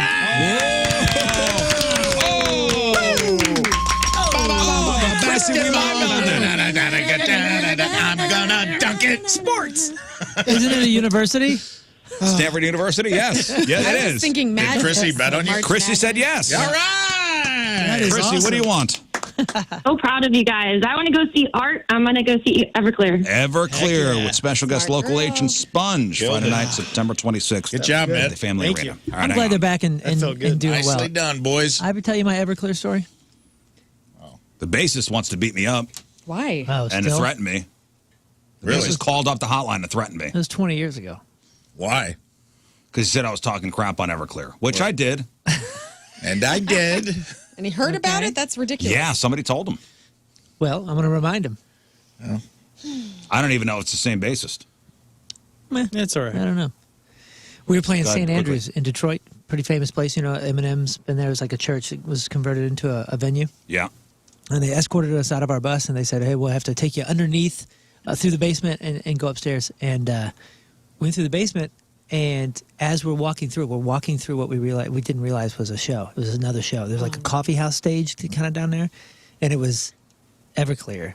[SPEAKER 1] I'm gonna dunk it.
[SPEAKER 2] Sports.
[SPEAKER 3] Isn't it a university?
[SPEAKER 5] Stanford University, yes. Yeah,
[SPEAKER 4] I
[SPEAKER 5] it
[SPEAKER 4] was
[SPEAKER 5] is.
[SPEAKER 4] thinking
[SPEAKER 1] Did
[SPEAKER 4] Madness.
[SPEAKER 1] Chrissy bet on you?
[SPEAKER 4] March
[SPEAKER 5] Chrissy
[SPEAKER 4] Madness.
[SPEAKER 5] said yes.
[SPEAKER 1] All right.
[SPEAKER 3] That is
[SPEAKER 5] Chrissy, what do you want?
[SPEAKER 20] So proud of you guys. I want to go see art. I'm going to go see Everclear.
[SPEAKER 5] Everclear
[SPEAKER 1] yeah.
[SPEAKER 5] with special guest
[SPEAKER 4] Smart
[SPEAKER 5] local
[SPEAKER 4] girl.
[SPEAKER 5] agent Sponge.
[SPEAKER 1] Killed
[SPEAKER 5] Friday
[SPEAKER 1] it.
[SPEAKER 5] night, September 26th.
[SPEAKER 1] Good job,
[SPEAKER 5] at
[SPEAKER 1] man.
[SPEAKER 5] the Family
[SPEAKER 2] Thank
[SPEAKER 5] Arena.
[SPEAKER 2] you.
[SPEAKER 5] All right,
[SPEAKER 3] I'm
[SPEAKER 5] hang
[SPEAKER 3] glad
[SPEAKER 5] on.
[SPEAKER 3] they're back and
[SPEAKER 2] felt good.
[SPEAKER 3] doing
[SPEAKER 1] Nicely
[SPEAKER 3] well.
[SPEAKER 1] done, boys.
[SPEAKER 3] I ever tell you my Everclear story?
[SPEAKER 5] The bassist wants to beat me up
[SPEAKER 4] Why?
[SPEAKER 3] Oh,
[SPEAKER 5] and to
[SPEAKER 3] still?
[SPEAKER 5] threaten me. The
[SPEAKER 1] Really?
[SPEAKER 5] bassist called up the hotline to threaten me
[SPEAKER 3] It was 20 years ago.
[SPEAKER 1] Why?
[SPEAKER 5] because he said I was talking crap on Everclear, which I did.
[SPEAKER 1] And I did.
[SPEAKER 4] And he heard about it? That's ridiculous.
[SPEAKER 5] Yeah, somebody told him.
[SPEAKER 3] Well, I'm going to remind him.
[SPEAKER 5] I don't even know if it's the same bassist.
[SPEAKER 2] It's all right.
[SPEAKER 3] I don't know. We were playing
[SPEAKER 5] Go ahead,
[SPEAKER 3] St.
[SPEAKER 5] quickly.
[SPEAKER 3] Andrews in Detroit, pretty famous place. You know, Eminem's been there. It was like a church that was converted into a venue.
[SPEAKER 5] Yeah.
[SPEAKER 3] And they escorted us out of our bus, and they said, hey, we'll have to take you underneath through the basement and go upstairs. And went through the basement, and as we're walking through what we didn't realize was a show. It was another show. There's like a coffee house stage kind of down there, and it was Everclear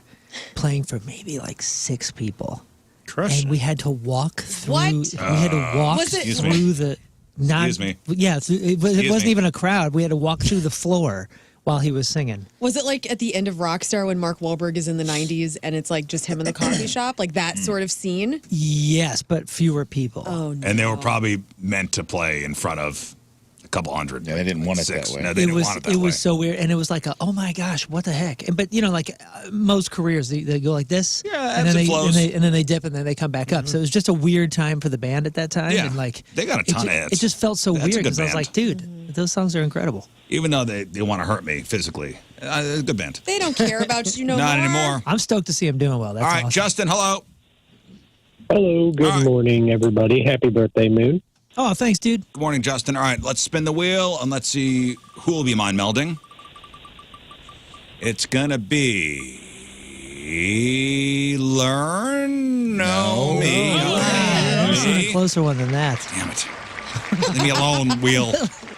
[SPEAKER 3] playing for maybe like 6 people.
[SPEAKER 2] Crush.
[SPEAKER 3] And we had to walk through.
[SPEAKER 4] What?
[SPEAKER 3] We had to walk
[SPEAKER 4] Was it-
[SPEAKER 5] Excuse me.
[SPEAKER 3] through the.
[SPEAKER 5] Excuse me.
[SPEAKER 3] Yeah, it wasn't
[SPEAKER 5] me.
[SPEAKER 3] even a crowd. We had to walk through the floor while he was singing.
[SPEAKER 4] Was it like at the end of Rockstar when Mark Wahlberg is in the 90s and it's like just him in the coffee shop? Like that sort of scene?
[SPEAKER 3] Yes, but fewer people.
[SPEAKER 4] Oh, no.
[SPEAKER 5] And they were probably meant to play in front of a couple hundred.
[SPEAKER 1] Yeah, they didn't want it that
[SPEAKER 5] 6.
[SPEAKER 1] way.
[SPEAKER 5] No, they
[SPEAKER 3] It
[SPEAKER 5] didn't
[SPEAKER 3] was
[SPEAKER 5] want it that way.
[SPEAKER 3] was so weird, and it was like, oh my gosh, what the heck? But you know, like most careers, they go like this,
[SPEAKER 5] Yeah,
[SPEAKER 3] and
[SPEAKER 5] ebbs
[SPEAKER 3] then
[SPEAKER 5] and flows.
[SPEAKER 3] and then they dip, and then they come back up. So it was just a weird time for the band at that time.
[SPEAKER 5] Yeah.
[SPEAKER 3] and like
[SPEAKER 5] They got a ton of hits.
[SPEAKER 3] It just felt so
[SPEAKER 5] That's a
[SPEAKER 3] weird
[SPEAKER 5] good
[SPEAKER 3] because I was
[SPEAKER 5] band.
[SPEAKER 3] like, dude, those songs are incredible.
[SPEAKER 5] Even though they want to hurt me physically. Good band.
[SPEAKER 4] They don't care about you no
[SPEAKER 5] Not
[SPEAKER 4] more.
[SPEAKER 5] anymore.
[SPEAKER 3] I'm stoked to see him doing well. That's
[SPEAKER 5] All right,
[SPEAKER 3] awesome.
[SPEAKER 5] Justin, hello.
[SPEAKER 21] Hello, good
[SPEAKER 5] All right.
[SPEAKER 21] morning, everybody. Happy birthday, Moon.
[SPEAKER 3] Oh, thanks, dude.
[SPEAKER 5] Good morning, Justin. All right, let's spin the wheel and let's see who will be mind melding. It's going to be Learn. No, me.
[SPEAKER 3] I was
[SPEAKER 5] Me.
[SPEAKER 3] a closer one than that.
[SPEAKER 5] Damn it. Leave me alone, wheel.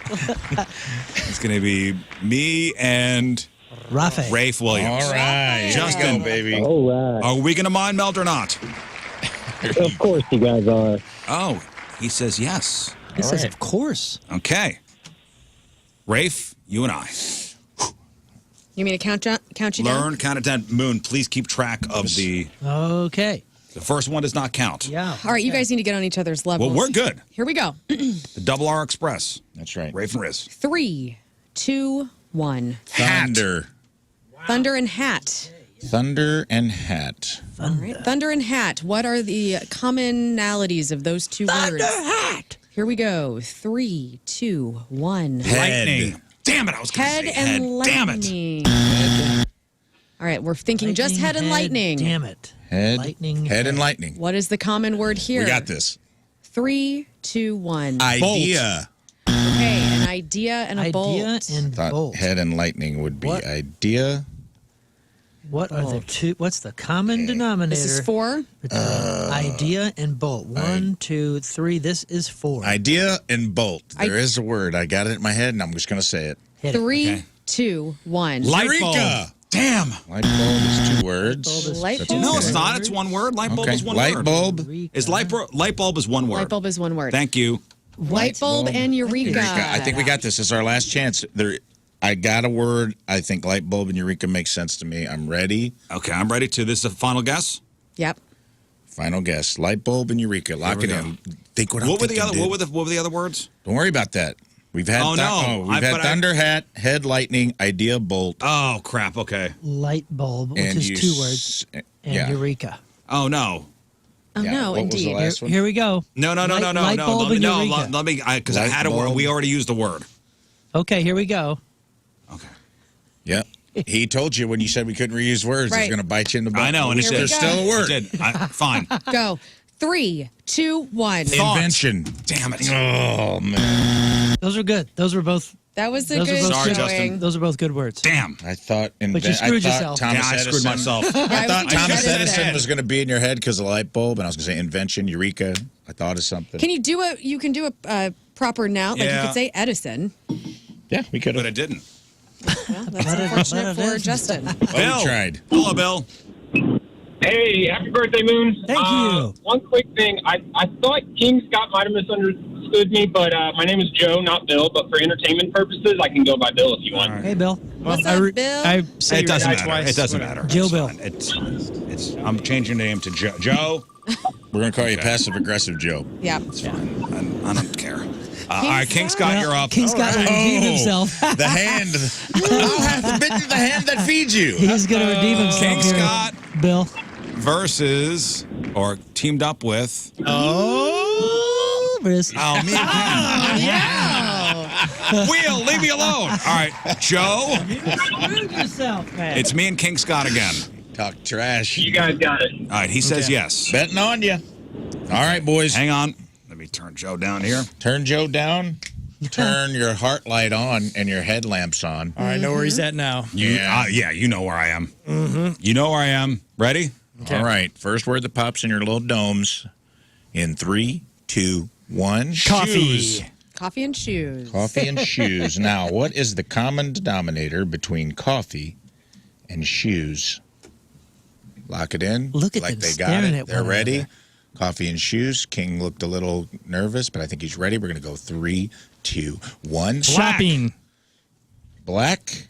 [SPEAKER 5] It's going to be me and
[SPEAKER 3] Rafe.
[SPEAKER 5] Rafe Williams.
[SPEAKER 1] All right.
[SPEAKER 5] Justin,
[SPEAKER 1] Here we go, baby.
[SPEAKER 21] All right.
[SPEAKER 5] Are we going to mind meld or not?
[SPEAKER 21] Of course you guys are.
[SPEAKER 5] Oh, he says yes.
[SPEAKER 3] He says,
[SPEAKER 1] right.
[SPEAKER 3] of course.
[SPEAKER 5] Okay. Rafe, you and I.
[SPEAKER 4] You mean to count you down?
[SPEAKER 5] Learn, count it down. Moon, please keep track of the
[SPEAKER 3] Okay.
[SPEAKER 5] first one does not count.
[SPEAKER 3] Yeah.
[SPEAKER 4] All right, you guys need to get on each other's level.
[SPEAKER 5] Well, we're good.
[SPEAKER 4] Here we go.
[SPEAKER 5] The Double R Express.
[SPEAKER 1] That's right.
[SPEAKER 5] Rafe and Riz.
[SPEAKER 4] 3, 2, 1.
[SPEAKER 1] Thunder.
[SPEAKER 4] Thunder and hat.
[SPEAKER 1] Thunder and hat.
[SPEAKER 4] All right. Thunder and hat. What are the commonalities of those two words?
[SPEAKER 3] hat.
[SPEAKER 4] Here we go. 3, 2, 1.
[SPEAKER 5] Lightning. Damn it, I was going to
[SPEAKER 4] Head
[SPEAKER 5] say
[SPEAKER 4] and
[SPEAKER 5] head. Damn it.
[SPEAKER 4] lightning. All right, we're thinking just head and lightning.
[SPEAKER 3] Damn it.
[SPEAKER 1] Head.
[SPEAKER 3] Lightning.
[SPEAKER 1] Head and lightning.
[SPEAKER 4] What is the common word here?
[SPEAKER 1] We got this.
[SPEAKER 4] 3, 2, 1.
[SPEAKER 1] Idea.
[SPEAKER 4] Okay, an idea and a bolt.
[SPEAKER 3] Idea and
[SPEAKER 1] Thought
[SPEAKER 3] bolt.
[SPEAKER 1] head and lightning would be
[SPEAKER 3] What?
[SPEAKER 1] idea.
[SPEAKER 3] What are the two? What's the common denominator?
[SPEAKER 4] This is 4.
[SPEAKER 3] between idea and bolt. 1, 2, 3. This is 4.
[SPEAKER 1] Idea and bolt. There is a word. I got it in my head, and I'm just going to say it.
[SPEAKER 3] Hit it.
[SPEAKER 4] 3, 2, 1.
[SPEAKER 5] Light bulb.
[SPEAKER 1] Eureka!
[SPEAKER 5] Damn.
[SPEAKER 1] Light bulb is 2 words.
[SPEAKER 4] Light
[SPEAKER 1] That's
[SPEAKER 4] bulb.
[SPEAKER 5] No,
[SPEAKER 1] okay.
[SPEAKER 5] it's not. It's one word. Light bulb
[SPEAKER 1] Okay.
[SPEAKER 5] is one
[SPEAKER 1] Light
[SPEAKER 5] word.
[SPEAKER 1] bulb.
[SPEAKER 5] Is light bulb is one word.
[SPEAKER 4] Light bulb is one word.
[SPEAKER 5] Thank you.
[SPEAKER 4] Light bulb and eureka.
[SPEAKER 1] Eureka. I think we got this. This is our last chance. I got a word. I think light bulb and eureka makes sense to me. I'm ready.
[SPEAKER 5] Okay, I'm ready to. This is a final guess.
[SPEAKER 4] Yep.
[SPEAKER 1] Final guess. Light bulb and eureka. Lock
[SPEAKER 5] Here
[SPEAKER 1] it
[SPEAKER 5] we
[SPEAKER 1] in. Think what I'm
[SPEAKER 5] What were the
[SPEAKER 1] thinking,
[SPEAKER 5] other?
[SPEAKER 1] dude.
[SPEAKER 5] What were the other words?
[SPEAKER 1] Don't worry about that. We've had
[SPEAKER 5] Oh, no.
[SPEAKER 1] we've had
[SPEAKER 5] But
[SPEAKER 1] thunder, hat, head, lightning, idea, bolt.
[SPEAKER 5] Oh crap. Okay.
[SPEAKER 3] Light bulb, which
[SPEAKER 1] And
[SPEAKER 3] is
[SPEAKER 1] you
[SPEAKER 3] 2 words, and
[SPEAKER 1] yeah.
[SPEAKER 3] eureka.
[SPEAKER 5] Oh no.
[SPEAKER 4] Oh,
[SPEAKER 1] Yeah,
[SPEAKER 4] no,
[SPEAKER 1] what was the
[SPEAKER 4] indeed.
[SPEAKER 1] last one?
[SPEAKER 3] Here we go.
[SPEAKER 5] No.
[SPEAKER 3] Light bulb and eureka.
[SPEAKER 5] Let me because I
[SPEAKER 1] Light
[SPEAKER 5] had a word.
[SPEAKER 1] bulb.
[SPEAKER 5] We already used the word.
[SPEAKER 3] Okay, here we go.
[SPEAKER 5] Okay.
[SPEAKER 1] Yeah. He told you when you said we couldn't reuse words,
[SPEAKER 4] Right.
[SPEAKER 1] he's going to bite you in the butt.
[SPEAKER 5] I know, and it
[SPEAKER 4] Here we
[SPEAKER 1] there's
[SPEAKER 4] go.
[SPEAKER 1] still a
[SPEAKER 5] I
[SPEAKER 1] word.
[SPEAKER 5] did. Fine.
[SPEAKER 4] Go. 3, 2, 1.
[SPEAKER 5] Thought.
[SPEAKER 1] Invention.
[SPEAKER 5] Damn it.
[SPEAKER 1] Oh, man.
[SPEAKER 3] Those are good. Those were both.
[SPEAKER 4] That was a
[SPEAKER 3] Those are
[SPEAKER 4] good
[SPEAKER 3] both
[SPEAKER 5] Sorry,
[SPEAKER 3] good-
[SPEAKER 5] Justin.
[SPEAKER 4] showing.
[SPEAKER 3] Those are both good words.
[SPEAKER 5] Damn.
[SPEAKER 1] I thought,
[SPEAKER 3] But you screwed yourself.
[SPEAKER 1] Thomas
[SPEAKER 5] Yeah, I screwed
[SPEAKER 1] Edison,
[SPEAKER 5] myself.
[SPEAKER 1] I thought
[SPEAKER 4] Yeah,
[SPEAKER 1] Thomas
[SPEAKER 4] Edison.
[SPEAKER 1] Edison was going to be in your head because of the light bulb, and I was going to say invention, eureka. I thought of something.
[SPEAKER 4] Can you do you can do a proper noun? Like you
[SPEAKER 5] Yeah.
[SPEAKER 4] could say Edison.
[SPEAKER 1] Yeah, we could
[SPEAKER 5] But I
[SPEAKER 1] have.
[SPEAKER 5] didn't.
[SPEAKER 4] Well, that's unfortunate for Justin.
[SPEAKER 5] Bill.
[SPEAKER 1] We tried.
[SPEAKER 5] Hello, Bill.
[SPEAKER 21] Hey, happy birthday, Moon.
[SPEAKER 3] Thank you.
[SPEAKER 21] One quick thing. I thought King Scott might have misunderstood me, but my name is Joe, not Bill. But for entertainment purposes, I can go by Bill if you want.
[SPEAKER 3] Hey, Bill.
[SPEAKER 4] What's up, Bill?
[SPEAKER 2] I say
[SPEAKER 5] It doesn't
[SPEAKER 2] your
[SPEAKER 5] matter.
[SPEAKER 2] name twice.
[SPEAKER 5] It doesn't
[SPEAKER 2] Whatever.
[SPEAKER 5] matter.
[SPEAKER 3] Joe
[SPEAKER 5] It's
[SPEAKER 3] Bill.
[SPEAKER 5] fine. It's. I'm changing your name to Joe. Joe.
[SPEAKER 1] We're going to call you passive aggressive Joe.
[SPEAKER 4] Yeah.
[SPEAKER 5] It's fine. I don't care. All right, King Scott, you're up.
[SPEAKER 3] King Scott will redeem himself.
[SPEAKER 1] The hand. Thou hath bitten the hand that feeds you.
[SPEAKER 3] He's going to redeem himself.
[SPEAKER 5] King
[SPEAKER 3] here,
[SPEAKER 5] Scott
[SPEAKER 3] Bill.
[SPEAKER 5] versus or teamed up with.
[SPEAKER 3] Oh, Brisk.
[SPEAKER 5] Oh, me. Will, leave me alone. All right, Joe.
[SPEAKER 3] Screwed yourself, man.
[SPEAKER 5] It's me and King Scott again.
[SPEAKER 1] Talk trash.
[SPEAKER 21] You guys got it.
[SPEAKER 5] All right, he says yes.
[SPEAKER 1] Betting on you. All right, boys.
[SPEAKER 5] Hang on. Let me turn Joe down here.
[SPEAKER 1] Turn Joe down. Turn your heart light on and your headlamps on.
[SPEAKER 2] All right, I know where he's at now.
[SPEAKER 5] Yeah, you know where I am. Mm-hmm. You know where I am. Ready?
[SPEAKER 2] Okay.
[SPEAKER 1] All right. First word that pops in your little domes. In 3, 2, 1.
[SPEAKER 2] Coffee.
[SPEAKER 1] Shoes.
[SPEAKER 4] Coffee and shoes.
[SPEAKER 1] Coffee and shoes. Now, what is the common denominator between coffee and shoes? Lock it in.
[SPEAKER 3] Look at
[SPEAKER 1] like
[SPEAKER 3] them
[SPEAKER 1] they got
[SPEAKER 3] staring
[SPEAKER 1] it.
[SPEAKER 3] at
[SPEAKER 1] They're
[SPEAKER 3] one
[SPEAKER 1] ready.
[SPEAKER 3] another.
[SPEAKER 1] Coffee and shoes. King looked a little nervous, but I think he's ready. We're going to go 3, 2, 1.
[SPEAKER 2] Shopping.
[SPEAKER 1] Black.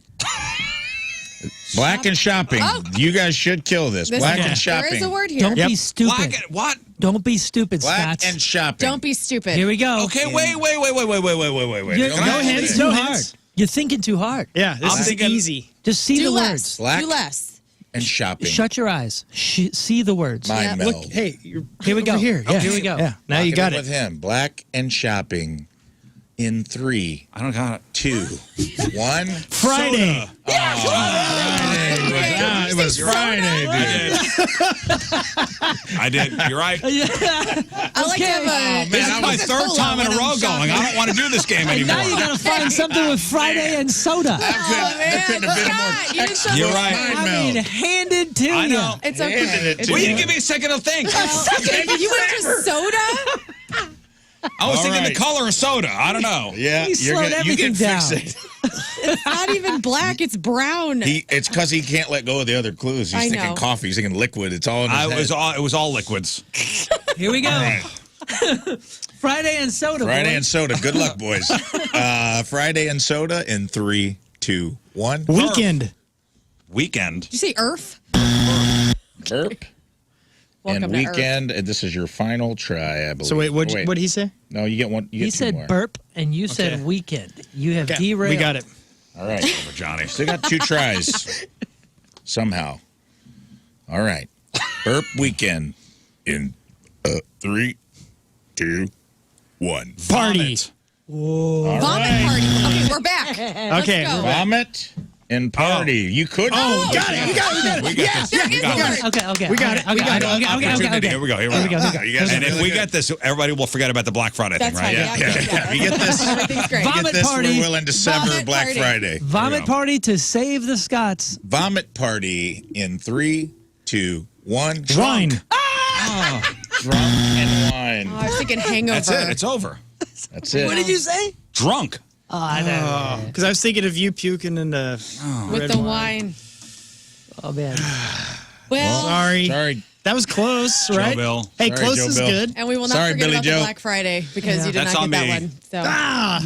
[SPEAKER 1] Black and shopping.
[SPEAKER 4] Oh.
[SPEAKER 1] You guys should kill this. Black and shopping.
[SPEAKER 4] There is a word here.
[SPEAKER 3] Don't be stupid.
[SPEAKER 5] Black, what?
[SPEAKER 3] Don't be stupid,
[SPEAKER 1] Black
[SPEAKER 3] Scott.
[SPEAKER 1] and shopping.
[SPEAKER 4] Don't be stupid.
[SPEAKER 3] Here we go.
[SPEAKER 5] Okay, wait.
[SPEAKER 3] You're,
[SPEAKER 1] Can I
[SPEAKER 3] no
[SPEAKER 1] have
[SPEAKER 3] hints
[SPEAKER 1] this?
[SPEAKER 3] too
[SPEAKER 2] No
[SPEAKER 3] hard.
[SPEAKER 2] hints.
[SPEAKER 3] You're thinking too hard.
[SPEAKER 2] Yeah, this
[SPEAKER 5] I'm
[SPEAKER 2] is
[SPEAKER 5] thinking-
[SPEAKER 2] easy.
[SPEAKER 3] Just see
[SPEAKER 4] Do
[SPEAKER 3] the
[SPEAKER 4] less.
[SPEAKER 3] words.
[SPEAKER 1] Black.
[SPEAKER 4] Do less.
[SPEAKER 1] And shopping.
[SPEAKER 3] Shut your eyes. See the words.
[SPEAKER 1] Mind
[SPEAKER 4] Yeah.
[SPEAKER 1] meld.
[SPEAKER 2] Look, hey, you're
[SPEAKER 3] Here we go.
[SPEAKER 2] over here. Yeah.
[SPEAKER 3] Here we go.
[SPEAKER 2] Yeah, now
[SPEAKER 1] Lock
[SPEAKER 2] you got
[SPEAKER 1] in
[SPEAKER 2] it.
[SPEAKER 1] with him. Black and shopping. In 3,
[SPEAKER 5] I don't got it.
[SPEAKER 1] 2, 1.
[SPEAKER 2] Friday.
[SPEAKER 1] It was Friday, dude.
[SPEAKER 5] I did. You're right.
[SPEAKER 4] I like to have a.
[SPEAKER 5] This is my third time in a row going. I don't want to do this game
[SPEAKER 3] And
[SPEAKER 5] anymore.
[SPEAKER 3] now you got to find something with Friday and soda.
[SPEAKER 1] That couldn't have been a more
[SPEAKER 4] Scott, you did so
[SPEAKER 1] textbook
[SPEAKER 5] You're right.
[SPEAKER 1] mind
[SPEAKER 3] I mean,
[SPEAKER 1] meld.
[SPEAKER 3] handed to
[SPEAKER 5] I
[SPEAKER 3] you.
[SPEAKER 5] know.
[SPEAKER 4] It's
[SPEAKER 1] Handed
[SPEAKER 4] okay.
[SPEAKER 1] it
[SPEAKER 4] It's
[SPEAKER 1] to
[SPEAKER 5] Will
[SPEAKER 1] you.
[SPEAKER 5] you give me a second to think?
[SPEAKER 4] You went to soda?
[SPEAKER 5] I was
[SPEAKER 1] All
[SPEAKER 5] thinking
[SPEAKER 1] right.
[SPEAKER 5] the color of soda. I don't know.
[SPEAKER 1] Yeah,
[SPEAKER 3] He slowed
[SPEAKER 1] you
[SPEAKER 3] everything
[SPEAKER 1] get
[SPEAKER 3] down.
[SPEAKER 1] fixated.
[SPEAKER 4] It's not even black. It's brown.
[SPEAKER 1] It's because he can't let go of the other clues. He's
[SPEAKER 4] I
[SPEAKER 1] thinking
[SPEAKER 4] know.
[SPEAKER 1] coffee. He's thinking liquid. It's all in his head.
[SPEAKER 5] It was all liquids.
[SPEAKER 3] Here we go. Friday and soda.
[SPEAKER 1] Friday
[SPEAKER 3] boy.
[SPEAKER 1] and soda. Good luck, boys. Friday and soda in 3, 2, 1.
[SPEAKER 2] Weekend.
[SPEAKER 5] Weekend.
[SPEAKER 4] Did you say Earth?
[SPEAKER 1] Burp.
[SPEAKER 4] Welcome
[SPEAKER 1] And
[SPEAKER 4] to Earth.
[SPEAKER 1] weekend. And this is your final try, I believe.
[SPEAKER 2] So wait,
[SPEAKER 1] Oh,
[SPEAKER 2] what'd he say?
[SPEAKER 1] No, you get one. You
[SPEAKER 3] He
[SPEAKER 1] get two
[SPEAKER 3] said
[SPEAKER 1] more.
[SPEAKER 3] burp, and you said
[SPEAKER 2] Okay.
[SPEAKER 3] weekend. You have
[SPEAKER 2] Okay,
[SPEAKER 3] derailed.
[SPEAKER 2] we got it.
[SPEAKER 1] All right.
[SPEAKER 5] Over Johnny.
[SPEAKER 1] Still got 2 tries. Somehow. All right. Burp weekend in 3, 2, 1.
[SPEAKER 2] Party.
[SPEAKER 1] All
[SPEAKER 4] Vomit
[SPEAKER 1] right.
[SPEAKER 4] party. Okay, we're back. Let's
[SPEAKER 2] Okay,
[SPEAKER 4] go.
[SPEAKER 1] Vomit and party. You could.
[SPEAKER 2] Oh, got it. We got it.
[SPEAKER 5] We got this. We got this.
[SPEAKER 3] Okay.
[SPEAKER 2] We got it.
[SPEAKER 3] Okay.
[SPEAKER 5] Here we go. And if we get this, everybody will forget about the Black Friday thing,
[SPEAKER 4] That's
[SPEAKER 5] right?
[SPEAKER 4] right. Yeah.
[SPEAKER 1] You get this.
[SPEAKER 4] Everything's great.
[SPEAKER 1] You get
[SPEAKER 3] Vomit
[SPEAKER 1] this.
[SPEAKER 3] party.
[SPEAKER 1] We're willing to sever
[SPEAKER 4] Vomit
[SPEAKER 1] Black
[SPEAKER 4] party.
[SPEAKER 1] Friday.
[SPEAKER 3] Vomit party to save the Scots.
[SPEAKER 1] Vomit party in 3, 2, 1.
[SPEAKER 2] Wine.
[SPEAKER 1] Drunk and wine.
[SPEAKER 4] Oh, I was thinking hangover.
[SPEAKER 5] That's it. It's over.
[SPEAKER 1] That's it.
[SPEAKER 3] What did you say?
[SPEAKER 5] Drunk.
[SPEAKER 2] Because I was thinking of you puking in the
[SPEAKER 4] With the wine.
[SPEAKER 3] Oh, man.
[SPEAKER 4] Well,
[SPEAKER 1] Sorry.
[SPEAKER 2] That was close, right?
[SPEAKER 5] Bill.
[SPEAKER 2] Hey,
[SPEAKER 1] Sorry,
[SPEAKER 2] close
[SPEAKER 1] Joe
[SPEAKER 2] is
[SPEAKER 1] Bill.
[SPEAKER 2] good.
[SPEAKER 4] and we will not
[SPEAKER 1] Sorry,
[SPEAKER 4] forget
[SPEAKER 1] Billy
[SPEAKER 4] about
[SPEAKER 1] Joe.
[SPEAKER 4] the Black Friday because you did
[SPEAKER 5] That's
[SPEAKER 4] not
[SPEAKER 5] on
[SPEAKER 4] get that
[SPEAKER 5] me.
[SPEAKER 4] one. So.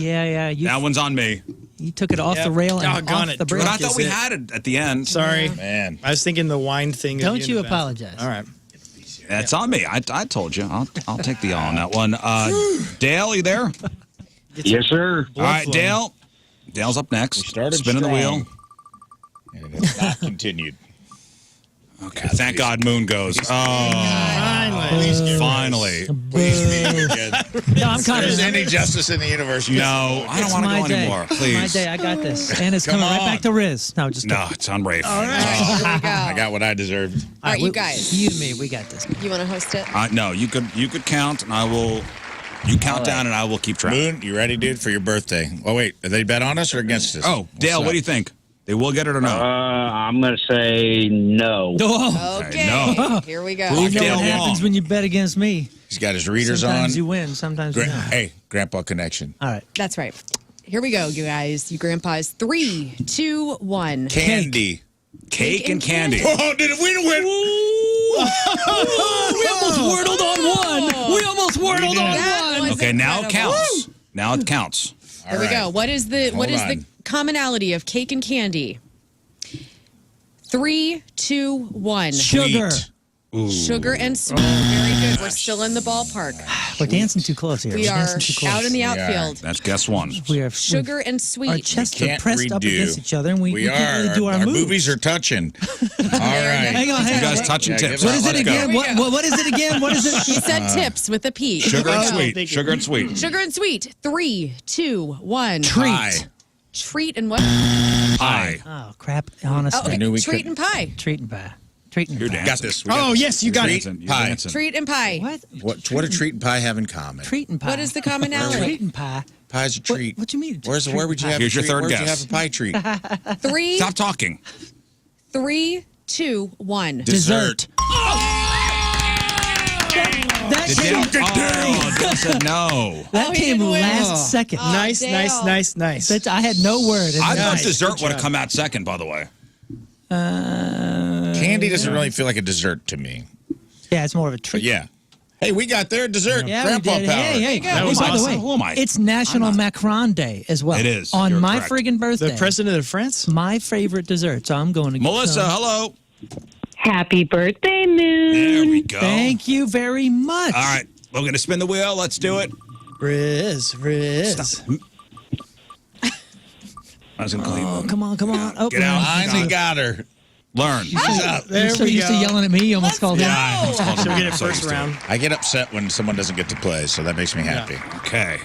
[SPEAKER 3] Yeah.
[SPEAKER 5] That one's on me.
[SPEAKER 3] You took it off
[SPEAKER 2] Yep.
[SPEAKER 3] the rail and
[SPEAKER 2] Doggone
[SPEAKER 3] off
[SPEAKER 2] it.
[SPEAKER 3] the
[SPEAKER 5] But
[SPEAKER 3] bridge.
[SPEAKER 5] I thought we had it at the end.
[SPEAKER 2] Sorry.
[SPEAKER 1] Man.
[SPEAKER 2] I was thinking the wine thing.
[SPEAKER 3] Don't
[SPEAKER 2] of
[SPEAKER 3] you
[SPEAKER 2] in the bathroom.
[SPEAKER 3] apologize.
[SPEAKER 2] All right.
[SPEAKER 5] That's on me. I told you. I'll take the all on that one. Dale, you there?
[SPEAKER 21] Yes, sir.
[SPEAKER 5] All right, Dale. Dale's up next.
[SPEAKER 1] Started
[SPEAKER 5] Spinning the
[SPEAKER 1] strong,
[SPEAKER 5] wheel.
[SPEAKER 1] And it has not continued.
[SPEAKER 5] Okay. Thank God Moon goes. Oh, finally.
[SPEAKER 1] Please be good.
[SPEAKER 3] No, I'm
[SPEAKER 1] If there's
[SPEAKER 3] confident.
[SPEAKER 1] any justice in the universe, you
[SPEAKER 5] No, I don't
[SPEAKER 3] It's
[SPEAKER 5] want to
[SPEAKER 3] my
[SPEAKER 5] go
[SPEAKER 3] day.
[SPEAKER 5] anymore.
[SPEAKER 3] It's my
[SPEAKER 5] Please.
[SPEAKER 3] day. I got this. And it's
[SPEAKER 1] Come
[SPEAKER 3] coming right
[SPEAKER 1] on.
[SPEAKER 3] back to Riz. No, just
[SPEAKER 5] No, it's on Rafe.
[SPEAKER 4] All right, here we go.
[SPEAKER 1] I got what I deserved.
[SPEAKER 4] All right, you guys.
[SPEAKER 3] You and me, we got this.
[SPEAKER 4] You want to host it?
[SPEAKER 5] No, you could count, and I will. You count down, and I will keep track.
[SPEAKER 1] Moon, you ready, dude, for your birthday? Oh, wait. Are they bet on us or against us?
[SPEAKER 5] Oh, Dale, what do you think? They will get it or no?
[SPEAKER 21] I'm going to say no.
[SPEAKER 3] Oh,
[SPEAKER 4] Okay.
[SPEAKER 5] no.
[SPEAKER 4] Here we go.
[SPEAKER 5] Prove
[SPEAKER 3] you know
[SPEAKER 5] Dale
[SPEAKER 3] what happens
[SPEAKER 5] wrong.
[SPEAKER 3] when you bet against me.
[SPEAKER 1] He's got his readers
[SPEAKER 3] Sometimes
[SPEAKER 1] on.
[SPEAKER 3] you win, sometimes you don't.
[SPEAKER 1] Hey, Grandpa Connection.
[SPEAKER 3] All right.
[SPEAKER 4] That's right. Here we go, you guys. You grandpas. 3, 2, 1.
[SPEAKER 1] Candy.
[SPEAKER 5] Cake and candy.
[SPEAKER 1] Oh, did it win?
[SPEAKER 3] We almost wordled on one. We almost wordled
[SPEAKER 4] That
[SPEAKER 3] on one.
[SPEAKER 4] was
[SPEAKER 5] Okay, now it
[SPEAKER 4] incredible.
[SPEAKER 5] counts. Now it counts.
[SPEAKER 4] Here we go. What is the
[SPEAKER 1] Hold
[SPEAKER 4] the
[SPEAKER 1] on.
[SPEAKER 4] commonality of cake and candy? 3, 2, 1.
[SPEAKER 3] Sugar.
[SPEAKER 1] Sweet.
[SPEAKER 4] Sugar and sweet. Very good. We're still in the ballpark.
[SPEAKER 3] We're dancing too close here.
[SPEAKER 4] We
[SPEAKER 3] We're
[SPEAKER 4] are
[SPEAKER 3] dancing too close.
[SPEAKER 4] out in the
[SPEAKER 1] are.
[SPEAKER 4] outfield.
[SPEAKER 5] That's guess one.
[SPEAKER 3] We are
[SPEAKER 4] Sugar and
[SPEAKER 3] Our
[SPEAKER 4] sweet.
[SPEAKER 3] chests are
[SPEAKER 1] Can't
[SPEAKER 3] pressed up
[SPEAKER 1] redo.
[SPEAKER 3] against each other, and we
[SPEAKER 1] We
[SPEAKER 3] can't
[SPEAKER 1] are.
[SPEAKER 3] really do our moves.
[SPEAKER 1] boobies are touching. All right.
[SPEAKER 3] Hang on,
[SPEAKER 5] You
[SPEAKER 3] hang
[SPEAKER 5] guys
[SPEAKER 3] on.
[SPEAKER 5] touching
[SPEAKER 1] Yeah,
[SPEAKER 5] tips.
[SPEAKER 1] give
[SPEAKER 3] What is it
[SPEAKER 5] Let's go.
[SPEAKER 3] again?
[SPEAKER 4] Here we go.
[SPEAKER 3] What is it again? What is it?
[SPEAKER 4] He said tips with a P.
[SPEAKER 5] Sugar and
[SPEAKER 4] Here we go.
[SPEAKER 5] sweet. Sugar and sweet.
[SPEAKER 4] Sugar and sweet. 3, 2, 1.
[SPEAKER 3] Treat.
[SPEAKER 4] Treat and what?
[SPEAKER 5] Pie.
[SPEAKER 3] Oh, crap. Honestly.
[SPEAKER 4] Oh, okay.
[SPEAKER 1] knew we
[SPEAKER 4] Treat
[SPEAKER 1] couldn't.
[SPEAKER 4] and pie.
[SPEAKER 3] Treat and pie. Treat and
[SPEAKER 5] You're
[SPEAKER 3] pie.
[SPEAKER 5] dancing.
[SPEAKER 1] Got this.
[SPEAKER 2] Oh, yes, you got it.
[SPEAKER 5] Dancing. You're
[SPEAKER 1] Pie.
[SPEAKER 5] dancing.
[SPEAKER 4] Treat and pie.
[SPEAKER 3] What?
[SPEAKER 1] What do treat and pie have in common?
[SPEAKER 3] Treat and pie.
[SPEAKER 4] What is the commonality?
[SPEAKER 3] Treat and pie.
[SPEAKER 1] Pie's a treat.
[SPEAKER 3] What you mean?
[SPEAKER 1] Where would you have
[SPEAKER 5] Here's
[SPEAKER 1] a
[SPEAKER 5] your
[SPEAKER 1] treat?
[SPEAKER 5] third
[SPEAKER 1] Where'd you
[SPEAKER 5] guess.
[SPEAKER 1] have a pie treat?
[SPEAKER 4] 3,
[SPEAKER 5] Stop talking.
[SPEAKER 4] 3, 2, 1.
[SPEAKER 3] Dessert. That
[SPEAKER 5] Did
[SPEAKER 3] came,
[SPEAKER 5] Dale? Dale said no.
[SPEAKER 3] that
[SPEAKER 4] Oh, he
[SPEAKER 3] came
[SPEAKER 4] didn't win.
[SPEAKER 3] last second.
[SPEAKER 2] Nice,
[SPEAKER 4] Dale.
[SPEAKER 2] nice.
[SPEAKER 3] That's- I had no word.
[SPEAKER 5] I thought
[SPEAKER 2] Nice.
[SPEAKER 5] dessert
[SPEAKER 2] Good
[SPEAKER 5] would have
[SPEAKER 2] job.
[SPEAKER 5] come out second, by the way.
[SPEAKER 1] Candy doesn't really feel like a dessert to me.
[SPEAKER 3] Yeah, it's more of a
[SPEAKER 1] But
[SPEAKER 3] treat.
[SPEAKER 1] yeah. Hey, we got their dessert.
[SPEAKER 3] Yeah, we
[SPEAKER 1] Grandpa
[SPEAKER 3] did.
[SPEAKER 1] power.
[SPEAKER 3] Hey,
[SPEAKER 5] That
[SPEAKER 3] hey,
[SPEAKER 5] was
[SPEAKER 3] by the
[SPEAKER 5] awesome.
[SPEAKER 3] way,
[SPEAKER 5] Who am I?
[SPEAKER 3] it's National Macron Day as well.
[SPEAKER 5] It is.
[SPEAKER 3] On
[SPEAKER 5] You're
[SPEAKER 3] my
[SPEAKER 5] correct.
[SPEAKER 3] friggin' birthday.
[SPEAKER 2] The president of France?
[SPEAKER 3] My favorite dessert, so I'm going to get
[SPEAKER 5] Melissa,
[SPEAKER 3] some.
[SPEAKER 5] hello.
[SPEAKER 20] Happy birthday, Moon.
[SPEAKER 5] There we go.
[SPEAKER 3] Thank you very much.
[SPEAKER 5] All right. We're going to spin the wheel. Let's do it.
[SPEAKER 2] Riz.
[SPEAKER 5] I was going to call you.
[SPEAKER 3] Oh, come on. Oh,
[SPEAKER 5] Get out.
[SPEAKER 1] Finally got her.
[SPEAKER 5] Learn.
[SPEAKER 2] There
[SPEAKER 3] You're so
[SPEAKER 2] we
[SPEAKER 3] used to
[SPEAKER 2] go.
[SPEAKER 3] yelling at me, you almost called him.
[SPEAKER 5] Yeah, I almost called
[SPEAKER 2] Should we
[SPEAKER 5] him.
[SPEAKER 2] get it
[SPEAKER 5] So
[SPEAKER 2] first
[SPEAKER 5] used to it.
[SPEAKER 2] round?
[SPEAKER 1] I get upset when someone doesn't get to play, so that makes me happy.
[SPEAKER 5] Okay.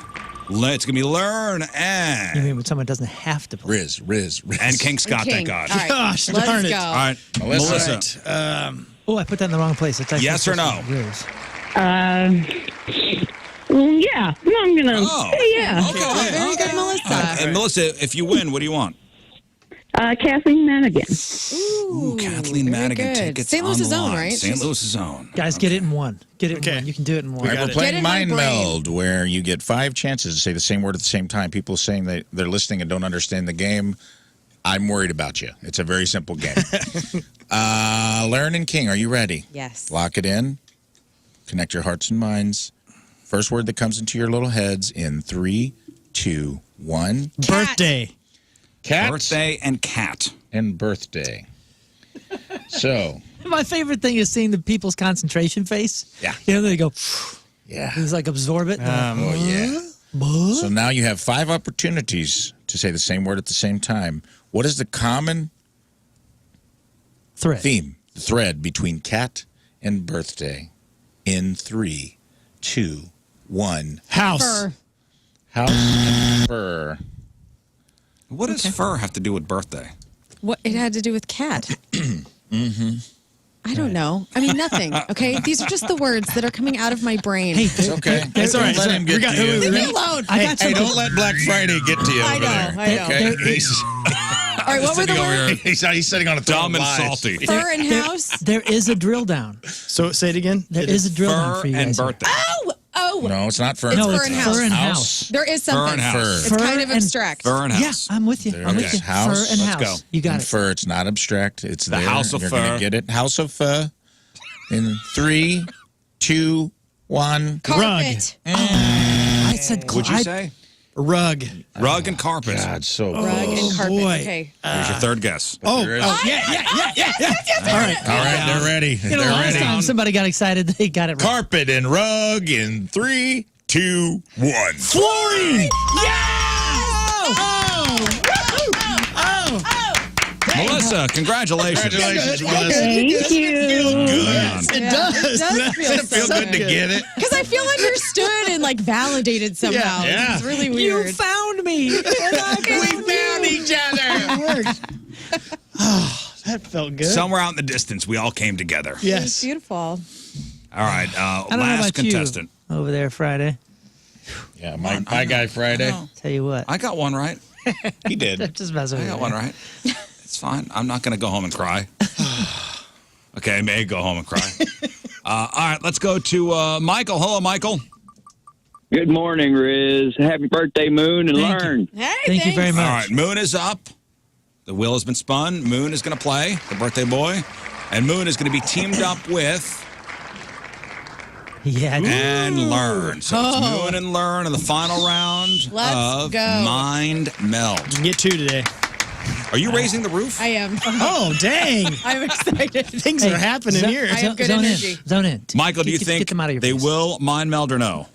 [SPEAKER 5] It's going to be Learn
[SPEAKER 3] You
[SPEAKER 5] and
[SPEAKER 3] mean when someone doesn't have to play?
[SPEAKER 1] Riz.
[SPEAKER 5] and King Scott,
[SPEAKER 4] King.
[SPEAKER 5] thank God.
[SPEAKER 4] All right.
[SPEAKER 2] Gosh,
[SPEAKER 4] Let's
[SPEAKER 2] darn it.
[SPEAKER 4] go.
[SPEAKER 5] All right. Melissa.
[SPEAKER 3] Oh, I put that in the wrong place. It's actually
[SPEAKER 5] Yes or no?
[SPEAKER 3] Riz.
[SPEAKER 20] Yeah. No, I'm going to
[SPEAKER 5] Oh.
[SPEAKER 20] say yeah.
[SPEAKER 5] Okay.
[SPEAKER 4] Very good, Melissa.
[SPEAKER 5] And Melissa, if you win, what do you want?
[SPEAKER 20] Kathleen Madigan.
[SPEAKER 5] Ooh, Kathleen
[SPEAKER 4] very
[SPEAKER 5] Madigan
[SPEAKER 4] good.
[SPEAKER 5] tickets
[SPEAKER 4] St. Louis'
[SPEAKER 5] on the
[SPEAKER 4] own,
[SPEAKER 5] line.
[SPEAKER 4] right?
[SPEAKER 5] St. Louis' own.
[SPEAKER 3] Guys, get it in one. Get it
[SPEAKER 2] Okay.
[SPEAKER 3] in one. You can do it in one.
[SPEAKER 1] All right, we're
[SPEAKER 2] it.
[SPEAKER 1] playing
[SPEAKER 4] Get in my
[SPEAKER 1] Mind
[SPEAKER 4] brain.
[SPEAKER 1] Meld, where you get 5 chances to say the same word at the same time. People saying they're listening and don't understand the game. I'm worried about you. It's a very simple game. Learn and King, are you ready?
[SPEAKER 4] Yes.
[SPEAKER 1] Lock it in. Connect your hearts and minds. First word that comes into your little heads in 3, 2, 1.
[SPEAKER 2] Birthday.
[SPEAKER 1] Cat.
[SPEAKER 5] Birthday and cat.
[SPEAKER 1] And birthday. So,
[SPEAKER 3] My favorite thing is seeing the people's concentration face.
[SPEAKER 1] Yeah.
[SPEAKER 3] You know, they go,
[SPEAKER 1] yeah.
[SPEAKER 3] it's like absorb it.
[SPEAKER 1] Oh, yeah. So now you have 5 opportunities to say the same word at the same time. What is the common thread between cat and birthday? In 3, 2, 1.
[SPEAKER 2] House.
[SPEAKER 4] Fur.
[SPEAKER 1] House and fur.
[SPEAKER 5] What does fur have to do with birthday?
[SPEAKER 4] What it had to do with cat?
[SPEAKER 1] Mm-hmm.
[SPEAKER 4] I don't know. I mean, nothing. Okay, these are just the words that are coming out of my brain.
[SPEAKER 3] Hey,
[SPEAKER 1] It's okay.
[SPEAKER 2] It's all right.
[SPEAKER 1] Let him get to you.
[SPEAKER 4] Leave me alone.
[SPEAKER 1] Hey, don't let Black Friday get to you
[SPEAKER 4] I
[SPEAKER 1] over
[SPEAKER 4] know,
[SPEAKER 1] there.
[SPEAKER 4] I know.
[SPEAKER 1] Okay?
[SPEAKER 4] All right, what were the words?
[SPEAKER 1] He's sitting on a throne
[SPEAKER 5] Dumb and
[SPEAKER 1] of lies.
[SPEAKER 5] salty.
[SPEAKER 4] Fur and house.
[SPEAKER 3] There is a drill down.
[SPEAKER 2] So say it again.
[SPEAKER 3] There is a drill down
[SPEAKER 5] Fur
[SPEAKER 3] for you
[SPEAKER 5] and
[SPEAKER 3] guys.
[SPEAKER 5] birthday.
[SPEAKER 4] Oh,
[SPEAKER 1] No, it's not fur.
[SPEAKER 4] It's
[SPEAKER 3] No,
[SPEAKER 4] fur
[SPEAKER 3] it's
[SPEAKER 4] and
[SPEAKER 3] fur
[SPEAKER 4] house.
[SPEAKER 3] and house.
[SPEAKER 4] There is
[SPEAKER 5] Fur
[SPEAKER 4] something.
[SPEAKER 5] and house.
[SPEAKER 4] It's
[SPEAKER 3] Fur
[SPEAKER 4] kind of
[SPEAKER 3] and-
[SPEAKER 4] abstract.
[SPEAKER 5] Fur and
[SPEAKER 3] Yeah,
[SPEAKER 5] house.
[SPEAKER 3] I'm with you.
[SPEAKER 1] There
[SPEAKER 3] I'm
[SPEAKER 1] it
[SPEAKER 3] with
[SPEAKER 1] is.
[SPEAKER 3] you.
[SPEAKER 1] House.
[SPEAKER 3] Fur and
[SPEAKER 5] Let's
[SPEAKER 3] house.
[SPEAKER 5] go.
[SPEAKER 3] You got
[SPEAKER 1] And
[SPEAKER 3] it.
[SPEAKER 1] fur, it's not abstract. It's
[SPEAKER 5] The
[SPEAKER 1] there.
[SPEAKER 5] House of
[SPEAKER 1] You're
[SPEAKER 5] Fur.
[SPEAKER 1] gonna get it. House of fur. In 3, 2, 1.
[SPEAKER 4] Carpet.
[SPEAKER 3] I said
[SPEAKER 5] What'd you say?
[SPEAKER 2] Rug.
[SPEAKER 5] Rug and carpet.
[SPEAKER 1] God, so
[SPEAKER 4] Rug and carpet.
[SPEAKER 2] boy.
[SPEAKER 4] Okay.
[SPEAKER 5] Here's your third guess.
[SPEAKER 2] Oh,
[SPEAKER 1] There is-
[SPEAKER 2] yeah. All right.
[SPEAKER 1] All right, they're ready.
[SPEAKER 3] You know,
[SPEAKER 1] They're
[SPEAKER 3] last
[SPEAKER 1] ready.
[SPEAKER 3] time somebody got excited, they got it right.
[SPEAKER 1] Carpet and rug in 3, 2, 1.
[SPEAKER 2] Flooring.
[SPEAKER 5] Melissa, congratulations.
[SPEAKER 1] Congratulations, Melissa.
[SPEAKER 20] Thank you.
[SPEAKER 1] Good.
[SPEAKER 2] It does.
[SPEAKER 4] It does
[SPEAKER 1] Feel
[SPEAKER 4] so
[SPEAKER 1] good to get it.
[SPEAKER 4] Because I feel understood and like validated somehow.
[SPEAKER 1] Yeah.
[SPEAKER 4] It's really
[SPEAKER 3] You
[SPEAKER 4] weird.
[SPEAKER 3] found me.
[SPEAKER 1] We found each other.
[SPEAKER 2] That felt good.
[SPEAKER 5] Somewhere out in the distance, we all came together.
[SPEAKER 4] It's
[SPEAKER 2] Yes.
[SPEAKER 4] beautiful.
[SPEAKER 5] All right,
[SPEAKER 3] I don't know
[SPEAKER 5] last
[SPEAKER 3] about
[SPEAKER 5] contestant.
[SPEAKER 3] you over there Friday.
[SPEAKER 1] Yeah, my guy Friday.
[SPEAKER 3] Tell you what.
[SPEAKER 5] I got one right.
[SPEAKER 1] He did.
[SPEAKER 3] Just mess with
[SPEAKER 5] I
[SPEAKER 3] you.
[SPEAKER 5] got one right. It's fine. I'm not going to go home and cry. Okay, I may go home and cry. All right, let's go to Michael. Hello, Michael.
[SPEAKER 21] Good morning, Riz. Happy birthday, Moon, and
[SPEAKER 3] Thank you.
[SPEAKER 21] Learn.
[SPEAKER 4] Hey,
[SPEAKER 3] Thank you very
[SPEAKER 4] thanks.
[SPEAKER 3] much.
[SPEAKER 5] All right, Moon is up. The wheel has been spun. Moon is going to play, the birthday boy. And Moon is going to be teamed up with
[SPEAKER 3] Yeah.
[SPEAKER 5] and Learn. So it's Moon and Learn in the final round
[SPEAKER 4] Let's
[SPEAKER 5] of
[SPEAKER 4] go.
[SPEAKER 5] Mind Meld.
[SPEAKER 2] You can get 2 today.
[SPEAKER 5] Are you raising the roof?
[SPEAKER 4] I am.
[SPEAKER 2] Oh, dang.
[SPEAKER 4] I'm excited.
[SPEAKER 2] Things are happening here.
[SPEAKER 4] I have good
[SPEAKER 3] zone
[SPEAKER 4] energy.
[SPEAKER 3] In. Zone in.
[SPEAKER 5] Michael, do you
[SPEAKER 3] Get
[SPEAKER 5] think
[SPEAKER 3] them out of your
[SPEAKER 5] they
[SPEAKER 3] face.
[SPEAKER 5] will Mind Meld or no?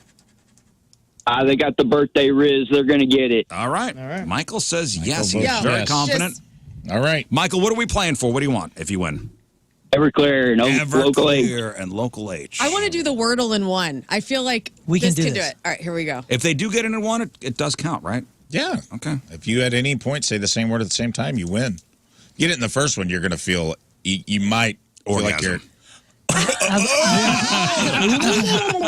[SPEAKER 21] They got the birthday Riz. They're going to get it.
[SPEAKER 5] All right.
[SPEAKER 2] All right.
[SPEAKER 5] Michael says yes.
[SPEAKER 1] votes
[SPEAKER 5] He's very
[SPEAKER 1] yes.
[SPEAKER 5] confident.
[SPEAKER 1] All right.
[SPEAKER 5] Michael, what are we playing for? What do you want if you win?
[SPEAKER 21] Everclear and local H.
[SPEAKER 5] Everclear and local H.
[SPEAKER 4] I want to do the Wordle in one. I feel like
[SPEAKER 3] We can
[SPEAKER 4] this
[SPEAKER 3] do
[SPEAKER 4] can do
[SPEAKER 3] this.
[SPEAKER 4] it. All right, here we go.
[SPEAKER 5] If they do get in one, it does count, right?
[SPEAKER 1] Yeah.
[SPEAKER 5] Okay.
[SPEAKER 1] If you at any point say the same word at the same time, you win. Get it in the first one, you're going to feel, you might feel like you're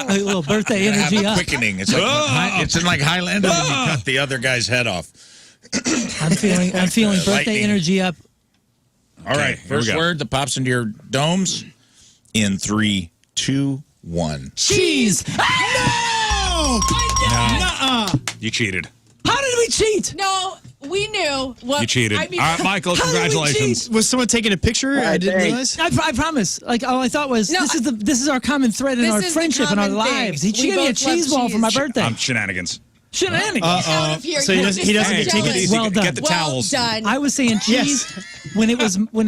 [SPEAKER 3] A little birthday
[SPEAKER 1] have
[SPEAKER 3] energy
[SPEAKER 1] a
[SPEAKER 3] up.
[SPEAKER 1] quickening. It's like it's in like Highlander when you cut the other guy's head off.
[SPEAKER 3] I'm feeling birthday
[SPEAKER 1] Lightning.
[SPEAKER 3] energy up.
[SPEAKER 1] All right,
[SPEAKER 5] here we
[SPEAKER 1] first
[SPEAKER 5] go.
[SPEAKER 1] word that pops into your domes in 3, 2, 1.
[SPEAKER 3] Cheese.
[SPEAKER 2] No! Nuh-uh.
[SPEAKER 5] You cheated.
[SPEAKER 3] How did we cheat?
[SPEAKER 4] No, we knew what
[SPEAKER 5] You cheated.
[SPEAKER 4] I mean,
[SPEAKER 5] All right, Michael,
[SPEAKER 3] How did we
[SPEAKER 5] congratulations.
[SPEAKER 2] Was someone taking a picture? I didn't realize.
[SPEAKER 3] I promise. Like all I thought was
[SPEAKER 4] No,
[SPEAKER 3] this is our common thread in
[SPEAKER 4] This
[SPEAKER 3] our
[SPEAKER 4] is the
[SPEAKER 3] friendship and our
[SPEAKER 4] common thing.
[SPEAKER 3] lives. He
[SPEAKER 4] We
[SPEAKER 3] gave me a
[SPEAKER 4] both love
[SPEAKER 3] cheese ball for my
[SPEAKER 4] cheese.
[SPEAKER 3] birthday.
[SPEAKER 5] Shenanigans.
[SPEAKER 3] Shenanigans.
[SPEAKER 4] out of here.
[SPEAKER 2] So he
[SPEAKER 4] You're
[SPEAKER 2] doesn't- he
[SPEAKER 4] just
[SPEAKER 2] doesn't
[SPEAKER 4] so
[SPEAKER 2] get tickets?
[SPEAKER 4] jealous.
[SPEAKER 3] Well done.
[SPEAKER 5] Get the
[SPEAKER 4] Well
[SPEAKER 5] towels.
[SPEAKER 4] done.
[SPEAKER 3] I was saying cheese when it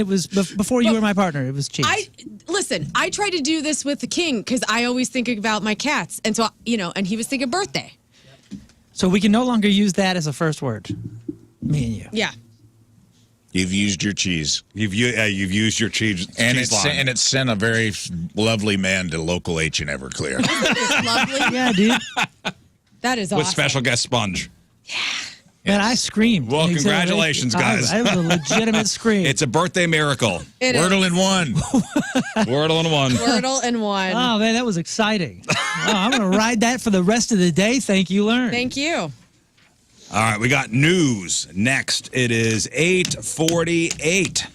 [SPEAKER 3] was before you were my partner. It was cheese.
[SPEAKER 4] Listen. I try to do this with the king because I always think about my cats, and so and he was thinking birthday.
[SPEAKER 3] So we can no longer use that as a first word. Me and you.
[SPEAKER 4] Yeah.
[SPEAKER 1] You've used your cheese.
[SPEAKER 5] You've used your cheese
[SPEAKER 1] And
[SPEAKER 5] cheese line.
[SPEAKER 1] it sent a very lovely man to local H in Everclear.
[SPEAKER 4] It's lovely.
[SPEAKER 3] Yeah, dude.
[SPEAKER 4] That is
[SPEAKER 5] with
[SPEAKER 4] awesome.
[SPEAKER 5] special guest sponge.
[SPEAKER 3] Man, I screamed.
[SPEAKER 5] Well,
[SPEAKER 3] In
[SPEAKER 5] congratulations, guys.
[SPEAKER 3] I was a legitimate scream.
[SPEAKER 5] It's a birthday miracle.
[SPEAKER 4] It is.
[SPEAKER 1] Wordle in 1.
[SPEAKER 5] Wordle in 1.
[SPEAKER 4] Wordle and one.
[SPEAKER 3] Oh man, that was exciting. I'm gonna ride that for the rest of the day. Thank you, Learn.
[SPEAKER 4] Thank you.
[SPEAKER 5] All right, we got news next. It is 8:48.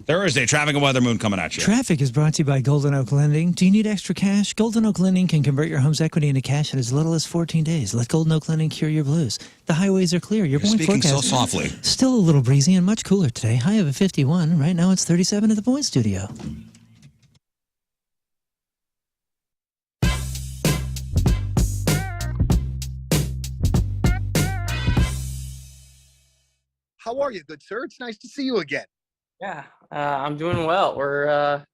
[SPEAKER 5] Thursday, traffic and weather, Moon coming at you.
[SPEAKER 3] Traffic is brought to you by Golden Oak Lending. Do you need extra cash? Golden Oak Lending can convert your home's equity into cash in as little as 14 days. Let Golden Oak Lending cure your blues. The highways are clear. Your
[SPEAKER 5] You're
[SPEAKER 3] point
[SPEAKER 5] speaking so
[SPEAKER 3] forecast
[SPEAKER 5] softly.
[SPEAKER 3] still a little breezy and much cooler today. High of a 51. Right now it's 37 at the Point Studio.
[SPEAKER 10] How are you, good sir? It's nice to see you again.
[SPEAKER 12] Yeah, I'm doing well. We're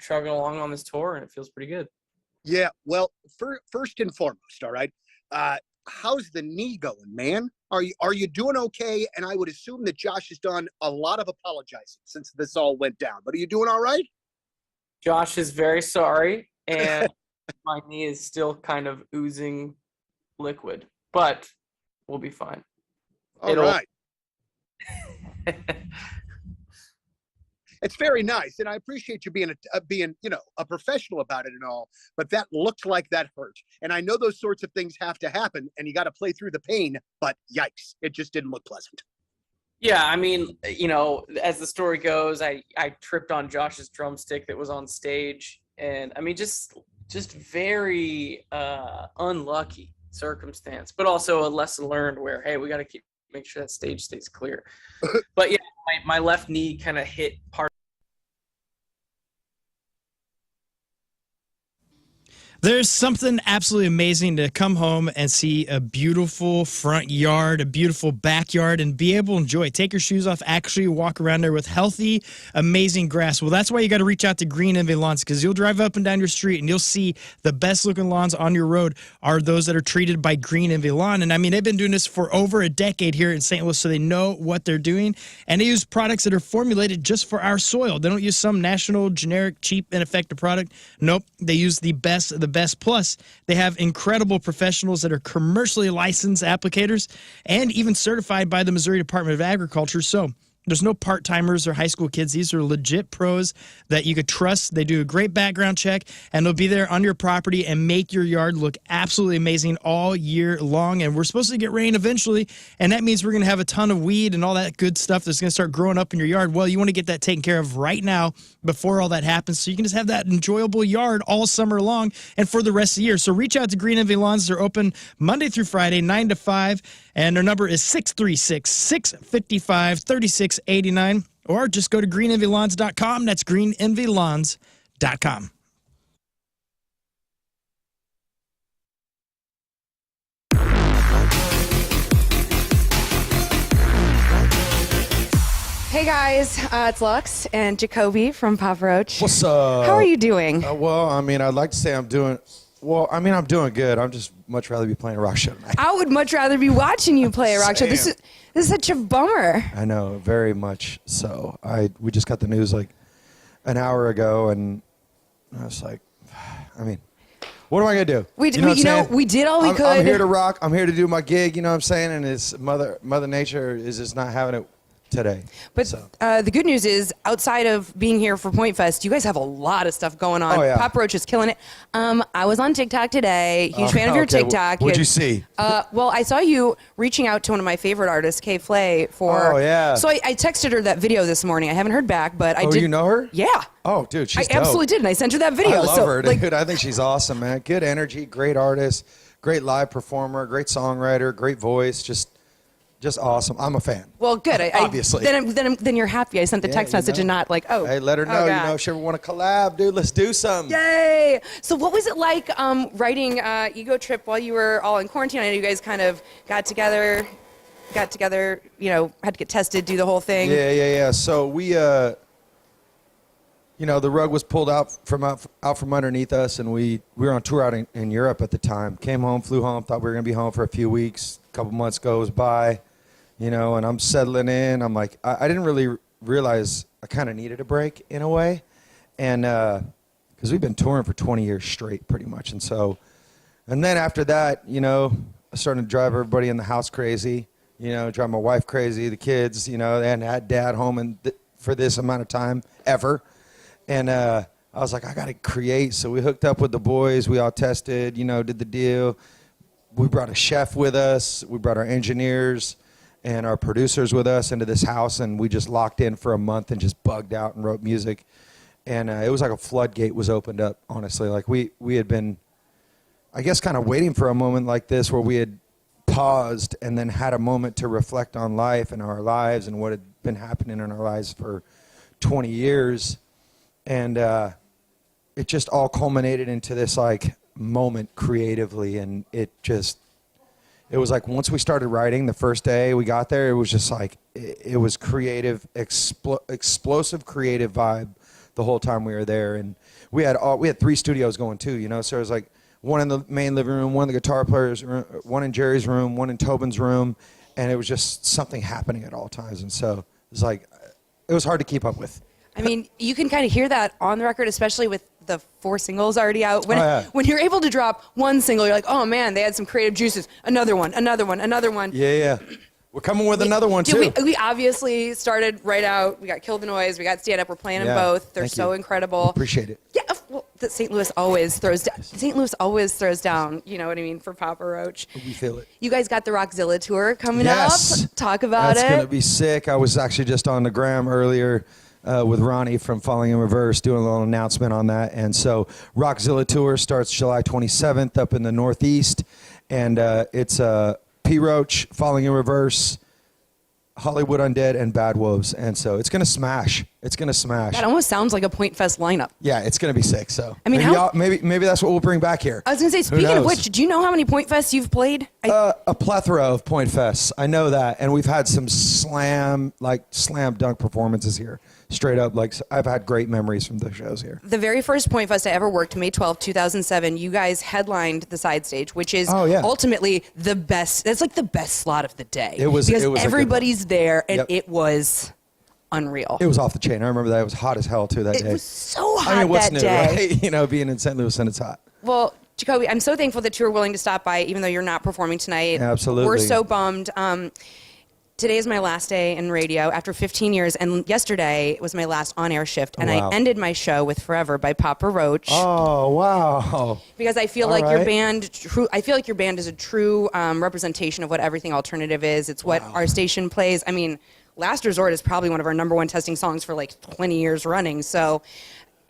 [SPEAKER 12] chugging along on this tour, and it feels pretty good.
[SPEAKER 10] Yeah, well, first and foremost, all right, how's the knee going, man? Are you doing okay? And I would assume that Josh has done a lot of apologizing since this all went down. But are you doing all right?
[SPEAKER 12] Josh is very sorry, and my knee is still kind of oozing liquid, but we'll be fine.
[SPEAKER 10] All right. It's very nice, and I appreciate you being a professional about it and all. But that looked like that hurt, and I know those sorts of things have to happen, and you got to play through the pain. But yikes, it just didn't look pleasant.
[SPEAKER 12] Yeah, I mean, as the story goes, I tripped on Josh's drumstick that was on stage, and I mean, just very unlucky circumstance, but also a lesson learned where, hey, we got to make sure that stage stays clear. But yeah, my left knee kind of hit part.
[SPEAKER 2] There's something absolutely amazing to come home and see a beautiful front yard, a beautiful backyard, and be able to enjoy it. Take your shoes off, actually walk around there with healthy, amazing grass. Well, that's why you got to reach out to Green Envy Lawns, because you'll drive up and down your street and you'll see the best looking lawns on your road are those that are treated by Green Envy Lawn. And I mean, they've been doing this for over a decade here in St. Louis, so they know what they're doing. And they use products that are formulated just for our soil. They don't use some national, generic, cheap, ineffective product. Nope, they use the best of the best. Plus, they have incredible professionals that are commercially licensed applicators and even certified by the Missouri Department of Agriculture. So there's no part-timers or high school kids. These are legit pros that you could trust. They do a great background check, and they'll be there on your property and make your yard look absolutely amazing all year long. And we're supposed to get rain eventually, and that means we're going to have a ton of weed and all that good stuff that's going to start growing up in your yard. Well, you want to get that taken care of right now before all that happens, so you can just have that enjoyable yard all summer long and for the rest of the year. So reach out to Green Envy Lawns. They're open Monday through Friday, 9 to 5, and their number is 636-655-3689, or just go to greenenvylawns.com. That's greenenvylawns.com.
[SPEAKER 13] Hey guys, it's Lux and Jacoby from Papa Roach.
[SPEAKER 18] What's up?
[SPEAKER 13] How are you doing?
[SPEAKER 18] Well, I mean, I'd like to say I'm doing good. I'm just much rather be playing a rock show tonight.
[SPEAKER 13] I would much rather be watching you play a rock show. This is such a bummer.
[SPEAKER 18] I know, very much so. We just got the news like an hour ago, and I was like, I mean, what am I gonna do?
[SPEAKER 13] We did all we could.
[SPEAKER 18] I'm here to rock. I'm here to do my gig. You know what I'm saying? And it's Mother Nature is just not having it today.
[SPEAKER 13] But the good news is, outside of being here for Point Fest, you guys have a lot of stuff going on.
[SPEAKER 18] Oh, yeah.
[SPEAKER 13] Papa Roach is killing it. I was on TikTok today. Huge fan of your TikTok.
[SPEAKER 18] What'd you see?
[SPEAKER 13] Well, I saw you reaching out to one of my favorite artists, Kay Flay, for.
[SPEAKER 18] Oh, yeah.
[SPEAKER 13] So I texted her that video this morning. I haven't heard back, but I did.
[SPEAKER 18] Oh, you know her?
[SPEAKER 13] Yeah.
[SPEAKER 18] Oh, dude, she's
[SPEAKER 13] I absolutely did, and I sent her that video.
[SPEAKER 18] I love her, dude. I think she's awesome, man. Good energy, great artist, great live performer, great songwriter, great voice, just awesome. I'm a fan.
[SPEAKER 13] Well, good.
[SPEAKER 18] Obviously.
[SPEAKER 13] Then you're happy. I sent the text message and not like, oh.
[SPEAKER 18] Hey, let her know. If she ever want to collab, dude, let's do something.
[SPEAKER 13] Yay! So what was it like writing Ego Trip while you were all in quarantine? I know you guys kind of got together, had to get tested, do the whole thing.
[SPEAKER 18] Yeah. So we, the rug was pulled out from underneath us, and we were on tour out in Europe at the time. Came home, flew home, thought we were going to be home for a few weeks. A couple months goes by. And I'm settling in. I'm like, I didn't really realize I kind of needed a break in a way. And because we've been touring for 20 years straight pretty much. And then after that, I started to drive everybody in the house crazy, drive my wife crazy, the kids, they hadn't had dad home for this amount of time ever. And I was like, I got to create. So we hooked up with the boys. We all tested, did the deal. We brought a chef with us. We brought our engineers and our producers with us into this house, and we just locked in for a month and just bugged out and wrote music. And it was like a floodgate was opened up, honestly. Like we had been, I guess, kind of waiting for a moment like this where we had paused and then had a moment to reflect on life and our lives and what had been happening in our lives for 20 years. And it just all culminated into this like moment creatively, and it was like once we started writing the first day we got there, it was just like it was creative, explosive creative vibe the whole time we were there. And we had 3 studios going too, so it was like one in the main living room, one in the guitar player's room, one in Jerry's room, one in Tobin's room, and it was just something happening at all times. And so it was like, it was hard to keep up with.
[SPEAKER 13] I mean, you can kind of hear that on the record, especially with the 4 singles already out. When you're able to drop one single, you're like, oh man, they had some creative juices. Another one.
[SPEAKER 18] Yeah. We're coming with another one too.
[SPEAKER 13] We obviously started right out. We got Kill the Noise. We got Stand Up. We're playing them both. They're so incredible.
[SPEAKER 18] Appreciate it.
[SPEAKER 13] Yeah, well, St. Louis always throws down. St. Louis always throws down. You know what I mean, for Papa Roach.
[SPEAKER 18] We feel it.
[SPEAKER 13] You guys got the Rockzilla tour coming up. Talk about
[SPEAKER 18] That's
[SPEAKER 13] it.
[SPEAKER 18] going to be sick. I was actually just on the gram earlier with Ronnie from Falling in Reverse doing a little announcement on that. And so Rockzilla tour starts July 27th up in the Northeast. And it's P. Roach, Falling in Reverse, Hollywood Undead, and Bad Wolves. And so it's going to smash. It's going to smash.
[SPEAKER 13] That almost sounds like a Point Fest lineup.
[SPEAKER 18] Yeah, it's going to be sick. So
[SPEAKER 13] I mean,
[SPEAKER 18] maybe that's what we'll bring back here.
[SPEAKER 13] I was going to say, speaking of which, do you know how many Point Fests you've played?
[SPEAKER 18] A plethora of Point Fests. I know that. And we've had some slam dunk performances here. Straight up, like, I've had great memories from the shows here.
[SPEAKER 13] The very first Point Fest I ever worked, May 12, 2007, you guys headlined the side stage, which is ultimately the best. That's like the best slot of the day.
[SPEAKER 18] It was
[SPEAKER 13] because
[SPEAKER 18] it was
[SPEAKER 13] everybody's there, and it was unreal.
[SPEAKER 18] It was off the chain. I remember that. It was hot as hell too that day.
[SPEAKER 13] It was so hot
[SPEAKER 18] I mean, what's
[SPEAKER 13] that
[SPEAKER 18] new,
[SPEAKER 13] day.
[SPEAKER 18] right? You know, being in St. Louis and it's hot.
[SPEAKER 13] Well, Jacoby, I'm so thankful that you were willing to stop by, even though you're not performing tonight.
[SPEAKER 18] Absolutely.
[SPEAKER 13] We're so bummed. Today is my last day in radio after 15 years, and yesterday was my last on-air shift, and I ended my show with Forever by Papa Roach.
[SPEAKER 18] Oh, wow.
[SPEAKER 13] Because I feel like your band is a true representation of what everything alternative is. It's what our station plays. I mean, Last Resort is probably one of our #1 testing songs for like 20 years running. So,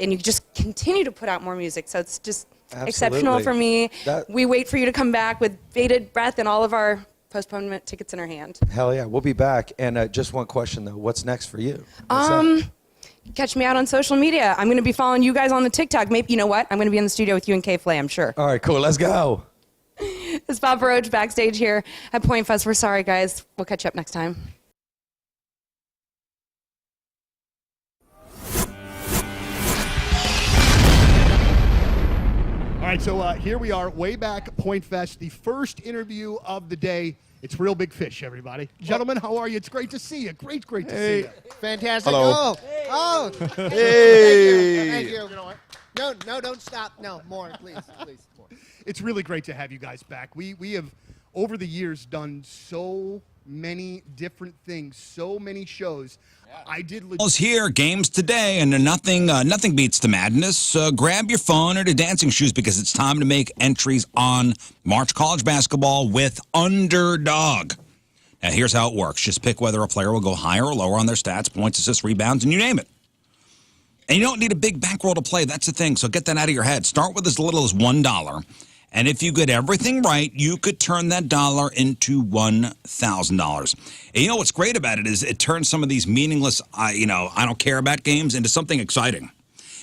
[SPEAKER 13] and you just continue to put out more music. So it's just exceptional for me. We wait for you to come back with bated breath and all of our postponement tickets in our hand.
[SPEAKER 18] Hell yeah, we'll be back. And just one question though, what's next for you?
[SPEAKER 13] Catch me out on social media. I'm going to be following you guys on the TikTok. Maybe, you know what? I'm going to be in the studio with you and Kay Flay, I'm sure.
[SPEAKER 18] All right, cool. Let's go.
[SPEAKER 13] It's Papa Roach backstage here at Point Fest. We're sorry, guys. We'll catch you up next time.
[SPEAKER 10] All right, so here we are, way back at Point Fest, the first interview of the day. It's Real Big Fish, everybody. Gentlemen, how are you? It's great to see you. Great to see you.
[SPEAKER 6] Fantastic.
[SPEAKER 10] Hello.
[SPEAKER 6] Oh.
[SPEAKER 10] Hey.
[SPEAKER 6] Thank you. No, don't stop. No, more, please, more.
[SPEAKER 10] It's really great to have you guys back. We have, over the years, done so many different things, so many shows. I did.
[SPEAKER 5] Here, games today, and nothing beats the madness. Grab your phone or your dancing shoes because it's time to make entries on March College basketball with Underdog. Now, here's how it works. Just pick whether a player will go higher or lower on their stats, points, assists, rebounds, and you name it. And you don't need a big bankroll to play. That's the thing. So get that out of your head. Start with as little as $1. And if you get everything right, you could turn that dollar into $1,000. And you know what's great about it is it turns some of these meaningless, I don't care about games into something exciting.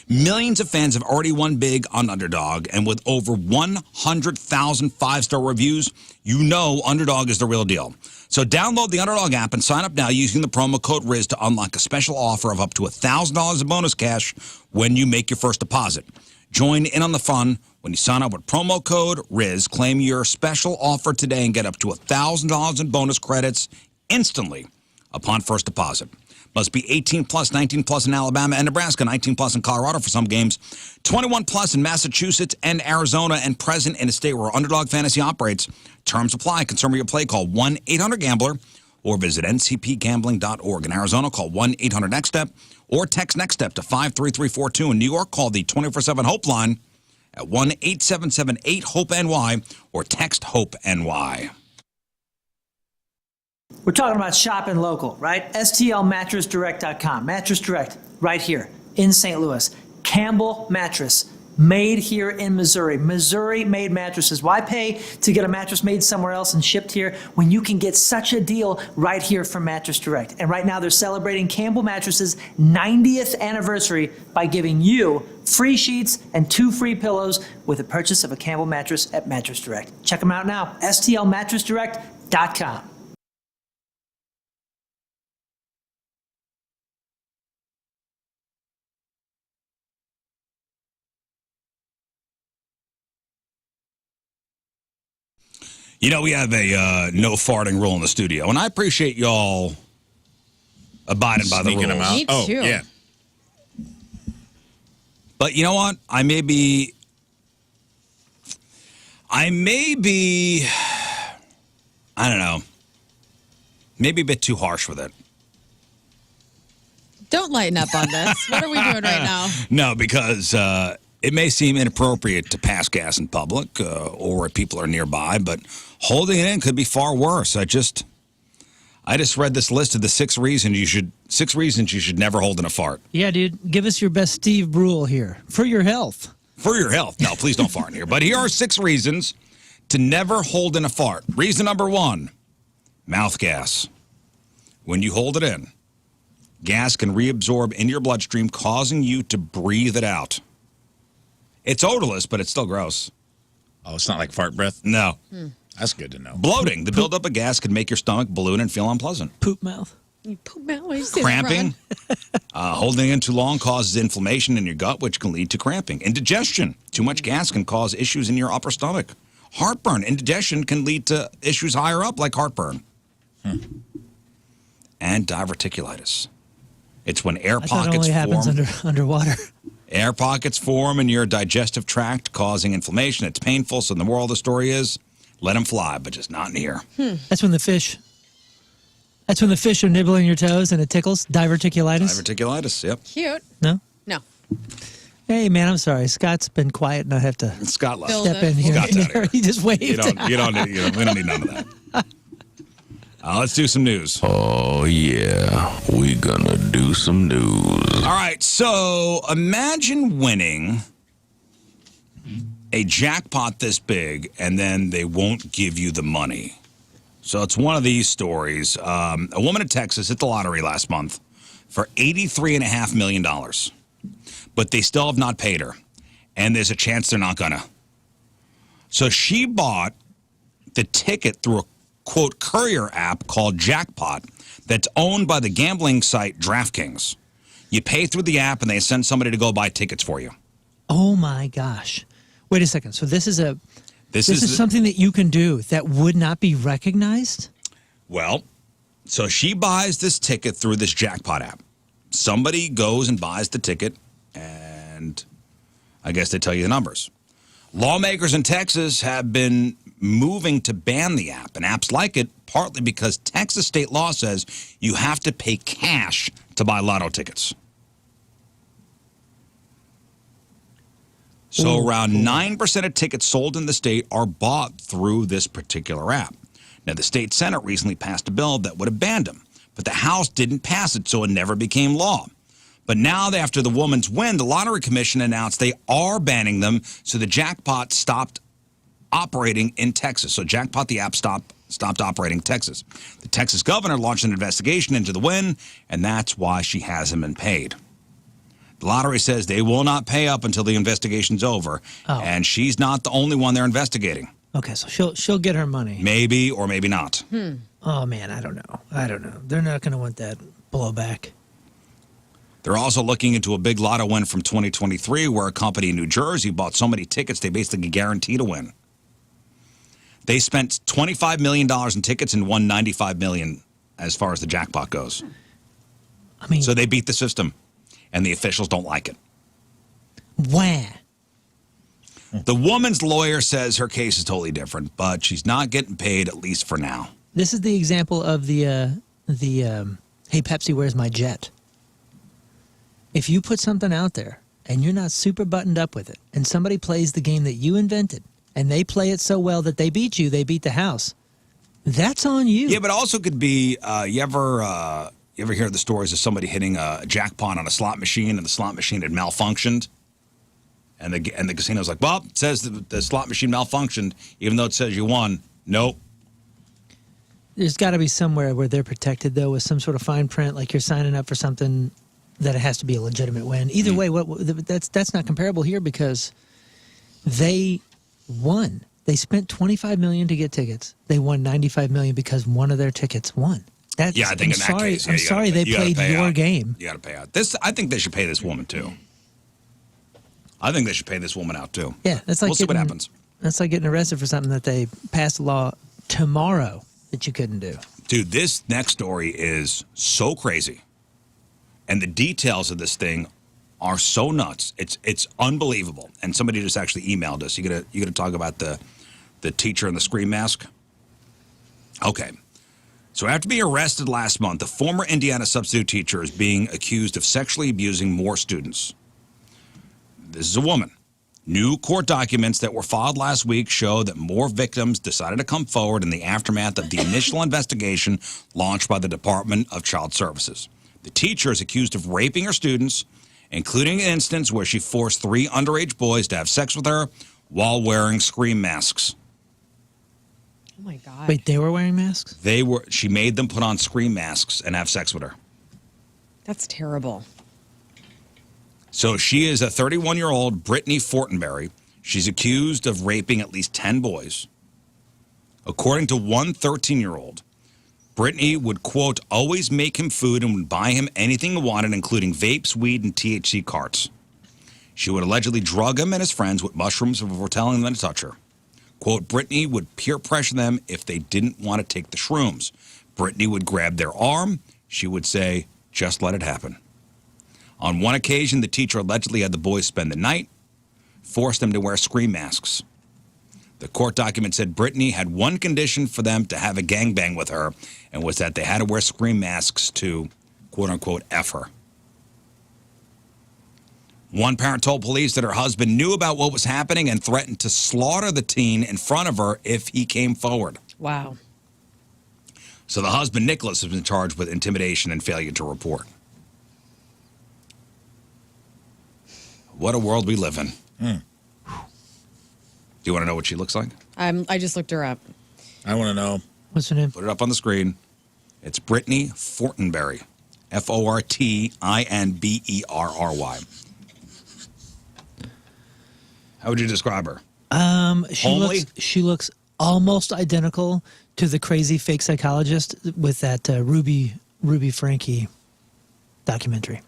[SPEAKER 5] Millions of fans have already won big on Underdog, and with over 100,000 five-star reviews, you know Underdog is the real deal. So download the Underdog app and sign up now using the promo code RIZ to unlock a special offer of up to $1,000 in bonus cash when you make your first deposit. Join in on the fun when you sign up with promo code RIZ. Claim your special offer today and get up to $1,000 in bonus credits instantly upon first deposit. Must be 18 plus, 19 plus in Alabama and Nebraska, 19 plus in Colorado for some games, 21 plus in Massachusetts and Arizona, and present in a state where Underdog Fantasy operates. Terms apply. Concern your play. Call 1-800-GAMBLER or visit ncpgambling.org. In Arizona, call 1-800-NEXT-STEP or text NEXT STEP to 53342. In New York, call the 24/7 Hope line at 1-877-8-HOPE-NY or text HOPE-NY.
[SPEAKER 3] We're talking about shopping local, right? STLmattressdirect.com. Mattress Direct, right here in St. Louis. Campbell Mattress, made here in Missouri. Missouri-made mattresses. Why pay to get a mattress made somewhere else and shipped here when you can get such a deal right here from Mattress Direct? And right now they're celebrating Campbell Mattress's 90th anniversary by giving you free sheets and 2 free pillows with the purchase of a Campbell mattress at Mattress Direct. Check them out now. STLmattressdirect.com.
[SPEAKER 5] You know, we have a no farting rule in the studio, and I appreciate y'all abiding by the
[SPEAKER 1] Sneaking
[SPEAKER 5] rules.
[SPEAKER 1] them out.
[SPEAKER 4] Me
[SPEAKER 1] Oh,
[SPEAKER 4] too.
[SPEAKER 1] yeah.
[SPEAKER 5] But you know what? I may be, I don't know, maybe a bit too harsh with it.
[SPEAKER 4] Don't lighten up on this. What are we doing right now?
[SPEAKER 5] No, because it may seem inappropriate to pass gas in public or if people are nearby, but holding it in could be far worse. I just read this list of the six reasons you should never hold in a fart.
[SPEAKER 3] Yeah, dude. Give us your best Steve rule here for your health.
[SPEAKER 5] For your health. No, please don't fart in here. But here are 6 reasons to never hold in a fart. Reason number 1, mouth gas. When you hold it in, gas can reabsorb into your bloodstream, causing you to breathe it out. It's odorless, but it's still gross.
[SPEAKER 1] Oh, it's not like fart breath?
[SPEAKER 5] No.
[SPEAKER 1] That's good to know.
[SPEAKER 5] Bloating. The buildup of gas can make your stomach balloon and feel unpleasant.
[SPEAKER 3] Poop mouth.
[SPEAKER 4] You poop out. Why you say that,
[SPEAKER 5] Cramping.
[SPEAKER 4] Ron?
[SPEAKER 5] Holding in too long causes inflammation in your gut, which can lead to cramping. Indigestion. Too much gas can cause issues in your upper stomach. Heartburn. Indigestion can lead to issues higher up, like heartburn. And diverticulitis. It's when air
[SPEAKER 3] I thought it
[SPEAKER 5] pockets
[SPEAKER 3] only happens
[SPEAKER 5] form.
[SPEAKER 3] underwater.
[SPEAKER 5] Air pockets form in your digestive tract, causing inflammation. It's painful. So the moral of the story is, let them fly, but just not in here.
[SPEAKER 3] That's when the fish are nibbling your toes and it tickles. Diverticulitis.
[SPEAKER 5] Diverticulitis. Yep.
[SPEAKER 4] Cute.
[SPEAKER 3] No?
[SPEAKER 4] No.
[SPEAKER 3] Hey, man, I'm sorry. Scott's been quiet and I have to
[SPEAKER 5] Scott left.
[SPEAKER 4] Fill
[SPEAKER 3] step
[SPEAKER 4] the-
[SPEAKER 3] in here.
[SPEAKER 5] Scott's out of here.
[SPEAKER 3] He just waved.
[SPEAKER 5] We don't need none of that. Let's do some news.
[SPEAKER 17] Oh, yeah. We gonna do some news.
[SPEAKER 5] All right, so imagine winning a jackpot this big, and then they won't give you the money. So it's one of these stories. A woman in Texas hit the lottery last month for $83.5 million, but they still have not paid her, and there's a chance they're not gonna. So she bought the ticket through a, quote, courier app called Jackpot that's owned by the gambling site DraftKings. You pay through the app, and they send somebody to go buy tickets for you.
[SPEAKER 3] Oh, my gosh. Wait a second. So this is
[SPEAKER 5] This is
[SPEAKER 3] something that you can do that would not be recognized?
[SPEAKER 5] Well, so she buys this ticket through this Jackpot app. Somebody goes and buys the ticket, and I guess they tell you the numbers. Lawmakers in Texas have been moving to ban the app and apps like it, partly because Texas state law says you have to pay cash to buy lotto tickets. So around 9% of tickets sold in the state are bought through this particular app. Now, the state Senate recently passed a bill that would have banned them, but the House didn't pass it, so it never became law. But now, after the woman's win, the Lottery Commission announced they are banning them, so the Jackpot stopped operating in Texas. So Jackpot, the app, stopped operating in Texas. The Texas governor launched an investigation into the win, and that's why she hasn't been paid. The lottery says they will not pay up until the investigation's over, and she's not the only one they're investigating.
[SPEAKER 3] Okay, so she'll get her money.
[SPEAKER 5] Maybe or maybe not.
[SPEAKER 3] Oh, man, I don't know. They're not going to want that blowback.
[SPEAKER 5] They're also looking into a big lotto win from 2023 where a company in New Jersey bought so many tickets they basically guaranteed a win. They spent $25 million in tickets and won $95 million as far as the jackpot goes.
[SPEAKER 3] I mean,
[SPEAKER 5] so they beat the system, and the officials don't like it.
[SPEAKER 3] Wah.
[SPEAKER 5] The woman's lawyer says her case is totally different, but she's not getting paid, at least for now.
[SPEAKER 3] This is the example of the hey, Pepsi, where's my jet? If you put something out there and you're not super buttoned up with it, and somebody plays the game that you invented, and they play it so well that they beat you, they beat the house, that's on you.
[SPEAKER 5] Yeah, but it also could be, you ever hear the stories of somebody hitting a jackpot on a slot machine, and the slot machine had malfunctioned? And the casino's like, well, it says the slot machine malfunctioned, even though it says you won. Nope.
[SPEAKER 3] There's got to be somewhere where they're protected, though, with some sort of fine print, like you're signing up for something that it has to be a legitimate win. Either way, that's not comparable here because they won. They spent $25 million to get tickets. They won $95 million because one of their tickets won. I think
[SPEAKER 5] in that case,
[SPEAKER 3] I'm sorry they played your game.
[SPEAKER 5] You got to pay out. I think they should pay this woman too. I think they should pay this woman out too.
[SPEAKER 3] Yeah, that's like
[SPEAKER 5] we'll see what happens.
[SPEAKER 3] That's like getting arrested for something that they passed a law tomorrow that you couldn't do.
[SPEAKER 5] Dude, this next story is so crazy. And the details of this thing are so nuts. It's unbelievable. And somebody just actually emailed us. You gonna talk about the teacher and the scream mask? Okay. So after being arrested last month, the former Indiana substitute teacher is being accused of sexually abusing more students. This is a woman. New court documents that were filed last week show that more victims decided to come forward in the aftermath of the initial investigation launched by the Department of Child Services. The teacher is accused of raping her students, including an instance where she forced 3 underage boys to have sex with her while wearing scream masks.
[SPEAKER 4] Oh my God.
[SPEAKER 3] Wait, they were wearing masks?
[SPEAKER 5] She made them put on scream masks and have sex with her.
[SPEAKER 4] That's terrible.
[SPEAKER 5] So she is a 31-year-old Brittany Fortenberry. She's accused of raping at least 10 boys. According to one 13-year-old, Brittany would, quote, always make him food and would buy him anything he wanted, including vapes, weed, and THC carts. She would allegedly drug him and his friends with mushrooms before telling them to touch her. Quote, Brittany would peer pressure them if they didn't want to take the shrooms. Brittany would grab their arm. She would say, just let it happen. On one occasion, the teacher allegedly had the boys spend the night, forced them to wear scream masks. The court document said Brittany had one condition for them to have a gangbang with her, and was that they had to wear scream masks to, quote-unquote, F her. One parent told police that her husband knew about what was happening and threatened to slaughter the teen in front of her if he came forward.
[SPEAKER 4] Wow.
[SPEAKER 5] So the husband, Nicholas, has been charged with intimidation and failure to report. What a world we live in. Do you want to know what she looks like?
[SPEAKER 4] I just looked her up.
[SPEAKER 1] I want to know.
[SPEAKER 3] What's her name?
[SPEAKER 5] Put it up on the screen. It's Brittany Fortenberry. Fortinberry. How would you describe her?
[SPEAKER 3] She looks almost identical to the crazy fake psychologist with that Ruby Frankie documentary.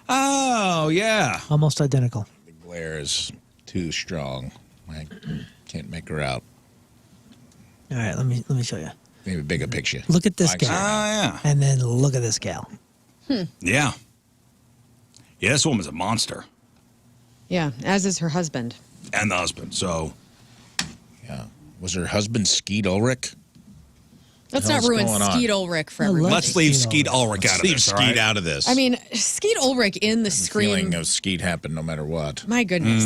[SPEAKER 5] Oh, yeah.
[SPEAKER 3] Almost identical.
[SPEAKER 1] The glare is too strong. I can't make her out.
[SPEAKER 3] All right, let me show you.
[SPEAKER 1] Maybe bigger picture.
[SPEAKER 3] Look at this
[SPEAKER 1] Oh,
[SPEAKER 3] gal.
[SPEAKER 5] yeah.
[SPEAKER 3] And then look at this gal.
[SPEAKER 5] Yeah. Yeah, this woman's a monster.
[SPEAKER 4] Yeah, as is her husband.
[SPEAKER 5] And the husband, so.
[SPEAKER 1] Yeah. Was her husband Skeet Ulrich?
[SPEAKER 4] Let's not ruin Skeet Ulrich for everybody.
[SPEAKER 5] Let's leave Skeet Ulrich out of this.
[SPEAKER 1] Leave Skeet out of this.
[SPEAKER 4] I mean, Skeet Ulrich in the Scream.
[SPEAKER 1] Feeling of Skeet happened no matter what.
[SPEAKER 4] My goodness.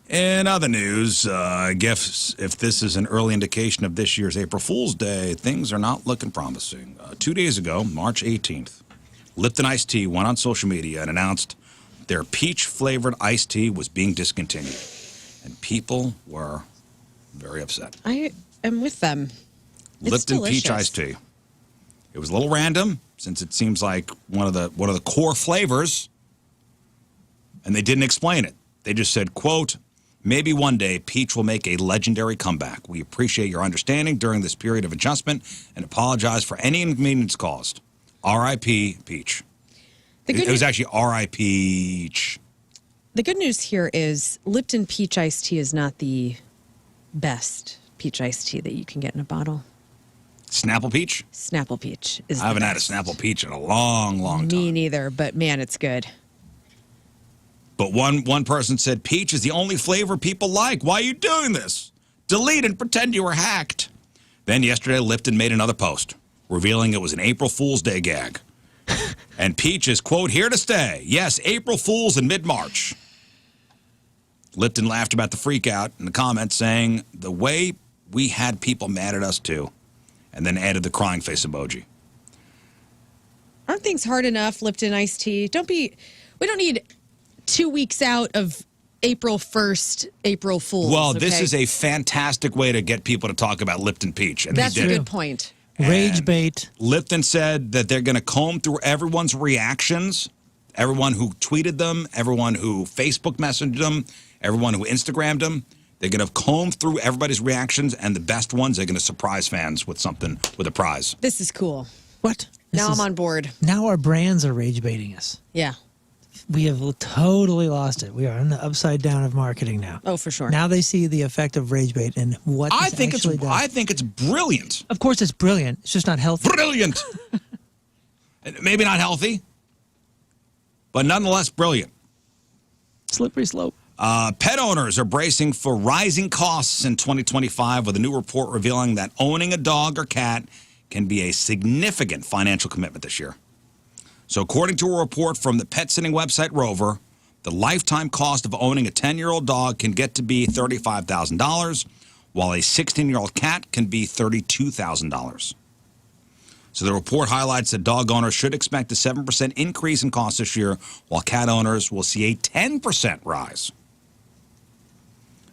[SPEAKER 5] In other news, I guess if this is an early indication of this year's April Fool's Day, things are not looking promising. 2 days ago, March 18th, Lipton Iced Tea went on social media and announced their peach-flavored iced tea was being discontinued. And people were very upset.
[SPEAKER 4] I am with them. It's
[SPEAKER 5] Lipton
[SPEAKER 4] delicious.
[SPEAKER 5] Peach Iced Tea. It was a little random, since it seems like one of the core flavors, and they didn't explain it. They just said, quote, maybe one day Peach will make a legendary comeback. We appreciate your understanding during this period of adjustment and apologize for any inconvenience caused. R.I.P. Peach. It was actually R.I.P. Peach.
[SPEAKER 4] The good news here is Lipton Peach Iced Tea is not the best peach iced tea that you can get in a bottle.
[SPEAKER 5] Snapple Peach?
[SPEAKER 4] Snapple Peach is
[SPEAKER 5] I haven't had a Snapple Peach in a long, long time.
[SPEAKER 4] Me neither, but man, it's good.
[SPEAKER 5] But one person said, Peach is the only flavor people like. Why are you doing this? Delete and pretend you were hacked. Then yesterday, Lipton made another post, revealing it was an April Fool's Day gag. And Peach is, quote, here to stay. Yes, April Fools in mid-March. Lipton laughed about the freak out in the comments, saying, the way we had people mad at us too. And then added the crying face emoji.
[SPEAKER 4] Aren't things hard enough, Lipton Iced Tea? We don't need 2 weeks out of April 1st, April Fools.
[SPEAKER 5] Well, this
[SPEAKER 4] okay?
[SPEAKER 5] is a fantastic way to get people to talk about Lipton Peach. And
[SPEAKER 4] That's
[SPEAKER 5] they
[SPEAKER 4] a
[SPEAKER 5] did
[SPEAKER 4] good
[SPEAKER 5] it.
[SPEAKER 4] point.
[SPEAKER 3] Rage bait.
[SPEAKER 5] Lipton said that they're going to comb through everyone's reactions, everyone who tweeted them, everyone who Facebook messaged them, everyone who Instagrammed them. They're going to comb through everybody's reactions, and the best ones, they're going to surprise fans with something, with a prize.
[SPEAKER 4] This is cool.
[SPEAKER 3] What?
[SPEAKER 4] Now I'm on board.
[SPEAKER 3] Now our brands are rage baiting us.
[SPEAKER 4] Yeah.
[SPEAKER 3] we have totally lost it. We are on the upside down of marketing now.
[SPEAKER 4] Oh, for sure.
[SPEAKER 3] Now they see the effect of rage bait and what
[SPEAKER 5] I
[SPEAKER 3] this
[SPEAKER 5] think
[SPEAKER 3] actually does.
[SPEAKER 5] I think it's brilliant.
[SPEAKER 3] Of course, it's brilliant. It's just not healthy.
[SPEAKER 5] Brilliant. Maybe not healthy, but nonetheless brilliant.
[SPEAKER 3] Slippery slope.
[SPEAKER 5] Pet owners are bracing for rising costs in 2025 with a new report revealing that owning a dog or cat can be a significant financial commitment this year. So according to a report from the pet sitting website Rover, the lifetime cost of owning a 10-year-old dog can get to be $35,000, while a 16-year-old cat can be $32,000. So the report highlights that dog owners should expect a 7% increase in costs this year, while cat owners will see a 10% rise.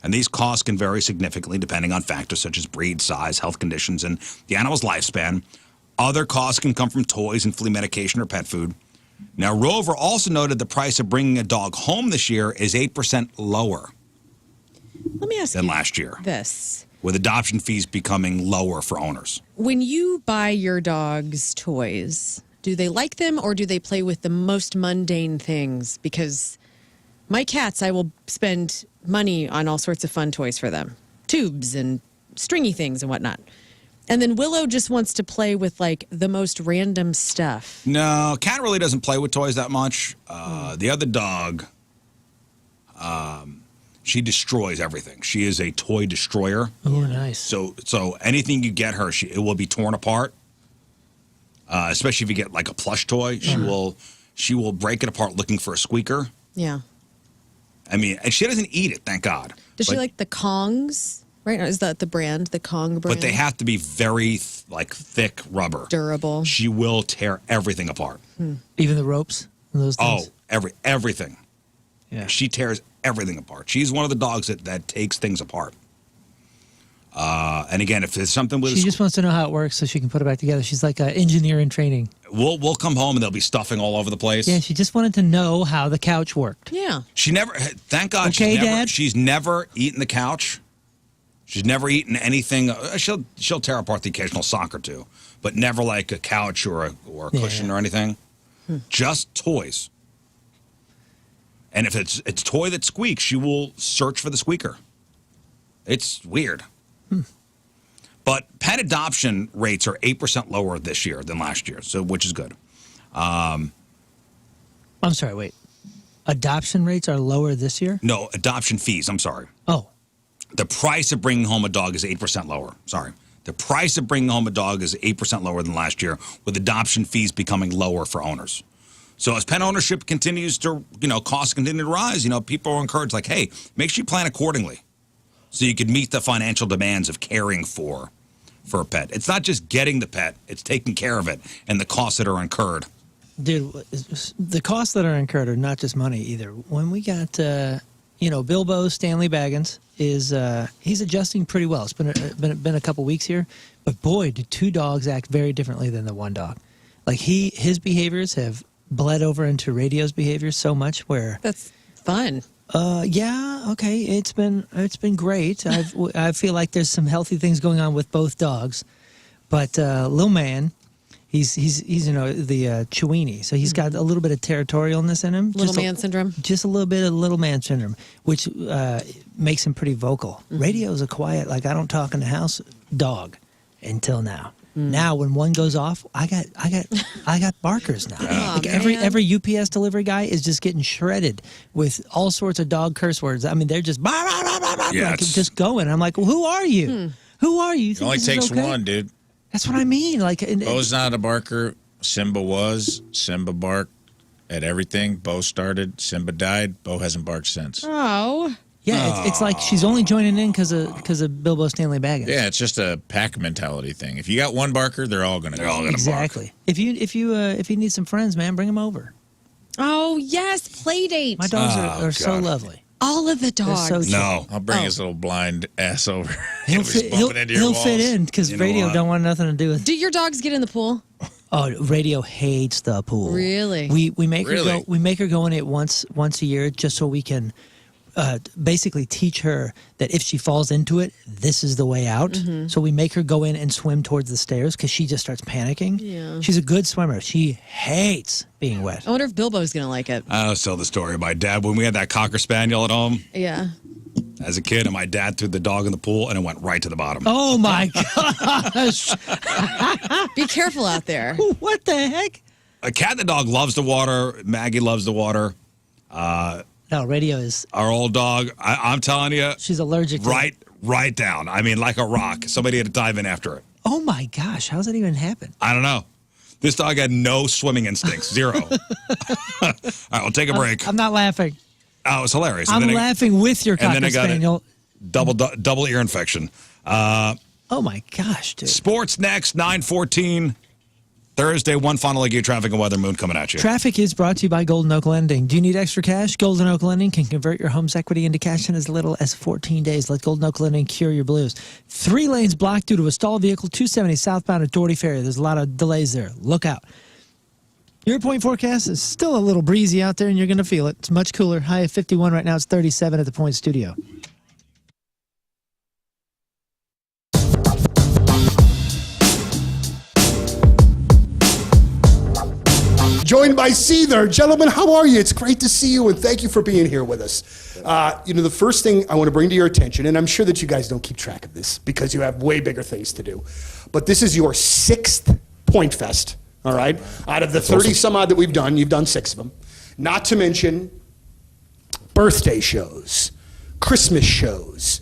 [SPEAKER 5] And these costs can vary significantly depending on factors such as breed, size, health conditions, and the animal's lifespan. Other costs can come from toys and flea medication or pet food. Now, Rover also noted the price of bringing a dog home this year is 8% lower
[SPEAKER 4] Let me ask
[SPEAKER 5] than
[SPEAKER 4] you
[SPEAKER 5] last year,
[SPEAKER 4] this.
[SPEAKER 5] with adoption fees becoming lower for owners.
[SPEAKER 4] When you buy your dog's toys, do they like them or do they play with the most mundane things? Because my cats, I will spend money on all sorts of fun toys for them. Tubes and stringy things and whatnot. And then Willow just wants to play with like the most random stuff.
[SPEAKER 5] No, cat really doesn't play with toys that much. The other dog, she destroys everything. She is a toy destroyer.
[SPEAKER 3] Oh, nice.
[SPEAKER 5] So anything you get her, it will be torn apart. Especially if you get like a plush toy, she will break it apart looking for a squeaker.
[SPEAKER 4] Yeah.
[SPEAKER 5] I mean, and she doesn't eat it, thank God.
[SPEAKER 4] Does she like the Kongs? Right? Is that the brand, the Kong brand?
[SPEAKER 5] But they have to be very thick rubber.
[SPEAKER 4] Durable.
[SPEAKER 5] She will tear everything apart.
[SPEAKER 3] Even the ropes and those things?
[SPEAKER 5] Oh, everything.
[SPEAKER 3] Yeah.
[SPEAKER 5] She tears everything apart. She's one of the dogs that takes things apart. And again, if there's something with
[SPEAKER 3] She just wants to know how it works so she can put it back together. She's like an engineer in training.
[SPEAKER 5] we'll come home and there'll be stuffing all over the place.
[SPEAKER 3] Yeah, she just wanted to know how the couch worked.
[SPEAKER 4] Yeah.
[SPEAKER 5] She never, thank God,
[SPEAKER 3] Okay, Dad?
[SPEAKER 5] she's never eaten the couch. She's never eaten anything. She'll tear apart the occasional sock or two, but never like a couch or a cushion or anything. Just toys. And if it's a toy that squeaks, she will search for the squeaker. It's weird. But pet adoption rates are 8% lower this year than last year, so which is good.
[SPEAKER 3] I'm sorry, wait. Adoption rates are lower this year?
[SPEAKER 5] No, adoption fees. I'm sorry.
[SPEAKER 3] Oh.
[SPEAKER 5] The price of bringing home a dog is 8% lower. Sorry. The price of bringing home a dog is 8% lower than last year, with adoption fees becoming lower for owners. So as pet ownership continues to, costs continue to rise, people are encouraged, like, hey, make sure you plan accordingly so you can meet the financial demands of caring for a pet. It's not just getting the pet, it's taking care of it and the costs that are incurred.
[SPEAKER 3] Dude, the costs that are incurred are not just money either. When we got, Bilbo Stanley Baggins he's adjusting pretty well. It's been a couple weeks here, but boy, do two dogs act very differently than the one dog. Like his behaviors have bled over into Radio's behaviors so much where
[SPEAKER 4] that's fun.
[SPEAKER 3] Yeah, okay. It's been great. I feel like there's some healthy things going on with both dogs, but Lil Man, he's the Chewini, so he's got a little bit of territorialness in him.
[SPEAKER 4] Little man syndrome.
[SPEAKER 3] Just a little bit of little man syndrome, which makes him pretty vocal. Radio's a quiet, like I don't talk in the house dog until now. Now, when one goes off, I got barkers now.
[SPEAKER 4] Oh,
[SPEAKER 3] like every UPS delivery guy is just getting shredded with all sorts of dog curse words. I mean, they're just just going. I'm like, well, who are you? Who are you?
[SPEAKER 1] It only takes one, dude.
[SPEAKER 3] That's what I mean. Like,
[SPEAKER 1] Bo's not a barker. Simba was. Simba barked at everything. Bo started. Simba died. Bo hasn't barked since.
[SPEAKER 4] Oh.
[SPEAKER 3] Yeah, it's like she's only joining in because of Bilbo Stanley Baggins.
[SPEAKER 1] Yeah, it's just a pack mentality thing. If you got one barker, they're all going to bark.
[SPEAKER 3] Exactly. If you need some friends, man, bring them over.
[SPEAKER 4] Oh yes, play date.
[SPEAKER 3] My dogs are so lovely.
[SPEAKER 4] All of the dogs.
[SPEAKER 3] So
[SPEAKER 1] no, I'll bring his little blind ass over.
[SPEAKER 3] He'll fit in because Radio don't want nothing to do with.
[SPEAKER 4] Do your dogs get in the pool?
[SPEAKER 3] Oh, Radio hates the pool.
[SPEAKER 4] Really?
[SPEAKER 3] We make her go. We make her go in it once a year just so we can basically teach her that if she falls into it, this is the way out.
[SPEAKER 4] Mm-hmm.
[SPEAKER 3] So we make her go in and swim towards the stairs because she just starts panicking.
[SPEAKER 4] Yeah.
[SPEAKER 3] She's a good swimmer. She hates being wet.
[SPEAKER 4] I wonder if Bilbo's going to like it.
[SPEAKER 5] I'll tell the story of my dad when we had that Cocker Spaniel at home
[SPEAKER 4] Yeah.
[SPEAKER 5] as a kid, and my dad threw the dog in the pool, and it went right to the bottom.
[SPEAKER 3] Oh, my gosh.
[SPEAKER 4] Be careful out there.
[SPEAKER 3] What the heck?
[SPEAKER 5] A cat and the dog loves the water. Maggie loves the water.
[SPEAKER 3] No, radio is...
[SPEAKER 5] Our old dog, I'm telling you.
[SPEAKER 3] She's allergic to it.
[SPEAKER 5] Right down. I mean, like a rock. Somebody had to dive in after it.
[SPEAKER 3] Oh, my gosh. How's that even happen?
[SPEAKER 5] I don't know. This dog had no swimming instincts. Zero. All right, we'll take a break.
[SPEAKER 3] I'm not laughing.
[SPEAKER 5] Oh, it was hilarious.
[SPEAKER 3] I'm laughing with your Cocker
[SPEAKER 5] and then I got
[SPEAKER 3] Spaniel.
[SPEAKER 5] a double ear infection.
[SPEAKER 3] Oh, my gosh, dude.
[SPEAKER 5] Sports next, 9:14. Thursday, one final look at traffic and weather. Moon coming at you.
[SPEAKER 3] Traffic is brought to you by Golden Oak Lending. Do you need extra cash? Golden Oak Lending can convert your home's equity into cash in as little as 14 days. Let Golden Oak Lending cure your blues. 3 lanes blocked due to a stalled vehicle, 270 southbound at Doherty Ferry. There's a lot of delays there. Look out. Your point forecast is still a little breezy out there, and you're going to feel it. It's much cooler. High of 51 right now. It's 37 at the Point Studio.
[SPEAKER 10] Joined by Seether. Gentlemen, how are you? It's great to see you, and thank you for being here with us. The first thing I want to bring to your attention, and I'm sure that you guys don't keep track of this because you have way bigger things to do, but this is your 6th Point Fest, all right? Out of the 30 some odd that we've done, you've done 6 of them. Not to mention birthday shows, Christmas shows.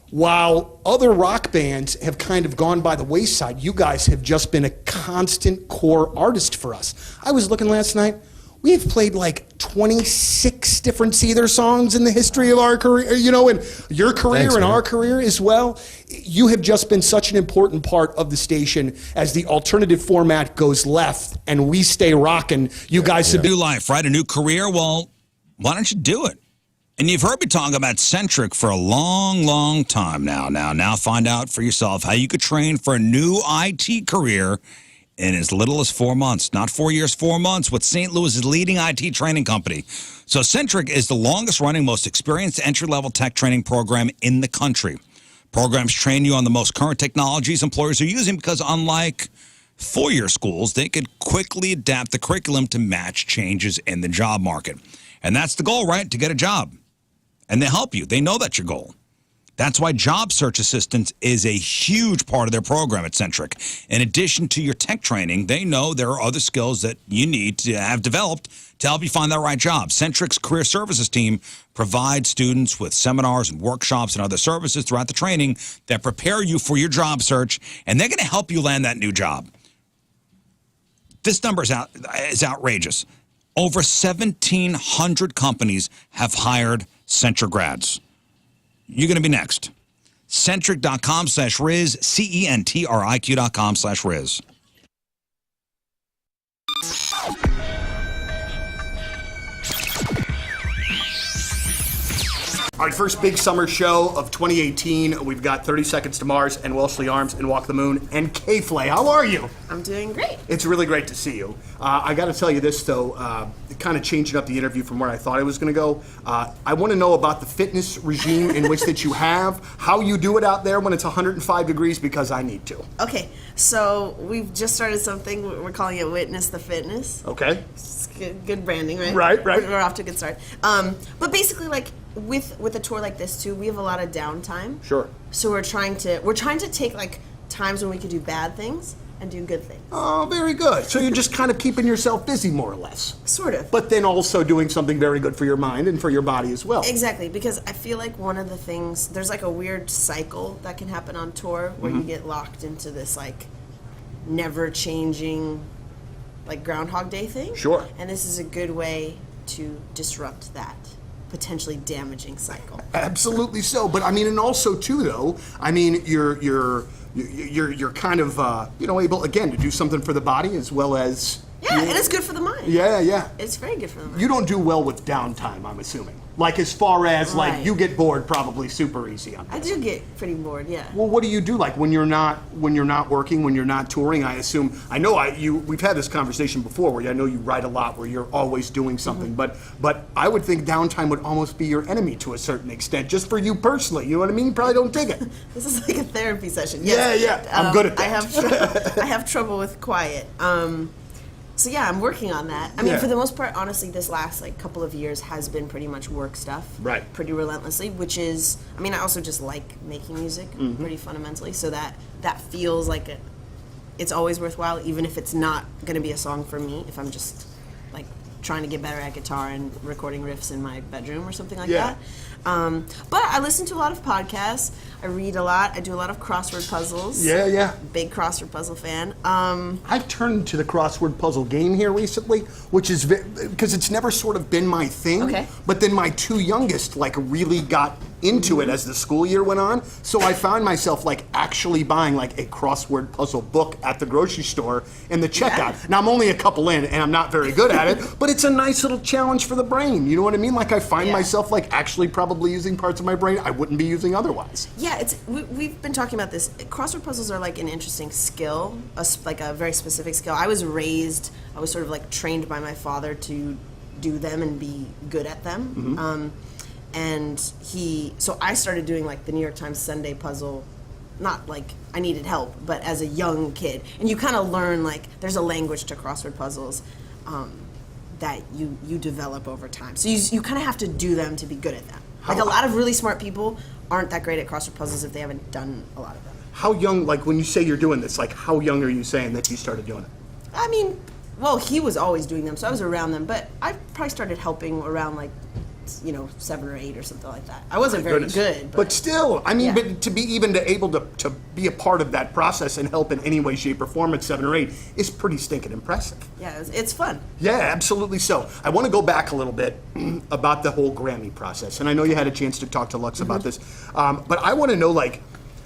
[SPEAKER 10] While other rock bands have kind of gone by the wayside, you guys have just been a constant core artist for us. I was looking last night. We've played like 26 different Seether songs in the history of our career, and your career.
[SPEAKER 18] Thanks,
[SPEAKER 10] and
[SPEAKER 18] man.
[SPEAKER 10] our career as well. You have just been such an important part of the station as the alternative format goes left and we stay rocking. You guys have
[SPEAKER 5] New life, right? A new career? Well, why don't you do it? And you've heard me talk about Centric for a long, long time now. Now find out for yourself how you could train for a new IT career in as little as 4 months. Not 4 years, 4 months with St. Louis's leading IT training company. So Centric is the longest running, most experienced entry-level tech training program in the country. Programs train you on the most current technologies employers are using because unlike four-year schools, they could quickly adapt the curriculum to match changes in the job market. And that's the goal, right? To get a job. And they help you. They know that's your goal. That's why job search assistance is a huge part of their program at Centric. In addition to your tech training, they know there are other skills that you need to have developed to help you find that right job. Centric's career services team provides students with seminars and workshops and other services throughout the training that prepare you for your job search, and they're going to help you land that new job. This number is outrageous. Over 1,700 companies have hired Centric grads. You're going to be next. Centric.com/Riz, CENTRIQ.com/Riz.
[SPEAKER 10] All right, first big summer show of 2018. We've got 30 Seconds to Mars and Wellesley Arms and Walk the Moon and K-Flay. How are you?
[SPEAKER 7] I'm doing great.
[SPEAKER 10] It's really great to see you. I got to tell you this, though, kind of changing up the interview from where I thought I was going to go. I want to know about the fitness regime in which that you have, how you do it out there when it's 105 degrees, because I need to.
[SPEAKER 7] Okay, so we've just started something. We're calling it Witness the Fitness.
[SPEAKER 10] Okay.
[SPEAKER 7] It's good branding, right?
[SPEAKER 10] Right.
[SPEAKER 7] We're off to a good start. But basically, like, with a tour like this, too, we have a lot of downtime.
[SPEAKER 10] Sure.
[SPEAKER 7] So we're trying to take, like, times when we could do bad things and do good things.
[SPEAKER 10] Oh, very good. So you're just kind of keeping yourself busy, more or less.
[SPEAKER 7] Sort of.
[SPEAKER 10] But then also doing something very good for your mind and for your body as well.
[SPEAKER 7] Exactly, because I feel like one of the things, there's like a weird cycle that can happen on tour where you get locked into this like never changing like Groundhog Day thing.
[SPEAKER 10] Sure.
[SPEAKER 7] And this is a good way to disrupt that potentially damaging cycle.
[SPEAKER 10] Absolutely so. But I mean, and also too, though, I mean, you're kind of able again to do something for the body as well as
[SPEAKER 7] Yeah, and it's good for the mind.
[SPEAKER 10] Yeah, yeah.
[SPEAKER 7] It's very good for the mind.
[SPEAKER 10] You don't do well with downtime, I'm assuming. Like as far as like
[SPEAKER 7] Right.
[SPEAKER 10] you get bored, probably super easy on
[SPEAKER 7] I
[SPEAKER 10] this.
[SPEAKER 7] do get pretty bored, yeah.
[SPEAKER 10] Well, what do you do like when you're not working, when you're not touring? I assume we've had this conversation before where I know you write a lot, where you're always doing something, but I would think downtime would almost be your enemy to a certain extent, just for you personally. You know what I mean? You probably don't dig it.
[SPEAKER 7] This is like a therapy session.
[SPEAKER 10] Yeah,
[SPEAKER 7] Yes.
[SPEAKER 10] yeah. I'm good at that.
[SPEAKER 7] I have trouble with quiet. So yeah, I'm working on that. I mean,
[SPEAKER 10] Yeah.
[SPEAKER 7] for the most part, honestly, this last like couple of years has been pretty much work stuff.
[SPEAKER 10] Right.
[SPEAKER 7] Pretty relentlessly, which is, I mean, I also just like making music pretty fundamentally, so that feels like it's always worthwhile, even if it's not going to be a song for me. If I'm just like trying to get better at guitar and recording riffs in my bedroom or something like
[SPEAKER 10] Yeah.
[SPEAKER 7] that. But I listen to a lot of podcasts. I read a lot. I do a lot of crossword puzzles.
[SPEAKER 10] Yeah, yeah.
[SPEAKER 7] Big crossword puzzle fan.
[SPEAKER 10] I've turned to the crossword puzzle game here recently, which is because it's never sort of been my thing.
[SPEAKER 7] Okay.
[SPEAKER 10] But then my two youngest like really got into it as the school year went on. So I found myself like actually buying like a crossword puzzle book at the grocery store in the checkout. Now I'm only a couple in and I'm not very good at it, but it's a nice little challenge for the brain. You know what I mean? Like I find myself like actually probably using parts of my brain I wouldn't be using otherwise.
[SPEAKER 7] Yeah, we've been talking about this. Crossword puzzles are like an interesting skill, like a very specific skill. I was sort of like trained by my father to do them and be good at them. So I started doing like the New York Times Sunday puzzle, not like I needed help, but as a young kid. And you kind of learn like there's a language to crossword puzzles that you develop over time. So you kind of have to do them to be good at them. Like a lot of really smart people aren't that great at crossword puzzles if they haven't done a lot of them.
[SPEAKER 10] How young, like when you say you're doing this, like how young are you saying that you started doing it?
[SPEAKER 7] I mean, well, he was always doing them, so I was around them, but I probably started helping around like, 7 or 8 or something like that. I wasn't very good.
[SPEAKER 10] But still, I mean,
[SPEAKER 7] Yeah.
[SPEAKER 10] but to be able to be a part of that process and help in any way, shape, or form at 7 or 8 is pretty stinking impressive.
[SPEAKER 7] Yeah, it's fun.
[SPEAKER 10] Yeah, absolutely so. I want to go back a little bit about the whole Grammy process, and I know you had a chance to talk to Lux about this, but I want to know, like,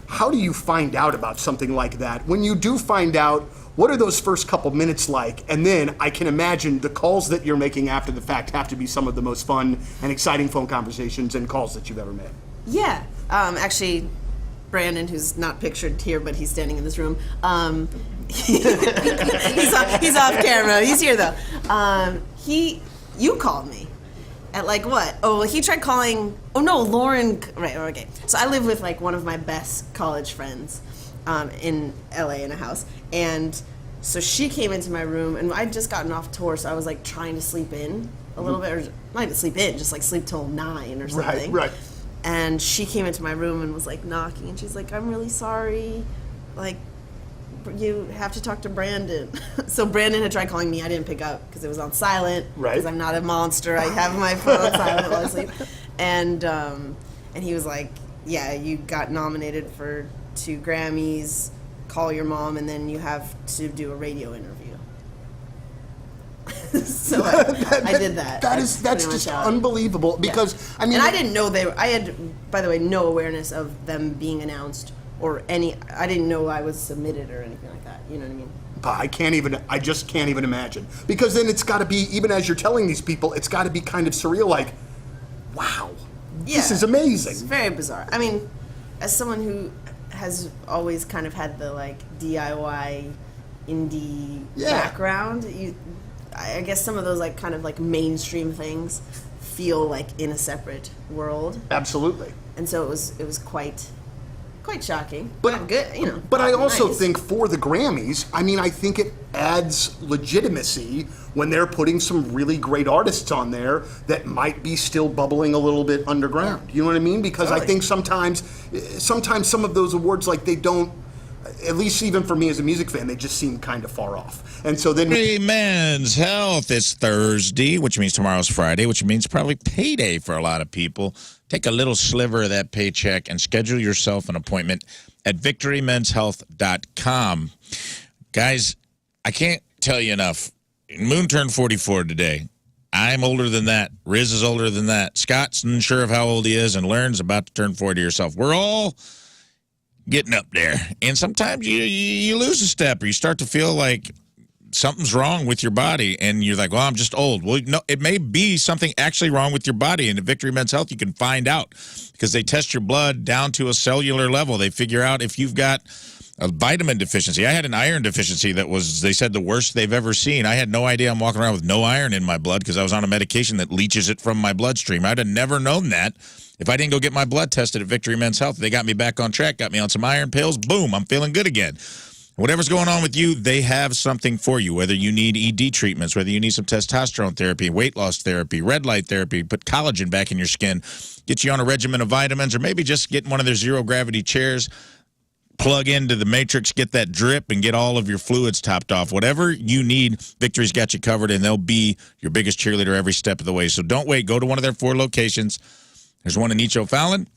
[SPEAKER 10] how do you find out about something like that? When you do find out, what are those first couple minutes like? And then I can imagine the calls that you're making after the fact have to be some of the most fun and exciting phone conversations and calls that you've ever made.
[SPEAKER 7] Yeah. Actually, Brandon, who's not pictured here, but he's standing in this room, he's off camera. He's here, though. You called me. At like what? Oh, he tried calling. Oh no, Lauren. Right. Okay. So I live with like one of my best college friends in LA in a house, and so she came into my room, and I'd just gotten off tour, so I was like trying to sleep in a little bit, or not even sleep in, just like sleep till 9 or something.
[SPEAKER 10] Right.
[SPEAKER 7] And she came into my room and was like knocking, and she's like, "I'm really sorry, like." You have to talk to Brandon. So Brandon had tried calling me. I didn't pick up because it was on silent.
[SPEAKER 10] Right.
[SPEAKER 7] Because I'm not a monster. I have my phone on silent while I sleep. And he was like, "Yeah, you got nominated for 2 Grammys. Call your mom, and then you have to do a radio interview." So I did that.
[SPEAKER 10] That's just unbelievable because I mean,
[SPEAKER 7] and I didn't know I had, by the way, no awareness of them being announced. Or I didn't know I was submitted or anything like that. You know what I mean?
[SPEAKER 10] I just can't even imagine. Because then it's got to be, even as you're telling these people, it's got to be kind of surreal, like, wow, this is amazing.
[SPEAKER 7] It's very bizarre. I mean, as someone who has always kind of had the, like, DIY indie background, I guess some of those, like, kind of, like, mainstream things feel like in a separate world.
[SPEAKER 10] Absolutely.
[SPEAKER 7] And so it was quite shocking, but good,
[SPEAKER 10] But I also
[SPEAKER 7] nice.
[SPEAKER 10] think for the Grammys, I mean, I think it adds legitimacy when they're putting some really great artists on there that might be still bubbling a little bit underground. You know what I mean? Because I think sometimes some of those awards, like they don't, at least even for me as a music fan, they just seem kind of far off. And so then
[SPEAKER 1] Men's Health is Thursday, which means tomorrow's Friday, which means probably payday for a lot of people. Take a little sliver of that paycheck and schedule yourself an appointment at victorymenshealth.com. Guys, I can't tell you enough. Moon turned 44 today. I'm older than that. Riz is older than that. Scott's unsure of how old he is and Learn's about to turn 40 yourself. We're all getting up there. And sometimes you lose a step or you start to feel like something's wrong with your body, and you're like, well, I'm just old. Well, no, it may be something actually wrong with your body, and at Victory Men's Health, you can find out because they test your blood down to a cellular level. They figure out if you've got a vitamin deficiency. I had an iron deficiency that was, they said, the worst they've ever seen. I had no idea I'm walking around with no iron in my blood because I was on a medication that leaches it from my bloodstream. I'd have never known that if I didn't go get my blood tested at Victory Men's Health. They got me back on track, got me on some iron pills. Boom, I'm feeling good again. Whatever's going on with you, they have something for you, whether you need ED treatments, whether you need some testosterone therapy, weight loss therapy, red light therapy, put collagen back in your skin, get you on a regimen of vitamins, or maybe just get one of their zero-gravity chairs, plug into the matrix, get that drip, and get all of your fluids topped off. Whatever you need, Victory's got you covered, and they'll be your biggest cheerleader every step of the way. So don't wait. Go to one of their 4 locations. There's one in East O'Fallon,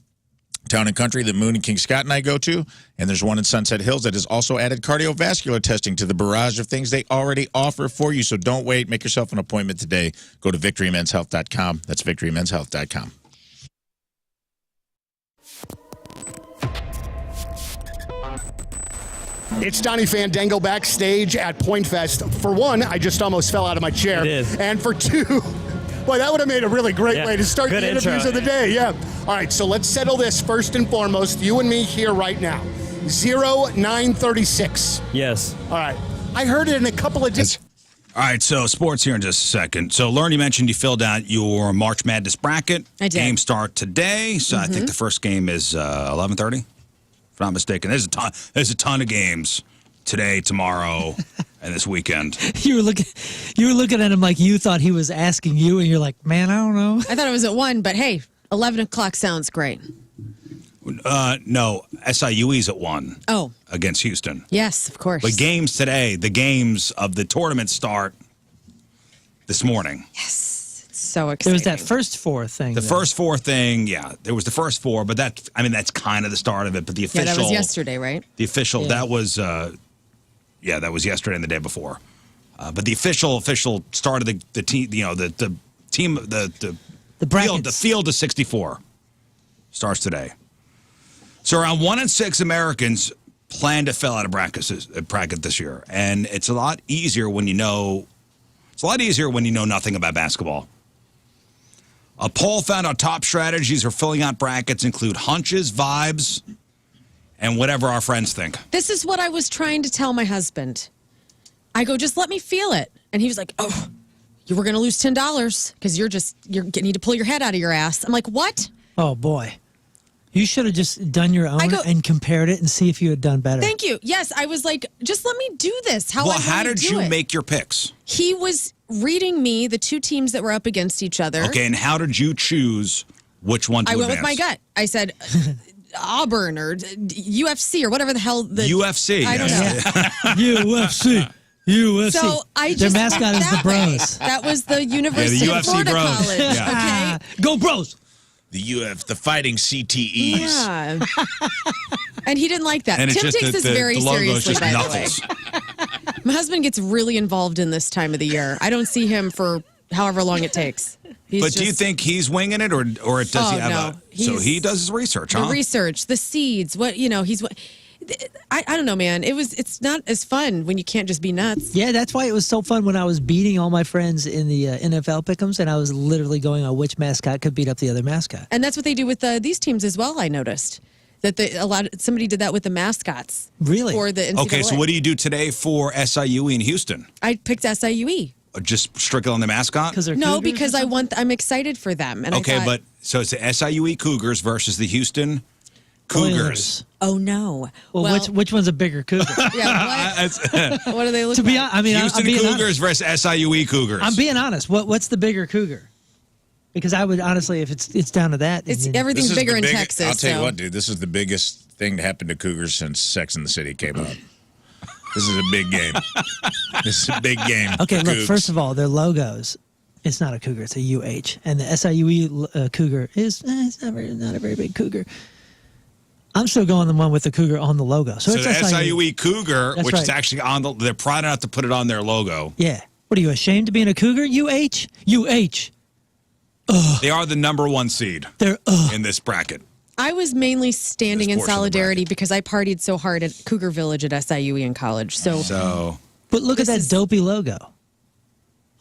[SPEAKER 1] Town and Country that Moon and King Scott and I go to, and there's one in Sunset Hills that has also added cardiovascular testing to the barrage of things they already offer for you. So don't wait. Make yourself an appointment today. Go to victorymenshealth.com. That's victorymenshealth.com.
[SPEAKER 10] It's Donnie Fandango backstage at Point Fest. For one, I just almost fell out of my chair.
[SPEAKER 9] It is.
[SPEAKER 10] And for two, well, that would have made a really great way to start the interviews of the day. Yeah. All right, so let's settle this first and foremost. You and me here right now. 0936.
[SPEAKER 9] Yes.
[SPEAKER 10] All right. I heard it in a couple of different.
[SPEAKER 5] All right, so sports here in just a second. So, Lauren, you mentioned you filled out your March Madness bracket.
[SPEAKER 4] I did.
[SPEAKER 5] Games start today. So I think the first game is 11:30. If I'm not mistaken, there's a ton of games today, tomorrow, and this weekend.
[SPEAKER 3] You were looking at him like you thought he was asking you, and you're like, man, I don't know.
[SPEAKER 4] I thought it was at 1, but hey, 11 o'clock sounds great.
[SPEAKER 5] No, SIUE's at 1.
[SPEAKER 4] Oh.
[SPEAKER 5] Against Houston.
[SPEAKER 4] Yes, of course.
[SPEAKER 5] But games today, the games of the tournament start this morning.
[SPEAKER 4] Yes. It's so exciting.
[SPEAKER 3] There was that first 4 thing.
[SPEAKER 5] The first 4 thing, yeah, there was the first 4, but that's kind of the start of it. But the official,
[SPEAKER 4] that was yesterday, right?
[SPEAKER 5] The official, that was, that was yesterday and the day before. But the official start of the team, the team, the field of 64 starts today. So around 1 in 6 Americans plan to fill out a bracket this year, and it's a lot easier when you know. It's a lot easier when you know nothing about basketball. A poll found out top strategies for filling out brackets include hunches, vibes, and whatever our friends think.
[SPEAKER 4] This is what I was trying to tell my husband. I go, just let me feel it. And he was like, oh, you were going to lose $10 because you need to pull your head out of your ass. I'm like, what?
[SPEAKER 3] Oh, boy. You should have just done your own and compared it and see if you had done better.
[SPEAKER 4] Thank you. Yes, I was like, just let me do this.
[SPEAKER 5] How did you make your picks?
[SPEAKER 4] He was reading me the 2 teams that were up against each other.
[SPEAKER 5] Okay, and how did you choose which one to advance?
[SPEAKER 4] I went with my gut. I said Auburn or UFC or whatever the hell.
[SPEAKER 5] UFC.
[SPEAKER 4] I don't know.
[SPEAKER 3] UFC.
[SPEAKER 4] So I
[SPEAKER 3] Their
[SPEAKER 4] just
[SPEAKER 3] mascot is the Bros.
[SPEAKER 4] That was the University of
[SPEAKER 5] UFC
[SPEAKER 4] Florida
[SPEAKER 5] Bros.
[SPEAKER 4] College.
[SPEAKER 5] Yeah.
[SPEAKER 4] Okay.
[SPEAKER 3] Go Bros.
[SPEAKER 1] The fighting CTEs.
[SPEAKER 4] Yeah. And he didn't like that.
[SPEAKER 5] And
[SPEAKER 4] Tim
[SPEAKER 5] it's
[SPEAKER 4] takes
[SPEAKER 5] just
[SPEAKER 4] this very
[SPEAKER 5] the logo's
[SPEAKER 4] seriously,
[SPEAKER 5] just
[SPEAKER 4] by
[SPEAKER 5] knuckles.
[SPEAKER 4] the way. My husband gets really involved in this time of the year. I don't see him for however long it takes.
[SPEAKER 5] Do you think he's winging it, or does he have so he does his research,
[SPEAKER 4] The research, the seeds, I don't know, man. It's not as fun when you can't just be nuts.
[SPEAKER 3] Yeah, that's why it was so fun when I was beating all my friends in the NFL pick'ems, and I was literally going on which mascot could beat up the other mascot.
[SPEAKER 4] And that's what they do with these teams as well. I noticed that somebody did that with the mascots.
[SPEAKER 3] Really?
[SPEAKER 4] For the NCAA.
[SPEAKER 5] Okay, so what do you do today for SIUE in Houston?
[SPEAKER 4] I picked SIUE.
[SPEAKER 5] Just strictly on the mascot?
[SPEAKER 4] Because I'm excited for them. And
[SPEAKER 5] okay,
[SPEAKER 4] I thought,
[SPEAKER 5] but so it's the SIUE Cougars versus the Houston Cougars.
[SPEAKER 4] Oh no!
[SPEAKER 3] Well, which one's a bigger cougar?
[SPEAKER 4] Yeah, what are they looking?
[SPEAKER 3] To be honest,
[SPEAKER 5] Houston Cougars versus SIUE Cougars.
[SPEAKER 3] I'm being honest. What's the bigger cougar? Because I would honestly, if it's down to that,
[SPEAKER 4] everything's bigger in Texas.
[SPEAKER 1] I'll tell you what, dude. This is the biggest thing to happen to Cougars since Sex and the City came out. This is a big game. This is a big game.
[SPEAKER 3] Okay, look.
[SPEAKER 1] Cougs.
[SPEAKER 3] First of all, their logos. It's not a cougar. It's a UH, and the SIUE cougar is it's not a very big cougar. I'm still going the one with the cougar on the logo. So it's
[SPEAKER 5] the SIUE Cougar,
[SPEAKER 3] That's
[SPEAKER 5] which is
[SPEAKER 3] right.
[SPEAKER 5] actually they're proud enough to put it on their logo.
[SPEAKER 3] Yeah. What are you, ashamed of being a cougar? UH? UH. Ugh.
[SPEAKER 5] They are the #1 seed in this bracket.
[SPEAKER 4] I was mainly standing
[SPEAKER 5] This
[SPEAKER 4] in
[SPEAKER 5] portion of the
[SPEAKER 4] solidarity because I partied so hard at Cougar Village at SIUE in college. So
[SPEAKER 3] But look at
[SPEAKER 4] This
[SPEAKER 3] that
[SPEAKER 4] is-
[SPEAKER 3] dopey logo.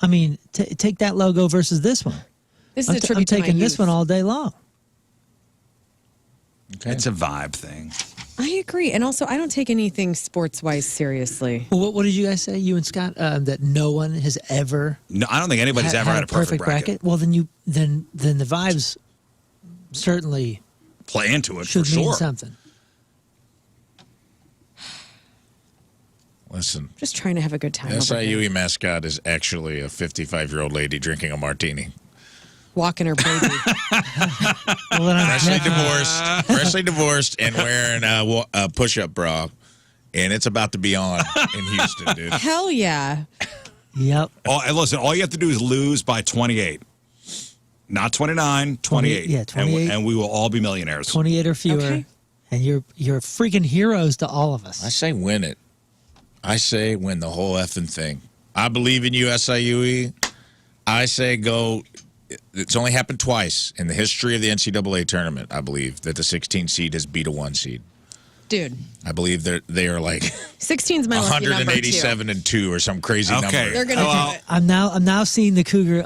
[SPEAKER 3] I mean, take that logo versus this one.
[SPEAKER 4] This is
[SPEAKER 3] I'm
[SPEAKER 4] a tribute to my
[SPEAKER 3] taking this
[SPEAKER 4] youth.
[SPEAKER 3] one all day long.
[SPEAKER 5] It's a vibe thing.
[SPEAKER 4] I agree. And also, I don't take anything sports-wise seriously.
[SPEAKER 3] Well, what did you guys say, you and Scott, that no one has ever
[SPEAKER 5] No, I don't think anybody's ever had a perfect bracket.
[SPEAKER 3] Well, then the vibes certainly
[SPEAKER 5] Play into it
[SPEAKER 3] should
[SPEAKER 5] for
[SPEAKER 3] mean
[SPEAKER 5] sure.
[SPEAKER 3] something.
[SPEAKER 1] Listen,
[SPEAKER 4] Just trying to have a good time.
[SPEAKER 1] the
[SPEAKER 4] over here.
[SPEAKER 1] SIUE mascot is actually a 55-year-old lady drinking a martini.
[SPEAKER 4] Walking her baby.
[SPEAKER 3] Well, then I'm
[SPEAKER 1] Freshly divorced, and wearing a push-up bra, and it's about to be on in Houston, dude.
[SPEAKER 4] Hell yeah.
[SPEAKER 3] Yep.
[SPEAKER 5] And listen, all you have to do is lose by 28. Not 29, 28.
[SPEAKER 3] Yeah, 28.
[SPEAKER 5] And we will all be millionaires.
[SPEAKER 3] 28 or fewer,
[SPEAKER 4] Okay.
[SPEAKER 3] and you're freaking heroes to all of us.
[SPEAKER 1] I say win it. I say win the whole effing thing. I believe in you, SIUE. I say go. It's only happened twice in the history of the NCAA tournament, I believe, that the 16 seed has beat a 1 seed.
[SPEAKER 4] Dude,
[SPEAKER 1] I believe they are like
[SPEAKER 4] 16's my lucky number, too.
[SPEAKER 1] 187 and 2 or some crazy number.
[SPEAKER 4] They're going to do it.
[SPEAKER 3] I'm now seeing the cougar,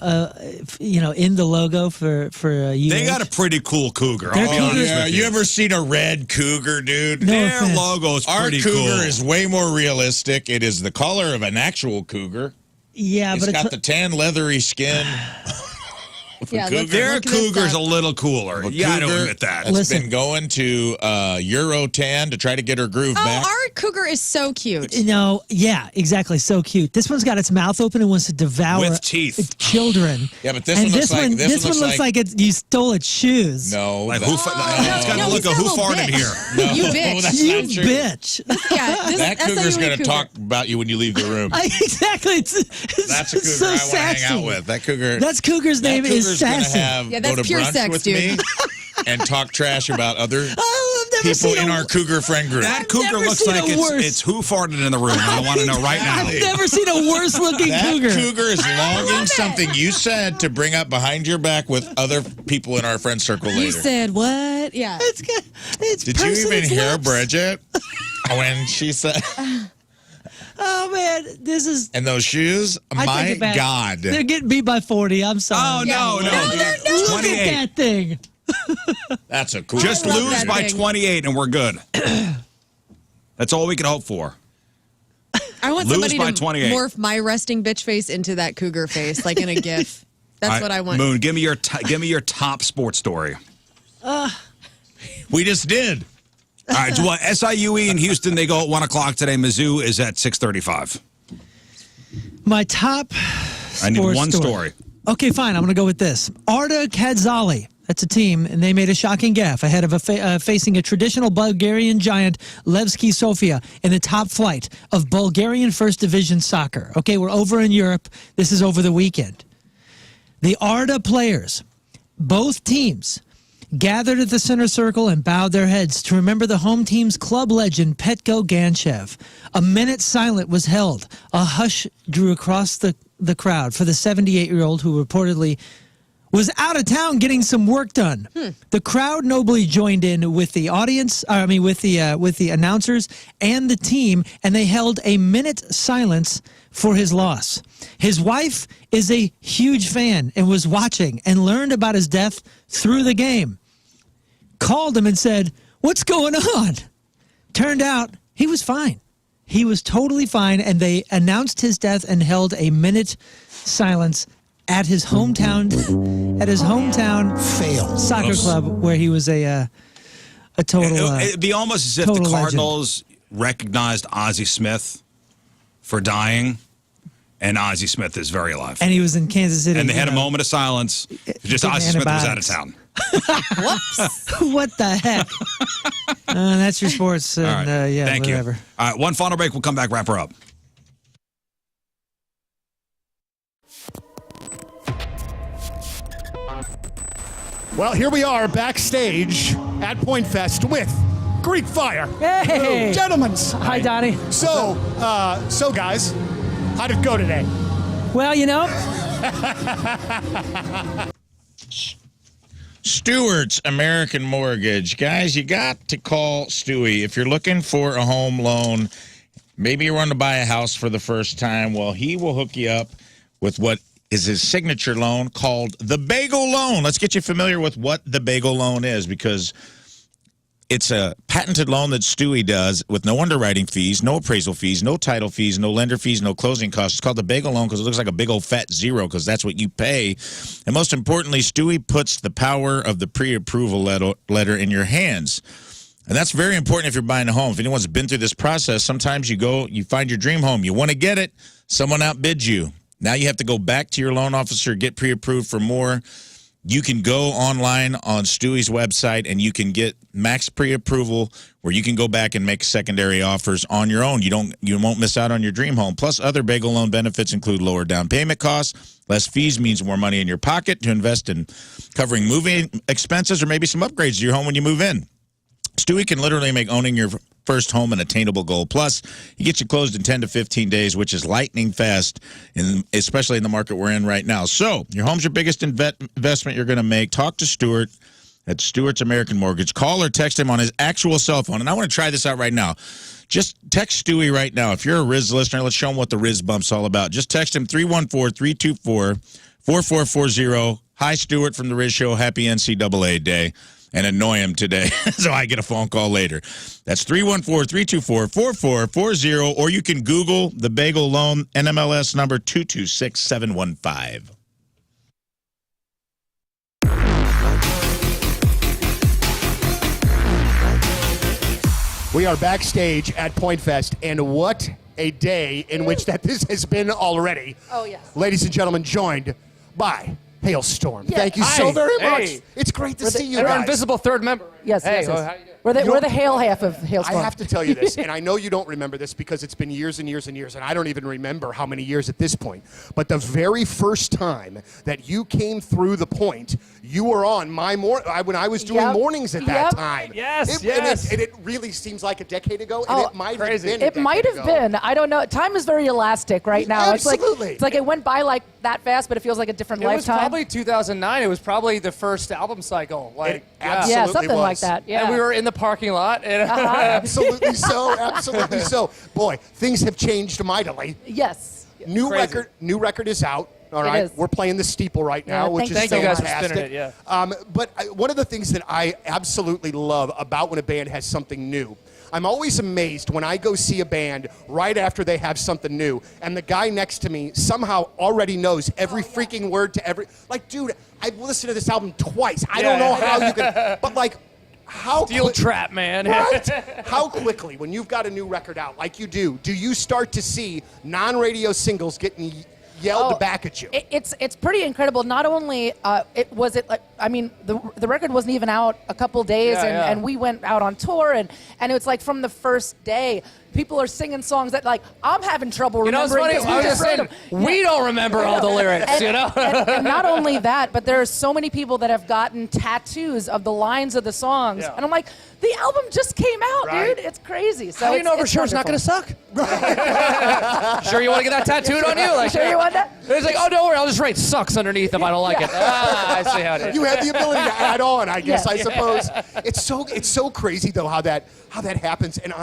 [SPEAKER 3] in the logo for UH.
[SPEAKER 5] They got a pretty cool cougar.
[SPEAKER 3] Their
[SPEAKER 5] I'll be
[SPEAKER 3] cougar-
[SPEAKER 5] honest
[SPEAKER 1] Yeah,
[SPEAKER 5] with
[SPEAKER 1] you ever seen a red cougar, dude?
[SPEAKER 3] No
[SPEAKER 5] Their
[SPEAKER 3] offense.
[SPEAKER 5] logo's
[SPEAKER 1] Our
[SPEAKER 5] pretty
[SPEAKER 1] cougar
[SPEAKER 5] cool.
[SPEAKER 1] is way more realistic. It is the color of an actual cougar.
[SPEAKER 3] Yeah,
[SPEAKER 1] It's
[SPEAKER 3] but
[SPEAKER 1] got the tan, leathery skin.
[SPEAKER 4] Yeah,
[SPEAKER 1] cougar.
[SPEAKER 5] Their
[SPEAKER 4] look this
[SPEAKER 5] cougar's
[SPEAKER 4] up.
[SPEAKER 5] a little cooler.
[SPEAKER 1] A
[SPEAKER 5] Yeah, I don't
[SPEAKER 1] cougar
[SPEAKER 5] admit that.
[SPEAKER 1] That's
[SPEAKER 3] Listen.
[SPEAKER 1] been going to Eurotan to try to get her groove back.
[SPEAKER 4] Oh, our cougar is so cute.
[SPEAKER 3] No, yeah, exactly. So cute. This one's got its mouth open and wants to devour
[SPEAKER 5] With teeth.
[SPEAKER 3] children.
[SPEAKER 1] Yeah, but this
[SPEAKER 3] and
[SPEAKER 1] one looks like
[SPEAKER 3] this one looks like you stole its shoes.
[SPEAKER 1] No,
[SPEAKER 5] Like,
[SPEAKER 1] that-
[SPEAKER 5] it's got
[SPEAKER 4] no,
[SPEAKER 5] to look
[SPEAKER 4] he's
[SPEAKER 5] a
[SPEAKER 4] got a
[SPEAKER 5] who
[SPEAKER 4] little
[SPEAKER 5] farted
[SPEAKER 4] bitch.
[SPEAKER 5] here.
[SPEAKER 1] No,
[SPEAKER 4] You bitch.
[SPEAKER 1] that's
[SPEAKER 3] You
[SPEAKER 1] not true.
[SPEAKER 3] bitch.
[SPEAKER 4] Yeah, this
[SPEAKER 1] That cougar's
[SPEAKER 4] SIUE
[SPEAKER 1] going to
[SPEAKER 4] cougar.
[SPEAKER 1] talk about you when you leave the room.
[SPEAKER 3] Exactly. It's
[SPEAKER 1] That's a cougar
[SPEAKER 3] so
[SPEAKER 1] I want to
[SPEAKER 3] sassy.
[SPEAKER 1] hang out with. That cougar.
[SPEAKER 3] That's cougar's
[SPEAKER 1] that
[SPEAKER 3] name
[SPEAKER 1] cougar's
[SPEAKER 3] is
[SPEAKER 1] gonna
[SPEAKER 3] Sassy.
[SPEAKER 1] have
[SPEAKER 4] Yeah,
[SPEAKER 1] go
[SPEAKER 4] that's
[SPEAKER 1] to
[SPEAKER 4] pure
[SPEAKER 1] brunch
[SPEAKER 4] sex,
[SPEAKER 1] with
[SPEAKER 4] dude.
[SPEAKER 1] me and talk trash about other
[SPEAKER 3] Oh, I've never
[SPEAKER 1] people
[SPEAKER 3] seen
[SPEAKER 1] in
[SPEAKER 3] a,
[SPEAKER 1] our cougar friend group.
[SPEAKER 5] That cougar
[SPEAKER 3] never
[SPEAKER 5] looks
[SPEAKER 3] seen
[SPEAKER 5] like
[SPEAKER 3] a worse.
[SPEAKER 5] it's who farted in the room. I want to know right now.
[SPEAKER 3] I've never seen a worse looking
[SPEAKER 1] That
[SPEAKER 3] cougar.
[SPEAKER 1] is logging something you said to bring up behind your back with other people in our friend circle later.
[SPEAKER 4] You said what? Yeah.
[SPEAKER 3] It's good. It's
[SPEAKER 1] Did you
[SPEAKER 3] pursing
[SPEAKER 1] even
[SPEAKER 3] its
[SPEAKER 1] hear
[SPEAKER 3] lips.
[SPEAKER 1] Bridget when she said,
[SPEAKER 3] Oh man, this is.
[SPEAKER 1] and those shoes?
[SPEAKER 3] I
[SPEAKER 1] My
[SPEAKER 3] take it back.
[SPEAKER 1] God.
[SPEAKER 3] They're getting beat by 40. I'm sorry.
[SPEAKER 5] Oh, no.
[SPEAKER 3] No, they're not. Look
[SPEAKER 5] 28.
[SPEAKER 3] at that thing.
[SPEAKER 1] That's a cool
[SPEAKER 5] Just
[SPEAKER 4] I love
[SPEAKER 5] lose
[SPEAKER 4] that
[SPEAKER 5] by
[SPEAKER 4] thing.
[SPEAKER 5] 28 and we're good. That's all we can hope for.
[SPEAKER 4] I want
[SPEAKER 5] Lose
[SPEAKER 4] somebody
[SPEAKER 5] by
[SPEAKER 4] to
[SPEAKER 5] 28.
[SPEAKER 4] morph my resting bitch face into that cougar face, like in a GIF. That's
[SPEAKER 5] All right,
[SPEAKER 4] what I want.
[SPEAKER 5] Moon, give me your top sports story.
[SPEAKER 1] We just did.
[SPEAKER 5] All right, well, SIUE in Houston, they go at 1 o'clock today. Mizzou is at 6:35.
[SPEAKER 3] My top.
[SPEAKER 5] I need
[SPEAKER 3] sports
[SPEAKER 5] one story.
[SPEAKER 3] Okay, fine. I'm going to go with this. Arda Kadzali. That's a team, and they made a shocking gaffe ahead of facing a traditional Bulgarian giant, Levski Sofia, in the top flight of Bulgarian First Division soccer. Okay, we're over in Europe. This is over the weekend. The Arda players, both teams, gathered at the center circle and bowed their heads to remember the home team's club legend, Petko Ganchev. A minute silent was held. A hush drew across the crowd for the 78-year-old who reportedly was out of town getting some work done. The crowd nobly joined in with the audience, with the announcers and the team, and they held a minute silence for his loss. His wife is a huge fan and was watching and learned about his death through the game. Called him and said, "What's going on?" Turned out he was fine. He was totally fine, and they announced his death and held a minute silence at his hometown soccer club where he was a total.
[SPEAKER 5] It'd be almost as if the
[SPEAKER 3] total legend.
[SPEAKER 5] Cardinals recognized Ozzie Smith for dying, and Ozzie Smith is very alive.
[SPEAKER 3] And he was in Kansas City.
[SPEAKER 5] And they had a
[SPEAKER 3] you know.
[SPEAKER 5] moment of silence. Just
[SPEAKER 3] taking
[SPEAKER 5] Ozzie Smith was out of
[SPEAKER 3] antibiotics.
[SPEAKER 5] town.
[SPEAKER 3] What the heck? That's your sports. And,
[SPEAKER 5] All right.
[SPEAKER 3] yeah,
[SPEAKER 5] Thank
[SPEAKER 3] whatever.
[SPEAKER 5] you. All right, one final break. We'll come back, wrap her up.
[SPEAKER 10] Well, here we are backstage at Point Fest with Greek Fire.
[SPEAKER 3] Hey!
[SPEAKER 10] Gentlemen.
[SPEAKER 3] Hi, Donnie.
[SPEAKER 10] So guys, how'd it go today?
[SPEAKER 3] Well, you know,
[SPEAKER 1] Stewart's American Mortgage. Guys, you got to call Stewie if you're looking for a home loan. Maybe you want to buy a house for the first time. Well, he will hook you up with what is his signature loan called the Bagel Loan. Let's get you familiar with what the Bagel Loan is, because it's a patented loan that Stewie does with no underwriting fees, no appraisal fees, no title fees, no lender fees, no closing costs. It's called the Bagel Loan because it looks like a big old fat zero, because that's what you pay. And most importantly, Stewie puts the power of the pre-approval letter in your hands. And that's very important if you're buying a home. If anyone's been through this process, sometimes you find your dream home. You want to get it, someone outbids you. Now you have to go back to your loan officer, get pre-approved for more. You can go online on Stewie's website and you can get max pre-approval where you can go back and make secondary offers on your own. You won't miss out on your dream home. Plus, other Bagel Loan benefits include lower down payment costs. Less fees means more money in your pocket to invest in covering moving expenses or maybe some upgrades to your home when you move in. Stewie can literally make owning your first home an attainable goal. Plus, he gets you closed in 10 to 15 days, which is lightning fast, especially in the market we're in right now. So, your home's your biggest investment you're going to make. Talk to Stuart at Stewart's American Mortgage. Call or text him on his actual cell phone. And I want to try this out right now. Just text Stewie right now. If you're a Riz listener, let's show him what the Riz Bump's all about. Just text him 314-324-4440. Hi, Stuart from the Riz Show. Happy NCAA Day. And annoy him today so I get a phone call later. That's 314-324-4440, or you can Google the Bagel Loan, NMLS number 226715.
[SPEAKER 10] We are backstage at Point Fest, and what a day in which this has been already.
[SPEAKER 8] Oh, yes.
[SPEAKER 10] Ladies and gentlemen, joined by Hailstorm.
[SPEAKER 8] Yeah.
[SPEAKER 10] Thank you so very much. It's great to see you
[SPEAKER 8] We're
[SPEAKER 10] guys.
[SPEAKER 8] our invisible
[SPEAKER 22] third member.
[SPEAKER 8] Yes,
[SPEAKER 22] Hey,
[SPEAKER 8] yes,
[SPEAKER 22] how
[SPEAKER 8] yes.
[SPEAKER 22] you doing?
[SPEAKER 8] We're the hail half of Hailstorm.
[SPEAKER 10] I have to tell you this, and I know you don't remember this because it's been years and years and years, and I don't even remember how many years at this point. But the very first time that you came through the Point, you were on my when I was doing mornings at that time.
[SPEAKER 22] Yes,
[SPEAKER 10] And it really seems like a decade ago, and it might have been.
[SPEAKER 8] It might have been. I don't know. Time is very elastic right now.
[SPEAKER 10] Absolutely.
[SPEAKER 8] It's like it went by like that fast, but it feels like a different
[SPEAKER 22] It was
[SPEAKER 8] lifetime.
[SPEAKER 22] probably 2009. It was probably the first album cycle.
[SPEAKER 8] Yeah, something like that. Yeah.
[SPEAKER 22] And we were in the parking lot. And
[SPEAKER 10] Absolutely so. Absolutely so. Boy, things have changed mightily.
[SPEAKER 8] Yes.
[SPEAKER 10] New record is out. All
[SPEAKER 8] It
[SPEAKER 10] right,
[SPEAKER 8] is.
[SPEAKER 10] we're playing the Steeple right now, which is
[SPEAKER 22] thank you guys for
[SPEAKER 10] fantastic.
[SPEAKER 22] spinning it.
[SPEAKER 10] But one of the things that I absolutely love about when a band has something new, I'm always amazed when I go see a band right after they have something new, and the guy next to me somehow already knows every freaking word to every. Like, dude, I've listened to this album twice. I don't know how you can, but like.
[SPEAKER 22] Steel Trap, man.
[SPEAKER 10] Right? How quickly, when you've got a new record out like you do you start to see non-radio singles getting yelled back at you?
[SPEAKER 8] It's pretty incredible. Not only the record wasn't even out a couple days, and we went out on tour, and it's like from the first day, people are singing songs that like I'm having trouble remembering.
[SPEAKER 22] You know what's funny? I was just saying, we don't remember all the lyrics,
[SPEAKER 8] and not only that, but there are so many people that have gotten tattoos of the lines of the songs, and I'm like, the album just came out, dude. It's crazy. So
[SPEAKER 22] how do you know for sure it's not going to suck? Sure you want to get that tattooed on you? Like,
[SPEAKER 8] sure you want that?
[SPEAKER 22] It's like, oh, don't worry, I'll just write sucks underneath if I don't like it. I see how it is.
[SPEAKER 10] You have the ability to add on, I guess. I suppose it's so crazy though how that happens. And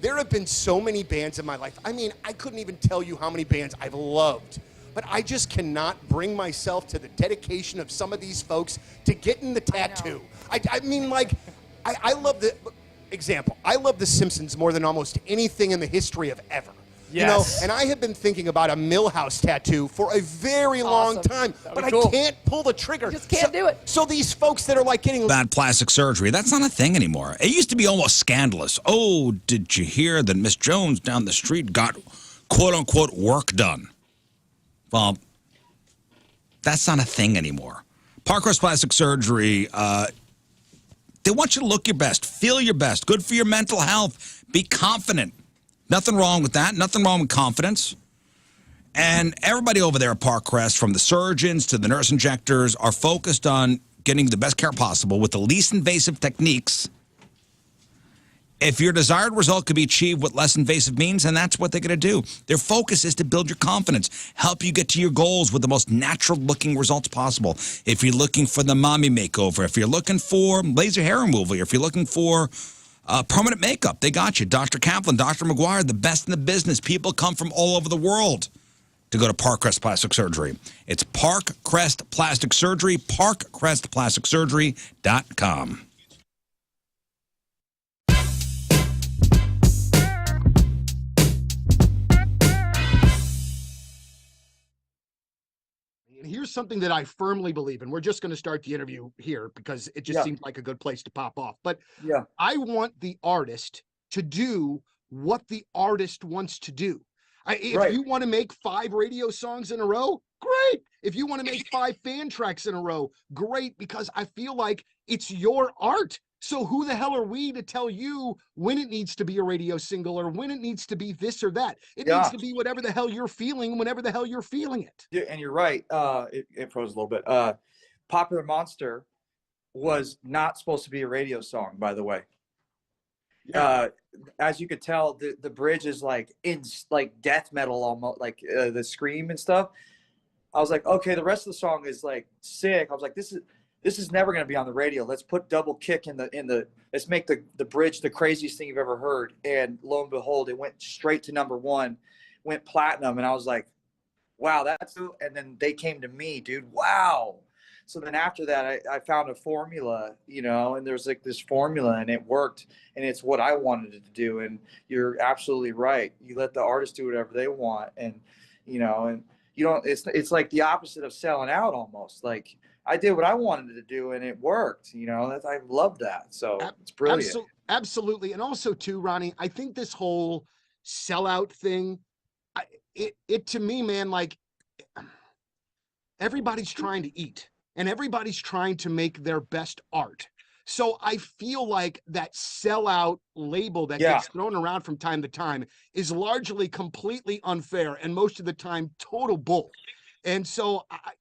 [SPEAKER 10] there have been so many bands in my life. I mean, I couldn't even tell you how many bands I've loved. But I just cannot bring myself to the dedication of some of these folks to getting the tattoo. I mean, like, I love the example. I love The Simpsons more than almost anything in the history of ever.
[SPEAKER 22] Yes.
[SPEAKER 10] You know, and I have been thinking about a Millhouse tattoo for a very long time, but I can't pull the trigger.
[SPEAKER 8] Just can't do it.
[SPEAKER 10] So these folks that are like getting
[SPEAKER 5] Bad plastic surgery, that's not a thing anymore. It used to be almost scandalous. Oh, did you hear that Miss Jones down the street got quote-unquote work done? Well, that's not a thing anymore. Parkhurst Plastic Surgery, they want you to look your best, feel your best, good for your mental health, be confident. Nothing wrong with that. Nothing wrong with confidence. And everybody over there at Parkcrest, from the surgeons to the nurse injectors, are focused on getting the best care possible with the least invasive techniques. If your desired result could be achieved with less invasive means, then that's what they're going to do. Their focus is to build your confidence, help you get to your goals with the most natural-looking results possible. If you're looking for the mommy makeover, if you're looking for laser hair removal, if you're looking for Permanent makeup, they got you. Dr. Kaplan, Dr. McGuire, the best in the business. People come from all over the world to go to Parkcrest Plastic Surgery. It's Parkcrest Plastic Surgery, parkcrestplasticsurgery.com.
[SPEAKER 10] And here's something that I firmly believe, and we're just going to start the interview here because it just seems like a good place to pop off. But I want the artist to do what the artist wants to do. If you want to make 5 radio songs in a row, great. If you want to make 5 fan tracks in a row, great, because I feel like it's your art. So who the hell are we to tell you when it needs to be a radio single or when it needs to be this or that? It needs to be whatever the hell you're feeling, whenever the hell you're feeling it.
[SPEAKER 11] Yeah, and you're right. It froze a little bit. Popular Monster was not supposed to be a radio song, by the way. As you could tell, the bridge is like death metal, almost like the scream and stuff. I was like, okay, the rest of the song is like sick. I was like, this is never going to be on the radio. Let's put double kick in the let's make the bridge the craziest thing you've ever heard. And lo and behold, it went straight to #1, went platinum, and I was like, wow, that's. And then they came to me, dude. Wow. So then after that, I found a formula, and there's like this formula, and it worked, and it's what I wanted it to do. And you're absolutely right. You let the artist do whatever they want, and and you don't. It's like the opposite of selling out almost. Like I did what I wanted to do, and it worked. I love that. So it's brilliant.
[SPEAKER 10] Absolutely, and also too, Ronnie, I think this whole sellout thing, it to me, man, like everybody's trying to eat. And everybody's trying to make their best art. So I feel like that sellout label that gets thrown around from time to time is largely completely unfair and most of the time total bull. And so, I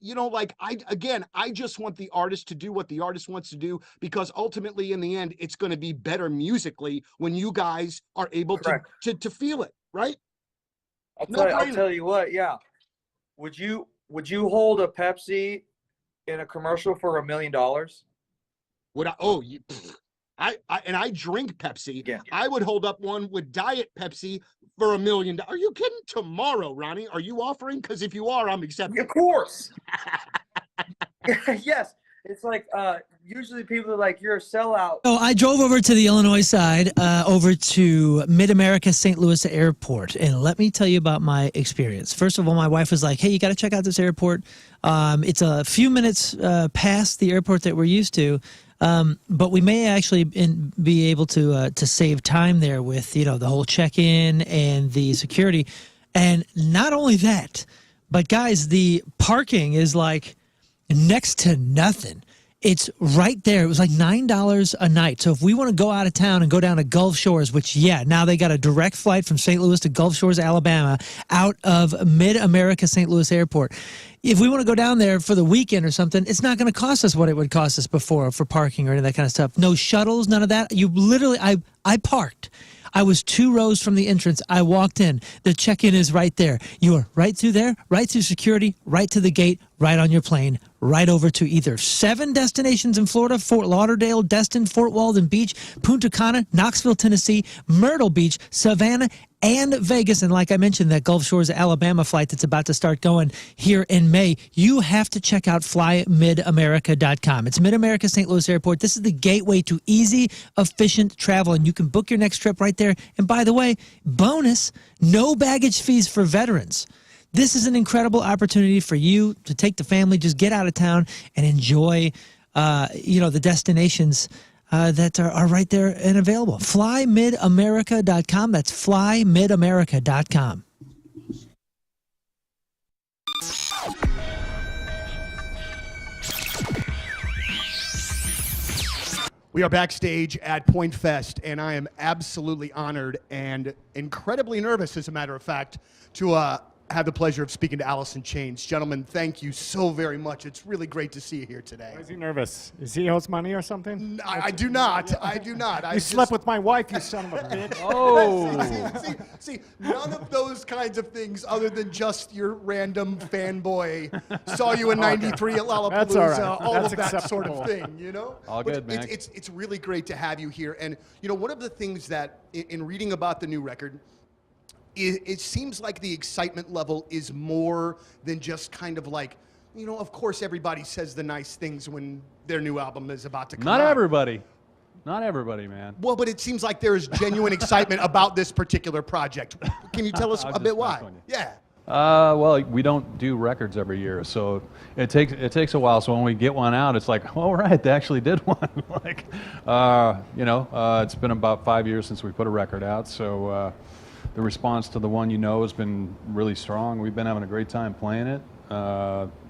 [SPEAKER 10] just want the artist to do what the artist wants to do, because ultimately in the end, it's going to be better musically when you guys are able to feel it, right?
[SPEAKER 11] I'll tell you what, Would you hold a Pepsi in a commercial for $1 million?
[SPEAKER 10] Would I? Oh, I drink Pepsi. Yeah. I would hold up one with Diet Pepsi for $1 million. Are you kidding? Tomorrow, Ronnie, are you offering? Because if you are, I'm accepting.
[SPEAKER 11] Of course. Yes. It's like usually people are like, you're a sellout.
[SPEAKER 3] So I drove over to the Illinois side, over to Mid-America St. Louis Airport, and let me tell you about my experience. First of all, my wife was like, hey, you got to check out this airport. It's a few minutes past the airport that we're used to, but we may actually be able to save time there with, the whole check-in and the security. And not only that, but guys, the parking is like next to nothing. It's right there. It was like $9 a night. So if we want to go out of town and go down to Gulf Shores, which, now they got a direct flight from St. Louis to Gulf Shores, Alabama, out of Mid-America St. Louis Airport. If we want to go down there for the weekend or something, it's not going to cost us what it would cost us before for parking or any of that kind of stuff. No shuttles, none of that. You literally, I parked. I was 2 rows from the entrance. I walked in. The check-in is right there. You are right through there, right through security, right to the gate, right on your plane, right over to either 7 destinations in Florida: Fort Lauderdale, Destin, Fort Walton Beach, Punta Cana, Knoxville, Tennessee, Myrtle Beach, Savannah, and Vegas. And like I mentioned, that Gulf Shores, Alabama flight that's about to start going here in May. You have to check out flymidamerica.com. It's Mid-America St. Louis Airport. This is the gateway to easy, efficient travel, and you can book your next trip right there. And by the way, bonus, no baggage fees for veterans. This is an incredible opportunity for you to take the family, just get out of town and enjoy, the destinations that are right there and available. FlyMidAmerica.com. That's FlyMidAmerica.com.
[SPEAKER 10] We are backstage at Point Fest, and I am absolutely honored and incredibly nervous, as a matter of fact, to have the pleasure of speaking to Alice in Chains. Gentlemen, thank you so very much. It's really great to see you here today.
[SPEAKER 14] Why is he nervous? Is he owes money or something?
[SPEAKER 10] I do not. I do not.
[SPEAKER 14] You slept with my wife, you son of a bitch.
[SPEAKER 10] Oh. See, none of those kinds of things other than just your random fanboy saw you in 93 at Lollapalooza,
[SPEAKER 14] That's all right.
[SPEAKER 10] all
[SPEAKER 14] That's
[SPEAKER 10] of that sort
[SPEAKER 14] acceptable.
[SPEAKER 10] of thing, you know?
[SPEAKER 16] All
[SPEAKER 10] But
[SPEAKER 16] good, man.
[SPEAKER 10] It's really great to have you here. And, you know, one of the things that, in reading about the new record, it seems like the excitement level is more than just kind of like, you know, of course everybody says the nice things when their new album is about to come out.
[SPEAKER 16] Not everybody. Not everybody, man.
[SPEAKER 10] Well, but it seems like there is genuine excitement about this particular project. Can you tell us
[SPEAKER 16] I'll
[SPEAKER 10] a bit
[SPEAKER 16] just
[SPEAKER 10] why?
[SPEAKER 16] mess with you.
[SPEAKER 10] Yeah.
[SPEAKER 16] Well, we don't do records every year, so it takes a while. So when we get one out, it's like, all right, they actually did one. Like, it's been about 5 years since we put a record out, so the response to the one has been really strong. We've been having a great time playing it.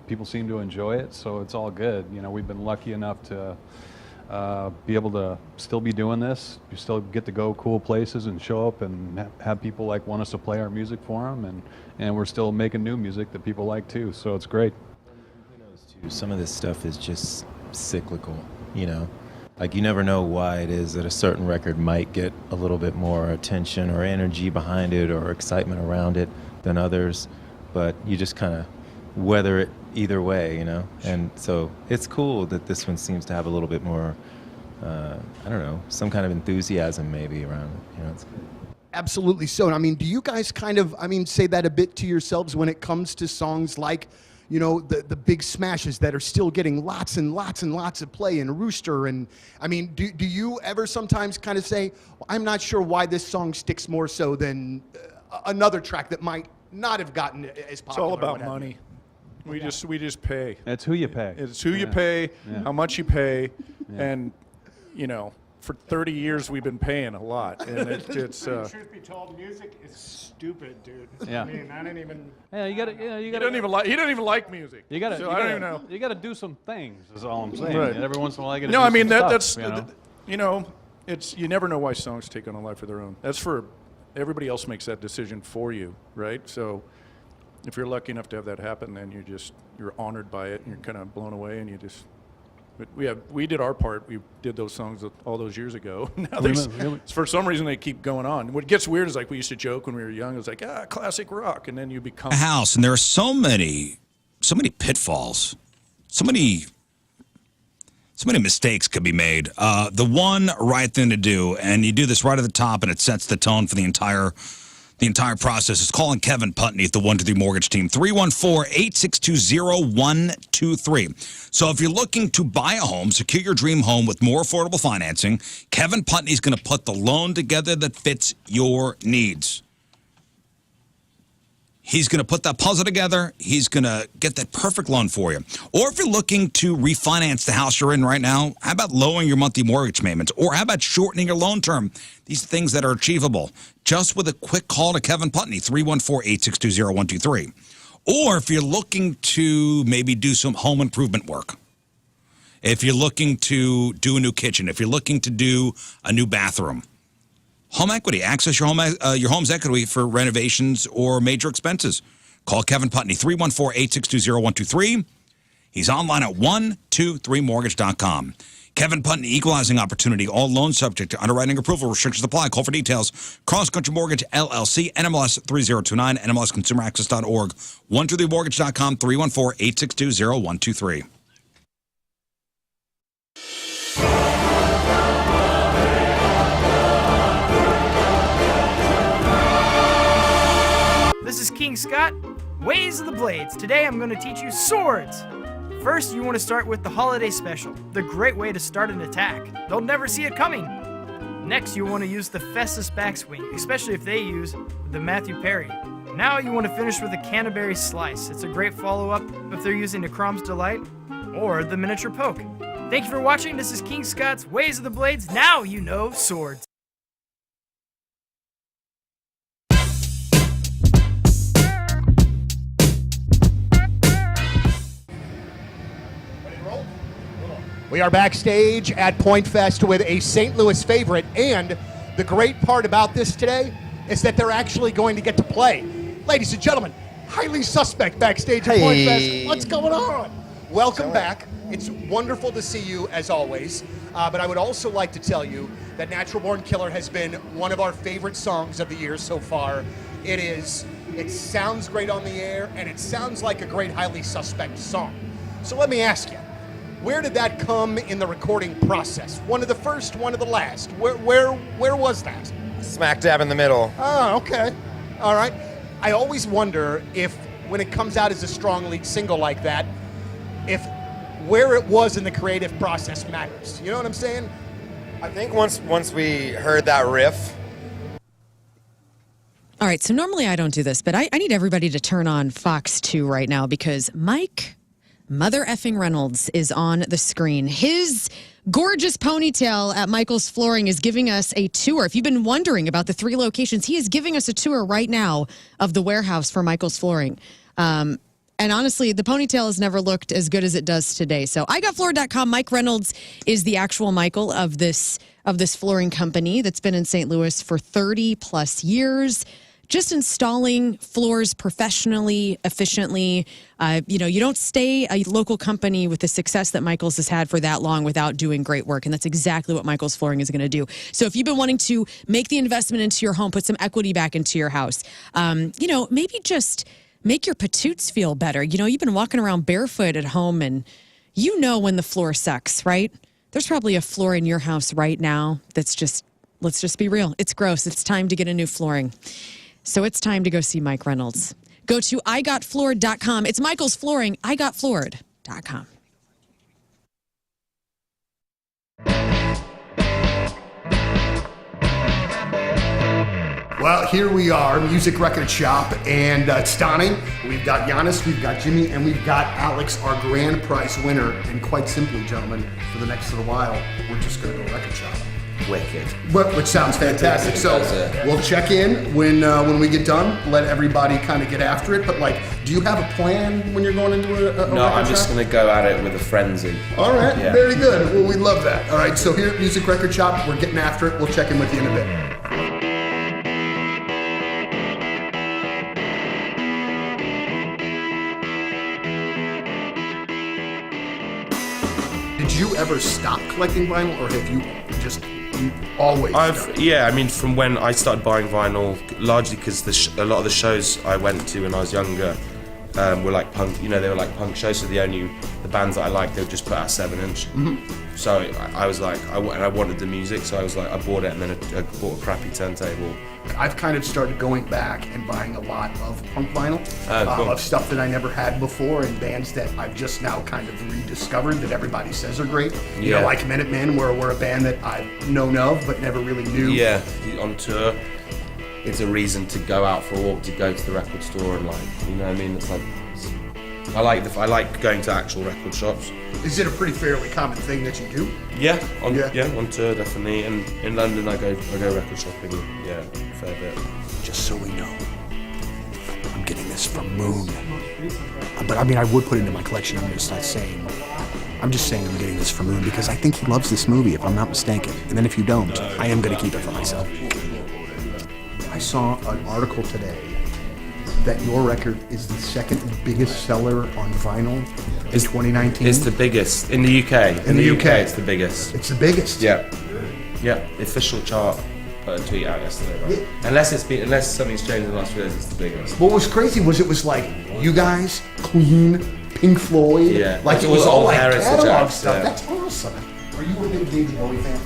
[SPEAKER 16] People seem to enjoy it, so it's all good. You know, we've been lucky enough to be able to still be doing this. You still get to go cool places and show up and have people want us to play our music for them, and we're still making new music that people like too. So it's great.
[SPEAKER 23] Some of this stuff is just cyclical, you know. Like, you never know why it is that a certain record might get a little bit more attention or energy behind it or excitement around it than others, but you just kind of weather it either way, you know. And so it's cool that this one seems to have a little bit more, I don't know, some kind of enthusiasm maybe around it, you know. It's
[SPEAKER 10] Absolutely so. I mean, do you guys kind of, say that a bit to yourselves when it comes to songs like, you know, the big smashes that are still getting lots and lots and lots of play in Rooster? And do you ever sometimes kind of say, well, I'm not sure why this song sticks more so than another track that might not have gotten as popular?
[SPEAKER 24] It's all
[SPEAKER 10] or
[SPEAKER 24] about
[SPEAKER 10] what have you?
[SPEAKER 24] money. We just pay.
[SPEAKER 16] It's who you pay.
[SPEAKER 24] It's who you
[SPEAKER 16] Yeah.
[SPEAKER 24] pay,
[SPEAKER 16] Yeah.
[SPEAKER 24] how much you pay,
[SPEAKER 16] Yeah.
[SPEAKER 24] and for 30 years we've been paying a lot, and it's
[SPEAKER 14] Truth be told, music is stupid, dude.
[SPEAKER 16] Yeah.
[SPEAKER 14] I mean, I don't even.
[SPEAKER 16] Yeah, you gotta.
[SPEAKER 24] he doesn't even like. He doesn't even like music.
[SPEAKER 16] You gotta.
[SPEAKER 24] So
[SPEAKER 16] you
[SPEAKER 24] I
[SPEAKER 16] gotta,
[SPEAKER 24] don't even know.
[SPEAKER 16] You gotta do some things. Is all I'm saying.
[SPEAKER 24] Right.
[SPEAKER 16] And every once in a while, you gotta
[SPEAKER 24] No,
[SPEAKER 16] do
[SPEAKER 24] I mean
[SPEAKER 16] some
[SPEAKER 24] that's
[SPEAKER 16] stuff, you know?
[SPEAKER 24] it's you never know why songs take on a life of their own. That's for everybody else makes that decision for you, right? So if you're lucky enough to have that happen, then you're honored by it, and you're kind of blown away, and you just. But we did our part. We did those songs all those years ago. Now for some reason they keep going on. What gets weird is like we used to joke when we were young. It was like classic rock, and then you become
[SPEAKER 5] A house, and there are so many pitfalls, so many mistakes could be made. The one right thing to do, and you do this right at the top, and it sets the tone for the entire process, is calling Kevin Putney at the 123 Mortgage Team, 314-862-0123. So if you're looking to buy a home, secure your dream home with more affordable financing, Kevin Putney's going to put the loan together that fits your needs. He's going to put that puzzle together. He's going to get that perfect loan for you. Or if you're looking to refinance the house you're in right now, how about lowering your monthly mortgage payments? Or how about shortening your loan term? These are things that are achievable just with a quick call to Kevin Putney, 314-862-0123. Or if you're looking to maybe do some home improvement work, if you're looking to do a new kitchen, if you're looking to do a new bathroom, home equity. Access your home's equity for renovations or major expenses. Call Kevin Putney, 314-862-0123. He's online at 123mortgage.com. Kevin Putney, equalizing opportunity. All loans subject to underwriting approval. Restrictions apply. Call for details. Cross Country Mortgage, LLC, NMLS 3029, NMLSconsumeraccess.org, 123mortgage.com, 314-862-0123.
[SPEAKER 9] This is King Scott, Ways of the Blades. Today I'm going to teach you swords. First, you want to start with the holiday special, the great way to start an attack. They'll never see it coming. Next, you want to use the Festus backswing, especially if they use the Matthew Perry. Now you want to finish with a Canterbury slice. It's a great follow-up if they're using the Crom's Delight or the miniature poke. Thank you for watching. This is King Scott's Ways of the Blades. Now you know swords.
[SPEAKER 10] We are backstage at Point Fest with a St. Louis favorite, and the great part about this today is that they're actually going to get to play. Ladies and gentlemen, highly suspect backstage at Point Fest. What's going on? Welcome back. It's wonderful to see you as always. But I would also like to tell you that Natural Born Killer has been one of our favorite songs of the year so far. It sounds great on the air, and it sounds like a great highly suspect song. So let me ask you, where did that come in the recording process? One of the first, one of the last? Where was that?
[SPEAKER 15] Smack dab in the middle.
[SPEAKER 10] Oh, okay. All right. I always wonder if, when it comes out as a strong lead single like that, if where it was in the creative process matters. You know what I'm saying?
[SPEAKER 15] I think once we heard that riff.
[SPEAKER 4] All right, so normally I don't do this, but I need everybody to turn on Fox 2 right now because Mike Mother effing Reynolds is on the screen. His gorgeous ponytail at Michael's Flooring is giving us a tour. If you've been wondering about the 3 locations, he is giving us a tour right now of the warehouse for Michael's Flooring. And honestly, the ponytail has never looked as good as it does today. So IGotFloor.com. Mike Reynolds is the actual Michael of this flooring company that's been in St. Louis for 30 plus years. Just installing floors professionally, efficiently. You don't stay a local company with the success that Michael's has had for that long without doing great work. And that's exactly what Michael's Flooring is going to do. So if you've been wanting to make the investment into your home, put some equity back into your house, maybe just make your patoots feel better. You've been walking around barefoot at home and when the floor sucks, right? There's probably a floor in your house right now that's just, let's just be real. It's gross. It's time to get a new flooring. So it's time to go see Mike Reynolds. Go to IGotFloored.com. It's Michael's Flooring, IGotFloored.com.
[SPEAKER 10] Well, here we are, Music Record Shop, and it's stunning. We've got Giannis, we've got Jimmy, and we've got Alex, our grand prize winner. And quite simply, gentlemen, for the next little while, we're just going to go record shop.
[SPEAKER 15] Wicked.
[SPEAKER 10] Which sounds fantastic. So we'll check in when we get done. Let everybody kind of get after it. But do you have a plan when you're going into a
[SPEAKER 19] No,
[SPEAKER 10] record
[SPEAKER 19] I'm just
[SPEAKER 10] shop?
[SPEAKER 19] going to go at it with a frenzy.
[SPEAKER 10] All right,
[SPEAKER 19] Yeah.
[SPEAKER 10] very good. Well, we love that. All right, so here at Music Record Shop, we're getting after it. We'll check in with you in a bit. Did you ever stop collecting vinyl, or have you always?
[SPEAKER 19] From when I started buying vinyl, largely because a lot of the shows I went to when I was younger were like punk. They were like punk shows. So the bands that I liked, they would just put out 7-inch.
[SPEAKER 10] Mm-hmm.
[SPEAKER 19] So I was like, I wanted the music, so I was like, I bought it, and then I bought a crappy turntable.
[SPEAKER 10] I've kind of started going back and buying a lot of punk vinyl,
[SPEAKER 19] Cool.
[SPEAKER 10] of stuff that I never had before, and bands that I've just now kind of rediscovered that everybody says are great. Like Minutemen, we're a band that I've known of but never really knew.
[SPEAKER 19] Yeah, on tour, it's a reason to go out for a walk, to go to the record store, and it's like, I like going to actual record shops.
[SPEAKER 10] Is it a pretty fairly common thing that you do?
[SPEAKER 19] Yeah, on tour definitely, and in London I go record shopping. Yeah, a fair bit.
[SPEAKER 10] Just so we know, I'm getting this from Moon. But I would put it into my collection. I'm just saying I'm getting this from Moon because I think he loves this movie, if I'm not mistaken. And then if you don't, I am going to keep it for myself. I saw an article today that your record is the second biggest seller on vinyl in 2019.
[SPEAKER 19] It's the biggest in the UK.
[SPEAKER 10] In the UK,
[SPEAKER 19] it's the biggest.
[SPEAKER 10] It's the biggest.
[SPEAKER 19] Yeah. The official chart put a tweet out yesterday. Right? Unless something's changed in the last few days, it's the biggest.
[SPEAKER 10] What was crazy was it was like you guys, Queen, Pink Floyd.
[SPEAKER 19] Yeah.
[SPEAKER 10] Like it was all like
[SPEAKER 19] heritage
[SPEAKER 10] catalog
[SPEAKER 19] acts,
[SPEAKER 10] stuff.
[SPEAKER 19] yeah.
[SPEAKER 10] That's awesome. Are you a big David Bowie fan?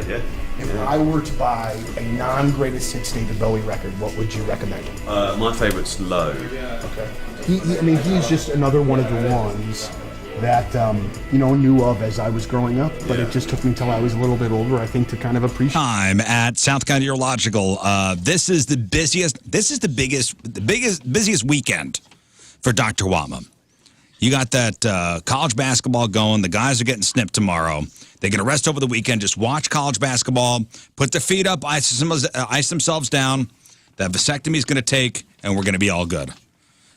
[SPEAKER 19] Yeah.
[SPEAKER 10] If I were to buy a non-greatest hits David Bowie record, what would you recommend?
[SPEAKER 20] My favourite's Low.
[SPEAKER 10] Okay. He's just another one of the ones that knew of as I was growing up, but it just took me till I was a little bit older, I think, to kind of appreciate.
[SPEAKER 5] Time at South County Urological. This is the busiest weekend for Dr. Wama. You got that college basketball going. The guys are getting snipped tomorrow. They can rest over the weekend, just watch college basketball, put their feet up, ice themselves down. That vasectomy is going to take, and we're going to be all good.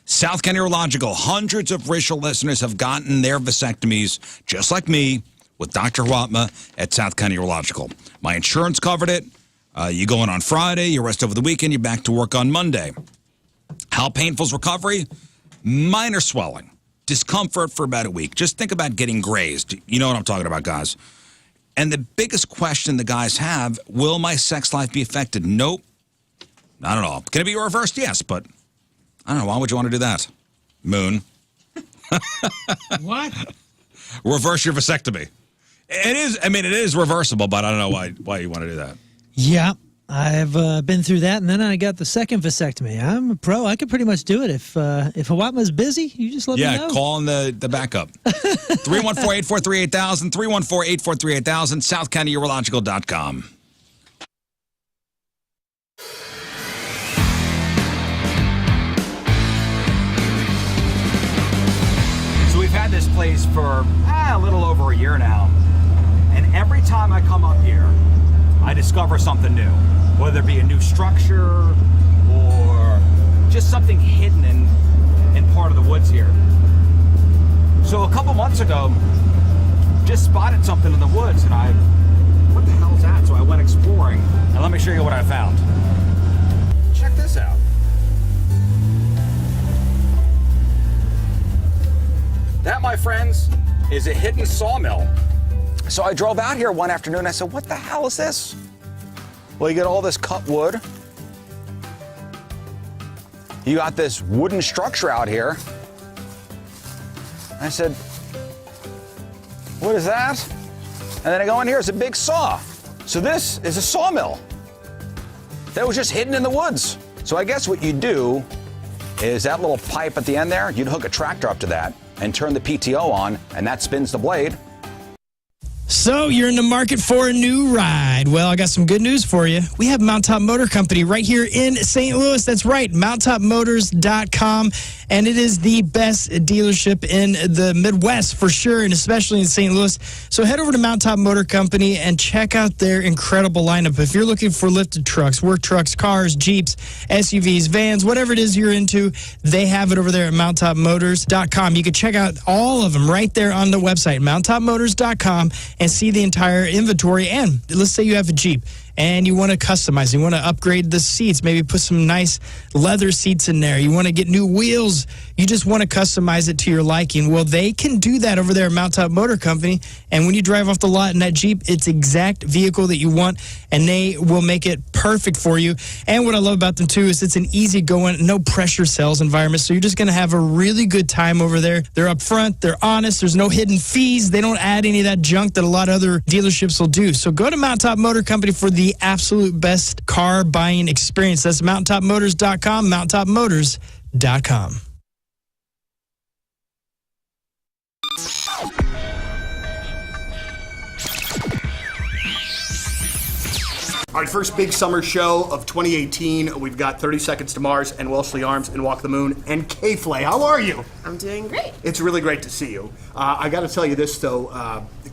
[SPEAKER 5] South County Urological, hundreds of racial listeners have gotten their vasectomies, just like me, with Dr. Watma at South County Urological. My insurance covered it. You go in on Friday, you rest over the weekend, you're back to work on Monday. How painful is recovery? Minor swelling. Discomfort for about a week. Just think about getting grazed. You know what I'm talking about, guys. And the biggest question the guys have, will my sex life be affected? Nope. Not at all. Can it be reversed? Yes, but I don't know. Why would you want to do that? Moon.
[SPEAKER 3] What?
[SPEAKER 5] Reverse your vasectomy. It is, I mean, it is reversible, but I don't know why you want to do that.
[SPEAKER 3] Yeah, I've been through that, and then I got the second vasectomy. I'm a pro. I could pretty much do it. If Awatma's busy, you just let me know.
[SPEAKER 5] Yeah, call in the backup. 314-843-8000, 314-843-8000, southcountyurological.com.
[SPEAKER 2] So we've had this place for a little over a year now, and every time I come up here, I discover something new, whether it be a new structure or just something hidden in part of the woods here. So a couple months ago, just spotted something in the woods, and what the hell is that? So I went exploring, and let me show you what I found. Check this out. That, my friends, is a hidden sawmill. So I drove out here one afternoon and I said, what the hell is this? Well, you get all this cut wood. You got this wooden structure out here. I said, what is that? And then I go in here, it's a big saw. So this is a sawmill that was just hidden in the woods. So I guess what you do is that little pipe at the end there, you'd hook a tractor up to that and turn the PTO on, and that spins the blade.
[SPEAKER 12] So you're in the market for a new ride. Well, I got some good news for you. We have Mount Top Motor Company right here in St. Louis. That's right, MountTopMotors.com. And it is the best dealership in the Midwest for sure, and especially in St. Louis. So head over to Mount Top Motor Company and check out their incredible lineup. If you're looking for lifted trucks, work trucks, cars, Jeeps, SUVs, vans, whatever it is you're into, they have it over there at MountTopMotors.com. You can check out all of them right there on the website, MountTopMotors.com, and see the entire inventory. And let's say you have a Jeep and you want to customize, you want to upgrade the seats, maybe put some nice leather seats in there, you want to get new wheels, you just want to customize it to your liking. Well, they can do that over there at Mount Top Motor Company, and when you drive off the lot in that Jeep, it's the exact vehicle that you want, and they will make it perfect for you. And what I love about them too is it's an easy-going, no pressure sales environment, so you're just going to have a really good time over there. They're upfront, they're honest, there's no hidden fees, they don't add any of that junk that a lot of other dealerships will do. So go to Mount Top Motor Company for the absolute best car buying experience. That's MountTopMotors.com, MountTopMotors.com.
[SPEAKER 10] All right, first big summer show of 2018. We've got 30 Seconds to Mars and Wellesley Arms and Walk the Moon and K-Flay. How are you?
[SPEAKER 7] I'm doing great.
[SPEAKER 10] It's really great to see you. I got to tell you this, though,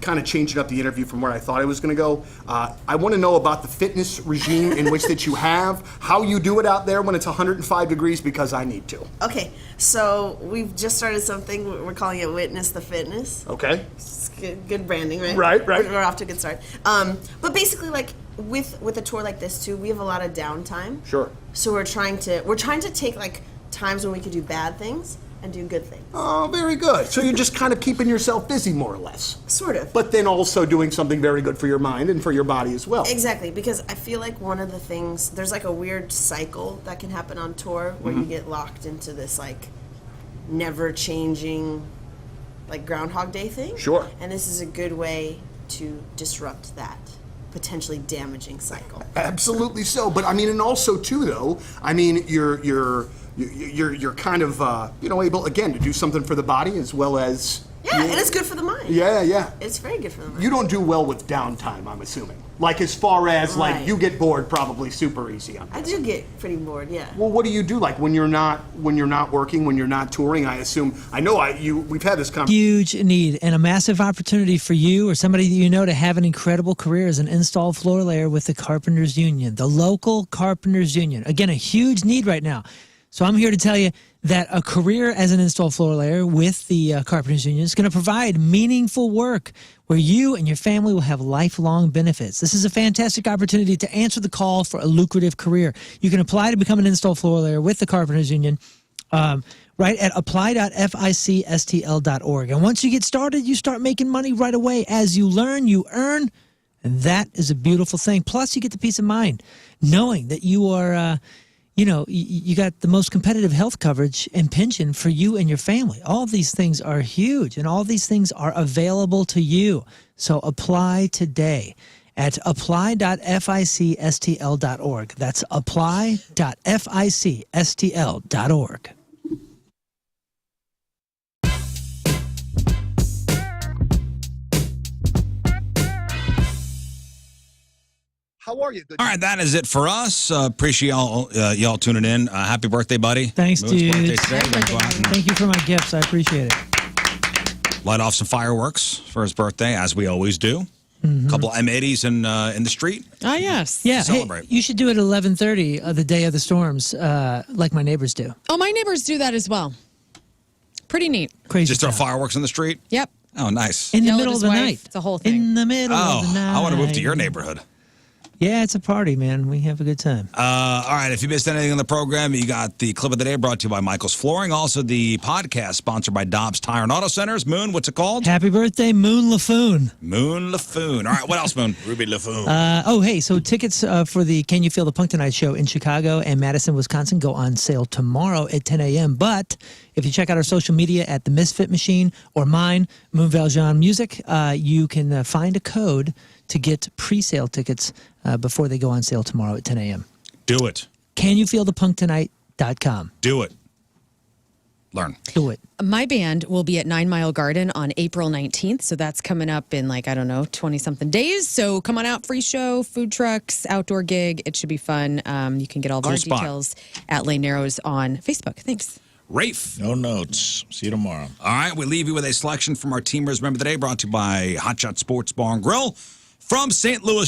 [SPEAKER 10] kind of changing up the interview from where I thought I was going to go. I want to know about the fitness regime in which that you have, how you do it out there when it's 105 degrees, because I need to.
[SPEAKER 7] Okay, so we've just started something. We're calling it Witness the Fitness.
[SPEAKER 10] Okay.
[SPEAKER 7] It's good branding, right?
[SPEAKER 10] Right.
[SPEAKER 7] We're off to a good start. But basically, like, with a tour like this too, we have a lot of downtime.
[SPEAKER 10] Sure.
[SPEAKER 7] So we're trying to take like times when we could do bad things and do good things.
[SPEAKER 10] Oh, very good. So you're just kind of keeping yourself busy, more or less.
[SPEAKER 7] Sort of.
[SPEAKER 10] But then also doing something very good for your mind and for your body as well.
[SPEAKER 7] Exactly, because I feel like one of the things, there's like a weird cycle that can happen on tour where you get locked into this like never changing like Groundhog Day thing.
[SPEAKER 10] Sure.
[SPEAKER 7] And this is a good way to disrupt that potentially damaging cycle.
[SPEAKER 10] Absolutely so. But I mean, and also too, though, I mean, you're kind of able again to do something for the body as well as
[SPEAKER 7] and it's good for the mind.
[SPEAKER 10] Yeah.
[SPEAKER 7] It's very good for the mind.
[SPEAKER 10] You don't do well with downtime, I'm assuming. Like as far as like you get bored, probably super easy on.
[SPEAKER 7] I do get pretty bored, yeah.
[SPEAKER 10] Well, what do you do like when you're not working, when you're not touring? We've had this conversation.
[SPEAKER 3] Huge need and a massive opportunity for you or somebody that you know to have an incredible career as an install floor layer with the Carpenters Union, the local Carpenters Union. Again, a huge need right now. So I'm here to tell you that a career as an install floor layer with the Carpenters Union is going to provide meaningful work where you and your family will have lifelong benefits. This is a fantastic opportunity to answer the call for a lucrative career. You can apply to become an install floor layer with the Carpenters Union right at apply.ficstl.org. And once you get started, you start making money right away. As you learn, you earn, and that is a beautiful thing. Plus, you get the peace of mind knowing that you are, you got the most competitive health coverage and pension for you and your family. All of these things are huge, and all these things are available to you. So apply today at apply.ficstl.org. That's apply.ficstl.org.
[SPEAKER 6] How are you? Good.
[SPEAKER 5] All right, that is it for us. Appreciate y'all tuning in. Happy birthday, buddy.
[SPEAKER 3] Thanks,
[SPEAKER 5] Moon's
[SPEAKER 3] dude.
[SPEAKER 5] birthday today. We're gonna go out and
[SPEAKER 3] Thank you for my gifts. I appreciate it.
[SPEAKER 5] light off some fireworks for his birthday, as we always do. A couple of M80s in the street.
[SPEAKER 4] Ah, yes.
[SPEAKER 3] Yeah,
[SPEAKER 5] Celebrate.
[SPEAKER 3] hey, you should do it at 11:30 the day of the storms, like my neighbors do.
[SPEAKER 4] Oh, my neighbors do that as well. Pretty neat.
[SPEAKER 3] Crazy.
[SPEAKER 5] Just throw
[SPEAKER 3] town.
[SPEAKER 5] fireworks in the street?
[SPEAKER 4] Yep.
[SPEAKER 5] Oh, nice.
[SPEAKER 3] In the
[SPEAKER 4] Yell at
[SPEAKER 3] middle of
[SPEAKER 4] his
[SPEAKER 3] the
[SPEAKER 4] wife.
[SPEAKER 3] night.
[SPEAKER 4] It's a whole thing.
[SPEAKER 3] In the middle of the night.
[SPEAKER 5] I want to move to your neighborhood.
[SPEAKER 3] Yeah, it's a party, man. We have a good time.
[SPEAKER 5] All right, if you missed anything on the program, you got the clip of the day brought to you by Michael's Flooring. Also, the podcast sponsored by Dobbs Tire and Auto Centers. Moon, what's it called?
[SPEAKER 3] Happy birthday, Moon Laffoon.
[SPEAKER 5] Moon Laffoon. All right, what else, Moon?
[SPEAKER 1] Ruby Laffoon.
[SPEAKER 3] Hey, so tickets for the Can You Feel the Punk Tonight show in Chicago and Madison, Wisconsin go on sale tomorrow at 10 a.m. But if you check out our social media at The Misfit Machine or mine, Moon Valjean Music, you can find a code to get pre-sale tickets before they go on sale tomorrow at 10 a.m.
[SPEAKER 5] Do it.
[SPEAKER 3] CanYouFeelThePunkTonight.com.
[SPEAKER 5] Do it. Learn.
[SPEAKER 3] Do it.
[SPEAKER 4] My band will be at 9 Mile Garden on April 19th. So that's coming up in 20-something days. So come on out, free show, food trucks, outdoor gig. It should be fun. You can get all of
[SPEAKER 5] Cool
[SPEAKER 4] our
[SPEAKER 5] spot.
[SPEAKER 4] details at Lane Narrows on Facebook. Thanks.
[SPEAKER 5] Rafe.
[SPEAKER 1] No notes. See you tomorrow.
[SPEAKER 5] All right, we leave you with a selection from our Teamers Remember the Day brought to you by Hot Shot Sports Bar and Grill from St. Louis.